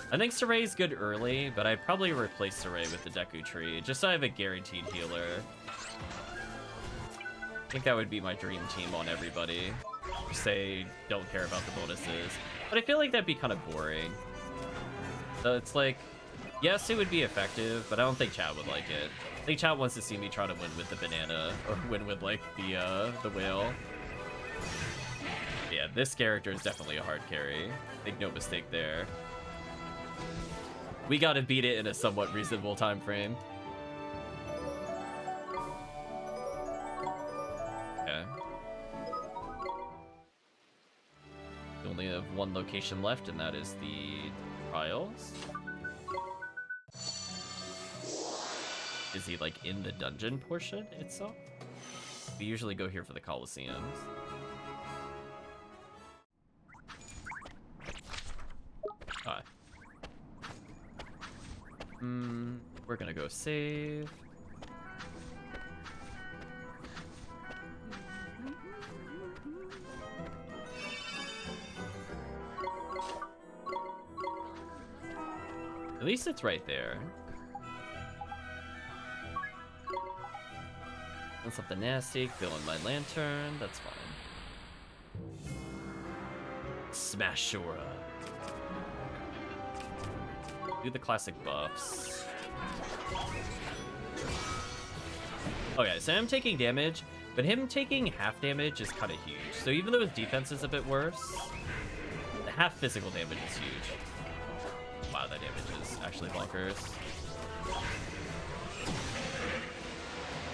I think Saray's good early, but I'd probably replace Saray with the Deku tree, just so I have a guaranteed healer. I think that would be my dream team on everybody. Say, don't care about the bonuses. But I feel like that'd be kind of boring. So it's like, yes, it would be effective, but I don't think chat would like it. I think chat wants to see me try to win with the banana, or win with, like, the whale. Yeah, this character is definitely a hard carry. Make no mistake there. We gotta beat it in a somewhat reasonable time frame. Okay. We only have one location left, and that is the trials. Is he, like, in the dungeon portion itself? We usually go here for the Colosseums. Hi. We're gonna go save. At least it's right there. Done something nasty. Filling my lantern. That's fine. Smash Shora. Do the classic buffs. Okay, so I'm taking damage, but him taking half damage is kind of huge. So even though his defense is a bit worse, the half physical damage is huge. Wow, that damage is actually bonkers.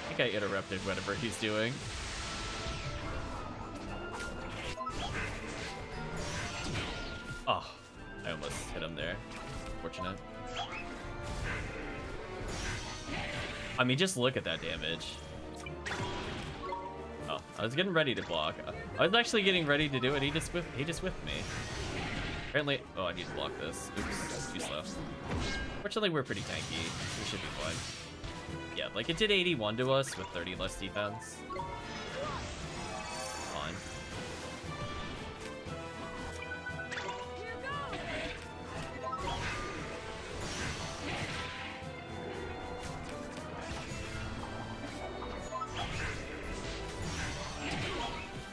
I think I interrupted whatever he's doing. Oh, I almost hit him there. Fortunate. I mean, just look at that damage. Oh, I was getting ready to block. I was actually getting ready to do it. He just whiffed me. Apparently, oh, I need to block this. Oops, too slow. Fortunately, we're pretty tanky. We should be fine. Yeah, like it did 81 to us with 30 less defense. Fine.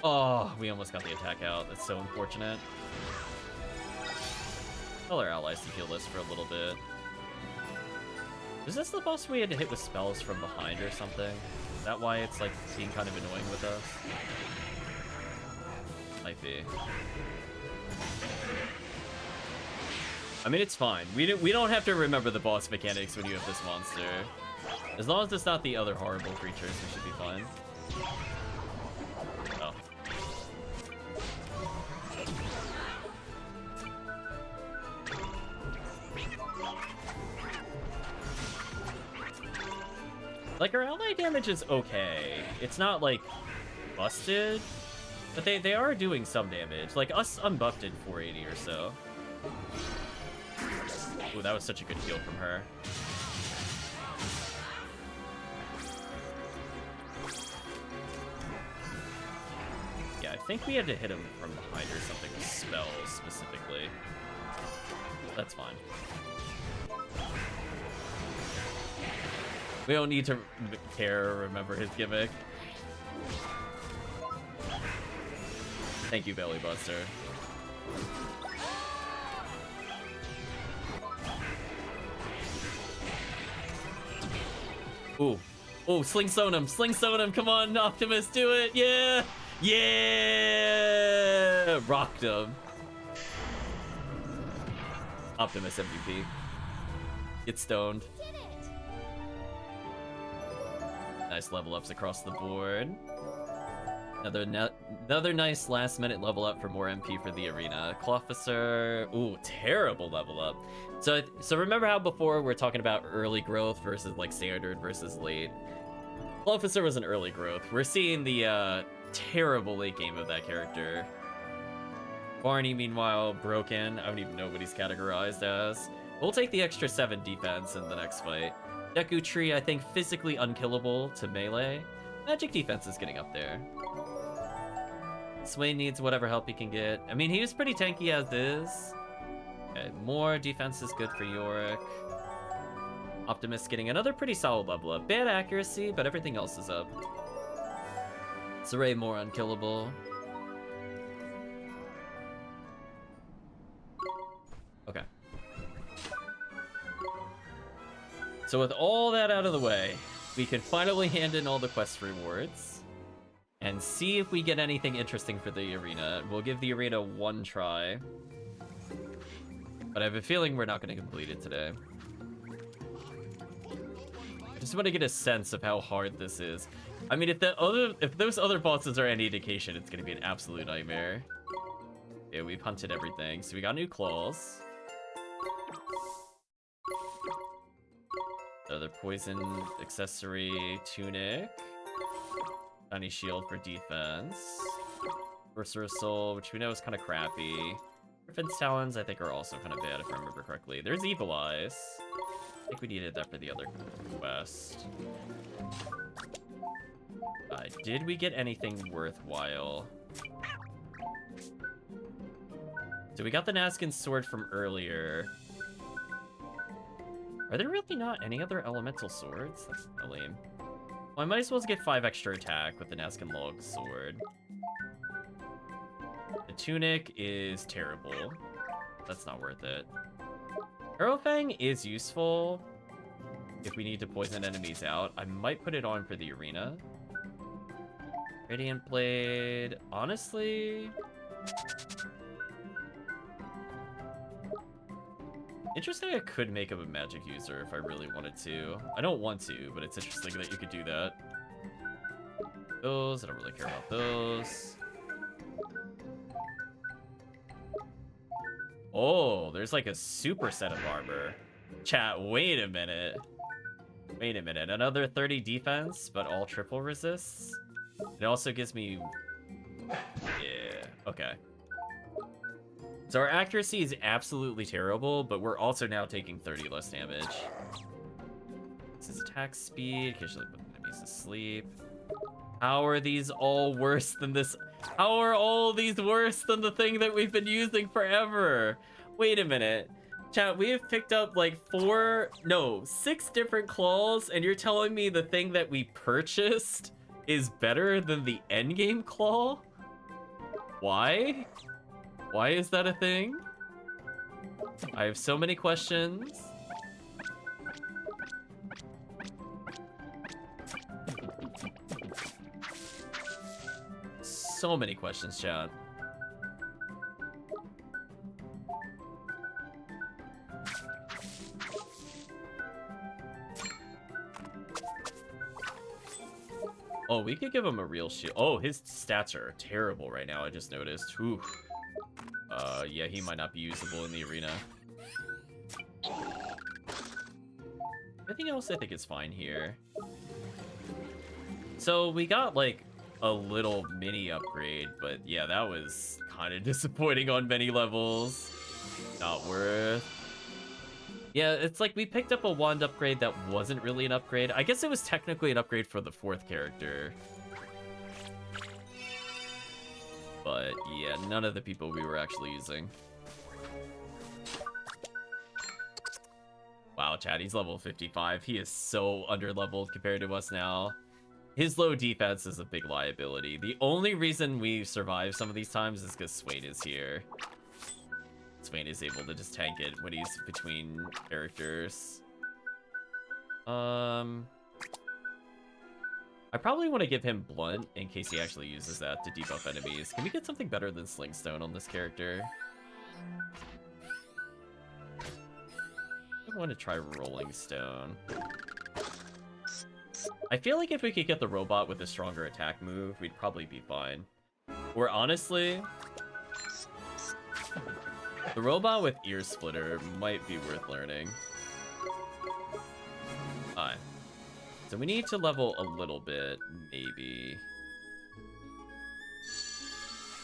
Oh, we almost got the attack out. That's so unfortunate. Tell our allies to heal this for a little bit. Is this the boss we had to hit with spells from behind or something? Is that why it's like being kind of annoying with us? Might be. I mean, it's fine. We don't have to remember the boss mechanics when you have this monster. As long as it's not the other horrible creatures, we should be fine. Oh. Like, our ally damage is okay. It's not, like, busted. But they are doing some damage. Like, us unbuffed did 480 or so. Ooh, that was such a good heal from her. Yeah, I think we had to hit him from behind or something with spells, specifically. That's fine. We don't need to care or remember his gimmick. Thank you, Belly Buster. Ooh. Oh, Sling Stone him. Sling Stone him. Come on, Optimus, do it. Yeah. Yeah. Rocked him. Optimus MVP. Get stoned. Nice level ups across the board. Another nice last minute level up for more MP for the arena. Clawofficer, ooh, terrible level up. So remember how before we're talking about early growth versus like standard versus late? Clawofficer was an early growth. We're seeing the terrible late game of that character. Barney, meanwhile, broken. I don't even know what he's categorized as. We'll take the extra 7 defense in the next fight. Deku Tree, I think, physically unkillable to melee. Magic defense is getting up there. Swain needs whatever help he can get. I mean, he was pretty tanky as is. Okay, more defense is good for Yorick. Optimus getting another pretty solid level up. Bad accuracy, but everything else is up. Saray more unkillable. Okay. So with all that out of the way, we can finally hand in all the quest rewards and see if we get anything interesting for the arena. We'll give the arena 1 try, but I have a feeling we're not going to complete it today. I just want to get a sense of how hard this is. I mean, if those other bosses are any indication, it's going to be an absolute nightmare. Yeah, we've hunted everything. So we got new claws. Another poison accessory tunic. Tiny shield for defense. Sorcerer's Soul, which we know is kind of crappy. Griffin's Talons, I think, are also kind of bad, if I remember correctly. There's Evil Eyes. I think we needed that for the other quest. Did we get anything worthwhile? So we got the Nazgûl sword from earlier. Are there really not any other elemental swords? That's kind of lame. Well, I might as well get 5 extra attack with the Nazcan Log sword. The tunic is terrible. That's not worth it. Arrowfang is useful if we need to poison enemies out. I might put it on for the arena. Radiant Blade, honestly... Interesting, I could make him a magic user if I really wanted to. I don't want to, but it's interesting that you could do that. Those, I don't really care about those. Oh, there's like a super set of armor. Chat, wait a minute. Wait a minute, another 30 defense, but all triple resists? It also gives me... Yeah, okay. So our accuracy is absolutely terrible, but we're also now taking 30 less damage. This is attack speed, occasionally put enemies to sleep. How are these all worse than this? How are all these worse than the thing that we've been using forever? Wait a minute. Chat, we have picked up like 6 different claws, and you're telling me the thing that we purchased is better than the endgame claw? Why? Why is that a thing? I have so many questions. So many questions, chat. Oh, we could give him a real shield. Oh, his stats are terrible right now, I just noticed. Whew. Yeah, he might not be usable in the arena. Everything else I think is fine here. So we got like a little mini upgrade, but yeah, that was kind of disappointing on many levels. Not worth. Yeah, it's like we picked up a wand upgrade that wasn't really an upgrade. I guess it was technically an upgrade for the 4th character. But yeah, none of the people we were actually using. Wow, Chad, he's level 55. He is so under-leveled compared to us now. His low defense is a big liability. The only reason we survive some of these times is because Swain is here. Swain is able to just tank it when he's between characters. I probably want to give him Blunt in case he actually uses that to debuff enemies. Can we get something better than Slingstone on this character? I want to try Rolling Stone. I feel like if we could get the robot with a stronger attack move, we'd probably be fine. Or honestly, the robot with Ear Splitter might be worth learning. Alright. So we need to level a little bit, maybe.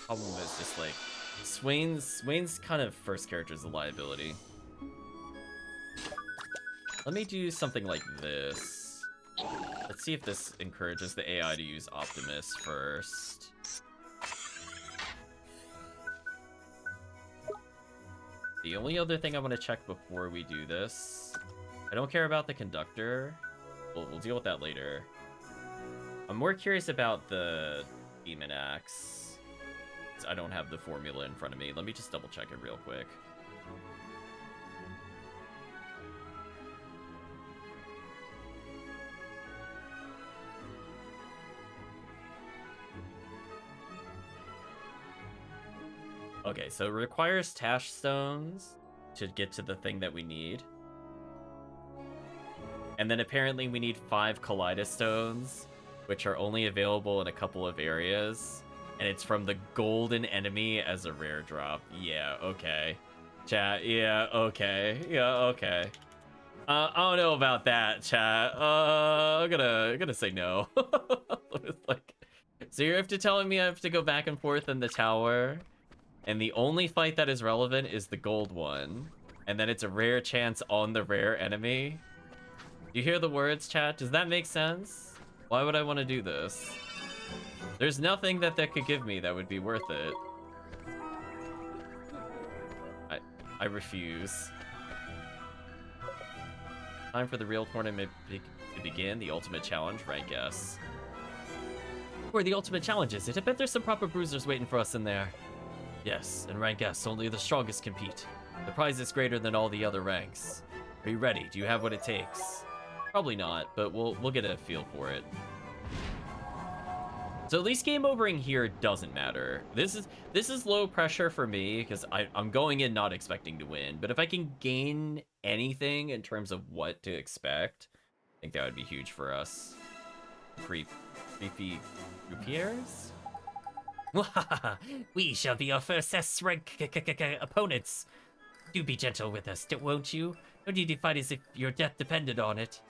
Problem is just like Swain's kind of first character is a liability. Let me do something like this. Let's see if this encourages the AI to use Optimus first. The only other thing I want to check before we do this, I don't care about the conductor. We'll deal with that later. I'm more curious about the Demon Axe. I don't have the formula in front of me. Let me just double check it real quick. Okay, so it requires Tash Stones to get to the thing that we need. And then apparently we need 5 Kaleidos Stones, which are only available in a couple of areas. And it's from the golden enemy as a rare drop. Yeah, okay. Chat, yeah, okay. Yeah, okay. I don't know about that, chat. I'm gonna say no. It's like, so you're after telling me I have to go back and forth in the tower, and the only fight that is relevant is the gold one, and then it's a rare chance on the rare enemy? You hear the words, chat? Does that make sense? Why would I want to do this? There's nothing that could give me that would be worth it. I refuse. Time for the real tournament to begin. The ultimate challenge, rank S. Where the ultimate challenge is it? I bet there's some proper bruisers waiting for us in there. Yes, in rank S, only the strongest compete. The prize is greater than all the other ranks. Are you ready? Do you have what it takes? Probably not, but we'll get a feel for it. So at least game overing here doesn't matter. This is low pressure for me because I'm going in not expecting to win. But if I can gain anything in terms of what to expect, I think that would be huge for us. Creepy croupiers? We shall be our first S rank opponents. Do be gentle with us, won't you? Don't need to fight as if your death depended on it.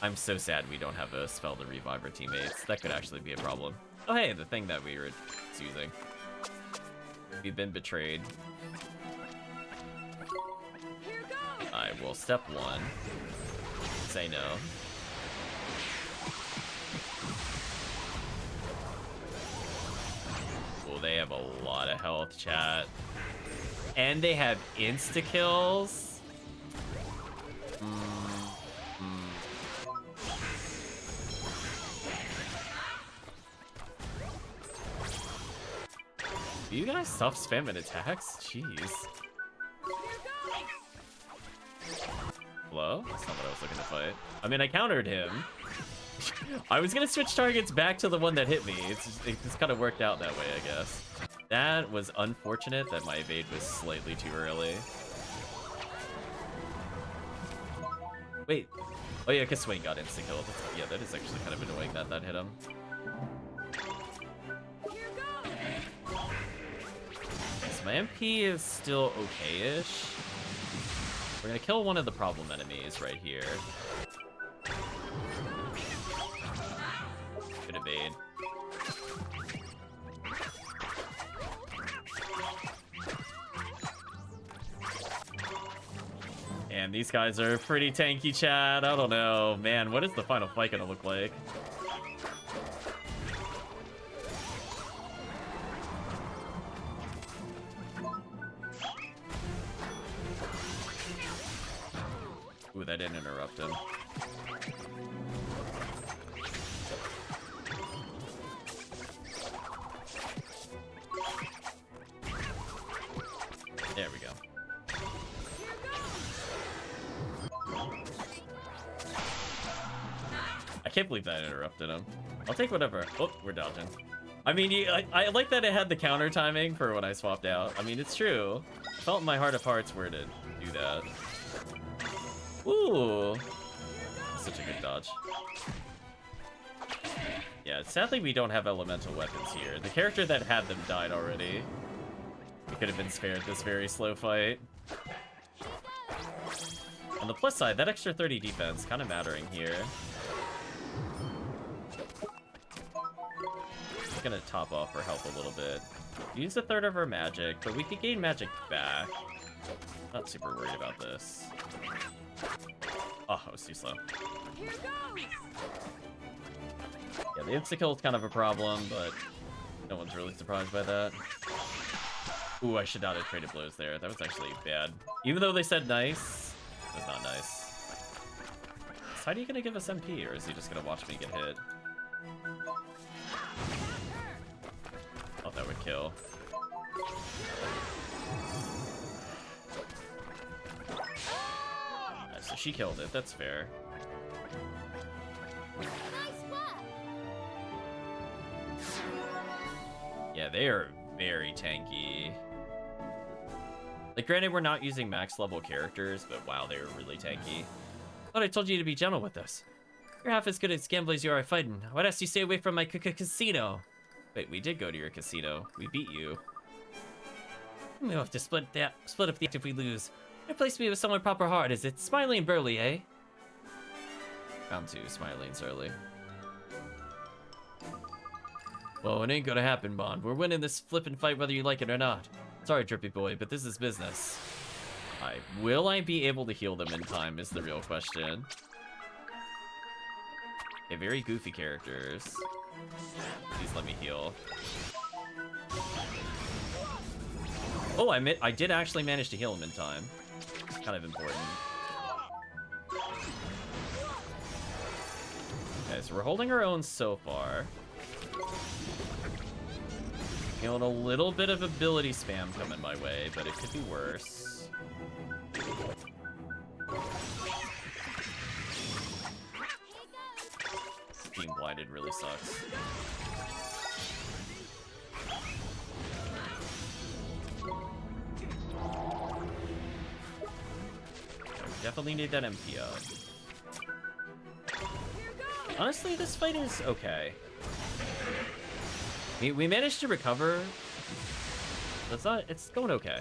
I'm so sad we don't have a spell to revive our teammates. That could actually be a problem. Oh hey, the thing that we were using. We've been betrayed.
Here goes.
I will step 1. Say no. Well, they have a lot of health, chat. And they have insta-kills. Do you guys stop spamming attacks? Jeez. Hello? That's not what I was looking to fight. I mean, I countered him. I was gonna switch targets back to the one that hit me. It just kind of worked out that way, I guess. That was unfortunate that my evade was slightly too early. Wait. Oh yeah, because Swain got insta-killed. Yeah, that is actually kind of annoying that hit him. So my MP is still okay-ish. We're gonna kill one of the problem enemies right here. Good evade. And these guys are pretty tanky, chat. I don't know. Man, what is the final fight gonna look like? Ooh, that didn't interrupt him. There we go. I can't believe that interrupted him. I'll take whatever. Oh, we're dodging. I mean, I like that it had the counter timing for when I swapped out. I mean, it's true. I felt in my heart of hearts where to do that. Ooh. Such a good dodge. Yeah, sadly we don't have elemental weapons here. The character that had them died already. We could have been spared this very slow fight. On the plus side, that extra 30 defense kind of mattering here. Just gonna top off our health a little bit. Use a third of our magic, but we could gain magic back. Not super worried about this. Oh, I was too slow.
Here goes.
Yeah, the insta-kill is kind of a problem, but no one's really surprised by that. Ooh, I should not have traded blows there. That was actually bad. Even though they said nice, it was not nice. So how are you gonna give us MP, or is he just gonna watch me get hit? Thought that would kill. So she killed it, that's fair.
Nice work.
Yeah, they are very tanky. Like, granted, we're not using max level characters, but wow, they were really tanky. Thought I told you to be gentle with us. You're half as good at gambling as you are at fighting. Why'd ask you stay away from my casino? Wait, we did go to your casino. We beat you. We'll have to split up the act if we lose. Replace me with someone proper hard, is it? Smiley and Burly, eh? Round 2, Smiley and Surly. Well, it ain't gonna happen, Bond. We're winning this flippin' fight whether you like it or not. Sorry, Drippy Boy, but this is business. Alright, will I be able to heal them in time is the real question. Okay, very goofy characters. Please let me heal. Oh, I did actually manage to heal him in time. Kind of important. Okay, so we're holding our own so far. Feeling a little bit of ability spam coming my way, but it could be worse. Being blinded really sucks. Definitely need that MP up. Honestly, this fight is okay. We managed to recover. It's going okay.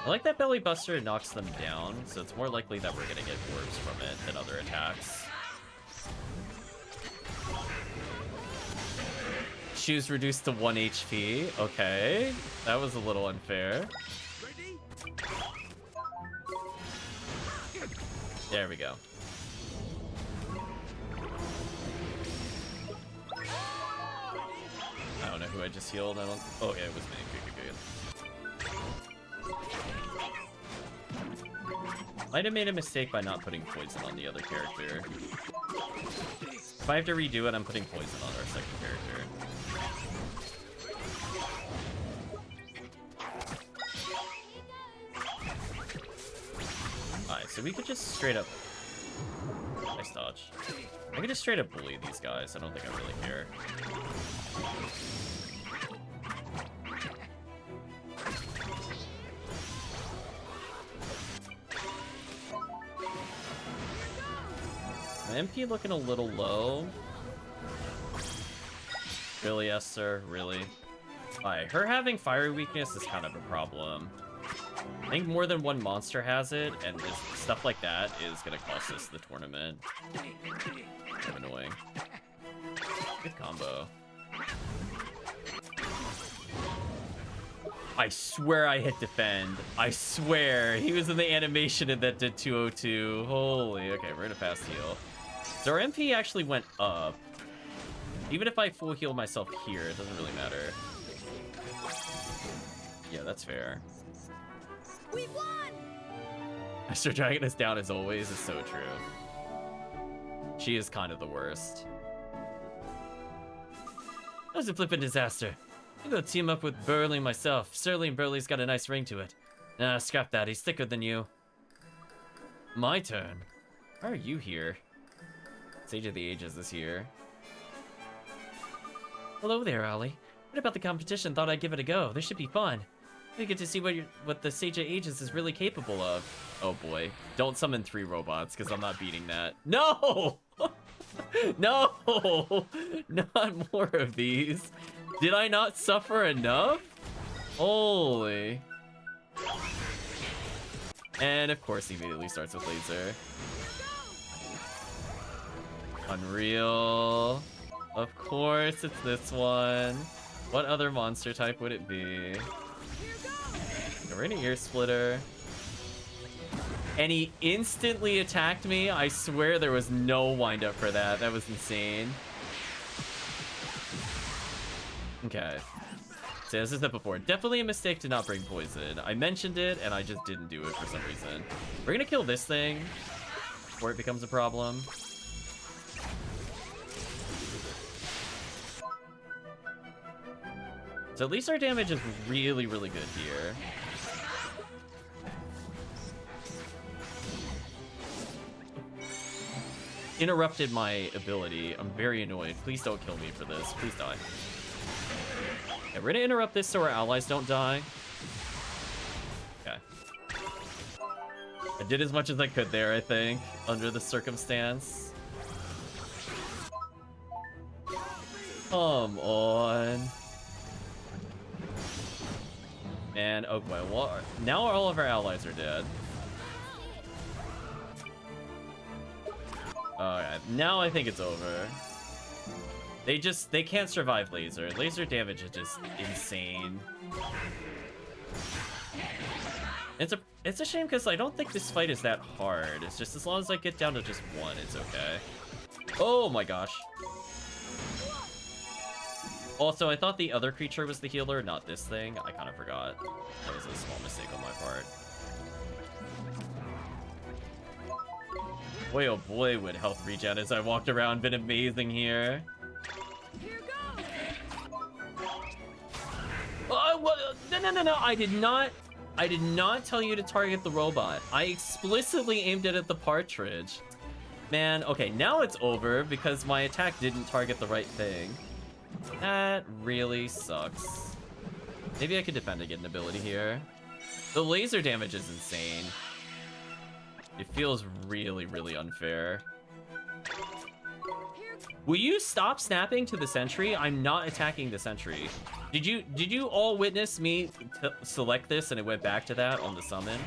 I like that belly buster knocks them down, so it's more likely that we're gonna get orbs from it than other attacks. Shoes reduced to 1 HP. Okay, that was a little unfair. There we go. I don't know who I just healed. I don't. Oh yeah, it was me. Good. Might have made a mistake by not putting poison on the other character. If I have to redo it, I'm putting poison on our second character. Alright, so we could just straight up... Nice dodge. I could just straight up bully these guys. I don't think I really care. My MP looking a little low. Really, Esther? Really? Alright, her having fire weakness is kind of a problem. I think more than one monster has it, and stuff like that is gonna cost us the tournament. Kind of annoying. Good combo. I swear I hit defend. I swear. He was in the animation and that did 202. Holy, okay, we're gonna fast heal. So our MP actually went up. Even if I full heal myself here, it doesn't really matter. Yeah, that's fair.
We won!
Esther dragging us down as always is so true. She is kind of the worst. That was a flippin' disaster. I'm gonna team up with Burley myself. Sterling Burley's got a nice ring to it. Nah, scrap that. He's thicker than you. My turn. Why are you here? Sage of the Ages is here. Hello there, Ollie. What about the competition? Thought I'd give it a go. This should be fun. We get to see what the Sage of Ages is really capable of. Oh boy. Don't summon 3 robots, because I'm not beating that. No! No! Not more of these. Did I not suffer enough? Holy. And of course he immediately starts with laser. Unreal. Of course it's this one. What other monster type would it be? We're in an ear splitter. And he instantly attacked me. I swear there was no wind up for that. That was insane. Okay. So as I said before, definitely a mistake to not bring poison. I mentioned it and I just didn't do it for some reason. We're gonna kill this thing before it becomes a problem. So at least our damage is really, really good here. Interrupted my ability. I'm very annoyed. Please don't kill me for this. Please die. Okay, we're gonna interrupt this so our allies don't die. Okay. I did as much as I could there, I think, under the circumstance. Come on. And, oh, well, now all of our allies are dead. Alright, now I think it's over. They can't survive laser. Laser damage is just insane. It's a shame because I don't think this fight is that hard. It's just as long as I get down to just 1, it's okay. Oh my gosh. Also, I thought the other creature was the healer, not this thing. I kind of forgot. That was a small mistake on my part. Boy, oh boy, would health regen as I walked around been amazing here.
Here goes.
No, I did not tell you to target the robot. I explicitly aimed it at the partridge. Man, okay, now it's over because my attack didn't target the right thing. That really sucks. Maybe I could defend against an ability here. The laser damage is insane. It feels really, really unfair. Will you stop snapping to the sentry? I'm not attacking the sentry. Did you all witness me select this and it went back to that on the summon?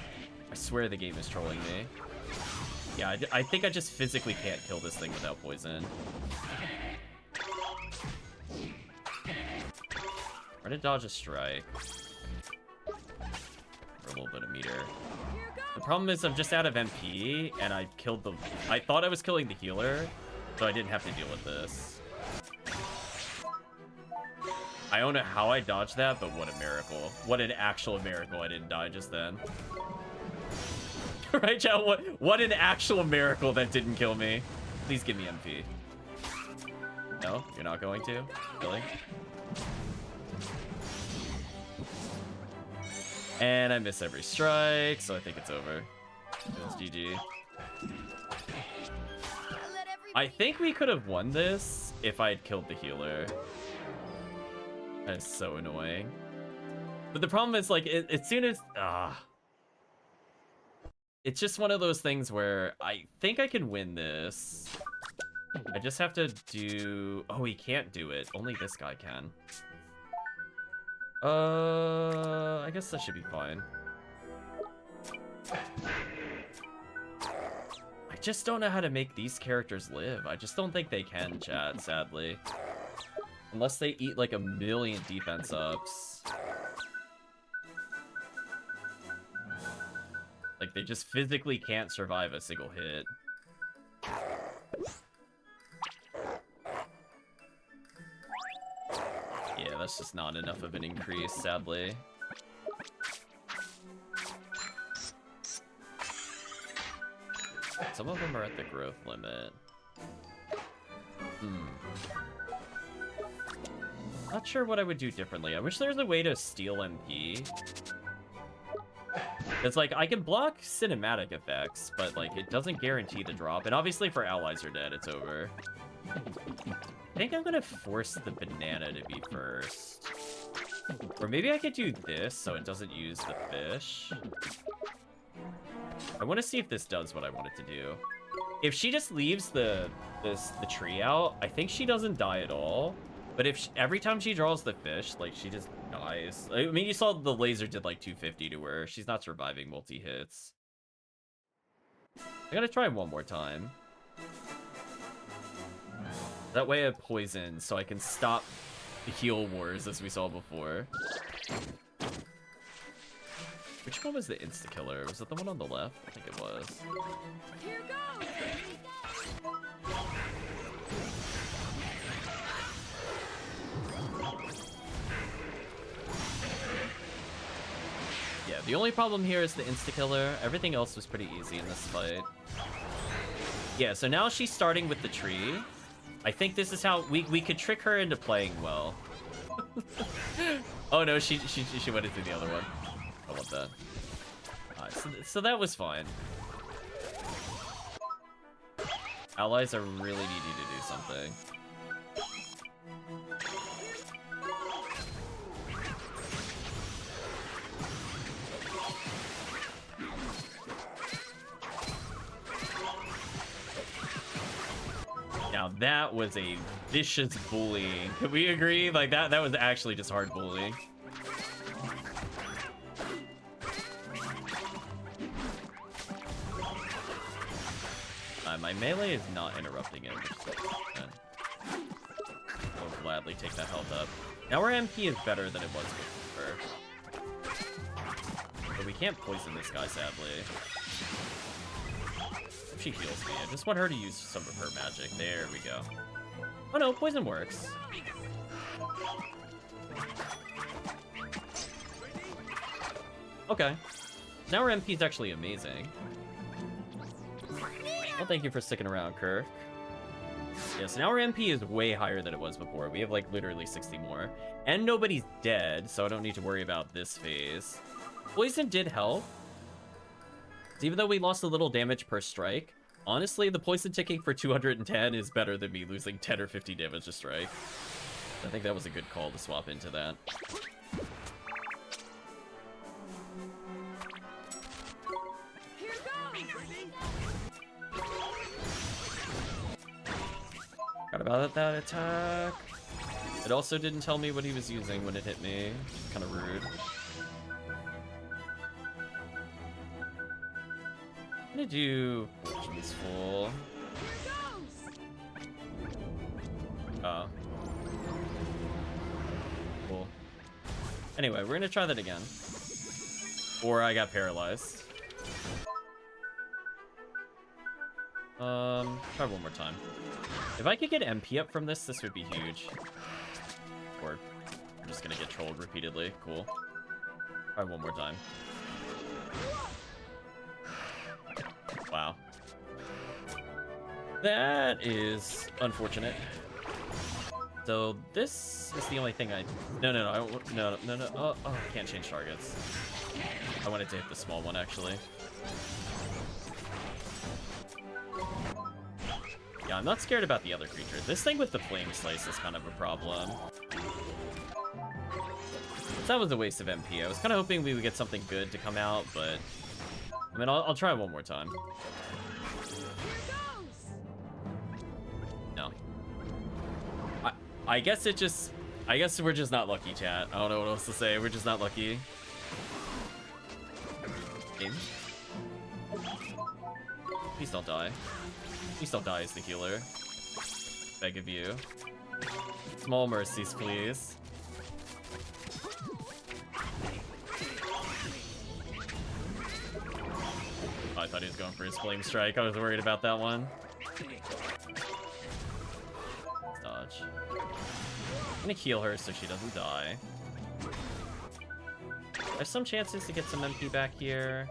I swear the game is trolling me. Yeah, I think I just physically can't kill this thing without poison. Try to dodge a strike. For a little bit of meter. The problem is I'm just out of MP and I killed the... I thought I was killing the healer, so I didn't have to deal with this. I don't know how I dodged that, but what a miracle. What an actual miracle I didn't die just then. Right, chat? What an actual miracle that didn't kill me. Please give me MP. No? You're not going to? Really? And I miss every strike, so I think it's over. It's GG. I think we could have won this if I had killed the healer. That is so annoying. But the problem is, like, as soon as... It's just one of those things where I think I can win this. I just have to do... Oh, he can't do it. Only this guy can. I guess that should be fine. I just don't know how to make these characters live. I just don't think they can, chat, sadly. Unless they eat like 1,000,000 defense ups. Like, they just physically can't survive a single hit. Yeah, that's just not enough of an increase, sadly. Some of them are at the growth limit. Not sure what I would do differently. I wish there was a way to steal MP. It's like, I can block cinematic effects, but like, it doesn't guarantee the drop. And obviously for allies are dead, it's over. I think I'm gonna force the banana to be first. Or maybe I could do this so it doesn't use the fish. I want to see if this does what I want it to do. If she just leaves the tree out, I think she doesn't die at all. But if every time she draws the fish, like, she just dies. I mean, you saw the laser did like 250 to her. She's not surviving multi-hits. I gotta try one more time. That way I poison, so I can stop the heal wars as we saw before. Which one was the insta-killer? Was it the one on the left? I think it was.
Here goes.
Yeah, the only problem here is the insta-killer. Everything else was pretty easy in this fight. Yeah, so now she's starting with the tree. I think this is how we could trick her into playing well. Oh no, she went into the other one. I want that. So that was fine. Allies are really needy to do something. Now that was a vicious bullying. Can we agree? Like that was actually just hard bullying. My melee is not interrupting it. I'll gladly take that health up. Now our MP is better than it was before. But we can't poison this guy, sadly. If she heals me, I just want her to use some of her magic. There we go. Oh no, poison works. Okay. Now our MP is actually amazing. Well, thank you for sticking around, Kirk. Yeah, so now our MP is way higher than it was before. We have, like, literally 60 more. And nobody's dead, so I don't need to worry about this phase. Poison did help. Even though we lost a little damage per strike, honestly, the poison ticking for 210 is better than me losing 10 or 50 damage a strike. I think that was a good call to swap into that.
Here goes.
Forgot about that attack. It also didn't tell me what he was using when it hit me. Kind of rude. I'm gonna do Fortune's Full. Oh. Cool. Anyway, we're gonna try that again. Or I got paralyzed. Try one more time. If I could get MP up from this would be huge. Or I'm just gonna get trolled repeatedly. Cool. Try one more time. Wow. That is unfortunate. So this is the only thing I... No, no. Oh, I can't change targets. I wanted to hit the small one, actually. Yeah, I'm not scared about the other creature. This thing with the flame slice is kind of a problem. That was a waste of MP. I was kind of hoping we would get something good to come out, but... I mean, I'll try one more time. No. I guess it just... I guess we're just not lucky, chat. I don't know what else to say. We're just not lucky. Game. Please don't die. Please don't die as the healer. Beg of you. Small mercies, please. Oh, I thought he was going for his flame strike. I was worried about that one. Let's dodge. I'm gonna heal her so she doesn't die. There's some chances to get some MP back here.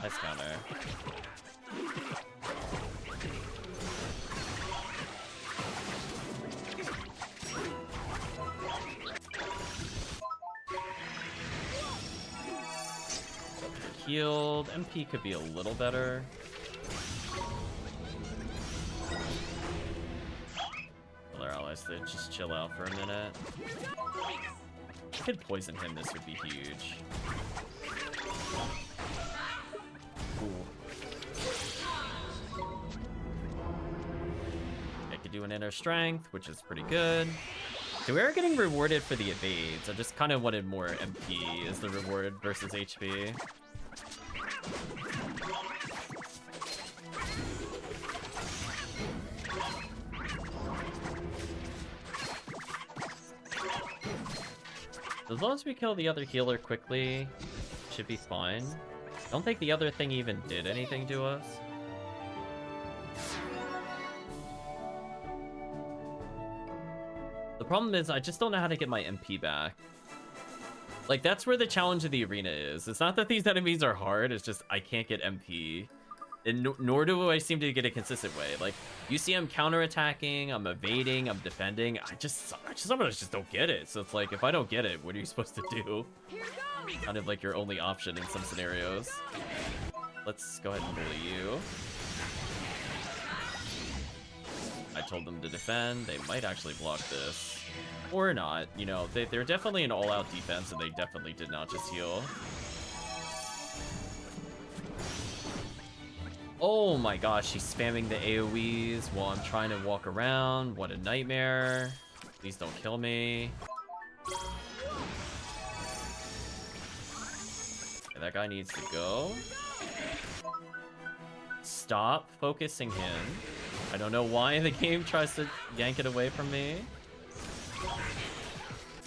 Nice counter. Healed. MP could be a little better. Tell our allies to just chill out for a minute. If I could poison him, this would be huge. Cool. I could do an inner strength, which is pretty good. So we are getting rewarded for the evades. I just kind of wanted more MP as the reward versus HP. As long as we kill the other healer quickly, should be fine. I don't think the other thing even did anything to us. The problem is I just don't know how to get my MP back. Like, that's where the challenge of the arena is. It's not that these enemies are hard, it's just I can't get MP. And nor do I seem to get a consistent way. Like, you see I'm counterattacking, I'm evading, I'm defending. I sometimes just don't get it. So it's like, if I don't get it, what are you supposed to do? Kind of like your only option in some scenarios. Let's go ahead and bully you. I told them to defend. They might actually block this. Or not. You know, they're definitely an all-out defense, and they definitely did not just heal. Oh my gosh, she's spamming the AoEs while I'm trying to walk around. What a nightmare. Please don't kill me. Okay, that guy needs to go. Stop focusing him. I don't know why the game tries to yank it away from me.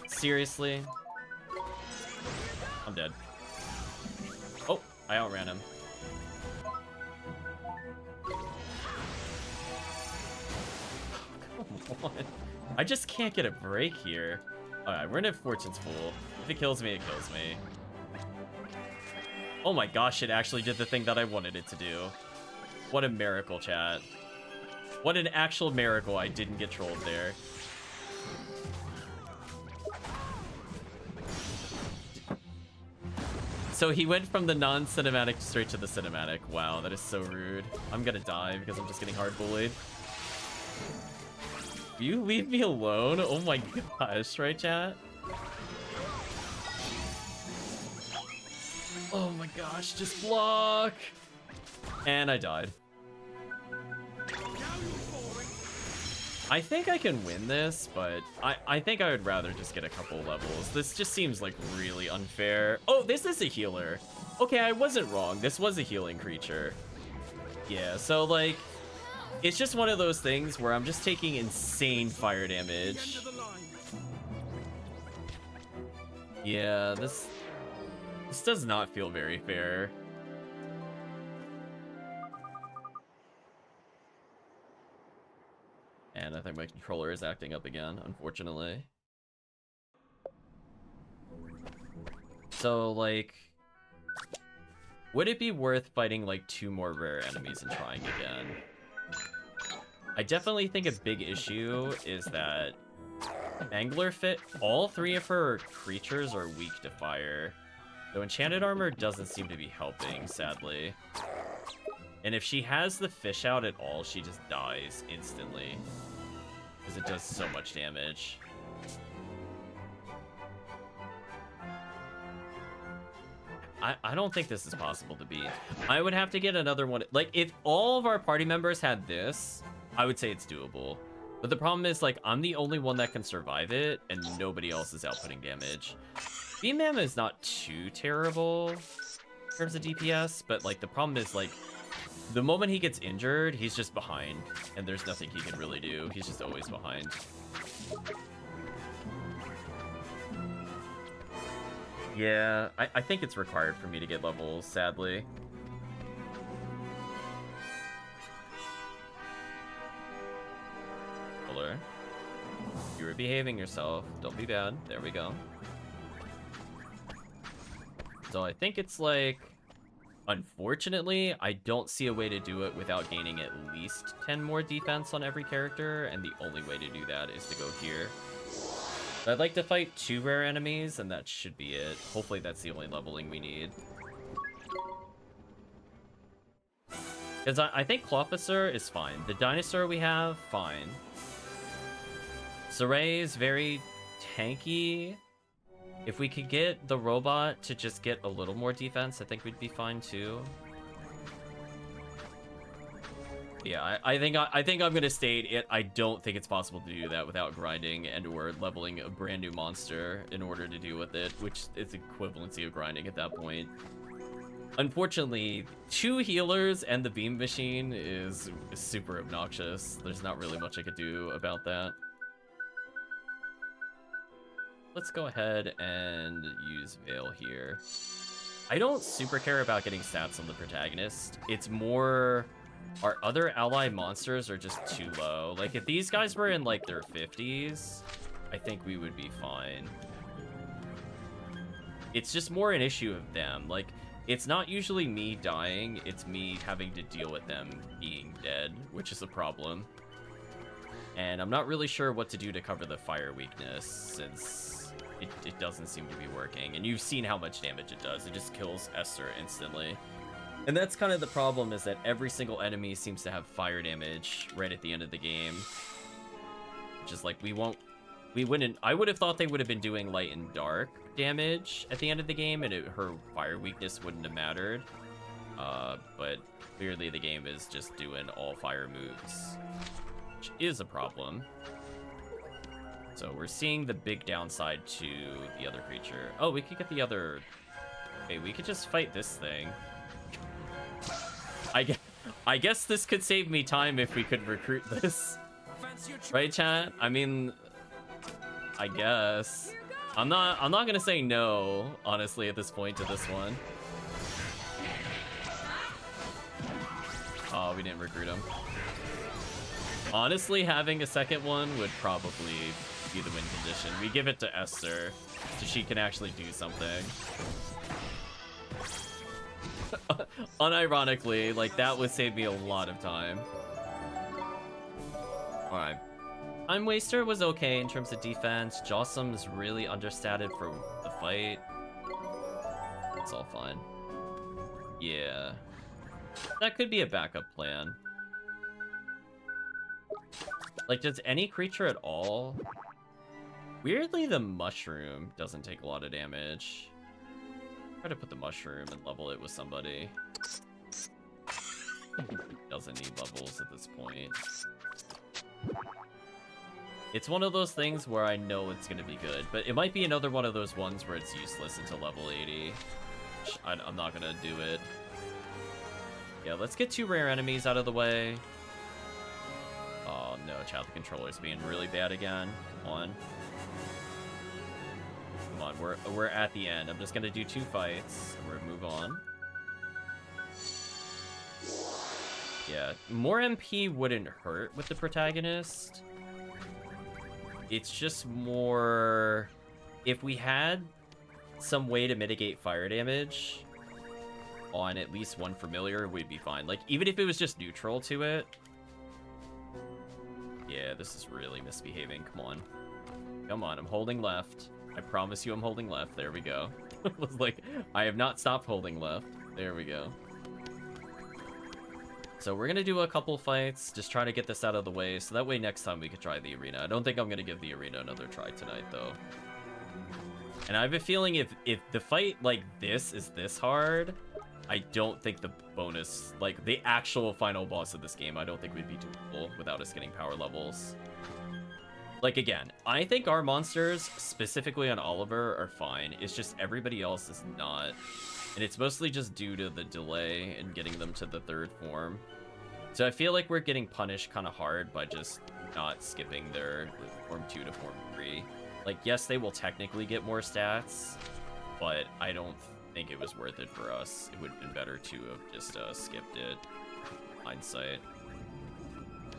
Seriously? I'm dead. Oh, I outran him. Come on. I just can't get a break here. Alright, we're gonna Fortune's Fool. If it kills me, it kills me. Oh my gosh, it actually did the thing that I wanted it to do. What a miracle, chat. What an actual miracle I didn't get trolled there. So he went from the non-cinematic straight to the cinematic. Wow, that is so rude. I'm gonna die because I'm just getting hard bullied. You leave me alone? Oh my gosh, right, chat? Oh my gosh, just block! And I died. I think I can win this, but I think I would rather just get a couple levels. This just seems like really unfair. Oh, this is a healer. Okay, I wasn't wrong. This was a healing creature. Yeah, so like, it's just one of those things where I'm just taking insane fire damage. Yeah, this does not feel very fair. And I think my controller is acting up again, unfortunately. So, like, would it be worth fighting, like, 2 more rare enemies and trying again? I definitely think a big issue is that Anglerfit, all 3 of her creatures are weak to fire. Though Enchanted Armor doesn't seem to be helping, sadly. And if she has the fish out at all, she just dies instantly. Because it does so much damage. I don't think this is possible to beat. I would have to get another one. Like, if all of our party members had this, I would say it's doable. But the problem is, like, I'm the only one that can survive it, and nobody else is outputting damage. Beam is not too terrible in terms of DPS, but, like, the problem is, like, the moment he gets injured, he's just behind, and there's nothing he can really do. He's just always behind. Yeah, I think it's required for me to get levels, sadly. Fuller. You were behaving yourself. Don't be bad. There we go. So I think it's like... Unfortunately, I don't see a way to do it without gaining at least 10 more defense on every character, and the only way to do that is to go here. I'd like to fight 2 rare enemies, and that should be it. Hopefully that's the only leveling we need. Because I think Clofficer is fine. The dinosaur we have, fine. Saray is very tanky. If we could get the robot to just get a little more defense, I think we'd be fine too. Yeah, I think I'm gonna state it. I don't think it's possible to do that without grinding and/or leveling a brand new monster in order to deal with it, which is equivalency of grinding at that point. Unfortunately, 2 healers and the beam machine is super obnoxious. There's not really much I could do about that. Let's go ahead and use Veil here. I don't super care about getting stats on the protagonist. It's more... Our other ally monsters are just too low. Like, if these guys were in, like, their 50s, I think we would be fine. It's just more an issue of them. Like, it's not usually me dying, it's me having to deal with them being dead, which is a problem. And I'm not really sure what to do to cover the fire weakness, since it doesn't seem to be working. And you've seen how much damage it does. It just kills Esther instantly. And that's kind of the problem, is that every single enemy seems to have fire damage right at the end of the game. Which is like, we wouldn't, I would have thought they would have been doing light and dark damage at the end of the game, and her fire weakness wouldn't have mattered. But clearly the game is just doing all fire moves, which is a problem. So we're seeing the big downside to the other creature. Oh, we could get the other... Okay, we could just fight this thing. I guess this could save me time if we could recruit this. Right, chat? I mean, I guess. I'm not gonna say no, honestly, at this point to this one. Oh, we didn't recruit him. Honestly, having a second one would probably be the win condition. We give it to Esther so she can actually do something. Unironically, like, that would save me a lot of time. Alright. Time Waster was okay in terms of defense. Jossum's really understated for the fight. It's all fine. Yeah. That could be a backup plan. Like, does any creature at all? Weirdly, the mushroom doesn't take a lot of damage. Try to put the mushroom and level it with somebody. Doesn't need levels at this point. It's one of those things where I know it's gonna be good, but it might be another one of those ones where it's useless until level 80. I'm not gonna do it. Yeah, let's get 2 rare enemies out of the way. Oh no, chat, the controller's being really bad again. Come on. Come on, we're at the end. I'm just gonna do 2 fights, and we're gonna move on. Yeah, more MP wouldn't hurt with the protagonist. It's just more... If we had some way to mitigate fire damage on at least one familiar, we'd be fine. Like, even if it was just neutral to it. Yeah, this is really misbehaving. Come on. Come on, I'm holding left. I promise you I'm holding left. There we go. It was like, I have not stopped holding left. There we go. So we're gonna do a couple fights, just try to get this out of the way, so that way next time we can try the arena. I don't think I'm gonna give the arena another try tonight, though. And I have a feeling if the fight like this is this hard, I don't think the bonus, like the actual final boss of this game, I don't think we'd be doable without us getting power levels. Like, again, I think our monsters, specifically on Oliver, are fine. It's just everybody else is not. And it's mostly just due to the delay in getting them to the 3rd form. So I feel like we're getting punished kind of hard by just not skipping their Form 2 to Form 3. Like, yes, they will technically get more stats, but I don't think it was worth it for us. It would have been better to have just skipped it. Hindsight.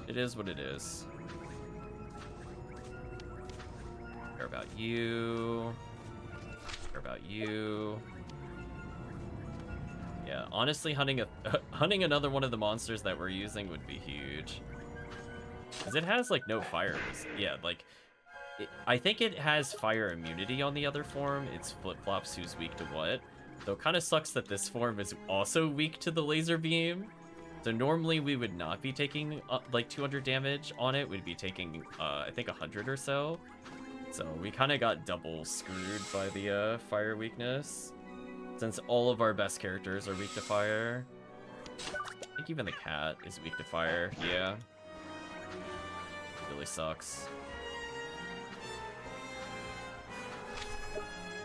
It is what it is. Care about you. Care about you. Yeah, honestly, hunting another one of the monsters that we're using would be huge. Because it has, like, no fire. Yeah, like, I think it has fire immunity on the other form. It's Flip-Flops who's weak to what. So it kind of sucks that this form is also weak to the laser beam. So normally we would not be taking, like, 200 damage on it. We'd be taking, I think, 100 or so. So we kind of got double screwed by the fire weakness. Since all of our best characters are weak to fire. I think even the cat is weak to fire. Yeah. Really sucks.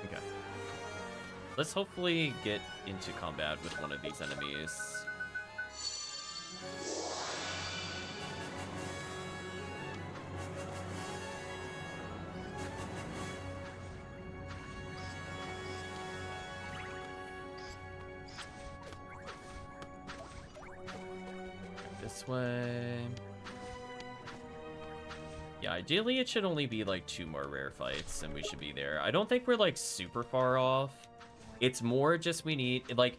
Okay. Let's hopefully get into combat with one of these enemies. This way. Yeah, ideally it should only be like 2 more rare fights and we should be there. I don't think we're like super far off. It's more just we need, like,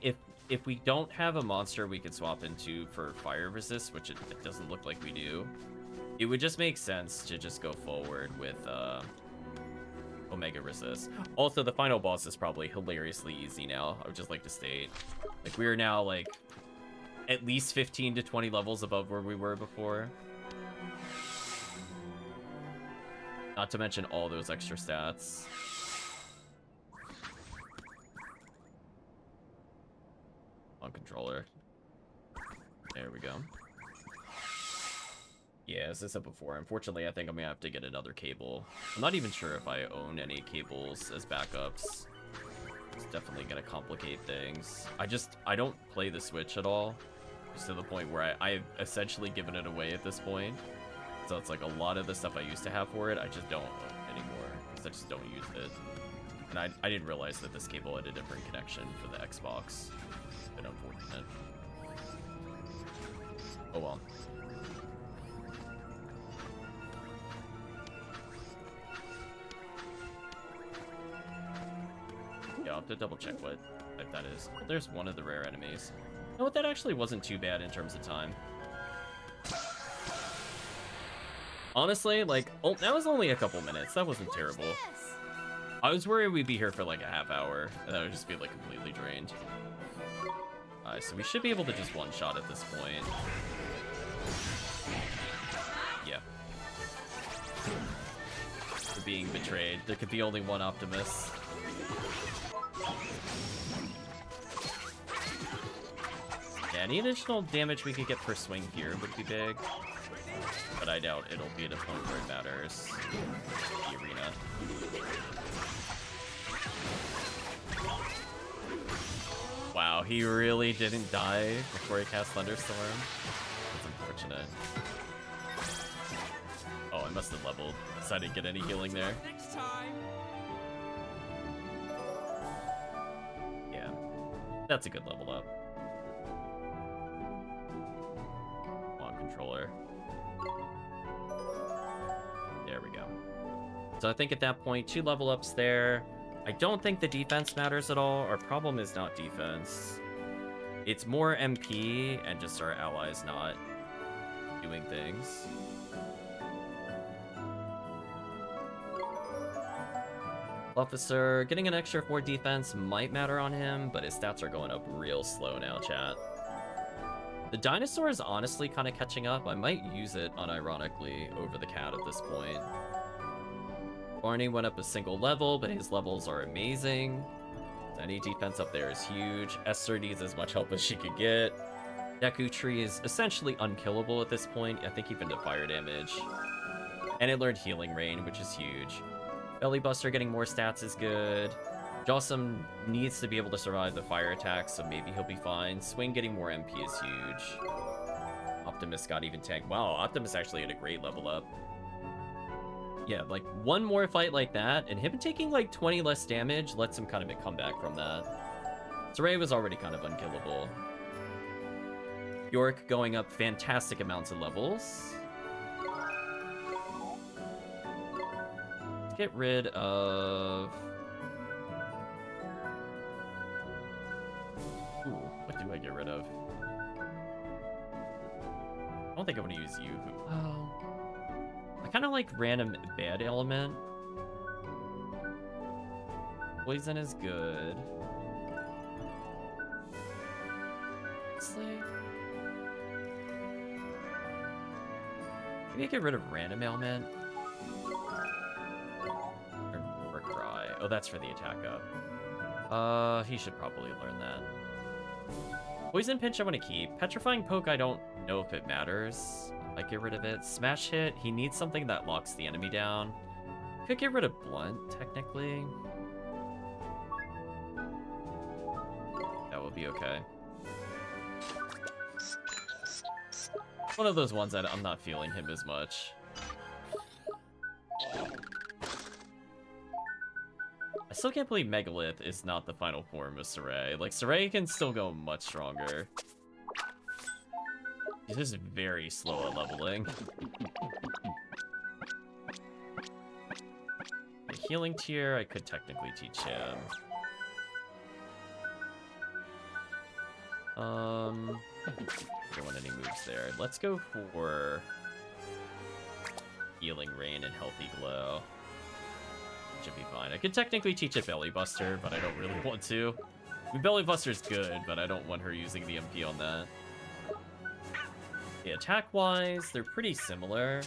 if we don't have a monster we could swap into for fire resist, which it doesn't look like we do, it would just make sense to just go forward with Omega resist. Also, the final boss is probably hilariously easy now. I would just like to state, like, we are now like at least 15 to 20 levels above where we were before. Not to mention all those extra stats. On controller. There we go. Yeah, as I said before, unfortunately, I think I'm gonna have to get another cable. I'm not even sure if I own any cables as backups. It's definitely gonna complicate things. I don't play the Switch at all. Just to the point where I've essentially given it away at this point. So it's like a lot of the stuff I used to have for it, I just don't own anymore. Because I just don't use it. And I didn't realize that this cable had a different connection for the Xbox. It's been unfortunate. Oh well. go. I'll have to double check what type that is. There's one of the rare enemies. You know what? That actually wasn't too bad in terms of time. Honestly, like, oh, that was only a couple minutes. That wasn't terrible.
This?
I was worried we'd be here for like a half hour, and that would just be like completely drained. Alright, so we should be able to just one-shot at this point. Yeah. We're being betrayed. There could be only one Optimus. Yeah, any additional damage we could get per swing here would be big. But I doubt it'll be at a point where it matters. The arena. Wow, he really didn't die before he cast Thunderstorm? That's unfortunate. Oh, I must have leveled, so I didn't get any healing there.
Next time.
Yeah, that's a good level up. Come on, controller. There we go. So I think at that point, 2 level ups there. I don't think the defense matters at all. Our problem is not defense. It's more MP and just our allies not doing things. Officer, getting an extra 4 defense might matter on him, but his stats are going up real slow now, chat. The dinosaur is honestly kind of catching up. I might use it unironically over the cat at this point. Barney went up a single level, but his levels are amazing. Any defense up there is huge. Esther needs as much help as she could get. Deku Tree is essentially unkillable at this point, I think even to fire damage. And it learned Healing Rain, which is huge. Belly Buster getting more stats is good. Jossum needs to be able to survive the fire attacks, so maybe he'll be fine. Swing getting more MP is huge. Optimus got even tank. Wow, Optimus actually had a great level up. Yeah, like one more fight like that, and him taking like 20 less damage lets him kind of come back from that. Saray was already kind of unkillable. York going up fantastic amounts of levels. Let's get rid of... Ooh, what do I get rid of? I don't think I want to use you. Oh. I kind of like random bad element. Poison is good. Honestly, maybe I get rid of random ailment. Or cry. Oh, that's for the attack up. He should probably learn that. Poison Pinch I want to keep. Petrifying Poke I don't know if it matters. I get rid of it. Smash Hit, he needs something that locks the enemy down. Could get rid of Blunt, technically. That would be okay. One of those ones that I'm not feeling him as much. I still can't believe Megalith is not the final form of Saray. Like, Saray can still go much stronger. He's just very slow at leveling. The healing tier, I could technically teach him. Don't want any moves there. Let's go for Healing Rain and Healthy Glow. Should be fine. I could technically teach it Belly Buster, but I don't really want to. I mean, Belly Buster's good, but I don't want her using the MP on that. Yeah, attack-wise, they're pretty similar.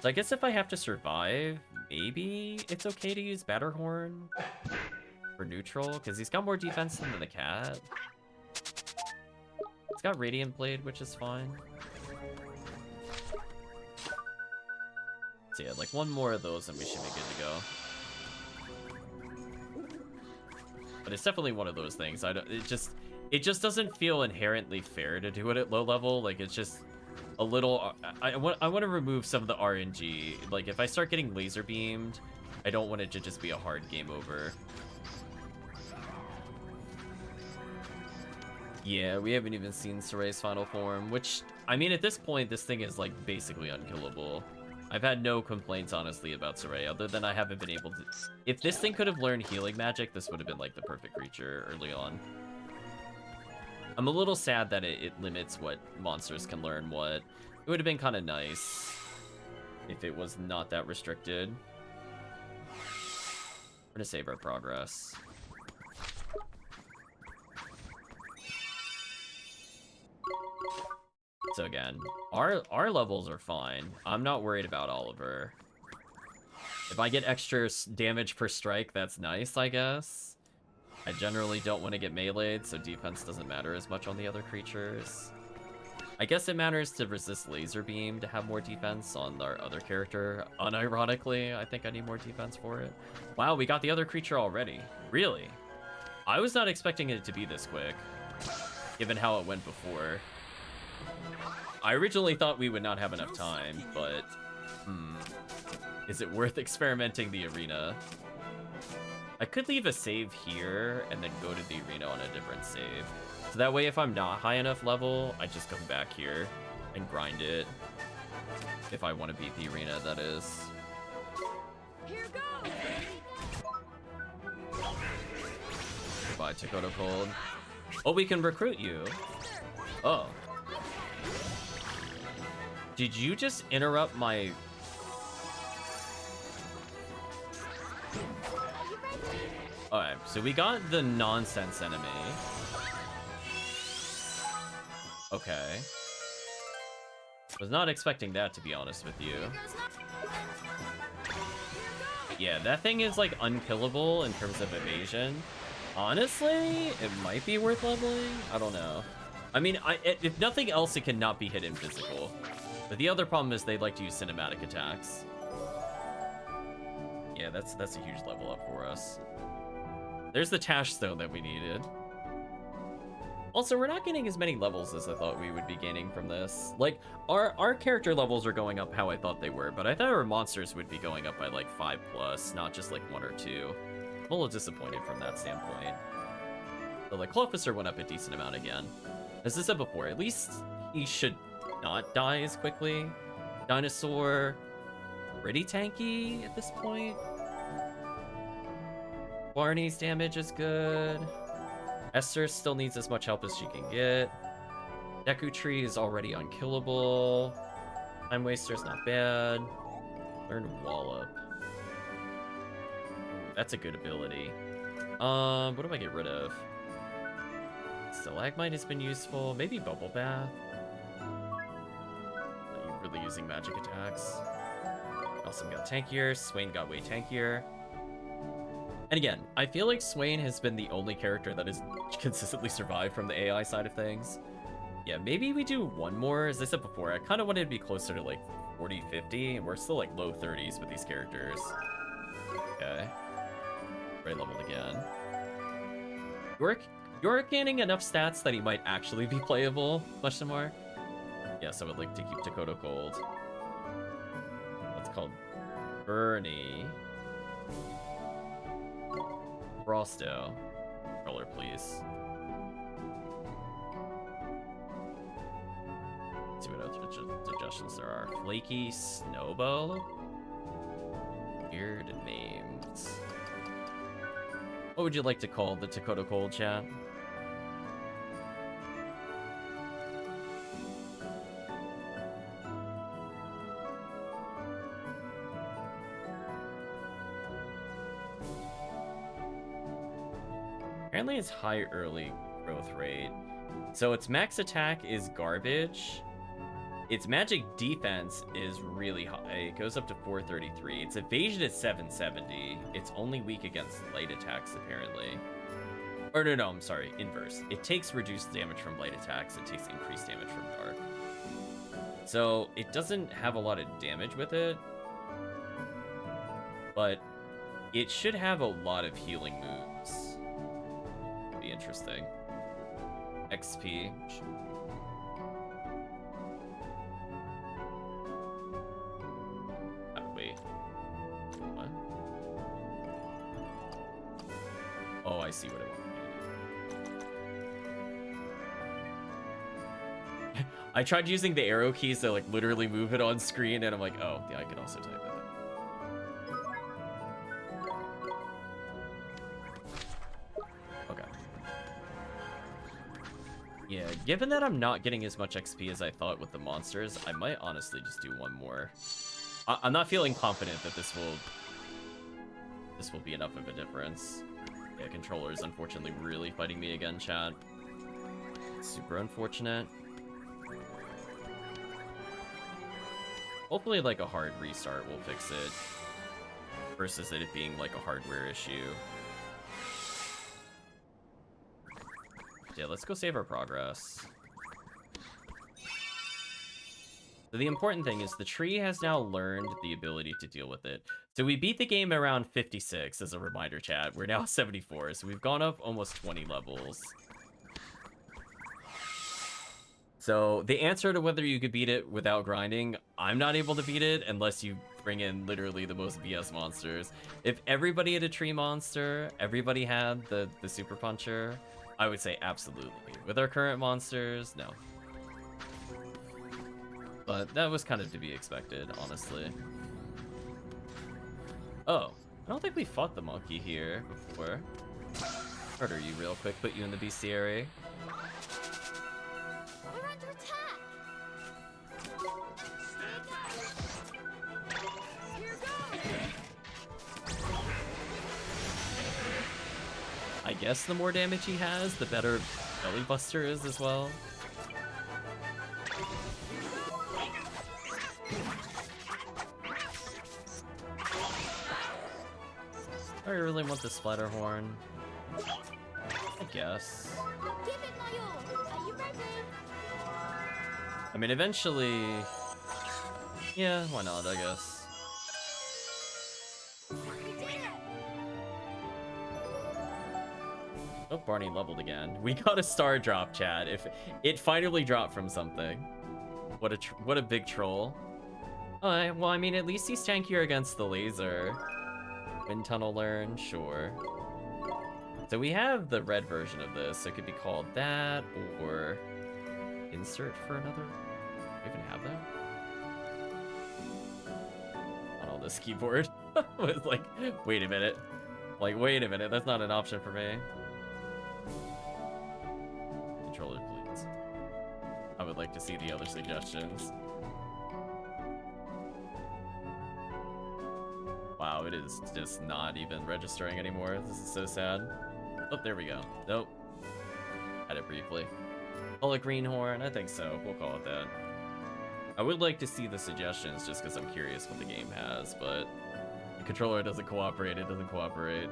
So I guess if I have to survive, maybe it's okay to use Batterhorn for neutral, because he's got more defense than the cat. It's got Radiant Blade, which is fine. So yeah, like one more of those and we should be good to go. But it's definitely one of those things. It just doesn't feel inherently fair to do it at low level. Like, it's just a little... I want to remove some of the RNG. Like, if I start getting laser beamed, I don't want it to just be a hard game over. Yeah, we haven't even seen Saray's final form, which, I mean, at this point, this thing is, like, basically unkillable. I've had no complaints, honestly, about Saray, other than I haven't been able to... If this thing could have learned healing magic, this would have been, like, the perfect creature early on. I'm a little sad that it limits what monsters can learn what. It would have been kind of nice if it was not that restricted. We're gonna save our progress. So again, our levels are fine. I'm not worried about Oliver. If I get extra damage per strike, that's nice, I guess. I generally don't want to get meleeed, so defense doesn't matter as much on the other creatures. I guess it matters to resist laser beam to have more defense on our other character. Unironically, I think I need more defense for it. Wow, we got the other creature already. Really? I was not expecting it to be this quick, given how it went before. I originally thought we would not have enough time, but... Is it worth experimenting the arena? I could leave a save here and then go to the arena on a different save. So that way, if I'm not high enough level, I just come back here and grind it. If I want to beat the arena, that is.
Here goes.
Goodbye, Takoto Cold. Oh, we can recruit you. Oh. Did you just interrupt my... Alright, so we got the nonsense enemy. Okay. Was not expecting that, to be honest with you. Yeah, that thing is, like, unkillable in terms of evasion. Honestly, it might be worth leveling. I don't know. I mean, if nothing else, it cannot be hit in physical. But the other problem is they like to use cinematic attacks. Yeah, that's a huge level up for us. There's the Tash Stone that we needed. Also, we're not getting as many levels as I thought we would be gaining from this. Like, our character levels are going up how I thought they were, but I thought our monsters would be going up by like 5+, not just like 1 or 2. I'm a little disappointed from that standpoint. But like, Clofficer went up a decent amount again. As I said before, at least he should not die as quickly. Dinosaur, pretty tanky at this point. Barney's damage is good. Esther still needs as much help as she can get. Deku Tree is already unkillable. Time Waster's not bad. Learn Wallop. That's a good ability. What do I get rid of? Stalagmite has been useful. Maybe Bubble Bath. Are you really using magic attacks? Elson got tankier. Swain got way tankier. And again, I feel like Swain has been the only character that has consistently survived from the AI side of things. Yeah, maybe we do one more. As I said before, I kind of wanted to be closer to like 40, 50, and we're still like low 30s with these characters. Okay. Right leveled again. You're gaining enough stats that he might actually be playable, question mark. Yes, I would like to keep Dakota Cold. That's called Bernie. Frosto. Color, please. Let's see what other suggestions there are. Flaky Snowbow. Weird names. What would you like to call the Dakota Cold, chat? Apparently it's high early growth rate. So its max attack is garbage. Its magic defense is really high. It goes up to 433. Its evasion is 770. It's only weak against light attacks, apparently. Or no, I'm sorry, inverse. It takes reduced damage from light attacks. It takes increased damage from dark. So it doesn't have a lot of damage with it. But it should have a lot of healing moves. Could be interesting. XP. Wait. What? Oh, I see what it was. I tried using the arrow keys to like literally move it on screen, and I'm like, oh, yeah, I can also type it. Okay. Yeah, given that I'm not getting as much XP as I thought with the monsters, I might honestly just do one more. I'm not feeling confident that this will be enough of a difference. Yeah, controller is unfortunately really fighting me again, chat. Super unfortunate. Hopefully, like, a hard restart will fix it, versus it being, like, a hardware issue. Yeah, let's go save our progress. So the important thing is the tree has now learned the ability to deal with it. So we beat the game around 56, as a reminder, chat. We're now 74, so we've gone up almost 20 levels. So the answer to whether you could beat it without grinding, I'm not able to beat it unless you bring in literally the most BS monsters. If everybody had a tree monster, everybody had the super puncher, I would say absolutely. With our current monsters, no. But that was kind of to be expected, honestly. Oh, I don't think we fought the monkey here before. Murder you real quick, put you in the bestiary.
We're under attack. Here goes.
I guess the more damage he has, the better Belly Buster is as well. I really want the Splatterhorn. I guess.
Give it my all. Are you ready?
I mean, eventually... Yeah, why not, I guess.
We did it.
Oh, Barney leveled again. We got a star drop, Chad. If it finally dropped from something. What a big troll. Well, I mean, at least he's tankier against the laser. Wind tunnel learn, sure. So we have the red version of this. It could be called that, or insert for another. Do we even have that? On all this keyboard. I was like, wait a minute. Like, wait a minute, that's not an option for me. Controller, please. I would like to see the other suggestions. Wow, it is just not even registering anymore. This is so sad. Oh, there we go. Nope. Had it briefly. Call it Greenhorn? I think so. We'll call it that. I would like to see the suggestions just because I'm curious what the game has, but the controller doesn't cooperate. It doesn't cooperate.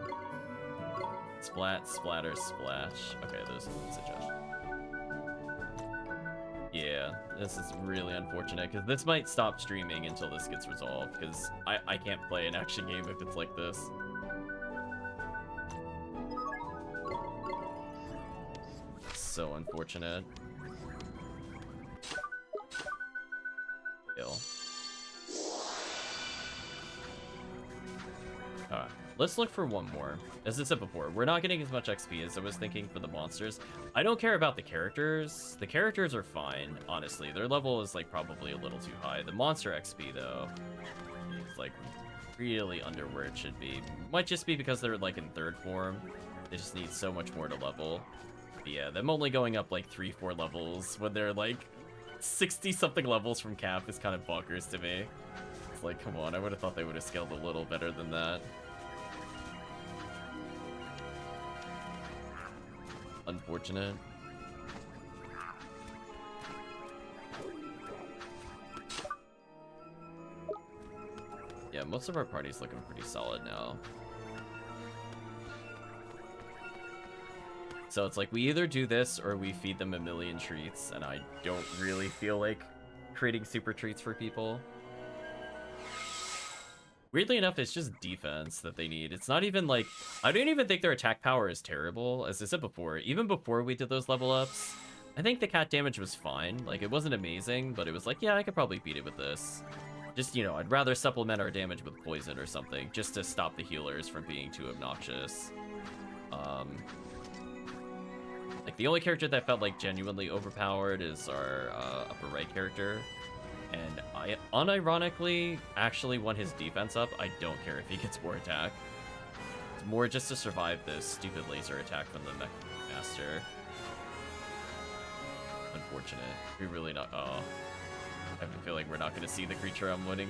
Splat, splatter, splash. Okay, there's a suggestion. Yeah, this is really unfortunate, because this might stop streaming until this gets resolved, because I can't play an action game if it's like this. So unfortunate. Kill. Alright, let's look for one more. As I said before, we're not getting as much XP as I was thinking for the monsters. I don't care about the characters. The characters are fine, honestly. Their level is like probably a little too high. The monster XP though is like really under where it should be. Might just be because they're like in third form. They just need so much more to level. But yeah, them only going up like 3-4 levels when they're like 60 something levels from cap is kind of bonkers to me. It's like, come on, I would have thought they would have scaled a little better than that. Unfortunate. Yeah, most of our party's looking pretty solid now. So it's like we either do this or we feed them a million treats, and I don't really feel like creating super treats for people. Weirdly enough, it's just defense that they need. It's not even like... I don't even think their attack power is terrible. As I said before, even before we did those level ups, I think the cat damage was fine. Like, it wasn't amazing, but it was like, yeah, I could probably beat it with this. Just, you know, I'd rather supplement our damage with poison or something, just to stop the healers from being too obnoxious. Like, the only character that felt like genuinely overpowered is our upper right character. And I unironically actually want his defense up. I don't care if he gets more attack. It's more just to survive this stupid laser attack from the mech master. Unfortunate. We really not. Oh, I feel like we're not going to see the creature I'm looking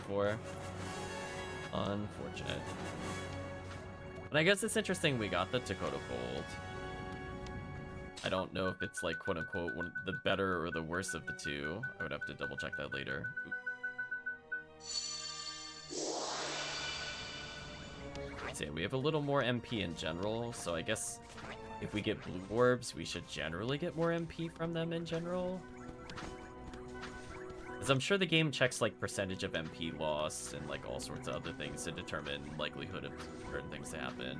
for. Unfortunate. And I guess it's interesting we got the Dakota Fold. I don't know if it's like quote unquote one of the better or the worst of the two. I would have to double check that later. So yeah, we have a little more MP in general, so I guess if we get blue orbs, we should generally get more MP from them in general. Because I'm sure the game checks like percentage of MP lost and like all sorts of other things to determine likelihood of certain things to happen.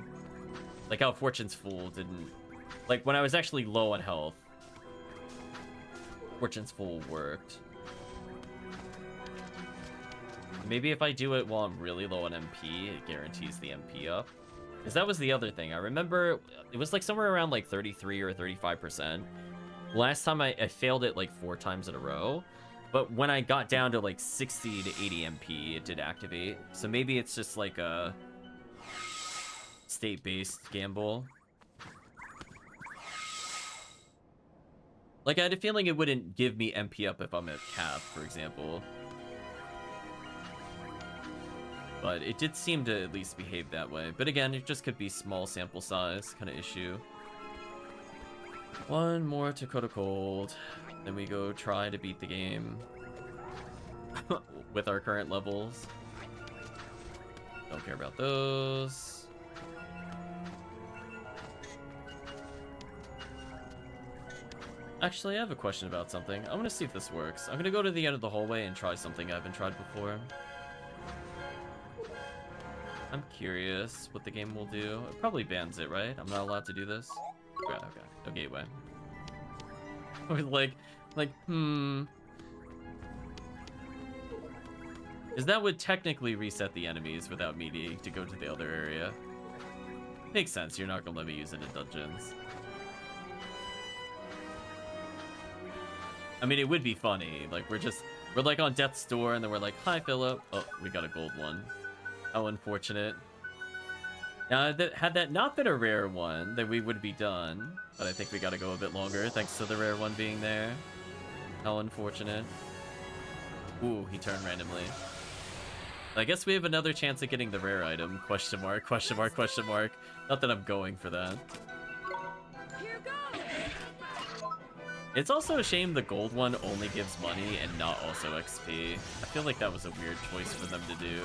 Like how Fortune's Fool didn't... Like when I was actually low on health, Fortune's Fool worked. Maybe if I do it while I'm really low on MP, it guarantees the MP up. Because that was the other thing. I remember it was like somewhere around like 33 or 35%. Last time I failed it like 4 times in a row. But when I got down to like 60 to 80 MP, it did activate. So maybe it's just like a state-based gamble. Like I had a feeling it wouldn't give me MP up if I'm at cap, for example. But it did seem to at least behave that way. But again, it just could be small sample size kind of issue. One more Dakota Cold. Then we go try to beat the game with our current levels. Don't care about those. Actually, I have a question about something. I'm gonna see if this works. I'm gonna go to the end of the hallway and try something I haven't tried before. I'm curious what the game will do. It probably bans it, right? I'm not allowed to do this? Okay, okay. No gateway. Because that would technically reset the enemies without me needing to go to the other area. Makes sense, you're not gonna let me use it in dungeons. I mean, it would be funny. Like, we're like on death's door, and then we're like, hi, Philip. Oh, we got a gold one. How unfortunate. Now, had that not been a rare one, then we would be done. But I think we gotta go a bit longer, thanks to the rare one being there. How unfortunate. Ooh, he turned randomly. I guess we have another chance at getting the rare item. Question mark, question mark, question mark. Not that I'm going for that.
Here goes.
It's also a shame the gold one only gives money and not also XP. I feel like that was a weird choice for them to do.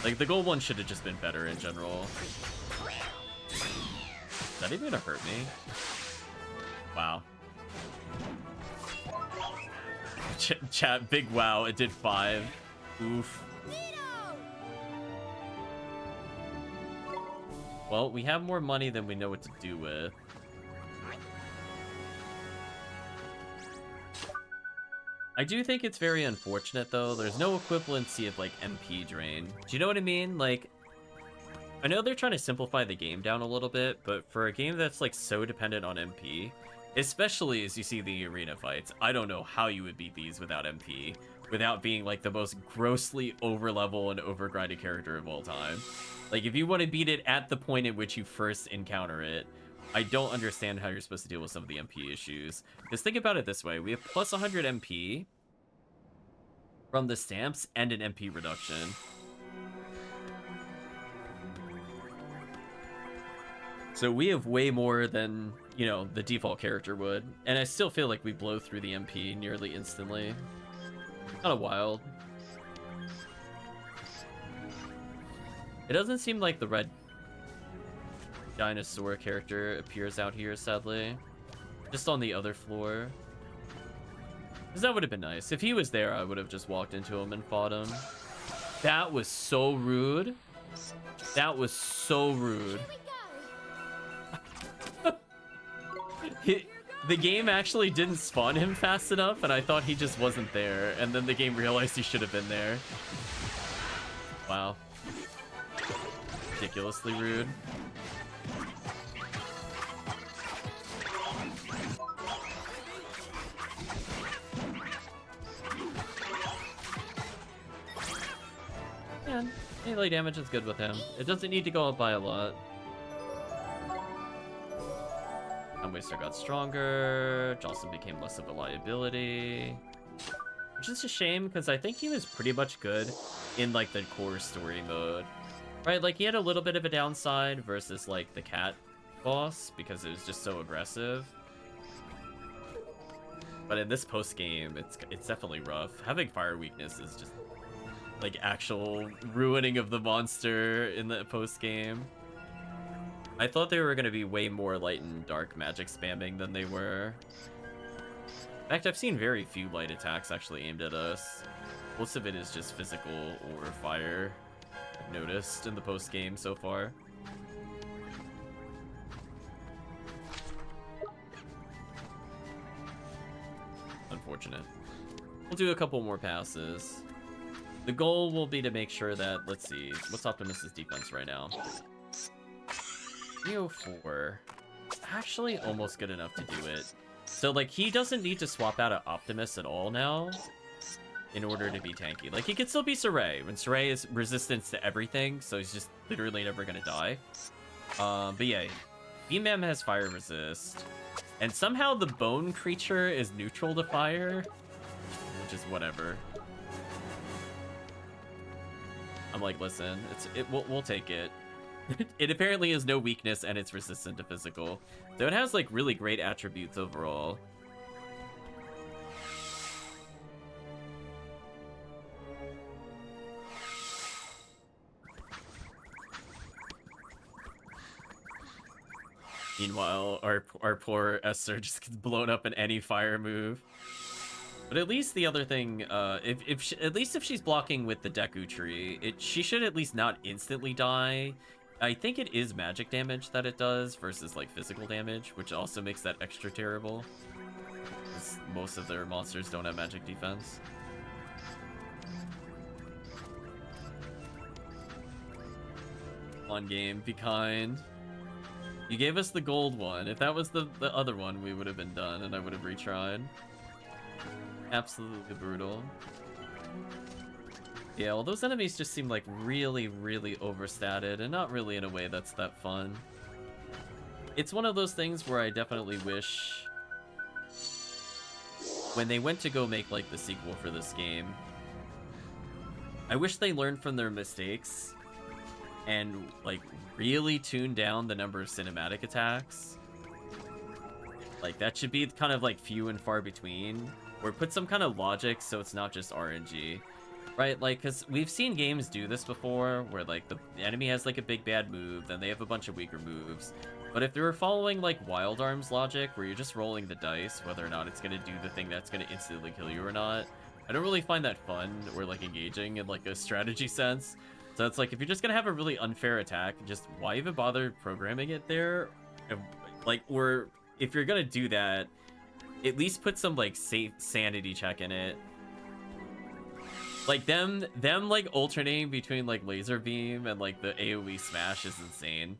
Like, the gold one should have just been better in general. Is that even gonna hurt me? Wow. Chat, big wow, it did 5. Oof. Well, we have more money than we know what to do with. I do think it's very unfortunate, though. There's no equivalency of, like, MP drain. Do you know what I mean? Like, I know they're trying to simplify the game down a little bit, but for a game that's, like, so dependent on MP, especially as you see the arena fights, I don't know how you would beat these without MP, without being, like, the most grossly over-level and over-grinded character of all time. Like, if you want to beat it at the point at which you first encounter it, I don't understand how you're supposed to deal with some of the MP issues. Because think about it this way. We have plus 100 MP from the stamps and an MP reduction. So we have way more than, you know, the default character would. And I still feel like we blow through the MP nearly instantly. Kind of wild. It doesn't seem like the red dinosaur character appears out here, sadly. Just on the other floor. Because that would have been nice. If he was there, I would have just walked into him and fought him. That was so rude. That was so rude. The game actually didn't spawn him fast enough, and I thought he just wasn't there. And then the game realized he should have been there. Wow. ridiculously rude. Yeah, melee damage is good with him. It doesn't need to go up by a lot. Waster got stronger. Jocelyn became less of a liability. Which is a shame, because I think he was pretty much good in, like, the core story mode. Right, like, he had a little bit of a downside versus, like, the cat boss, because it was just so aggressive. But in this post-game, it's definitely rough. Having fire weakness is just, like, actual ruining of the monster in the post-game. I thought they were going to be way more light and dark magic spamming than they were. In fact, I've seen very few light attacks actually aimed at us. Most of it is just physical or fire, I've noticed in the post-game so far. Unfortunate. We'll do a couple more passes. The goal will be to make sure that, let's see, what's Optimus's defense right now? 304. Actually almost good enough to do it. So, like, he doesn't need to swap out an Optimus at all now in order to be tanky. Like, he can still be Saray, when Saray is resistance to everything, so he's just literally never gonna die. But yeah, B-Mam has fire resist. And somehow the bone creature is neutral to fire, which is whatever. I'm like, listen, we'll take it. It apparently has no weakness and it's resistant to physical. So it has like really great attributes overall. Meanwhile, our poor Esther just gets blown up in any fire move. But at least the other thing, at least if she's blocking with the Deku Tree, she should at least not instantly die. I think it is magic damage that it does versus like physical damage, which also makes that extra terrible. Because most of their monsters don't have magic defense. On game, be kind. You gave us the gold one. If that was the other one, we would have been done and I would have retried. Absolutely brutal. Yeah, well, those enemies just seem like really, really overstated, and not really in a way that's that fun. It's one of those things where I definitely wish, when they went to go make, like, the sequel for this game, I wish they learned from their mistakes, and, like, really tuned down the number of cinematic attacks. Like, that should be kind of, like, few and far between, or put some kind of logic so it's not just RNG. Right, like, because we've seen games do this before, where, like, the enemy has, like, a big bad move, then they have a bunch of weaker moves. But if they were following, like, Wild Arms logic, where you're just rolling the dice, whether or not it's going to do the thing that's going to instantly kill you or not, I don't really find that fun or, like, engaging in, like, a strategy sense. So it's like, if you're just going to have a really unfair attack, just why even bother programming it there? Like, or if you're going to do that, at least put some, like, safe sanity check in it. Like, them like, alternating between, like, Laser Beam and, like, the AoE Smash is insane.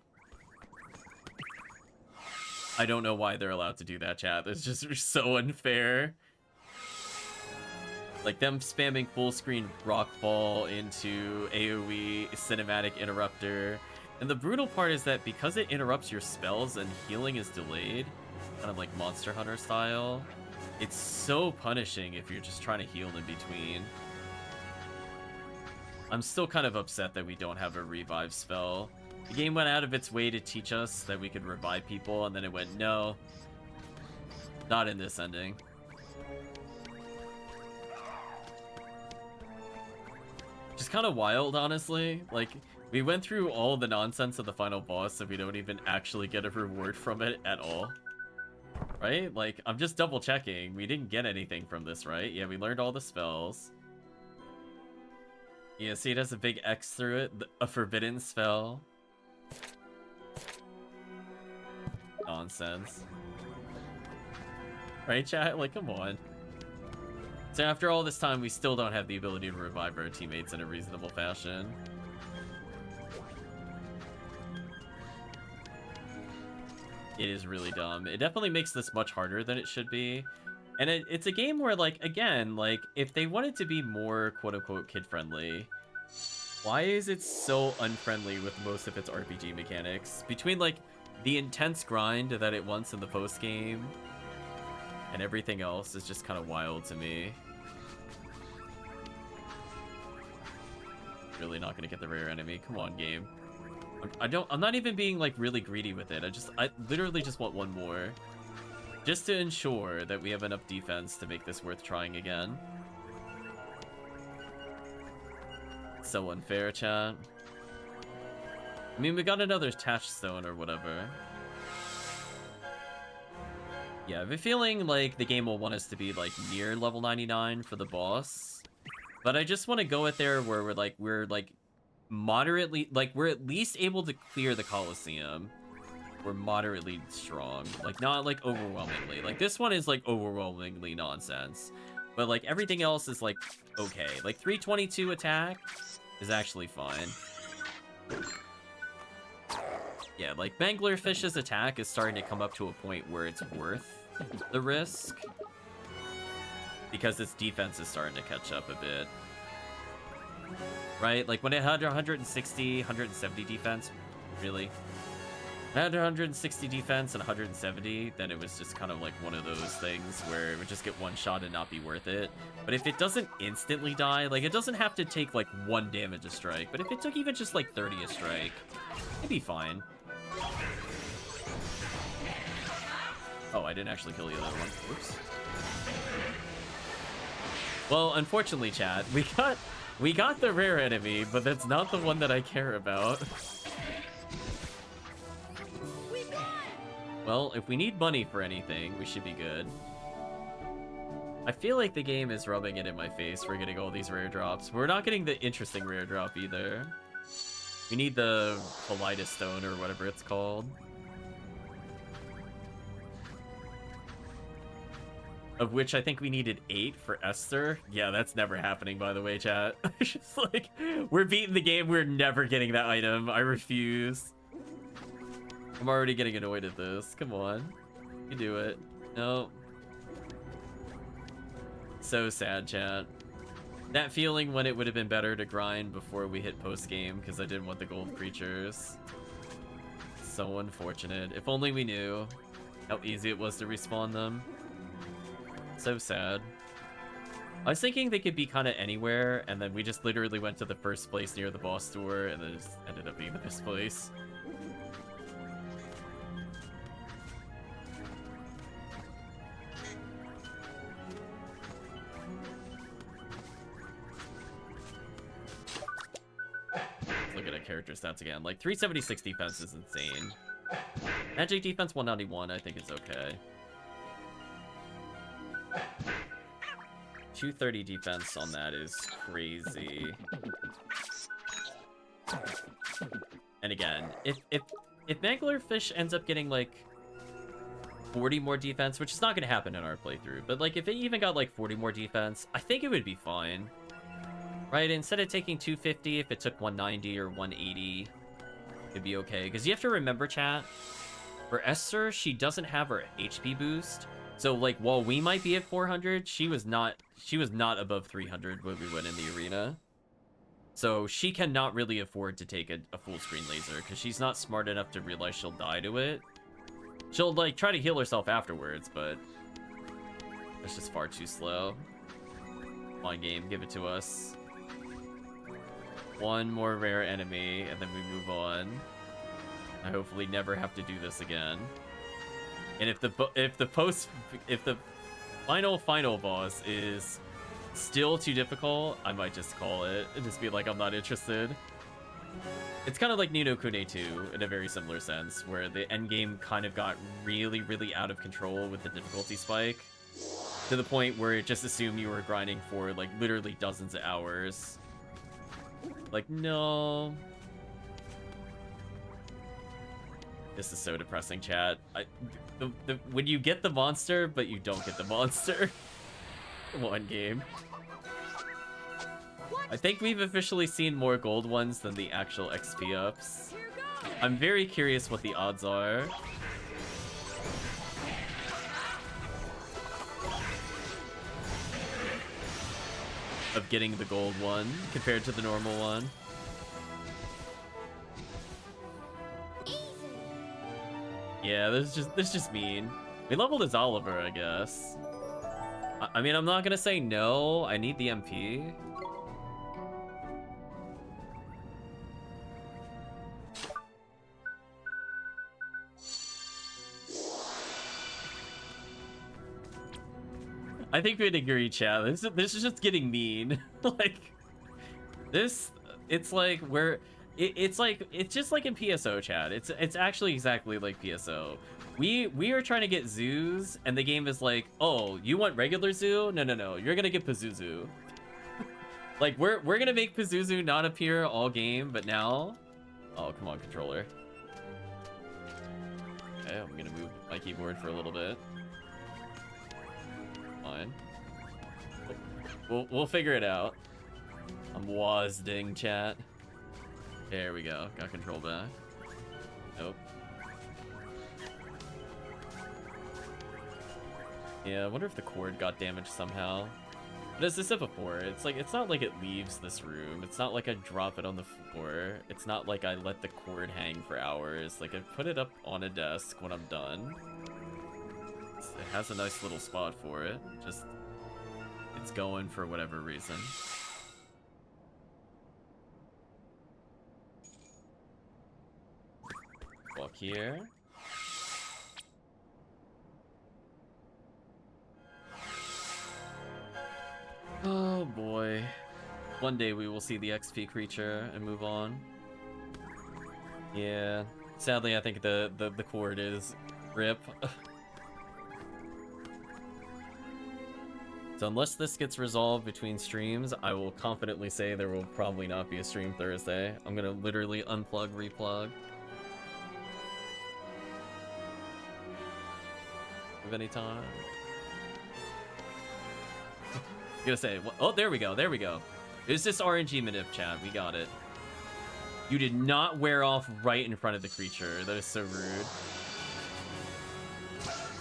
I don't know why they're allowed to do that, chat. It's just so unfair. Like, them spamming full screen Rock Fall into AoE Cinematic Interrupter. And the brutal part is that because it interrupts your spells and healing is delayed, kind of like Monster Hunter style, it's so punishing if you're just trying to heal in between. I'm still kind of upset that we don't have a revive spell. The game went out of its way to teach us that we could revive people, and then it went, no. Not in this ending. Just kind of wild, honestly. Like, we went through all the nonsense of the final boss, and we don't even actually get a reward from it at all. Right? Like, I'm just double checking. We didn't get anything from this, right? Yeah, we learned all the spells. Yeah, see, it has a big X through it. A forbidden spell. Nonsense. Right, chat? Like, come on. So after all this time, we still don't have the ability to revive our teammates in a reasonable fashion. It is really dumb. It definitely makes this much harder than it should be. And it's a game where, like, again, like, if they wanted to be more quote-unquote kid-friendly, why is it so unfriendly with most of its RPG mechanics? Between, like, the intense grind that it wants in the post-game and everything else is just kind of wild to me. Really not gonna get the rare enemy. Come on, game. I'm not even being, like, really greedy with it. I literally just want one more. Just to ensure that we have enough defense to make this worth trying again. So unfair, chat. I mean, we got another touchstone or whatever. Yeah, I have a feeling like the game will want us to be like near level 99 for the boss. But I just want to go at there where we're moderately, like, we're at least able to clear the Colosseum. We're moderately strong, like, not like overwhelmingly. Like, this one is like overwhelmingly nonsense, but like everything else is like okay. Like 322 attack is actually fine. Yeah, like Manglerfish's attack is starting to come up to a point where it's worth the risk because its defense is starting to catch up a bit. Right? Like when it had 160, 170 defense, really? When it had 160 defense and 170, then it was just kind of like one of those things where it would just get one shot and not be worth it. But if it doesn't instantly die, like it doesn't have to take like 1 damage a strike, but if it took even just like 30 a strike, it'd be fine. Oh, I didn't actually kill the other one. Oops. Well, unfortunately, chat, we got the rare enemy, but that's not the one that I care about. Well, if we need money for anything, we should be good. I feel like the game is rubbing it in my face. We're getting all these rare drops. We're not getting the interesting rare drop either. We need the Politis Stone or whatever it's called. Of which I think we needed 8 for Esther. Yeah, that's never happening, by the way, chat. It's just like, we're beating the game. We're never getting that item. I refuse. I'm already getting annoyed at this. Come on. You do it. No. So sad, chat. That feeling when it would have been better to grind before we hit post-game because I didn't want the gold creatures. So unfortunate. If only we knew how easy it was to respawn them. So sad. I was thinking they could be kind of anywhere, and then we just literally went to the first place near the boss door, and then just ended up being this place. Let's look at our character stats again. Like, 376 defense is insane. Magic defense 191, I think it's okay. 230 defense on that is crazy. And again, if Manglerfish ends up getting like 40 more defense, which is not gonna happen in our playthrough, but like if it even got like 40 more defense, I think it would be fine. Right? Instead of taking 250, if it took 190 or 180, it'd be okay. Because you have to remember, chat, for Esther, she doesn't have her HP boost. So, like, while we might be at 400, she was not above 300 when we went in the arena. So, she cannot really afford to take a full screen laser, because she's not smart enough to realize she'll die to it. She'll, like, try to heal herself afterwards, but that's just far too slow. Come on, game, give it to us. One more rare enemy, and then we move on. I hopefully never have to do this again. And if the final boss is still too difficult, I might just call it and just be like, I'm not interested. It's kind of like Ni no Kuni 2 in a very similar sense, where the endgame kind of got really, really out of control with the difficulty spike, to the point where it just assumed you were grinding for like literally dozens of hours. Like, no. This is so depressing, chat. When you get the monster, but you don't get the monster. One game. I think we've officially seen more gold ones than the actual XP ups. I'm very curious what the odds are. of getting the gold one compared to the normal one.
Easy.
Yeah, this is just mean. We leveled as Oliver, I guess. I mean, I'm not gonna say no. I need the MP. I think we'd agree, chat. This is just getting mean. Like, this, it's like it's just like in PSO, chat. It's actually exactly like PSO. We are trying to get zoos, and the game is like, oh, you want regular zoo? No. You're gonna get Pazuzu. Like, we're gonna make Pazuzu not appear all game, but now, oh, come on, controller. Okay, I'm gonna move my keyboard for a little bit. Fine. We'll figure it out. I'm wazding, chat. There we go. Got control back. Nope. Yeah, I wonder if the cord got damaged somehow. But as I said before, it's like, it's not like it leaves this room. It's not like I drop it on the floor. It's not like I let the cord hang for hours. Like, I put it up on a desk when I'm done. It has a nice little spot for it. Just, it's going for whatever reason. Walk here. Oh boy. One day we will see the XP creature and move on. Yeah. Sadly, I think the cord is RIP. So unless this gets resolved between streams, I will confidently say there will probably not be a stream Thursday. I'm gonna literally unplug, replug. Of any time. Gonna say, oh, there we go, there we go. It's this RNG manip, chat. We got it. You did not wear off right in front of the creature. That is so rude.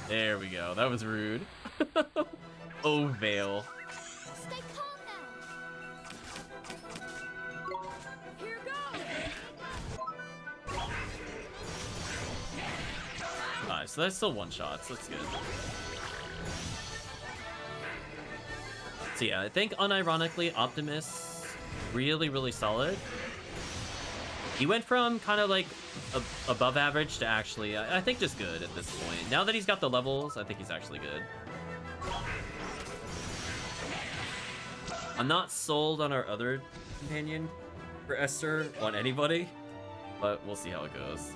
There we go. That was rude. Oh, Vale.
Stay calm now. Here goes.
Alright, so that's still one shot, so that's good. So yeah, I think unironically, Optimus, really solid. He went from kind of like above average to actually, I think just good at this point. Now that he's got the levels, I think he's actually good. I'm not sold on our other companion for Esther on anybody, but we'll see how it goes.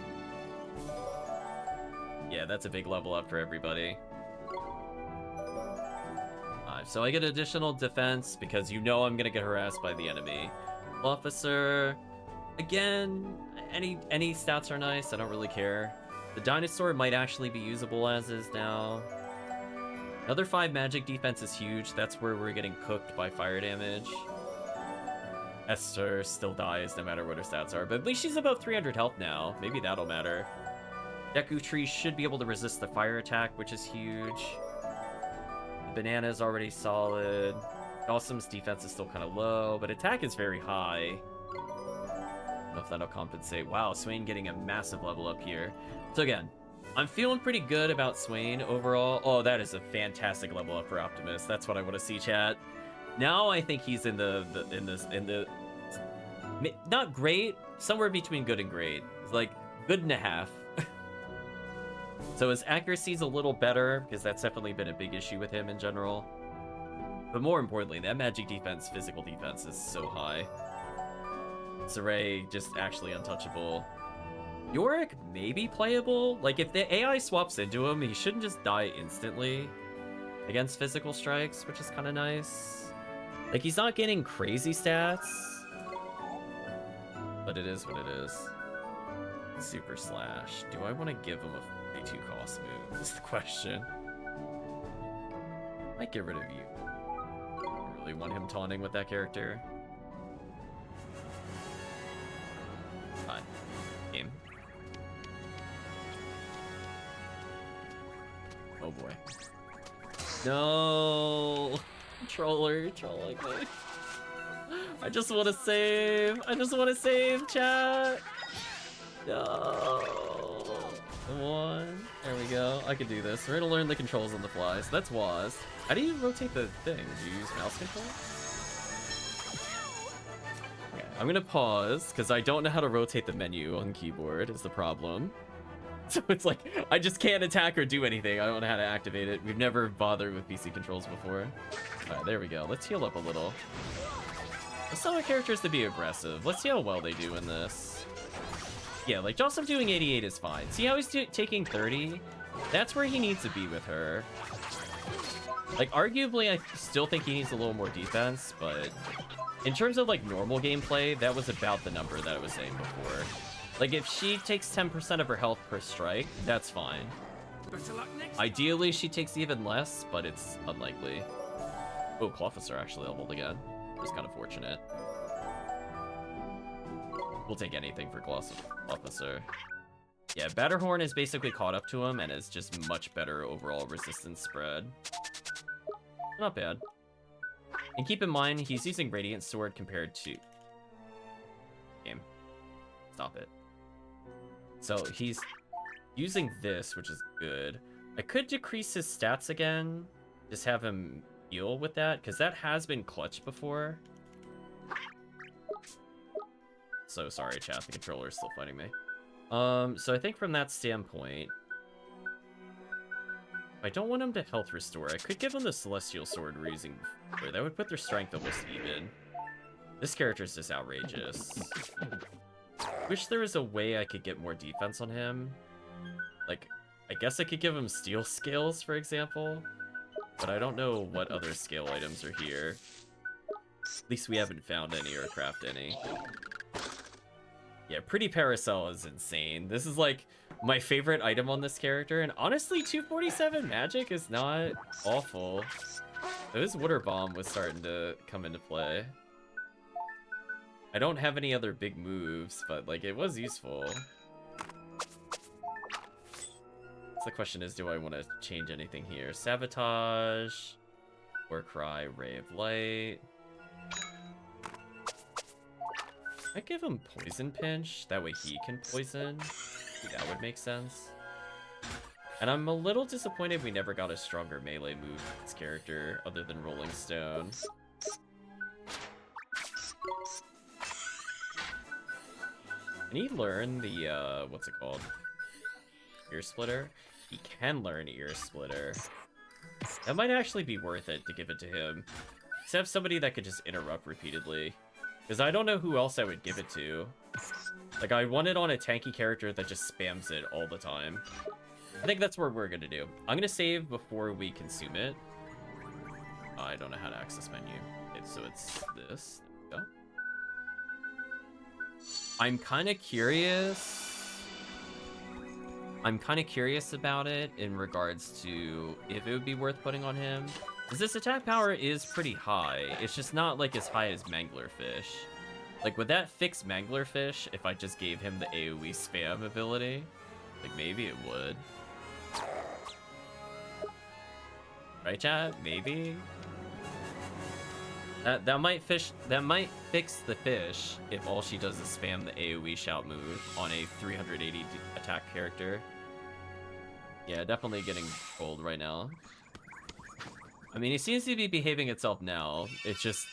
Yeah, that's a big level up for everybody. So I get additional defense because you know I'm gonna get harassed by the enemy. Officer, again, any stats are nice. I don't really care. The dinosaur might actually be usable as is now. Another 5 magic defense is huge. That's where we're getting cooked by fire damage. Esther still dies no matter what her stats are, but at least she's above 300 health now. Maybe that'll matter. Deku Tree should be able to resist the fire attack, which is huge. The banana is already solid. Dawson's defense is still kind of low, but attack is very high. I don't know if that'll compensate. Wow, Swain getting a massive level up here. So again, I'm feeling pretty good about Swain overall. Oh, that is a fantastic level up for Optimus. That's what I want to see, chat. Now I think he's in the not great, somewhere between good and great. It's like good and a half. So his accuracy's a little better, because that's definitely been a big issue with him in general. But more importantly, that magic defense, physical defense is so high. Saray, just actually untouchable. Yorick, maybe playable? Like, if the AI swaps into him, he shouldn't just die instantly against physical strikes, which is kind of nice. Like, he's not getting crazy stats, but it is what it is. Super Slash. Do I want to give him a 2 cost move? That's the question. Might get rid of you. I really want him taunting with that character. Fine. Game. Oh boy. No! Troller, trolling me. I just want to save. I just want to save, chat. No. Come on. There we go. I can do this. We're gonna learn the controls on the fly. So that's WAS. How do you rotate the thing? Do you use mouse control? Okay, I'm gonna pause because I don't know how to rotate the menu on keyboard is the problem. So it's like, I just can't attack or do anything. I don't know how to activate it. We've never bothered with PC controls before. Alright, there we go. Let's heal up a little. Let's tell our characters to be aggressive. Let's see how well they do in this. Yeah, like, Jocelyn doing 88 is fine. See how he's taking 30? That's where he needs to be with her. Like, arguably, I still think he needs a little more defense, but in terms of, like, normal gameplay, that was about the number that I was saying before. Like, if she takes 10% of her health per strike, that's fine.
Better luck next.
Ideally, she takes even less, but it's unlikely. Oh, Clawfister actually leveled again. It was kind of fortunate. We'll take anything for Clawfister. Yeah, Batterhorn is basically caught up to him and is just much better overall resistance spread. Not bad. And keep in mind, he's using Radiant Sword compared to... Game. Stop it. So he's using this, which is good. I could decrease his stats again. Just have him heal with that, because that has been clutch before. So sorry, chat. The controller is still fighting me. So I think from that standpoint, I don't want him to health restore. I could give him the Celestial Sword we're using before. That would put their strength almost even. This character is just outrageous. Wish there was a way I could get more defense on him. Like, I guess I could give him steel scales, for example. But I don't know what other scale items are here. At least we haven't found any or craft any. Yeah, Pretty Parasol is insane. This is like my favorite item on this character. And honestly, 247 magic is not awful. This Water Bomb was starting to come into play. I don't have any other big moves, but like it was useful. So the question is, do I want to change anything here? Sabotage, Warcry, Ray of Light. I give him Poison Pinch, that way he can poison. That would make sense. And I'm a little disappointed we never got a stronger melee move with this character other than Rolling Stone. Can he learn the, what's it called? Ear Splitter? He can learn Ear Splitter. That might actually be worth it to give it to him. Just have somebody that could just interrupt repeatedly. Because I don't know who else I would give it to. Like, I want it on a tanky character that just spams it all the time. I think that's what we're gonna do. I'm gonna save before we consume it. I don't know how to access menu. So it's this. There we go. I'm kind of curious. I'm kind of curious about it in regards to if it would be worth putting on him. Because this attack power is pretty high. It's just not like as high as Manglerfish. Like, would that fix Manglerfish if I just gave him the AoE spam ability? Like, maybe it would. Right, chat? Maybe? That might fix the fish if all she does is spam the AoE shout move on a 380 attack character. Yeah, definitely getting trolled right now. I mean, it seems to be behaving itself now. It's just,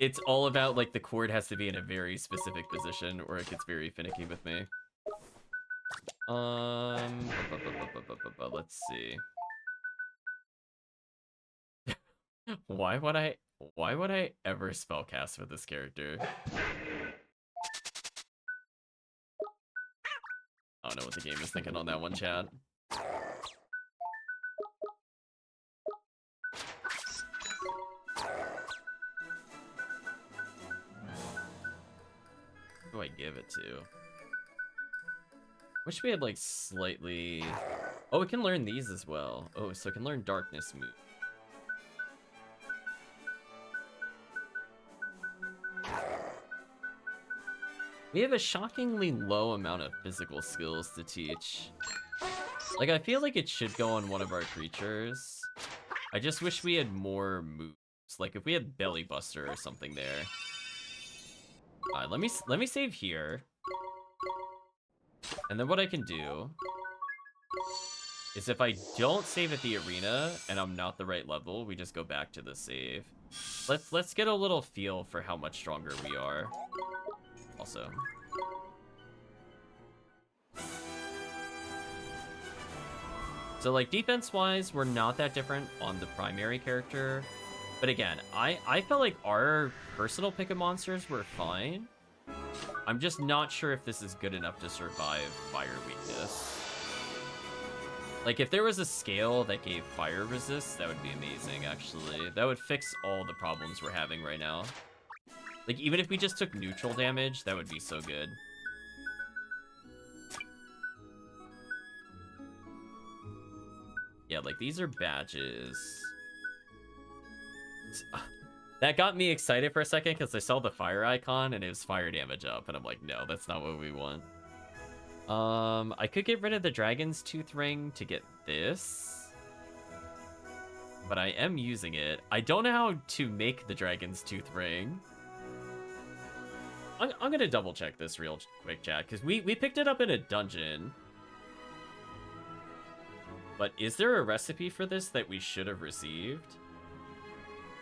it's all about, like, the cord has to be in a very specific position or it gets very finicky with me. Let's see. Why would I ever spellcast with this character? I don't know what the game is thinking on that one, chat. Who do I give it to? Wish we had like slightly... Oh, it can learn these as well. Oh, so it can learn Darkness move. We have a shockingly low amount of physical skills to teach. Like, I feel like it should go on one of our creatures. I just wish we had more moves. Like, if we had Belly Buster or something there, Alright, let me save here. And then what I can do is if I don't save at the arena and I'm not the right level, we just go back to the save. Let's get a little feel for how much stronger we are. Also. So like defense-wise, we're not that different on the primary character. But again, I felt like our personal pick of monsters were fine. I'm just not sure if this is good enough to survive fire weakness. Like, if there was a scale that gave fire resist, that would be amazing, actually. That would fix all the problems we're having right now. Like, even if we just took neutral damage, that would be so good. Yeah, like, these are badges. That got me excited for a second because I saw the fire icon and it was fire damage up, and I'm like, no, that's not what we want. I could get rid of the Dragon's Tooth Ring to get this, but I am using it. I don't know how to make the Dragon's Tooth Ring. I'm gonna double check this real quick, chat, because we picked it up in a dungeon. But is there a recipe for this that we should have received?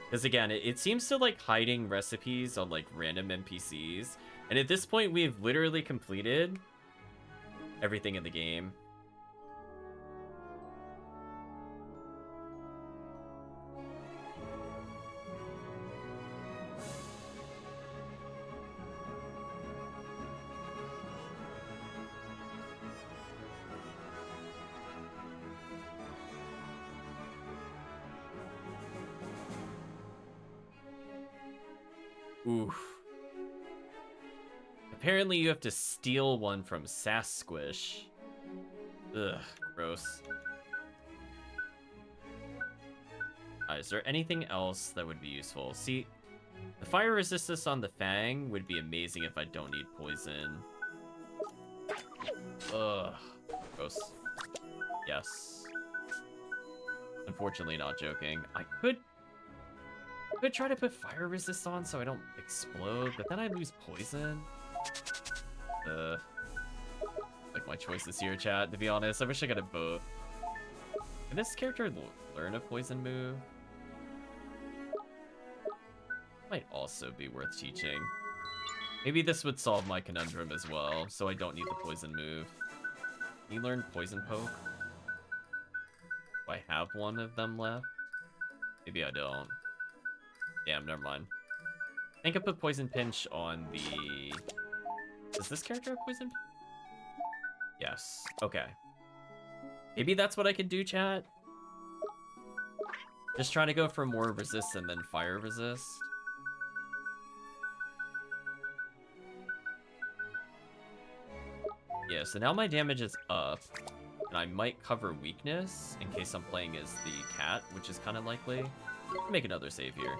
Because again, it seems to like hiding recipes on like random NPCs. And at this point, we've literally completed everything in the game. Oof. Apparently you have to steal one from Sasquish. Ugh, gross. Is there anything else that would be useful? See, the fire resistance on the Fang would be amazing if I don't need poison. Ugh, gross. Yes. Unfortunately, not joking. I could try to put fire resist on so I don't explode, but then I lose poison. Like my choices here, chat, to be honest. I wish I got a both. Can this character learn a poison move? Might also be worth teaching. Maybe this would solve my conundrum as well, so I don't need the poison move. Can you learn poison poke? Do I have one of them left? Maybe I don't. Damn, never mind. I think I put Poison Pinch on the... Does this character have Poison Pinch? Yes. Okay. Maybe that's what I can do, chat. Just trying to go for more resist and then fire resist. Yeah, so now my damage is up. And I might cover weakness in case I'm playing as the cat, which is kind of likely. Make another save here.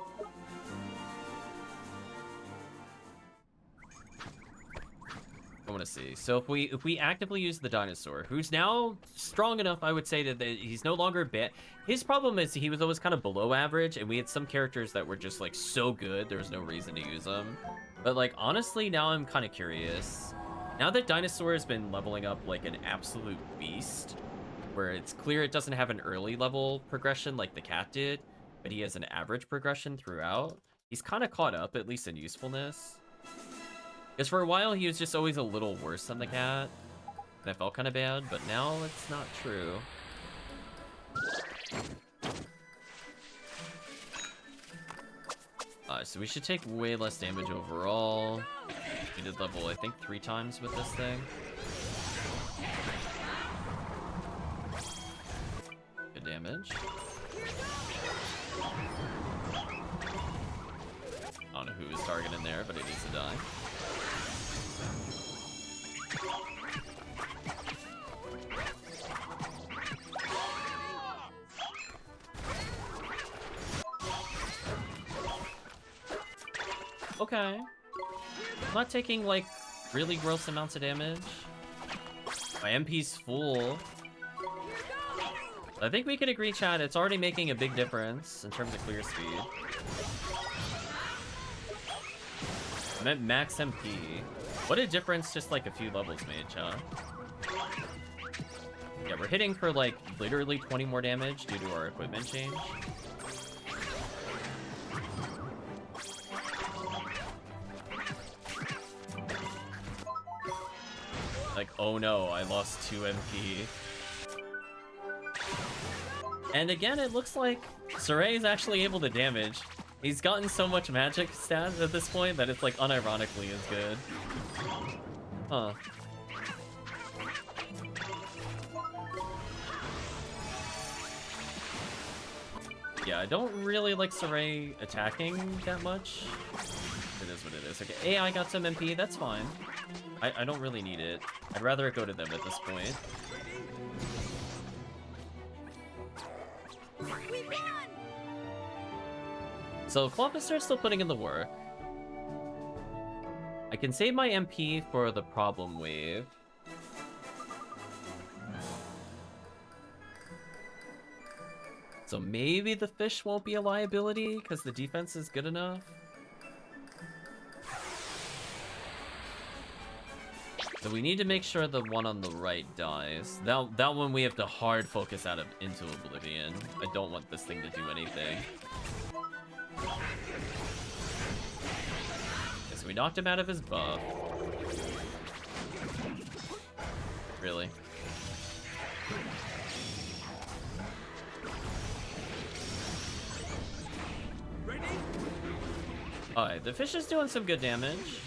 I want to see. So if we actively use the dinosaur, who's now strong enough, I would say that he's no longer bad. His problem is he was always kind of below average, and we had some characters that were just like so good there was no reason to use them. But like honestly, now I'm kind of curious. Now that dinosaur has been leveling up like an absolute beast, where it's clear it doesn't have an early level progression like the cat did, but he has an average progression throughout. He's kind of caught up, at least in usefulness. Because for a while, he was just always a little worse than the cat. And I felt kind of bad, but now it's not true. So we should take way less damage overall. We did level, I think, 3 times with this thing. Good damage. I don't know who is targeting there, but it needs to die. Okay. I'm not taking, like, really gross amounts of damage. My MP's full. I think we could agree, chat, it's already making a big difference in terms of clear speed. I meant max MP. What a difference just like a few levels made, huh? Yeah, we're hitting for like literally 20 more damage due to our equipment change. Like, oh no, I lost 2 MP. And again, it looks like Saray is actually able to damage. He's gotten so much magic stat at this point that it's like unironically as good. Huh. Yeah, I don't really like Saray attacking that much. It is what it is. Okay, AI got some MP, that's fine. I don't really need it. I'd rather it go to them at this point.
We won!
So Clopister's still putting in the work. I can save my MP for the problem wave. So maybe the fish won't be a liability because the defense is good enough. So we need to make sure the one on the right dies. That one we have to hard focus out of into oblivion. I don't want this thing to do anything. Okay, so we knocked him out of his buff. Really?
Ready?
Alright, the fish is doing some good damage.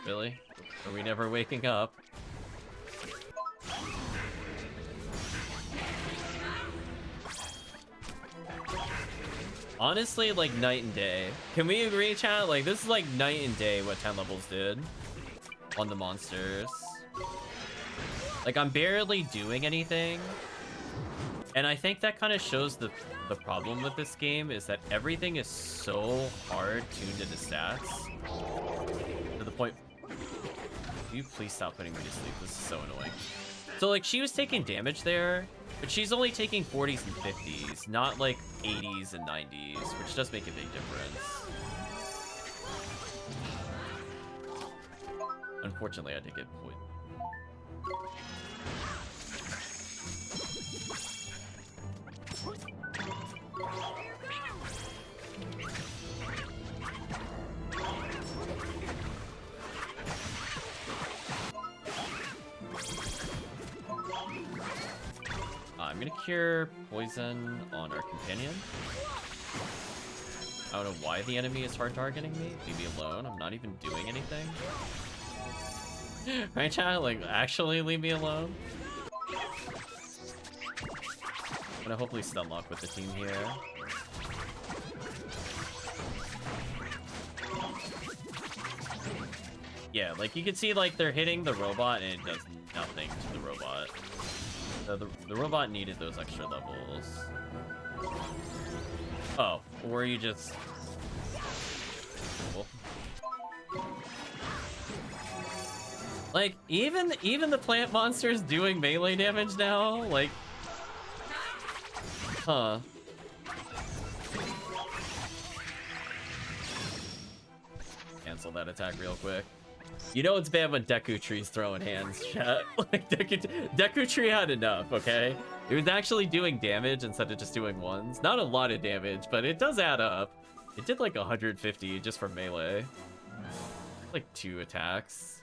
Really? Are we never waking up? Honestly, like night and day. Can we agree, chat? Like, this is like night and day what 10 levels did on the monsters. Like, I'm barely doing anything. And I think that kind of shows the problem with this game is that everything is so hard tuned into stats. To the point... Will you please stop putting me to sleep? This is so annoying. So, like, she was taking damage there, but she's only taking 40s and 50s, not, like, 80s and 90s, which does make a big difference. Unfortunately, I did get poisoned. I'm gonna cure poison on our companion. I don't know why the enemy is hard targeting me. Leave me alone. I'm not even doing anything. Right, chat? Like, actually leave me alone. I'm gonna hopefully stun lock with the team here. Yeah, like you can see, like they're hitting the robot and it does nothing to the robot. The robot needed those extra levels. Oh, or you just... Cool. Like, even the plant monster's doing melee damage now? Like... Huh. Cancel that attack real quick. You know it's bad when Deku Tree's throwing hands, chat. Like, Deku Tree had enough, okay? It was actually doing damage instead of just doing ones. Not a lot of damage, but it does add up. It did like 150 just for melee. Like 2 attacks.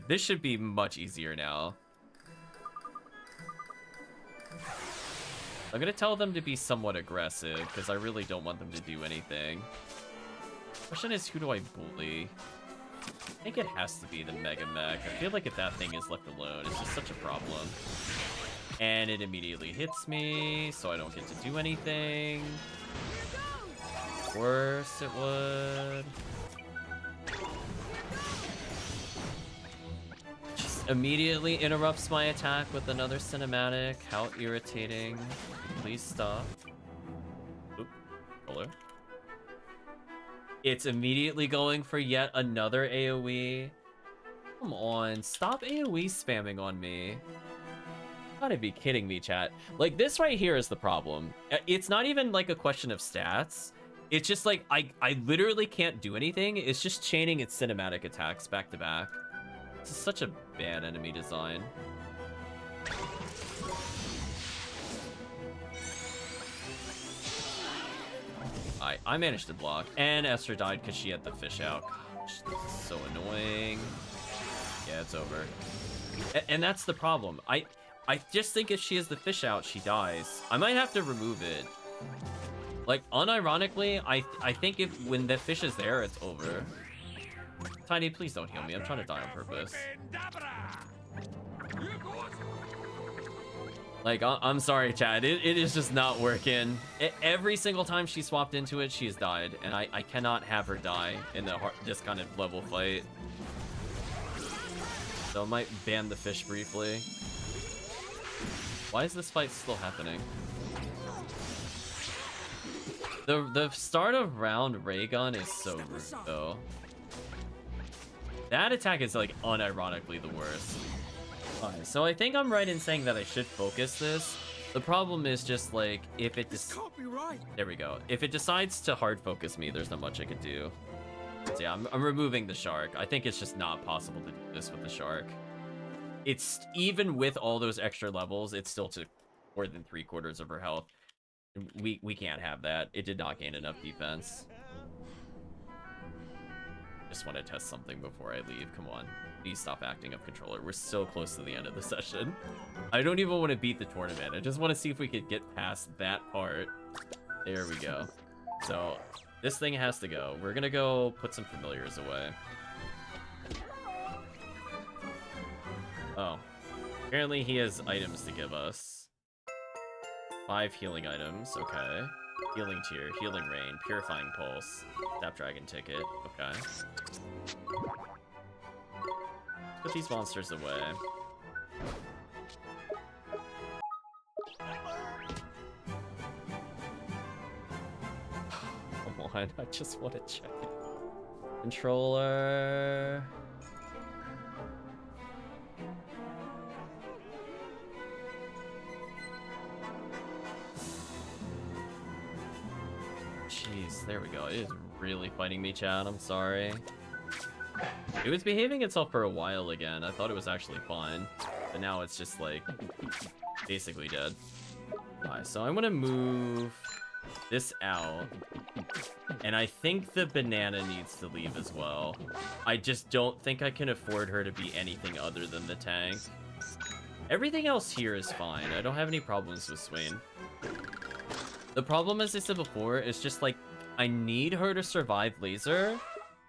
This should be much easier now. I'm gonna tell them to be somewhat aggressive, because I really don't want them to do anything. Question is, who do I bully? I think it has to be the Mega Mech. I feel like if that thing is left alone, it's just such a problem. And it immediately hits me, so I don't get to do anything. Worse it would. Just immediately interrupts my attack with another cinematic. How irritating. Please stop. Oop. Hello. It's immediately going for yet another AoE. Come on, stop AoE spamming on me. You gotta be kidding me, chat. Like, this right here is the problem. It's not even like a question of stats. It's just like, I literally can't do anything. It's just chaining its cinematic attacks back to back. This is such a bad enemy design. I managed to block. And Esther died because she had the fish out. Gosh, this is so annoying. Yeah, it's over. And that's the problem. I just think if she has the fish out, she dies. I might have to remove it. Like, unironically, I think when the fish is there, it's over. Tiny, please don't heal me. I'm trying to die on purpose. Like, I'm sorry, Chad. It is just not working. Every single time she swapped into it, she's died. And I cannot have her die in this kind of level fight. So I might ban the fish briefly. Why is this fight still happening? The start of round ray gun is so rude, though. That attack is, like, unironically the worst. Alright, so I think I'm right in saying that I should focus this. The problem is just, like, if it just...
Can't be right.
There we go. If it decides to hard focus me, there's not much I can do. So yeah, I'm removing the shark. I think it's just not possible to do this with the shark. It's, even with all those extra levels, it still took more than 3/4 of her health. We can't have that. It did not gain enough defense. Just want to test something before I leave. Come on. Please stop acting up, controller. We're so close to the end of the session. I don't even want to beat the tournament. I just want to see if we could get past that part. There we go. So, this thing has to go. We're gonna go put some familiars away. Oh. Apparently he has items to give us. 5 healing items, okay. Healing tier, healing rain, purifying pulse, snapdragon ticket, okay. Put these monsters away. Come on, I just want to check it. Controller. Jeez, there we go. It is really fighting me, chat. I'm sorry. It was behaving itself for a while again. I thought it was actually fine. But now it's just, like, basically dead. Alright, so I'm gonna move this out. And I think the banana needs to leave as well. I just don't think I can afford her to be anything other than the tank. Everything else here is fine. I don't have any problems with Swain. The problem, as I said before, is just, like, I need her to survive laser,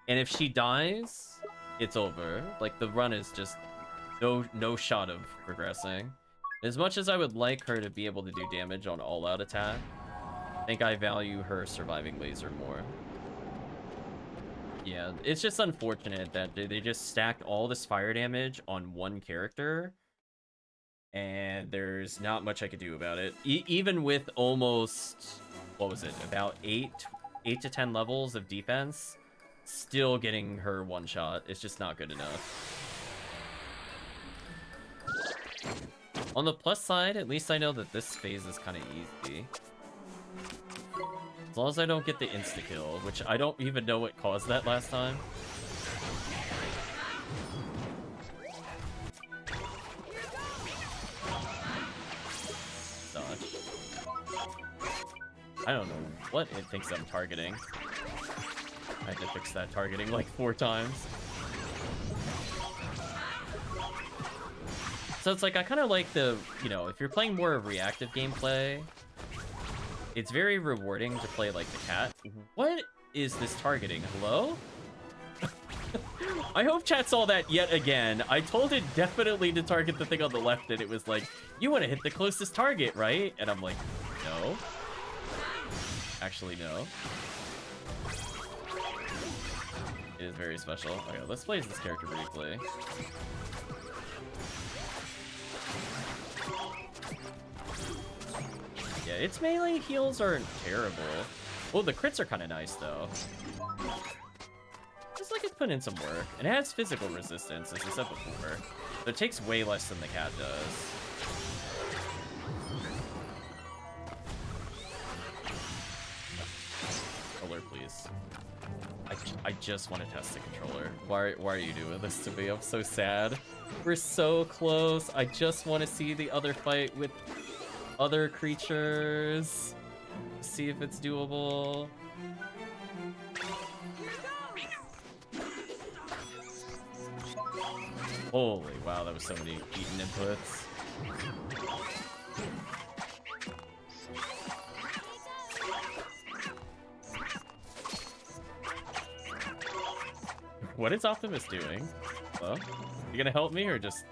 and if she dies, it's over. Like, the run is just no shot of progressing. As much as I would like her to be able to do damage on all-out attack, I think I value her surviving laser more. Yeah, it's just unfortunate that they just stacked all this fire damage on one character, and there's not much I could do about it. Even with almost, what was it, about 8 to 10 levels of defense, still getting her one shot is just not good enough. On the plus side, at least I know that this phase is kind of easy. As long as I don't get the insta-kill, which I don't even know what caused that last time. I don't know what it thinks I'm targeting. I had to fix that targeting like 4 times. So it's like, I kind of like the, you know, if you're playing more of reactive gameplay, it's very rewarding to play like the cat. What is this targeting? Hello? I hope chat saw that yet again. I told it definitely to target the thing on the left, and it was like, you want to hit the closest target, right? And I'm like, no. Actually, no. It is very special. Okay, let's play as this character briefly. Yeah, its melee heals aren't terrible. Well, the crits are kind of nice, though. Just like it's put in some work. And it has physical resistance, as I said before. But it takes way less than the cat does. Alert I just want to test the controller. Why are you doing this to me? I'm so sad. We're so close. I just want to see the other fight with other creatures. See if it's doable. Holy wow, that was so many eaten inputs. What is Optimus doing? Hello? You gonna help me or just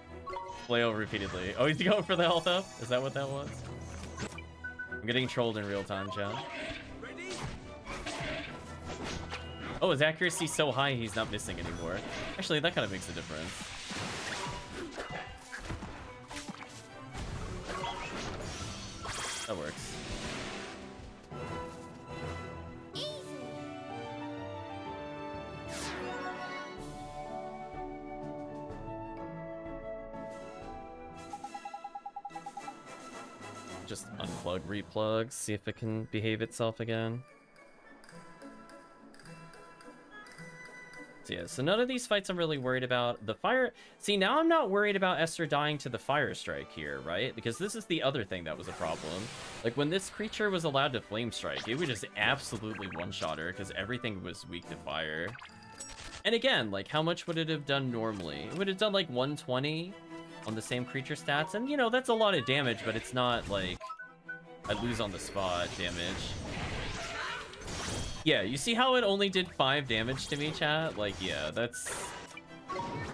flail repeatedly? Oh, he's going for the health up? Is that what that was? I'm getting trolled in real time, chat. Oh, his accuracy's so high he's not missing anymore. Actually, that kind of makes a difference. That works. Just unplug, replug, see if it can behave itself again. So yeah, so none of these fights I'm really worried about. The fire... See, now I'm not worried about Esther dying to the fire strike here, right? Because this is the other thing that was a problem. Like, when this creature was allowed to flame strike, it would just absolutely one-shot her because everything was weak to fire. And again, like, how much would it have done normally? It would have done, like, 120 on the same creature stats. And, you know, that's a lot of damage, but it's not, like, I lose on the spot damage. Yeah, you see how it only did 5 damage to me, chat? Like, yeah, that's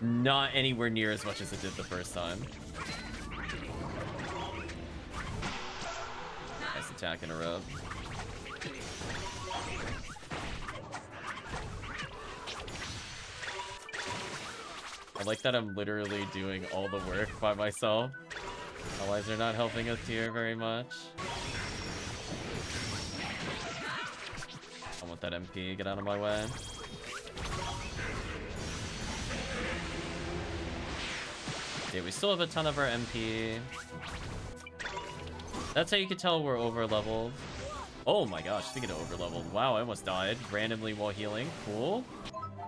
not anywhere near as much as it did the first time. Nice attack interrupt. I like that I'm literally doing all the work by myself. Allies are not helping us here very much. I want that MP, get out of my way. Yeah, we still have a ton of our MP. That's how you can tell we're over leveled. Oh my gosh, speaking of over leveled, wow, I almost died randomly while healing. Cool.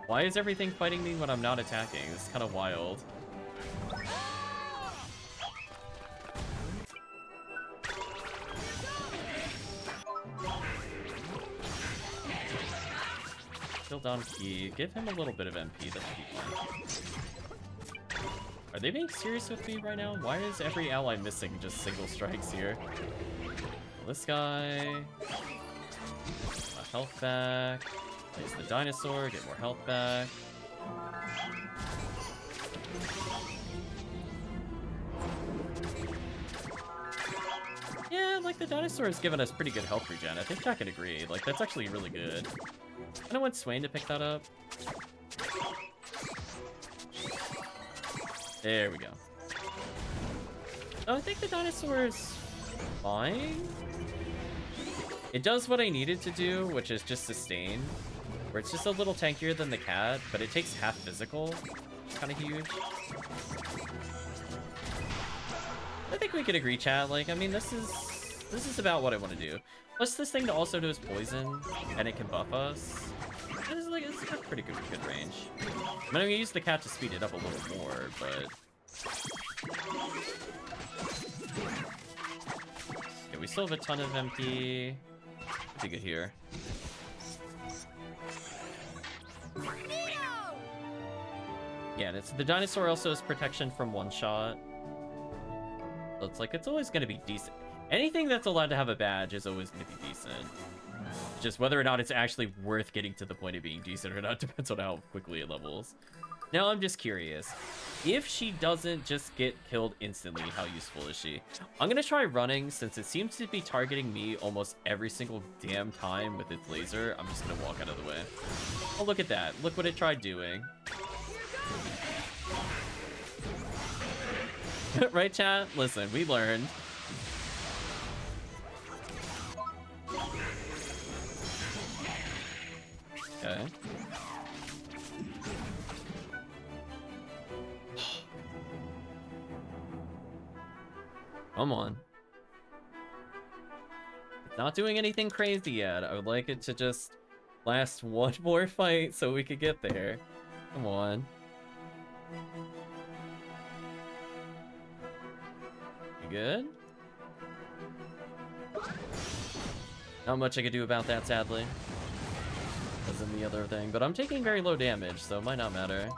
Why is everything fighting me when I'm not attacking? It's kind of wild. Kill down key. Give him a little bit of MP. That should be fine. Are they being serious with me right now? Why is every ally missing just single strikes here? This guy. My health back. Place the dinosaur. Get more health back. Yeah, like the dinosaur has given us pretty good health regen. I think I can agree. Like, that's actually really good. I want Swain to pick that up. There we go. Oh, I think the dinosaur is fine. It does what I needed to do, which is just sustain. Where it's just a little tankier than the cat, but it takes half physical. It's kind of huge. I think we could agree, chat. Like, I mean, this is about what I want to do. Plus, this thing also does poison, and it can buff us. It's got pretty good range. I'm gonna use the cat to speed it up a little more, but yeah, we still have a ton of MP. Pretty good here. Yeah, and the dinosaur also has protection from one shot. So it's like, it's always gonna be decent. Anything that's allowed to have a badge is always gonna be decent. Just whether or not it's actually worth getting to the point of being decent or not depends on how quickly it levels. Now I'm just curious. If she doesn't just get killed instantly, how useful is she? I'm gonna try running since it seems to be targeting me almost every single damn time with its laser. I'm just gonna walk out of the way. Oh, look at that. Look what it tried doing. Right, chat? Listen, we learned. Okay. Come on. It's not doing anything crazy yet. I would like it to just Last one more fight so we could get there. Come on. You good? Not much I could do about that, sadly. As in the other thing, but I'm taking very low damage, so it might not matter.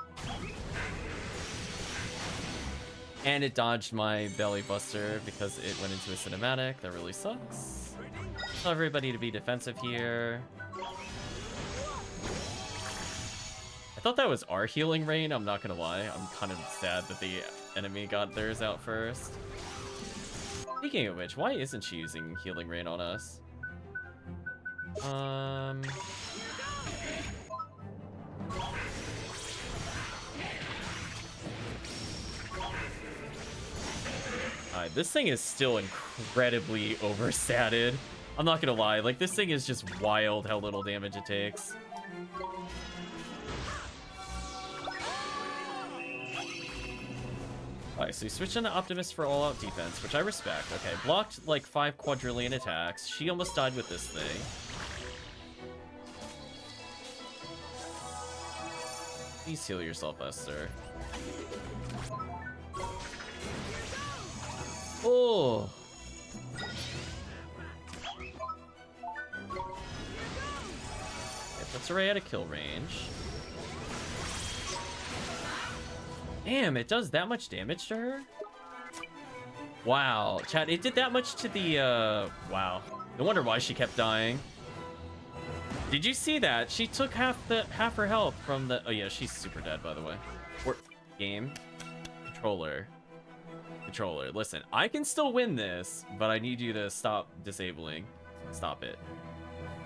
And it dodged my belly buster because it went into a cinematic. That really sucks. Tell everybody to be defensive here. I thought that was our healing rain, I'm not gonna lie. I'm kind of sad that the enemy got theirs out first. Speaking of which, why isn't she using healing rain on us? Alright, this thing is still incredibly overstatted. I'm not gonna lie, like, this thing is just wild how little damage it takes. Alright, so you switched into Optimus for all-out defense, which I respect. Okay, blocked like 5 quadrillion attacks. She almost died with this thing. Please heal yourself, Esther. Oh! It puts Ray at a kill range. Damn, it does that much damage to her? Wow, chat, it did that much to the, wow. No wonder why she kept dying. Did you see that? She took half her health from the, oh yeah, she's super dead, by the way. Game. Controller. Listen, I can still win this, but I need you to stop disabling. Stop it.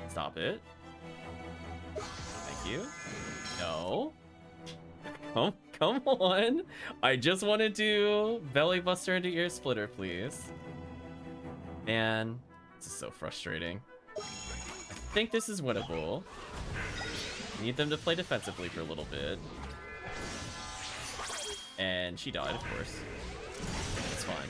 Stop it. Thank you. No. Come on. I just want to do belly buster into ear splitter, please. Man, this is so frustrating. I think this is winnable. Need them to play defensively for a little bit. And she died, of course. It's fine.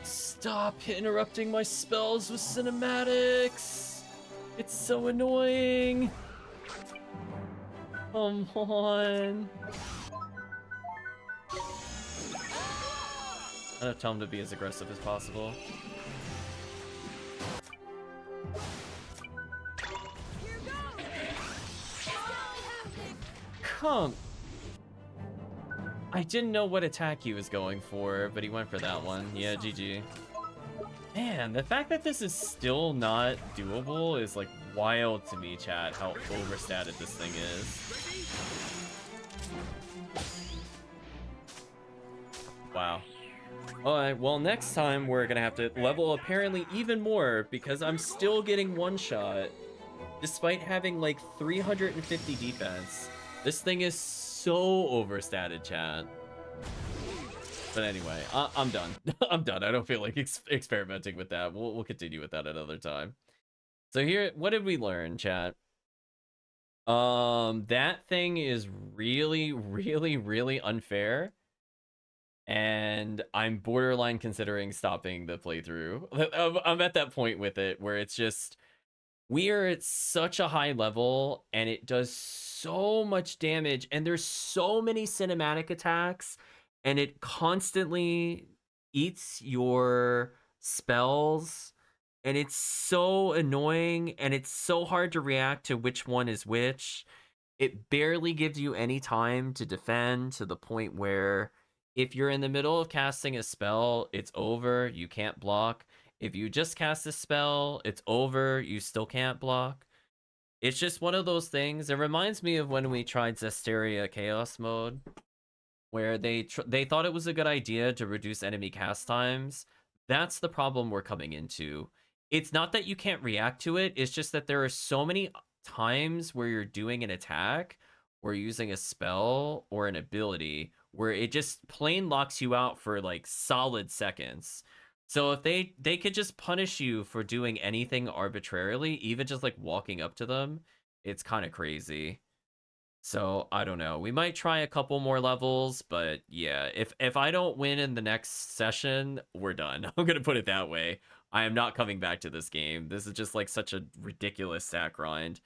Stop interrupting my spells with cinematics! It's so annoying! Come on! I'm gonna tell him to be as aggressive as possible. Come! I didn't know what attack he was going for, but he went for that one. Yeah, GG. Man, the fact that this is still not doable is like wild to me, chat, how overstated this thing is. Wow. Alright, well next time we're gonna have to level apparently even more because I'm still getting one shot despite having like 350 defense. This thing is so overstated, chat. But anyway, I'm done. I'm done. I don't feel like experimenting with that. We'll continue with that another time. So here, what did we learn, chat? That thing is really, really, really unfair. And I'm borderline considering stopping the playthrough. I'm at that point with it where it's just, we are at such a high level and it does so much damage and there's so many cinematic attacks and it constantly eats your spells and it's so annoying and it's so hard to react to which one is which. It barely gives you any time to defend to the point where if you're in the middle of casting a spell, it's over, you can't block. If you just cast a spell, it's over, you still can't block. It's just one of those things. It reminds me of when we tried Zestiria Chaos mode, where they thought it was a good idea to reduce enemy cast times. That's the problem we're coming into. It's not that you can't react to it, it's just that there are so many times where you're doing an attack or using a spell or an ability where it just plain locks you out for like solid seconds. So if they could just punish you for doing anything arbitrarily, even just like walking up to them, it's kind of crazy. So I don't know. We might try a couple more levels, but yeah, if I don't win in the next session, we're done. I'm gonna put it that way. I am not coming back to this game. This is just like such a ridiculous stat grind.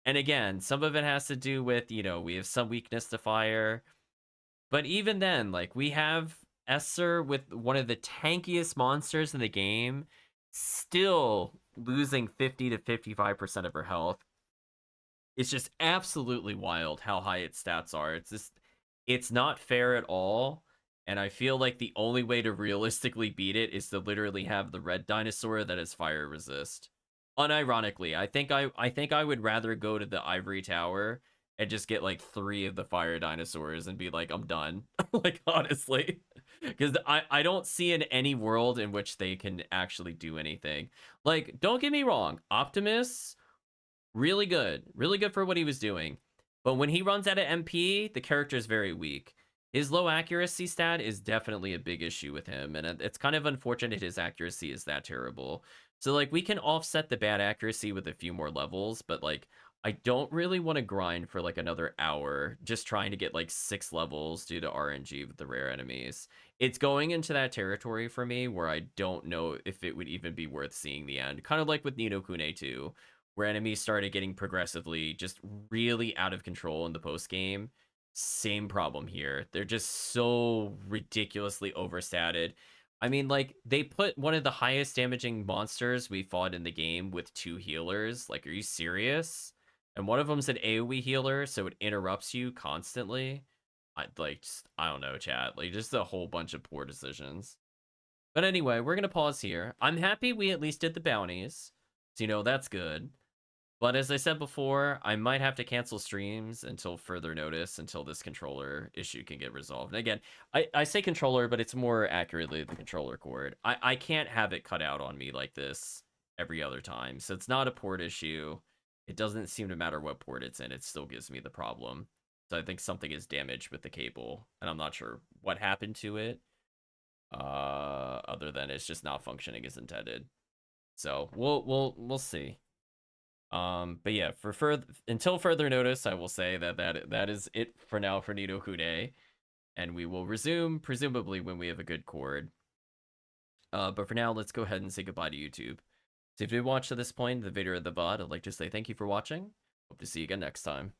And again, some of it has to do with, you know, we have some weakness to fire. But even then, like, we have Esser with one of the tankiest monsters in the game, still losing 50 to 55% of her health. It's just absolutely wild how high its stats are. It's not fair at all. And I feel like the only way to realistically beat it is to literally have the red dinosaur that is fire resist. Unironically, I think I would rather go to the ivory tower and just get like 3 of the fire dinosaurs and be like, I'm done. Like, honestly. Because I don't see in any world in which they can actually do anything. Like, don't get me wrong, Optimus, really good for what he was doing. But when he runs out of MP, the character is very weak. His low accuracy stat is definitely a big issue with him, and it's kind of unfortunate his accuracy is that terrible. So, like, we can offset the bad accuracy with a few more levels, but, like, I don't really want to grind for, like, another hour just trying to get, like, 6 levels due to RNG with the rare enemies. It's going into that territory for me where I don't know if it would even be worth seeing the end. Kind of like with Ni no Kuni 2, where enemies started getting progressively just really out of control in the post game. Same problem here. They're just so ridiculously overstated. I mean, like, they put one of the highest damaging monsters we fought in the game with 2 healers. Like, are you serious? And one of them's an AoE healer, so it interrupts you constantly. I don't know, chat. Like, just a whole bunch of poor decisions. But anyway, we're gonna pause here. I'm happy we at least did the bounties. So, you know, that's good. But as I said before, I might have to cancel streams until further notice, until this controller issue can get resolved. And again, I say controller, but it's more accurately the controller cord. I can't have it cut out on me like this every other time. So it's not a port issue. It doesn't seem to matter what port it's in. It still gives me the problem. So I think something is damaged with the cable, and I'm not sure what happened to it. Other than it's just not functioning as intended. So we'll see. But yeah, for until further notice, I will say that is it for now for Ni no Kuni, and we will resume presumably when we have a good cord. But for now, let's go ahead and say goodbye to YouTube. So if you watched to this point in the video or the VOD, I'd like to say thank you for watching. Hope to see you again next time.